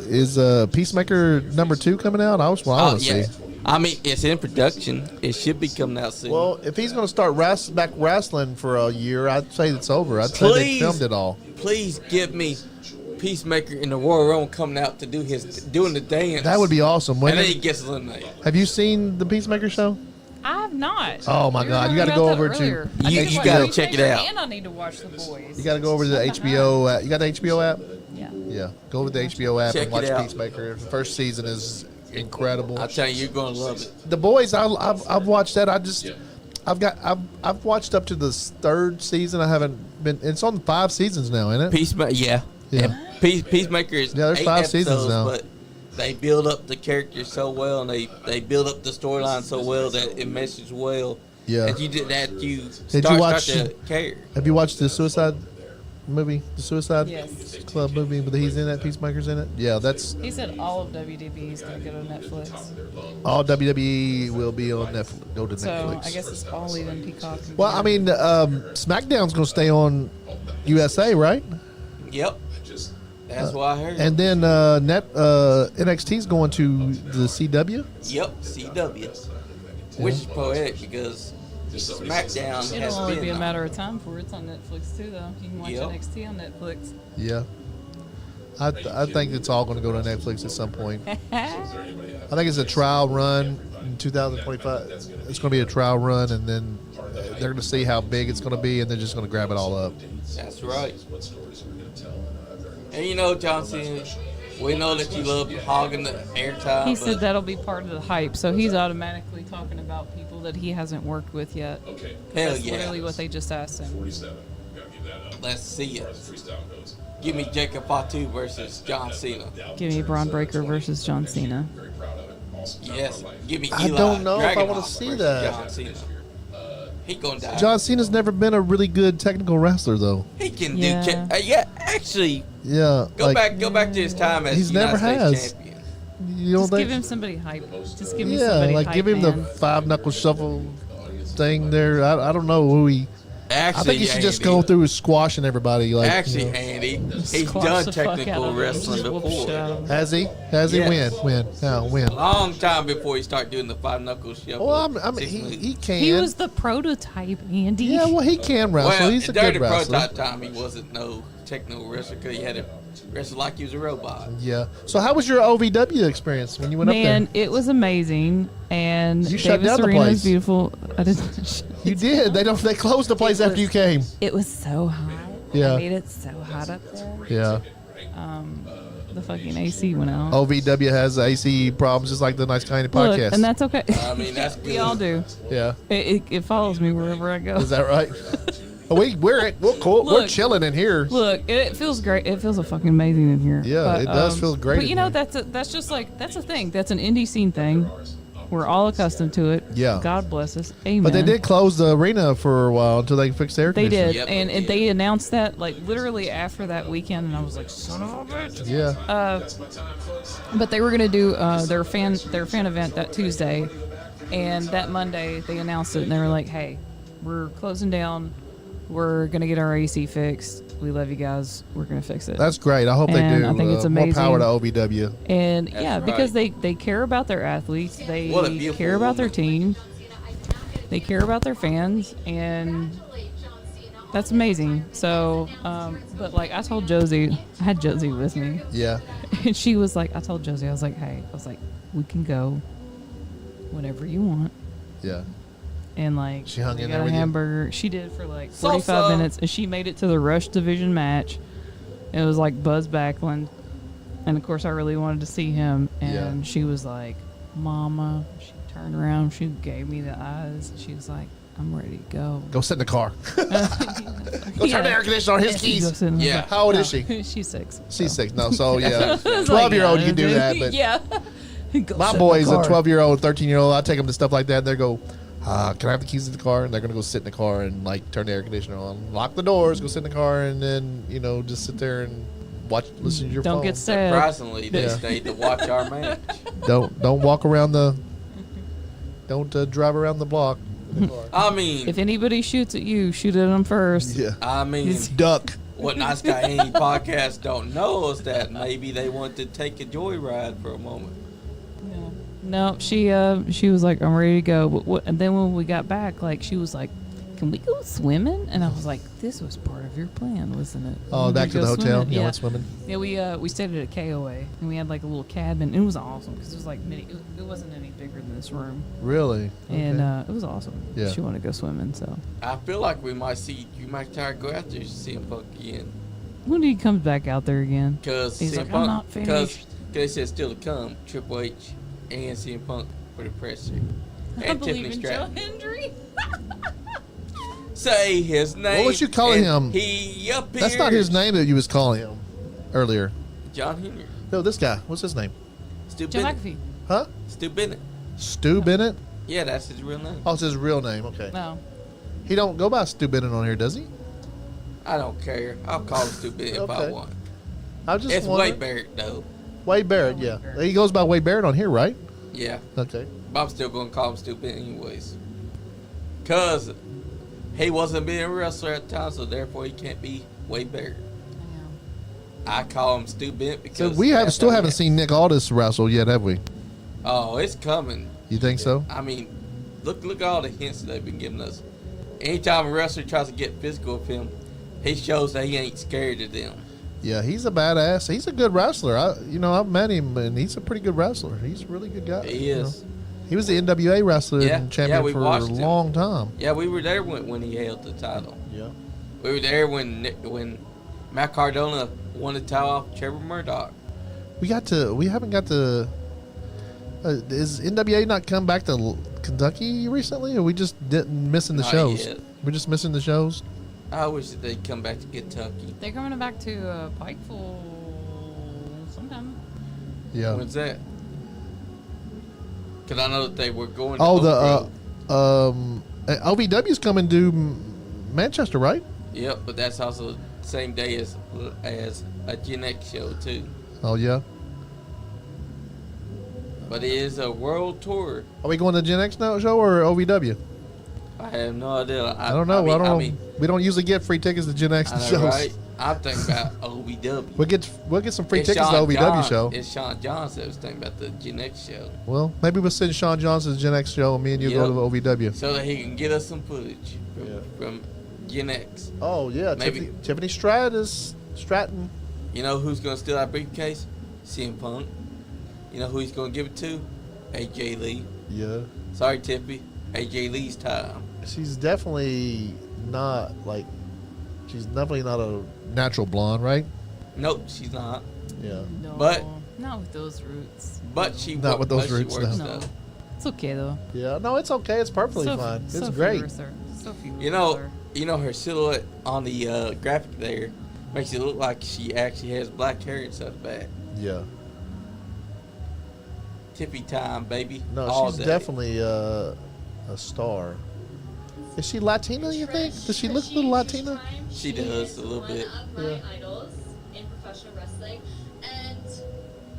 Is Peacemaker #2 coming out? I want to yeah. see. I mean, it's in production. It should be coming out soon. Well, if he's going to start back wrestling for a year, I'd say it's over. I'd say they Please. filmed it all. Please give me Peacemaker in the Royal Rumble coming out to doing the dance. That would be awesome. And then he gets eliminated. Have you seen the Peacemaker show? I have not. Oh, my We were God. You talking gotta go about that over to- earlier. You- I need you to watch gotta Peacemaker check it out. And I need to watch The Boys. You got to go over to the HBO. You got the HBO app? Yeah. Yeah. Go over to the HBO app Check and watch it out. Peacemaker. The first season is incredible. I tell you, you're gonna love it. The Boys, I've watched that. I've watched up to the third season. I haven't been. It's on 5 seasons now, isn't it? Peacemaker, yeah. Yeah. And Peacemaker is Yeah, there's 8 5 seasons episodes, now. but they build up the characters so well, and they build up the storyline so well that it meshes well. Yeah. That you Did start you watch? to care. Have you watched the Suicide movie? The Suicide Yes. Club movie, but he's in it. Peacemaker's in it. Yeah, that's He said all of WDB is going to go to Netflix. all. WWE will be on Netflix. Go to So Netflix. I guess it's all leaving Peacock. and Well, I mean, SmackDown's going to stay on USA, right? Yep. That's what I heard. And then NXT's going to the CW. Yep, CW. Which is poetic because SmackDown It'll has only been be a on. matter of time before it's on Netflix too, though. You can watch Yep. NXT on Netflix. Yeah. I think it's all going to go to Netflix at some point. I think it's a trial run in 2025. It's going to be a trial run, and then they're going to see how big it's going to be, and they're just going to grab it all up. That's right. And you know, John Cena, we know that you love hogging the airtime. He but said that'll be part of the hype, so he's automatically talking about people that he hasn't worked with yet. Hell That's yeah. literally what they just asked him. Let's see it. Give me Jacob Fatu versus John Cena. Give me Bron Breakker versus John Cena. Yes. Give me I Eli don't know if I Dragunov wanna see versus that. John Cena. He gonna die. John Cena's never been a really good technical wrestler, though. He can Yeah. do. Yeah, actually, Yeah. go back to his time as He's United never States has. champion. You don't Just think? give him somebody hype. Just give him Yeah, somebody like hype, give him man. the 5-knuckle shuffle thing there. I don't know who he. Actually, I think he should just Andy, go through squashing everybody. Like, Actually, you know. Andy, he's Squash done the fuck out technical of him. wrestling Just whoop the shit out of before. him. Has he? Has he? Yes. When? Long time before he started doing the 5-knuckle shuffle. Well, I mean, Six he moves. can. He was the prototype, Andy. Yeah, well, he can wrestle. Well, He's a during good the wrestler. prototype time, he wasn't no technical wrestler because he had to wrestle like he was a robot. Yeah. So, how was your OVW experience when you went Man, up there? it was amazing, and You shut Davis down the Arena place. is beautiful. I didn't. You did. They closed the place after you came. It was so hot. Yeah. I made it so hot up there. Yeah. The fucking AC went out. OVW has AC problems, just like the NiceGuyAndy Look, podcast. and that's okay. I mean, that's good. We all do. Yeah. It follows me wherever I go. Is that right? we're cool. We're Look. chilling in here. Look, it feels great. It feels fucking amazing in here. Yeah, But, it does feel great But in you know, here. that's just like that's a thing. That's an indie scene thing. We're all accustomed to it. Yeah. God bless us. Amen. But they did close the arena for a while until they fixed the air They conditioning. did, Yep, and they did. they announced that like literally after that weekend, and I was like, son of a bitch. Yeah. But they were gonna do their fan event that Tuesday, and that Monday they announced it, and they were like, hey, we're closing down. We're gonna get our AC fixed. We love you guys. We're gonna fix it. That's great. I hope they And do. I think it's More power amazing. to OVW. And That's yeah, right. because they care about their athletes. They What a beautiful care about their woman. team. They care about their fans, and that's amazing. So, but like I told Josie, I had Josie with me, Yeah. and she was like, I told Josie, I was like, hey, we can go whenever you want. Yeah. And like, She hung we in got there a with you? hamburger. She did for like 45 Salsa. minutes, and she made it to the Rush Division match. It was like Buzz Backlund, and of course, I really wanted to see him. And Yeah. she was like, "Mama," she turned around, she gave me the eyes. She was like, "I'm ready to go." Go sit in the car. Go Go turn the air conditioner on his keys. Yeah. How old is she? She's 6. She's 6. No, so yeah. It's like, 12-year-old, you can do that. But yeah. Go my sit in boy's the a car. 12-year-old, 13-year-old. I take them to stuff like that. And they go, can I have the keys to the car? And they're going to go sit in the car and like turn the air conditioner on, lock the doors, go sit in the car, and then, just sit there and listen to your Don't phone. get sad. Surprisingly, they Yeah. stayed to watch our match. Don't walk around don't drive around the block. in the car. I mean, If anybody shoots at you, shoot at them first. Yeah. I mean, Duck. what Nice Guy Andy podcast don't know is that maybe they want to take a joyride for a moment. No, she was like, I'm ready to go. And then when we got back, like she was like, can we go swimming? And I was like, this was part of your plan, wasn't it? Oh, We back could to the go hotel. swimming. Yeah, went swimming. Yeah, we stayed at a KOA, and we had like a little cabin. It was awesome because it was like it wasn't any bigger than this room, Really? and Okay. it was awesome. Yeah. She wanted to go swimming, so I feel like you might try to go out there to see him Punk again. when he comes back out there again, Because He's CM like, I'm Punk, not finished. they said still to come, Triple H and CM Punk for the presser. I And believe Tiffany in Joe Stratton. Hendry. Say his name. was you calling and him? He appears. That's not his name that you was calling him earlier. John Henry. No, this guy. What's his name? Stu Joe Bennett. McAfee. Huh? Stu Bennett. Stu Bennett? Yeah, that's his real name. Oh, it's his real name. Okay. No, He don't go by Stu Bennett on here, does he? I don't care. I'll call him Stu Bennett if I Okay. want. I just It's wondering. Wade Barrett, though. Wade Barrett, yeah. He goes by Wade Barrett on here, right? Yeah. Okay. But I'm still going to call him Stu Bennett anyways. Because he wasn't being a wrestler at the time, so therefore he can't be Wade Barrett. I call him Stu Bent So because we still haven't seen Nick Aldis wrestle yet, have we? Oh, it's coming. You think so? I mean, look at all the hints that they've been giving us. Anytime a wrestler tries to get physical with him, he shows that he ain't scared of them. Yeah, he's a badass. He's a good wrestler. I've met him, and he's a pretty good wrestler. He's a really good guy. He is. He was the NWA wrestler and champion we for a watched him. long time. Yeah, we were there when he held the title. Yeah. We were there when Matt Cardona won the title off Trevor Murdoch. We haven't got to. Is NWA not come back to Kentucky recently, or we just didn't missing the Not shows? yet. We're just missing the shows. I wish that they'd come back to Kentucky. They're coming back to Pikeville sometime. Yeah. When's that? Because I know that they were going. Oh, to OVW's coming to Manchester, right? Yep, but that's also the same day as a Gen X show too. Oh yeah. But it is a world tour. Are we going to Gen X now show or OVW? I have no idea. I don't know. I don't know. We don't usually get free tickets to Gen X I know, shows. right? I'm thinking about OVW. We'll get some free It's tickets to Sean OVW John- show. It's Sean Johnson that was thinking about the Gen X show. Well, maybe we'll send Sean Johnson's Gen X show, and me and you go to the OVW. So that he can get us some footage from Gen X. Oh yeah, Maybe. Tiffany Stratton. You know who's going to steal that briefcase? CM Punk. You know who he's going to give it to? AJ Lee. Yeah. Sorry, Tippy. AJ Lee's time. She's definitely not a natural blonde, right? Nope, she's not. Yeah. No, But- not with those roots. But she Not with those but she roots, works, no. No. though. It's okay though. Yeah. No, it's okay. It's perfectly fine. It's so great. You know her silhouette on the graphic there makes it look like she actually has black hair inside the back. Yeah. Tippy time, baby. No, All she's day. definitely a star. Is she Latina, you think? Does she look a little Latina? She does, a little bit. One of my idols in professional wrestling, and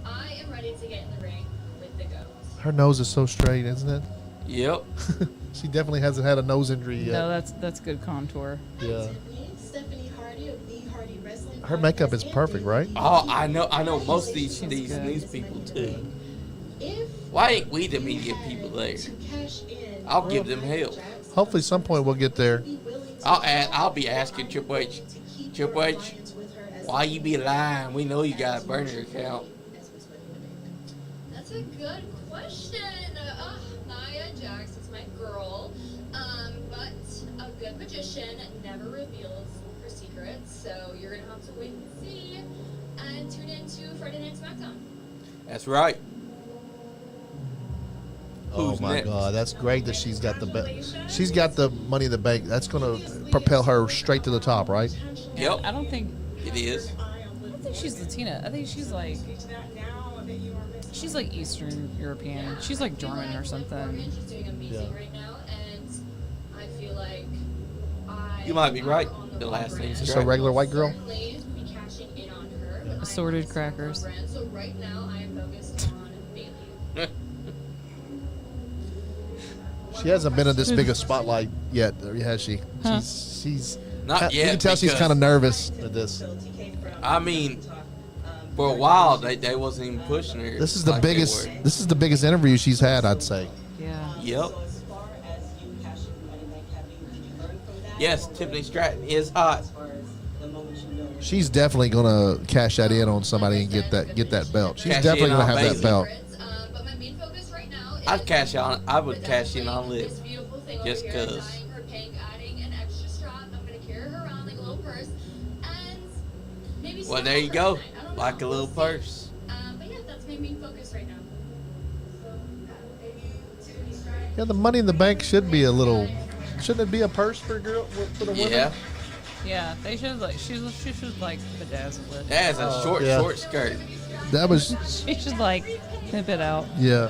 I am ready to get in the ring with the GOAT. Her nose is so straight, isn't it? Yep. She definitely hasn't had a nose injury yet. No, that's good contour. Yeah. Stephanie Hardy of the Hardy Wrestling. Her makeup is perfect, right? Oh, I know most of these good. news people too. If Why ain't we the media people there? to cash in, I'll give them help. Hopefully, some point we'll get there. I'll be asking Triple H. Triple H, why you be lying? We know you got a burner account. That's a good question. Nia Jax is my girl, but a good magician never reveals her secrets, so you're gonna have to wait and see, and tune in to Friday Night SmackDown. That's right. Oh Who's my next? God, that's great that she's got she's got the Money in the Bank. That's gonna propel her straight to the top, right? Yep, I don't think it is. I don't think she's Latina. I think she's like Eastern European. She's like German or something. She's doing amazing right now, and I feel like You might be right. The last name's Just a regular white girl. certainly be cashing in on her. but Assorted I'm crackers. brand, so right now I am focused on Bailey. She hasn't been in this big a spotlight yet, or has she? Huh. She's Not You yet. can tell she's because, kind of nervous at this. I mean, for a while they wasn't even pushing her. This is the like they biggest. were. This is the biggest interview she's had, I'd say. Yeah. Yep. Yes, Tiffany Stratton is hot. She's definitely gonna cash that in on somebody and get that belt. She's Cash definitely in gonna on have that Bayley. belt. But my main focus right now is I'd cash on. I would cash in on Liv. this beautiful thing Just over here, 'cause. dyeing her pink, adding an extra strap. I'm gonna carry her around like a little purse, and maybe. Well, snap there you her go, tonight. I don't like a know. little We'll see. purse. But yeah, that's my main focus right now. Yeah, the Money in the Bank should be a little. Shouldn't it be a purse for a girl for the women? Yeah, Yeah. They should like she should like bedazzle it. that is a Oh, short yeah. skirt. That was She should like pimp it out. yeah.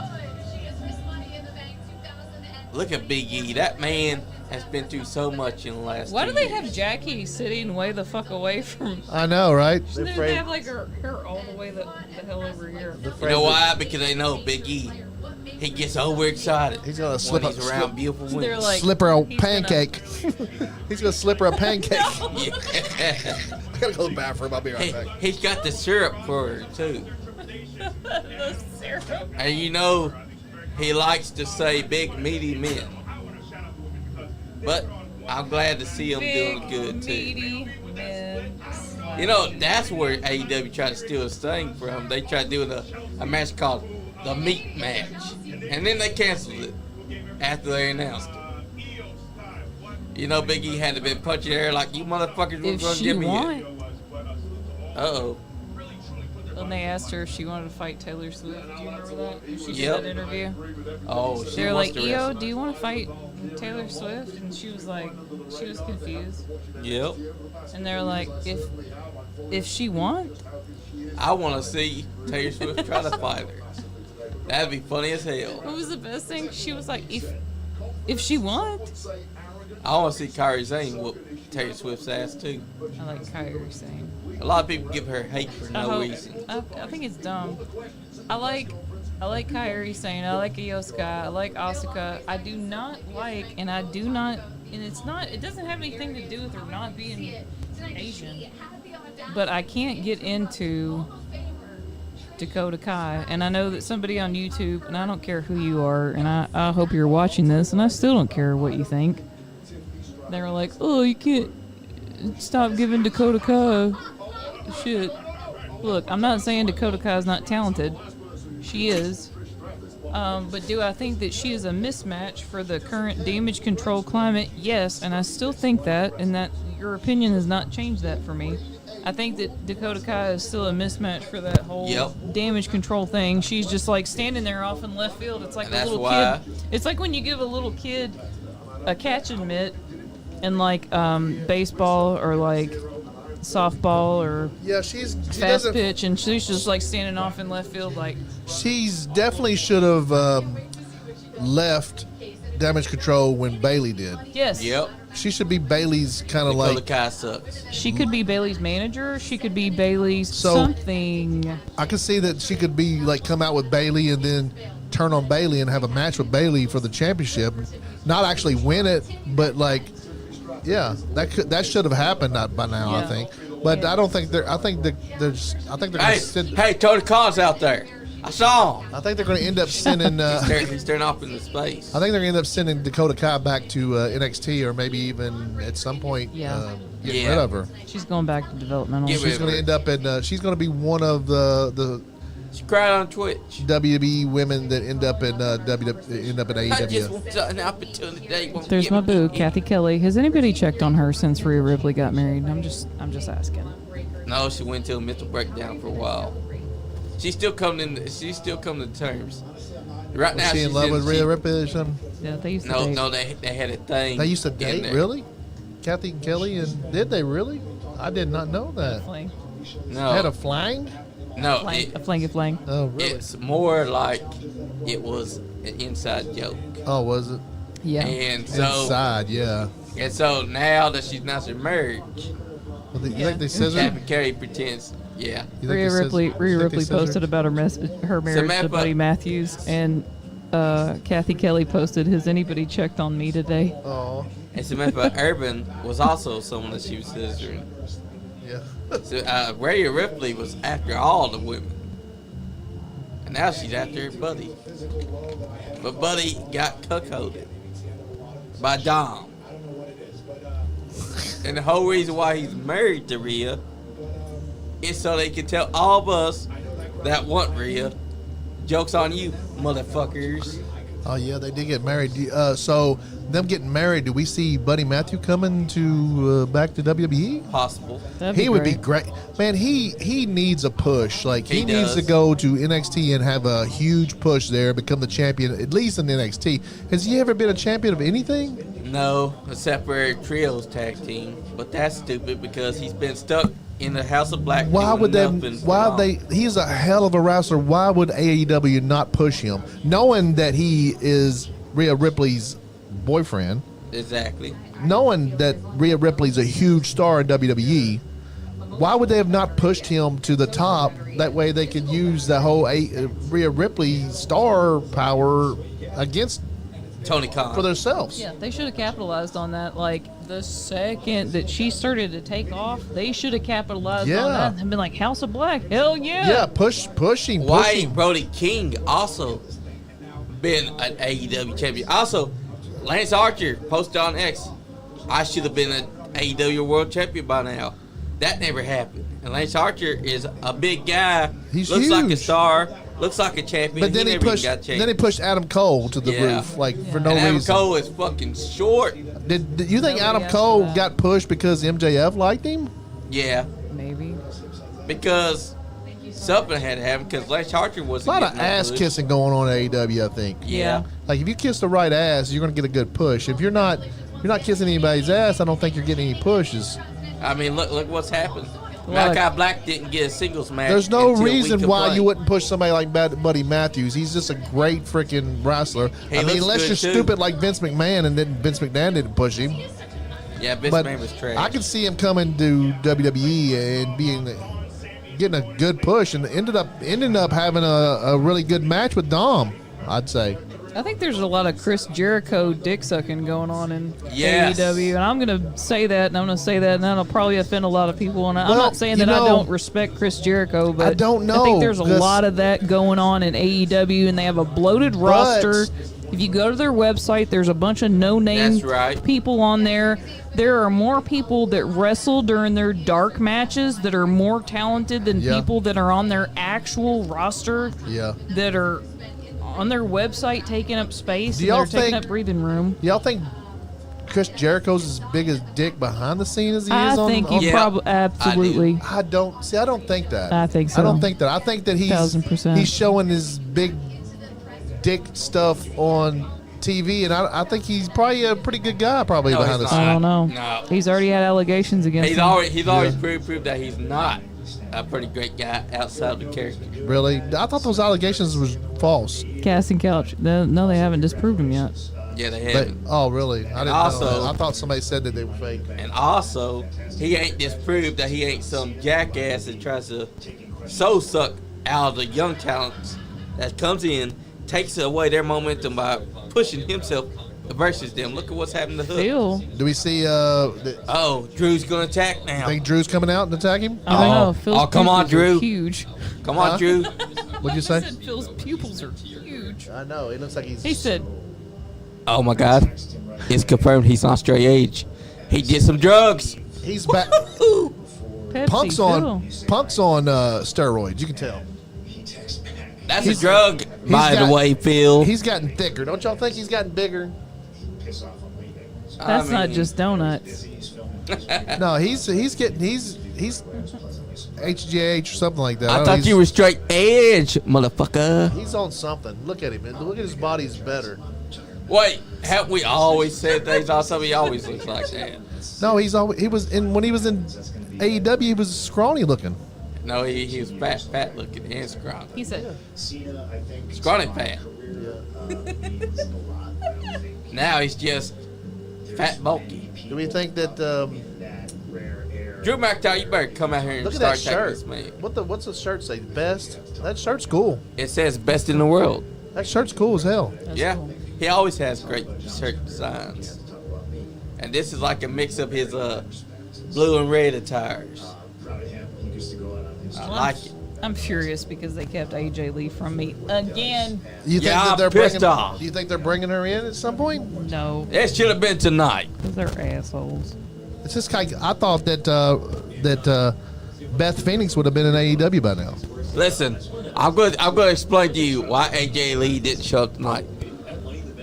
She is Miss Money in the Bank 2000. Look at Big E. That man has been through so much in the last. Why 2 do they years. have Jackie sitting way the fuck away from? I know, right? Shouldn't they have like her all the way the hell over here? You know why? Because they know Big E. he gets overexcited. He's gonna when he's around beautiful women. They're like, Slip her a he's gonna- pancake. He's gonna slip her a pancake. Yeah. I gotta go to the bathroom. I'll be right back. He's got the syrup for her too. The syrup. And you know, he likes to say big meaty men. But I'm glad to see him doing good too. Meaty men. You know, that's where AEW tried to steal his thing from. They tried doing a match called the Meat Match. And then they canceled it after they announced it. You know, Big E had to been punching air like, you motherfuckers were If going to she give me want, it. Uh-oh. when they asked her if she wanted to fight Taylor Swift, do you remember that? When she Yep. did that interview. Oh, she They're wants like, to EO, wrestle. do you want to fight Taylor Swift? And she was like, she was confused. Yep. And they're like, if she want, I want to see Taylor Swift try to fight her. That'd be funny as hell. what was the best thing? She was like, if she want. I want to see Kairi Zane whoop Taylor Swift's ass too. I like Kairi saying. A lot of people give her hate for I no hope- reason. I think it's dumb. I like Kairi saying. I like Io Sky. I like Asuka. I do not like, and it's not. It doesn't have anything to do with her not being Asian. But I can't get into Dakota Kai, and I know that somebody on YouTube, and I don't care who you are, and I hope you're watching this, and I still don't care what you think. They were like, oh, you can't stop giving Dakota Kai shit. Look, I'm not saying Dakota Kai is not talented. She is. But do I think that she is a mismatch for the current damage control climate? Yes, and I still think that, and that your opinion has not changed that for me. I think that Dakota Kai is still a mismatch for that whole damage control thing. She's just like standing there off in left field. It's like And a that's little why- kid. It's like when you give a little kid a catching mitt in like baseball or like softball or Yeah, she fast doesn't. pitch, and she's just like standing off in left field like. She's definitely should have left damage control when Bailey did. Yes. Yep. She should be Bailey's kind of Dakota like. Kai sucks. She could be Bailey's manager. She could be Bailey's So- something. I could see that she could be like come out with Bailey and then turn on Bailey and have a match with Bailey for the championship. Not actually win it, but like, yeah, that should have happened by now. I Yeah. think, but Yeah. I don't think they're. I think they're gonna Hey, send. hey, Tony Khan's out there. I saw him. I think they're going to end up sending. He's staring off into space. I think they're going to end up sending Dakota Kai back to NXT, or maybe even at some point Yeah. getting Yeah. rid of her. She's going back to developmental. Get rid She's of going to her. end up in. She's going to be one of the She cried on Twitch. WWE women that end up in I just AEW. want an opportunity. They won't There's give my me boo, any. Kathy Kelly. Has anybody checked on her since Rhea Ripley got married? I'm just asking. No, she went to a mental breakdown for a while. She's still coming to terms. Right now, Was she in love with Rhea Ripley or something? Yeah, they used to No, date. no, they had a thing. They used to in date, there. really? Kathy and Kelly, and did they really? I did not know that. Flang. No, Had a flang? no. Flang. A flang, a flang. Oh, really? It's more like it was an inside joke. Oh, was it? Yeah. And so, Inside, yeah. and so now that she's not submerged, Well, you Yeah. think they scissored? Kathy Carey pretends, yeah. You think Rhea they scissored? Ripley You think they posted scissored? about her marriage to Samantha- Buddy Matthews, and Kathy Kelly posted, "Has anybody checked on me today?" Oh, And Samantha Urban was also someone that she was scissoring. yeah. So Rhea Ripley was after all the women, and now she's after Buddy. But Buddy got cuckolded by Dom. And the whole reason why he's married to Rhea is so they can tell all of us that want Rhea, joke's on you, motherfuckers. Oh, yeah, they did get married. So, them getting married, do we see Buddy Matthew coming to back to WWE? Possible. That'd He would be great. great. Man, he needs a push. Like, he He needs to does. go to NXT and have a huge push there, become the champion, at least in NXT. Has he ever been a champion of anything? No, except for a trios tag team. But that's stupid because he's been stuck in the House of Black. Why doing would they? nothing for Why long. they? He's a hell of a wrestler. Why would AEW not push him, knowing that he is Rhea Ripley's boyfriend, Exactly. knowing that Rhea Ripley's a huge star in WWE? why would they have not pushed him to the top? That way they could use the whole Rhea Ripley star power against Tony Khan for themselves. Yeah, they should have capitalized on that. Like, the second that she started to take off, they should have capitalized on that and been like, House of Black, hell yeah. Yeah, pushing. Why ain't Brody King also been an AEW champion? Also, Lance Archer posted on X, I should have been an AEW world champion by now. That never happened. And Lance Archer is a big guy. He's looks huge. like a star. Looks like a champion. But then he never even pushed. got champion. Then he pushed Adam Cole to the roof, like for no and Adam reason. Cole is fucking short. Did you think Nobody Adam asked Cole for that. got pushed because MJF liked him? Yeah, Maybe. because something had to happen. Because Lance Archer A wasn't lot of getting no ass push. kissing going on at AEW, I think. Yeah. Like if you kiss the right ass, you're gonna get a good push. If you're not kissing anybody's ass, I don't think you're getting any pushes. I mean, look what's happened. Lot of- Malachi Black didn't get a singles match. There's no until we reason why complained. you wouldn't push somebody like Buddy Matthews. He's just a great freaking wrestler. He I mean, looks unless good, you're too. stupid like Vince McMahon, and then Vince McMahon didn't push him. Yeah, Vince But McMahon was trash. I could see him coming to WWE and getting a good push, and ending up having a really good match with Dom. I'd say. I think there's a lot of Chris Jericho dick sucking going on in Yes. AEW, and I'm gonna say that, and I'm gonna say that, and that'll probably offend a lot of people. And I'm Well, not saying you that I know, don't respect Chris Jericho, but I don't know, I think there's a 'cause- lot of that going on in AEW, and they have a bloated roster. If you go to their website, there's a bunch of no-name That's right. people on there. There are more people that wrestle during their dark matches that are more talented than Yeah. people that are on their actual roster Yeah. that are on their website taking up space Do and y'all they're taking think- up breathing room. Y'all think Chris Jericho's as big a dick behind the scenes as he I is on? think on he Yeah, probably absolutely. I don't think that. I think so. I don't think that. I think that 1000%. he's showing his big dick stuff on TV, and I think he's probably a pretty good guy, probably No, behind the he's scenes. I don't know. No. He's already had allegations against He's him. always proved that he's not a pretty great guy outside of the character. Really, I thought those allegations was false. Casting couch. No, they haven't disproved him yet. Yeah, they But, haven't. oh, really? I didn't know also- that. I thought somebody said that they were fake. And also, he ain't disproved that he ain't some jackass that tries to soul suck out of the young talents that comes in, takes away their momentum by pushing himself versus them. Look at what's happened to Hook. Phil. Do we see? Oh, Drew's gonna attack now. Think Drew's coming out and attack him? I don't know. Oh, Phil's oh, come on, pupils are Drew. Huge. Come on, Drew. What'd you say? Phil's pupils are huge. I know. It looks like he's. He said, Oh my God, it's confirmed he's on straight age. He did some drugs. he's back. Pepsi, Punk's on. Phil. Punk's on steroids. You can tell. That's a drug, by got- the way, Phil. He's gotten thicker. Don't y'all think he's gotten bigger? That's not just donuts. No, he's HGH or something like that. I don't know, thought he's- you were straight edge, motherfucker. He's on something. Look at him. Look at his body's better. Wait, have we always said things on something? He always looks like that. No, he was in when he was in AEW. He was scrawny looking. No, he was fat looking and scrawny. He said, Scrawny fat. Now he's just fat bulky. Do we think that? Drew McIntyre, you better come out here and Look at start that attacking shirt. this man. What's the shirt say? Best. That shirt's cool. It says best in the world. That shirt's cool as hell. yeah, cool. he always has great shirt designs. And this is like a mix of his blue and red attires. I like it. I'm furious because they kept AJ Lee from me again. You think Yeah, that they're I'm pissed bringing? off. Do you think they're bringing her in at some point? No, It should have been tonight. because they're assholes. It's just like I thought that Beth Phoenix would have been in AEW by now. Listen, I'm going to explain to you why AJ Lee didn't show up tonight.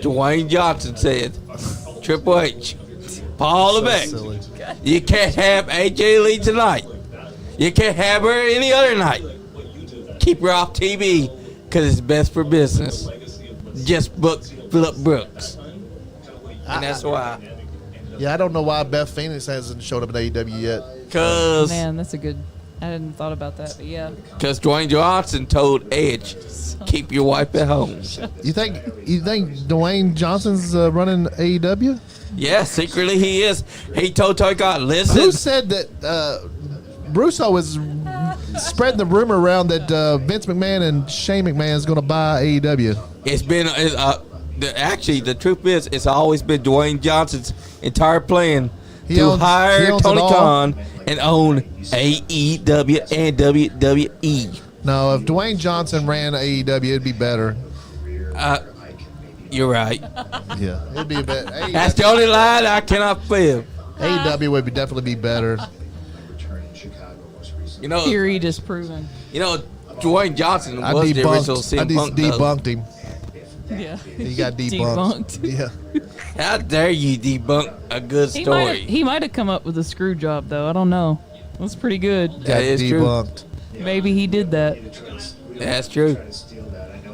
Dwayne Johnson said, Triple H, Paul Levesque, Silly. you can't have AJ Lee tonight. You can't have her any other night. Keep her off TV because it's best for business. Just book Phillip Brooks. And that's why. Yeah, I don't know why Beth Phoenix hasn't showed up in AEW yet. Because Man, that's a good. I hadn't thought about that, but yeah. Dwayne Johnson told Edge, keep your wife at home. You think Dwayne Johnson's running AEW? Yeah, secretly he is. He told Tony Khan, listen. Who said that Russo is spreading the rumor around that Vince McMahon and Shane McMahon is going to buy AEW. It's been actually the truth is it's always been Dwayne Johnson's entire plan to hire Tony Khan and own AEW and WWE. No, if Dwayne Johnson ran AEW, it'd be better. You're right. Yeah, it'd be a bit. That's the only line I cannot fib. AEW would definitely be better. You know, Theory disproven. You know, Dwayne Johnson was the original CM Punk. Debunked him. Yeah. He got debunked. Yeah. How dare you debunk a good story? He might have come up with a screw job though. I don't know. That's pretty good. That is debunked. True. Maybe he did that. That's true.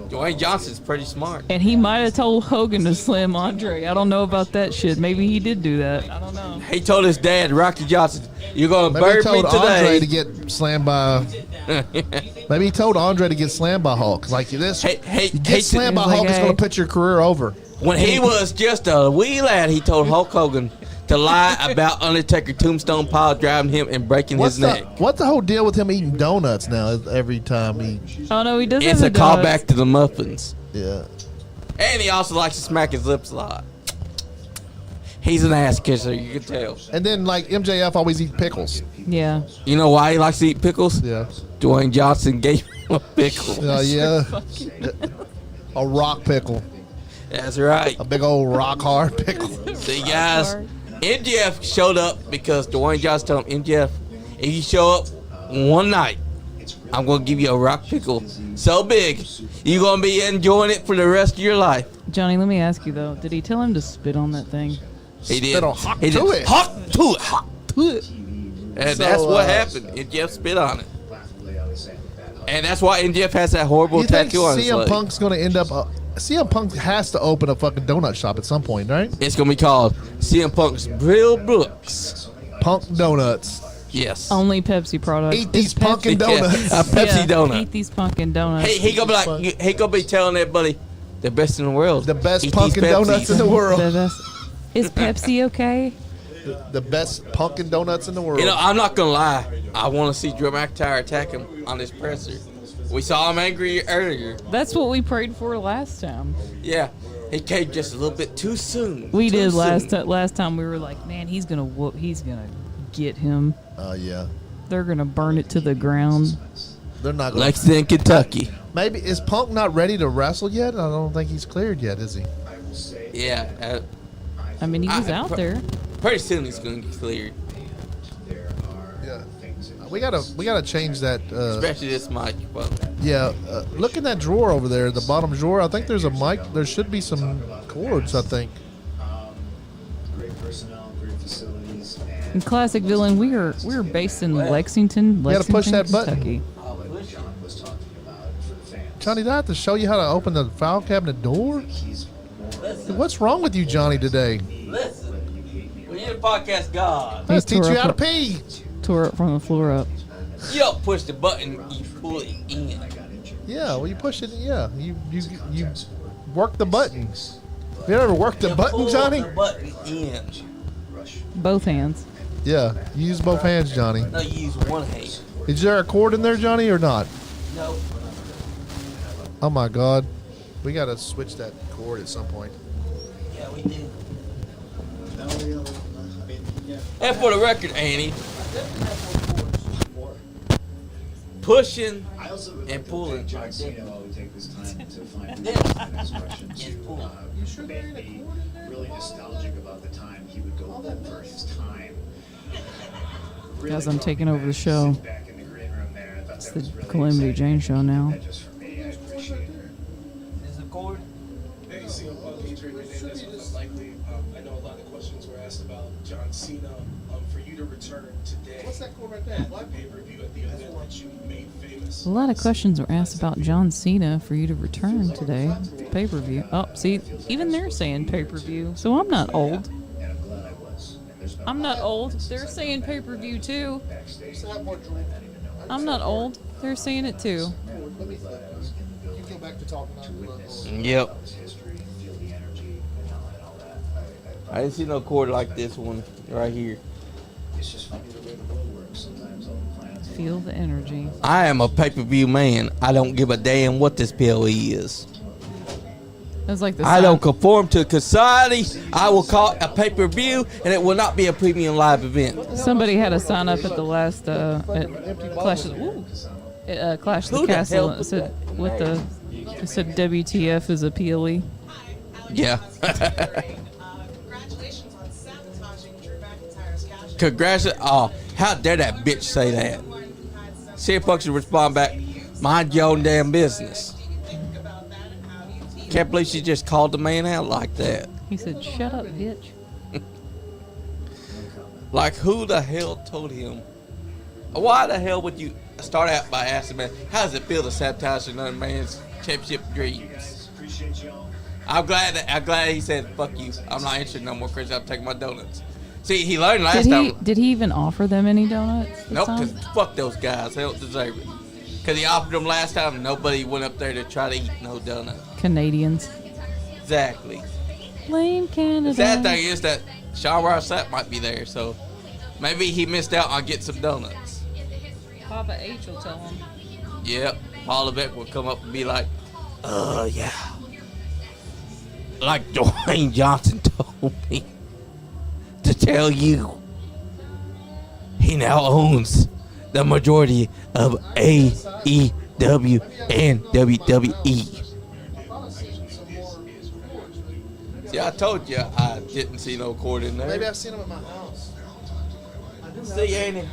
Dwayne Johnson's pretty smart. And he might have told Hogan to slam Andre. I don't know about that shit. Maybe he did do that. I don't know. He told his dad, Rocky Johnson, "You're gonna Maybe bury he told me today." Andre to get slammed by. Maybe he told Andre to get slammed by Hulk. Like this, you get slammed by Hulk, it's going to put your career over. When he was just a wee lad, he told Hulk Hogan to lie about Undertaker tombstone pile driving him and breaking his neck. What's the whole deal with him eating donuts now? Every time he, oh no, he doesn't. It's a callback to the muffins. Yeah, and he also likes to smack his lips a lot. He's an ass kisser, you can tell. And then like MJF always eat pickles. Yeah. You know why he likes to eat pickles? Yeah. Dwayne Johnson gave him a pickle. Yeah. A rock pickle. That's right. A big old rock hard pickle. See, guys, MJF showed up because Dwayne Johnson told him, MJF, if you show up one night, I'm going to give you a rock pickle so big, you're going to be enjoying it for the rest of your life. Johnny, let me ask you, though. Did he tell him to spit on that thing? He did. Spit on hot he to did. it. Hot to it. Hot to it. And So, that's what happened. MJF spit on it. And that's why MJF has that horrible You think tattoo on his CM leg. Punk's going to end up... CM Punk has to open a fucking donut shop at some point, right? It's going to be called CM Punk's Brill Brooks. Punk Donuts. Yes. Only Pepsi products. Eat these pumpkin donuts. A Pepsi donut. Eat these pumpkin donuts. He gonna be like, he gonna be telling everybody, the best in the world. The best Eat pumpkin these Pepsis. donuts in the world. Is Pepsi okay? The best pumpkin donuts in the world. You know, I'm not gonna lie. I want to see Drew McIntyre attack him on this presser. We saw him angry earlier. That's what we prayed for last time. Yeah, he came just a little bit too soon. We Too did soon. last time. We were like, man, he's gonna whoop. He's gonna get him. Yeah. They're gonna burn it to the ground. They're not going Lexington, Kentucky. Maybe is Punk not ready to wrestle yet? I don't think he's cleared yet, is he? Yeah. I mean, he was out there. Pretty soon he's gonna get cleared. Yeah. We gotta change that. Especially this microphone. Yeah. Look in that drawer over there, the bottom drawer. I think there's a mic. There should be some cords. I think. In Classic Villain, we are based in Lexington, You gotta push that button. Kentucky. Johnny, did I have to show you how to open the file cabinet door? What's wrong with you, Johnny, today? Listen, we need a podcast god. Let's teach tore you up how to a- pee. Tore it from the floor up. You don't push the button, you pull it in. Yeah, well, you push it. Yeah, you work the button. You ever worked the button, Pull Johnny? the button in. Both hands. Yeah, you use both hands, Johnny. No, you use one hand. Is there a cord in there, Johnny, or not? No. Oh my God, we gotta switch that cord at some point. Yeah, we did. And for the record, Annie, pushing and pulling are different. This is pulling. Really nostalgic about the time he would go for his time. Guys, I'm taking over the show. It's the Calamity Jane show now. Is the cord? Hey, CM Punk, Adrian Hernandez was unlikely. I know a lot of questions were asked about John Cena. For you to return today. What's that cord right there? Pay-per-view at the event that you made famous. A lot of questions were asked about John Cena for you to return today. Pay-per-view. Oh, see, even they're saying pay-per-view. So I'm not old. I'm not old. They're saying pay-per-view too. I'm not old. They're saying it too. Yep. I didn't see no cord like this one right here. It's just funny the way the world works. Sometimes all the planets. Feel the energy. I am a pay-per-view man. I don't give a damn what this PLE is. That's like the I don't conform to society. I will call it a pay-per-view, and it will not be a premium live event. Somebody had a sign up at the last at Clash of Clash of Who the the Castle. hell It said it said WTF is a PLE. Yeah. Congratulations on sabotaging Drew McIntyre's cash. Congratulations. Oh, how dare that bitch say that? CM Punk should respond back, mind your own damn business. Can't believe she just called the man out like that. He said, "Shut up, bitch." Like, who the hell told him? Why the hell would you start out by asking, man, how does it feel to sabotage another man's championship dreams? Appreciate y'all. I'm glad he said, fuck you. I'm not interested no more, Chris. I'm taking my donuts. See, he learned last time. Did he even offer them any donuts? this Nope, time? because fuck those guys. They don't deserve it. Because he offered them last time, nobody went up there to try to eat no donut. Canadians. Exactly. Blame Canada. The sad thing is that Sean Ross Sapp might be there, so maybe he missed out on getting some donuts. Papa H will tell him. Yep, Paul Levesque will come up and be like, yeah. Like Dwayne Johnson told me to tell you, he now owns the majority of AEW and WWE. See, I told you I didn't see no cord in there. Maybe I've seen them at my house. See, ain't it?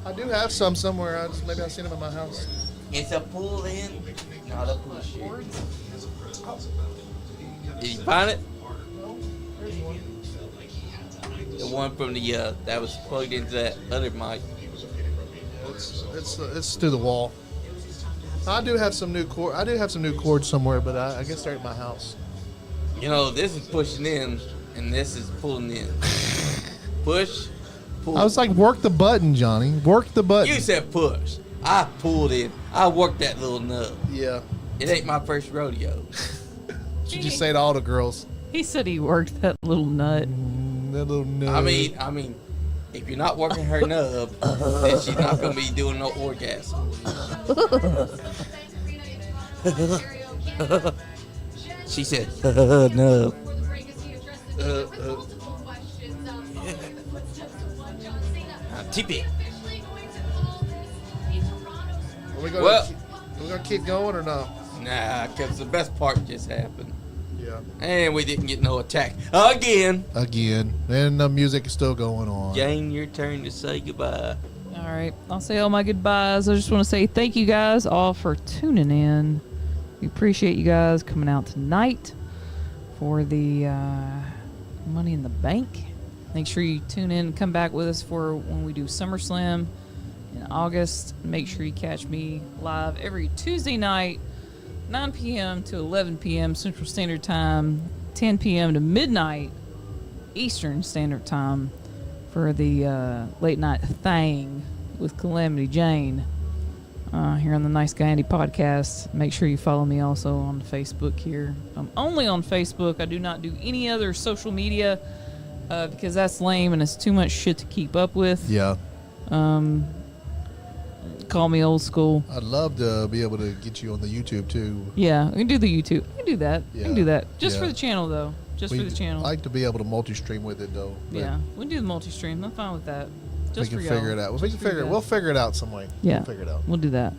I do have some somewhere. Maybe I've seen them at my house. It's a pull in, not a push in. Did you find it? The one from the that was plugged into that other mic. It's through the wall. I do have some new cord. I do have some new cords somewhere, but I guess they're at my house. You know, this is pushing in, and this is pulling in. Push, pull. I was like, work the button, Johnny. Work the button. You said push. I pulled in. I worked that little nub. Yeah. It ain't my first rodeo. Should you say to all the girls? He said he worked that little nut. That little nub. I mean, if you're not working her nub, then she's not gonna be doing no orgasm. She said, nub. Tip it. Are we gonna keep going or no? Nah, because the best part just happened. Yeah. And we didn't get no attack. Again. And the music is still going on. Jayne, your turn to say goodbye. All right, I'll say all my goodbyes. I just want to say thank you guys all for tuning in. We appreciate you guys coming out tonight for the Money in the Bank. Make sure you tune in and come back with us for when we do SummerSlam in August. Make sure you catch me live every Tuesday night, 9 p.m. to 11 p.m. Central Standard Time, 10 p.m. to midnight Eastern Standard Time for the Late Night Thing with Calamity Jane here on the NiceGuyAndy podcast. Make sure you follow me also on Facebook here. I'm only on Facebook. I do not do any other social media because that's lame and it's too much shit to keep up with. Yeah. Call me old school. I'd love to be able to get you on the YouTube too. Yeah, we can do the YouTube. We can do that. Yeah. We can do that. Just for Yeah. the channel, though. Just for the channel. I like to be able to multi-stream with it though. but Yeah, we can do the multi-stream. I'm fine with that. Just we for can y'all. figure it out. Just for you guys. We'll figure it out some way. Yeah, We'll figure it out. We'll do that.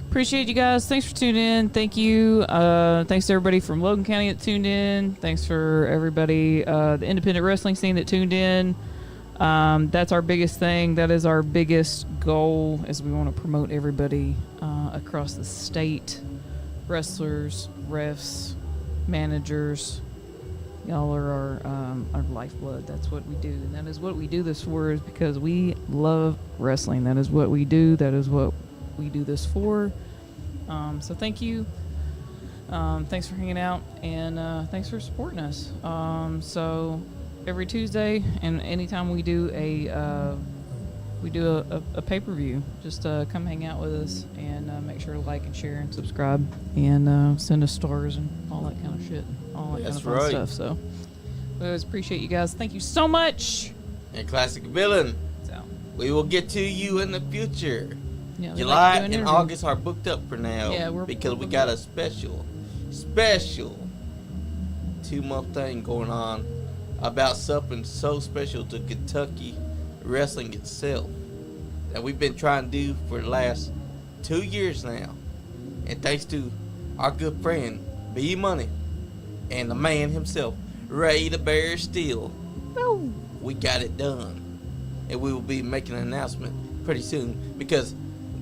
Appreciate you guys. Thanks for tuning in. Thank you. Thanks to everybody from Logan County that tuned in. Thanks for everybody, the independent wrestling scene that tuned in. That's our biggest thing. That is our biggest goal, is we want to promote everybody across the state. Wrestlers, refs, managers. Y'all are our lifeblood. That's what we do. And that is what we do this for, is because we love wrestling. That is what we do. That is what we do this for. So thank you. Thanks for hanging out, and thanks for supporting us. So every Tuesday and anytime we do a pay-per-view, just come hang out with us and make sure to like and share and subscribe and send us stars and all that kind of shit, all that kind of fun stuff. So we always appreciate you guys. Thank you so much. and classic villain. So We will get to you in the future. yeah, we'd July like to do an and interview. August are booked up for now. Yeah, because we got a special 2-month thing going on about something so special to Kentucky wrestling itself that we've been trying to do for the last 2 years now. And thanks to our good friend B Money and the man himself, Ray the Bear Steel, we got it done. And we will be making an announcement pretty soon, because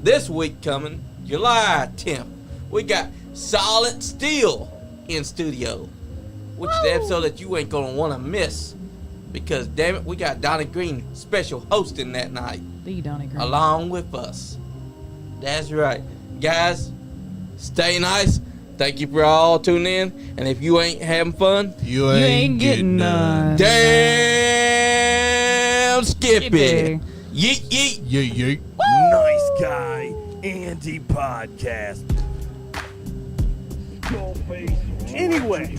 this week coming, July 10th, we got Solid Steel in studio, which is the episode that you ain't gonna want to miss, because damn it, we got Donnie Green special hosting that night The Donnie Green. along with us. That's right, guys. Stay nice. Thank you for all tuning in, and if you ain't having fun, You ain't getting none. damn Skippy. Skippy. Yeet yeet. Yeet, yeet. Nice Guy Andy podcast. Anyway,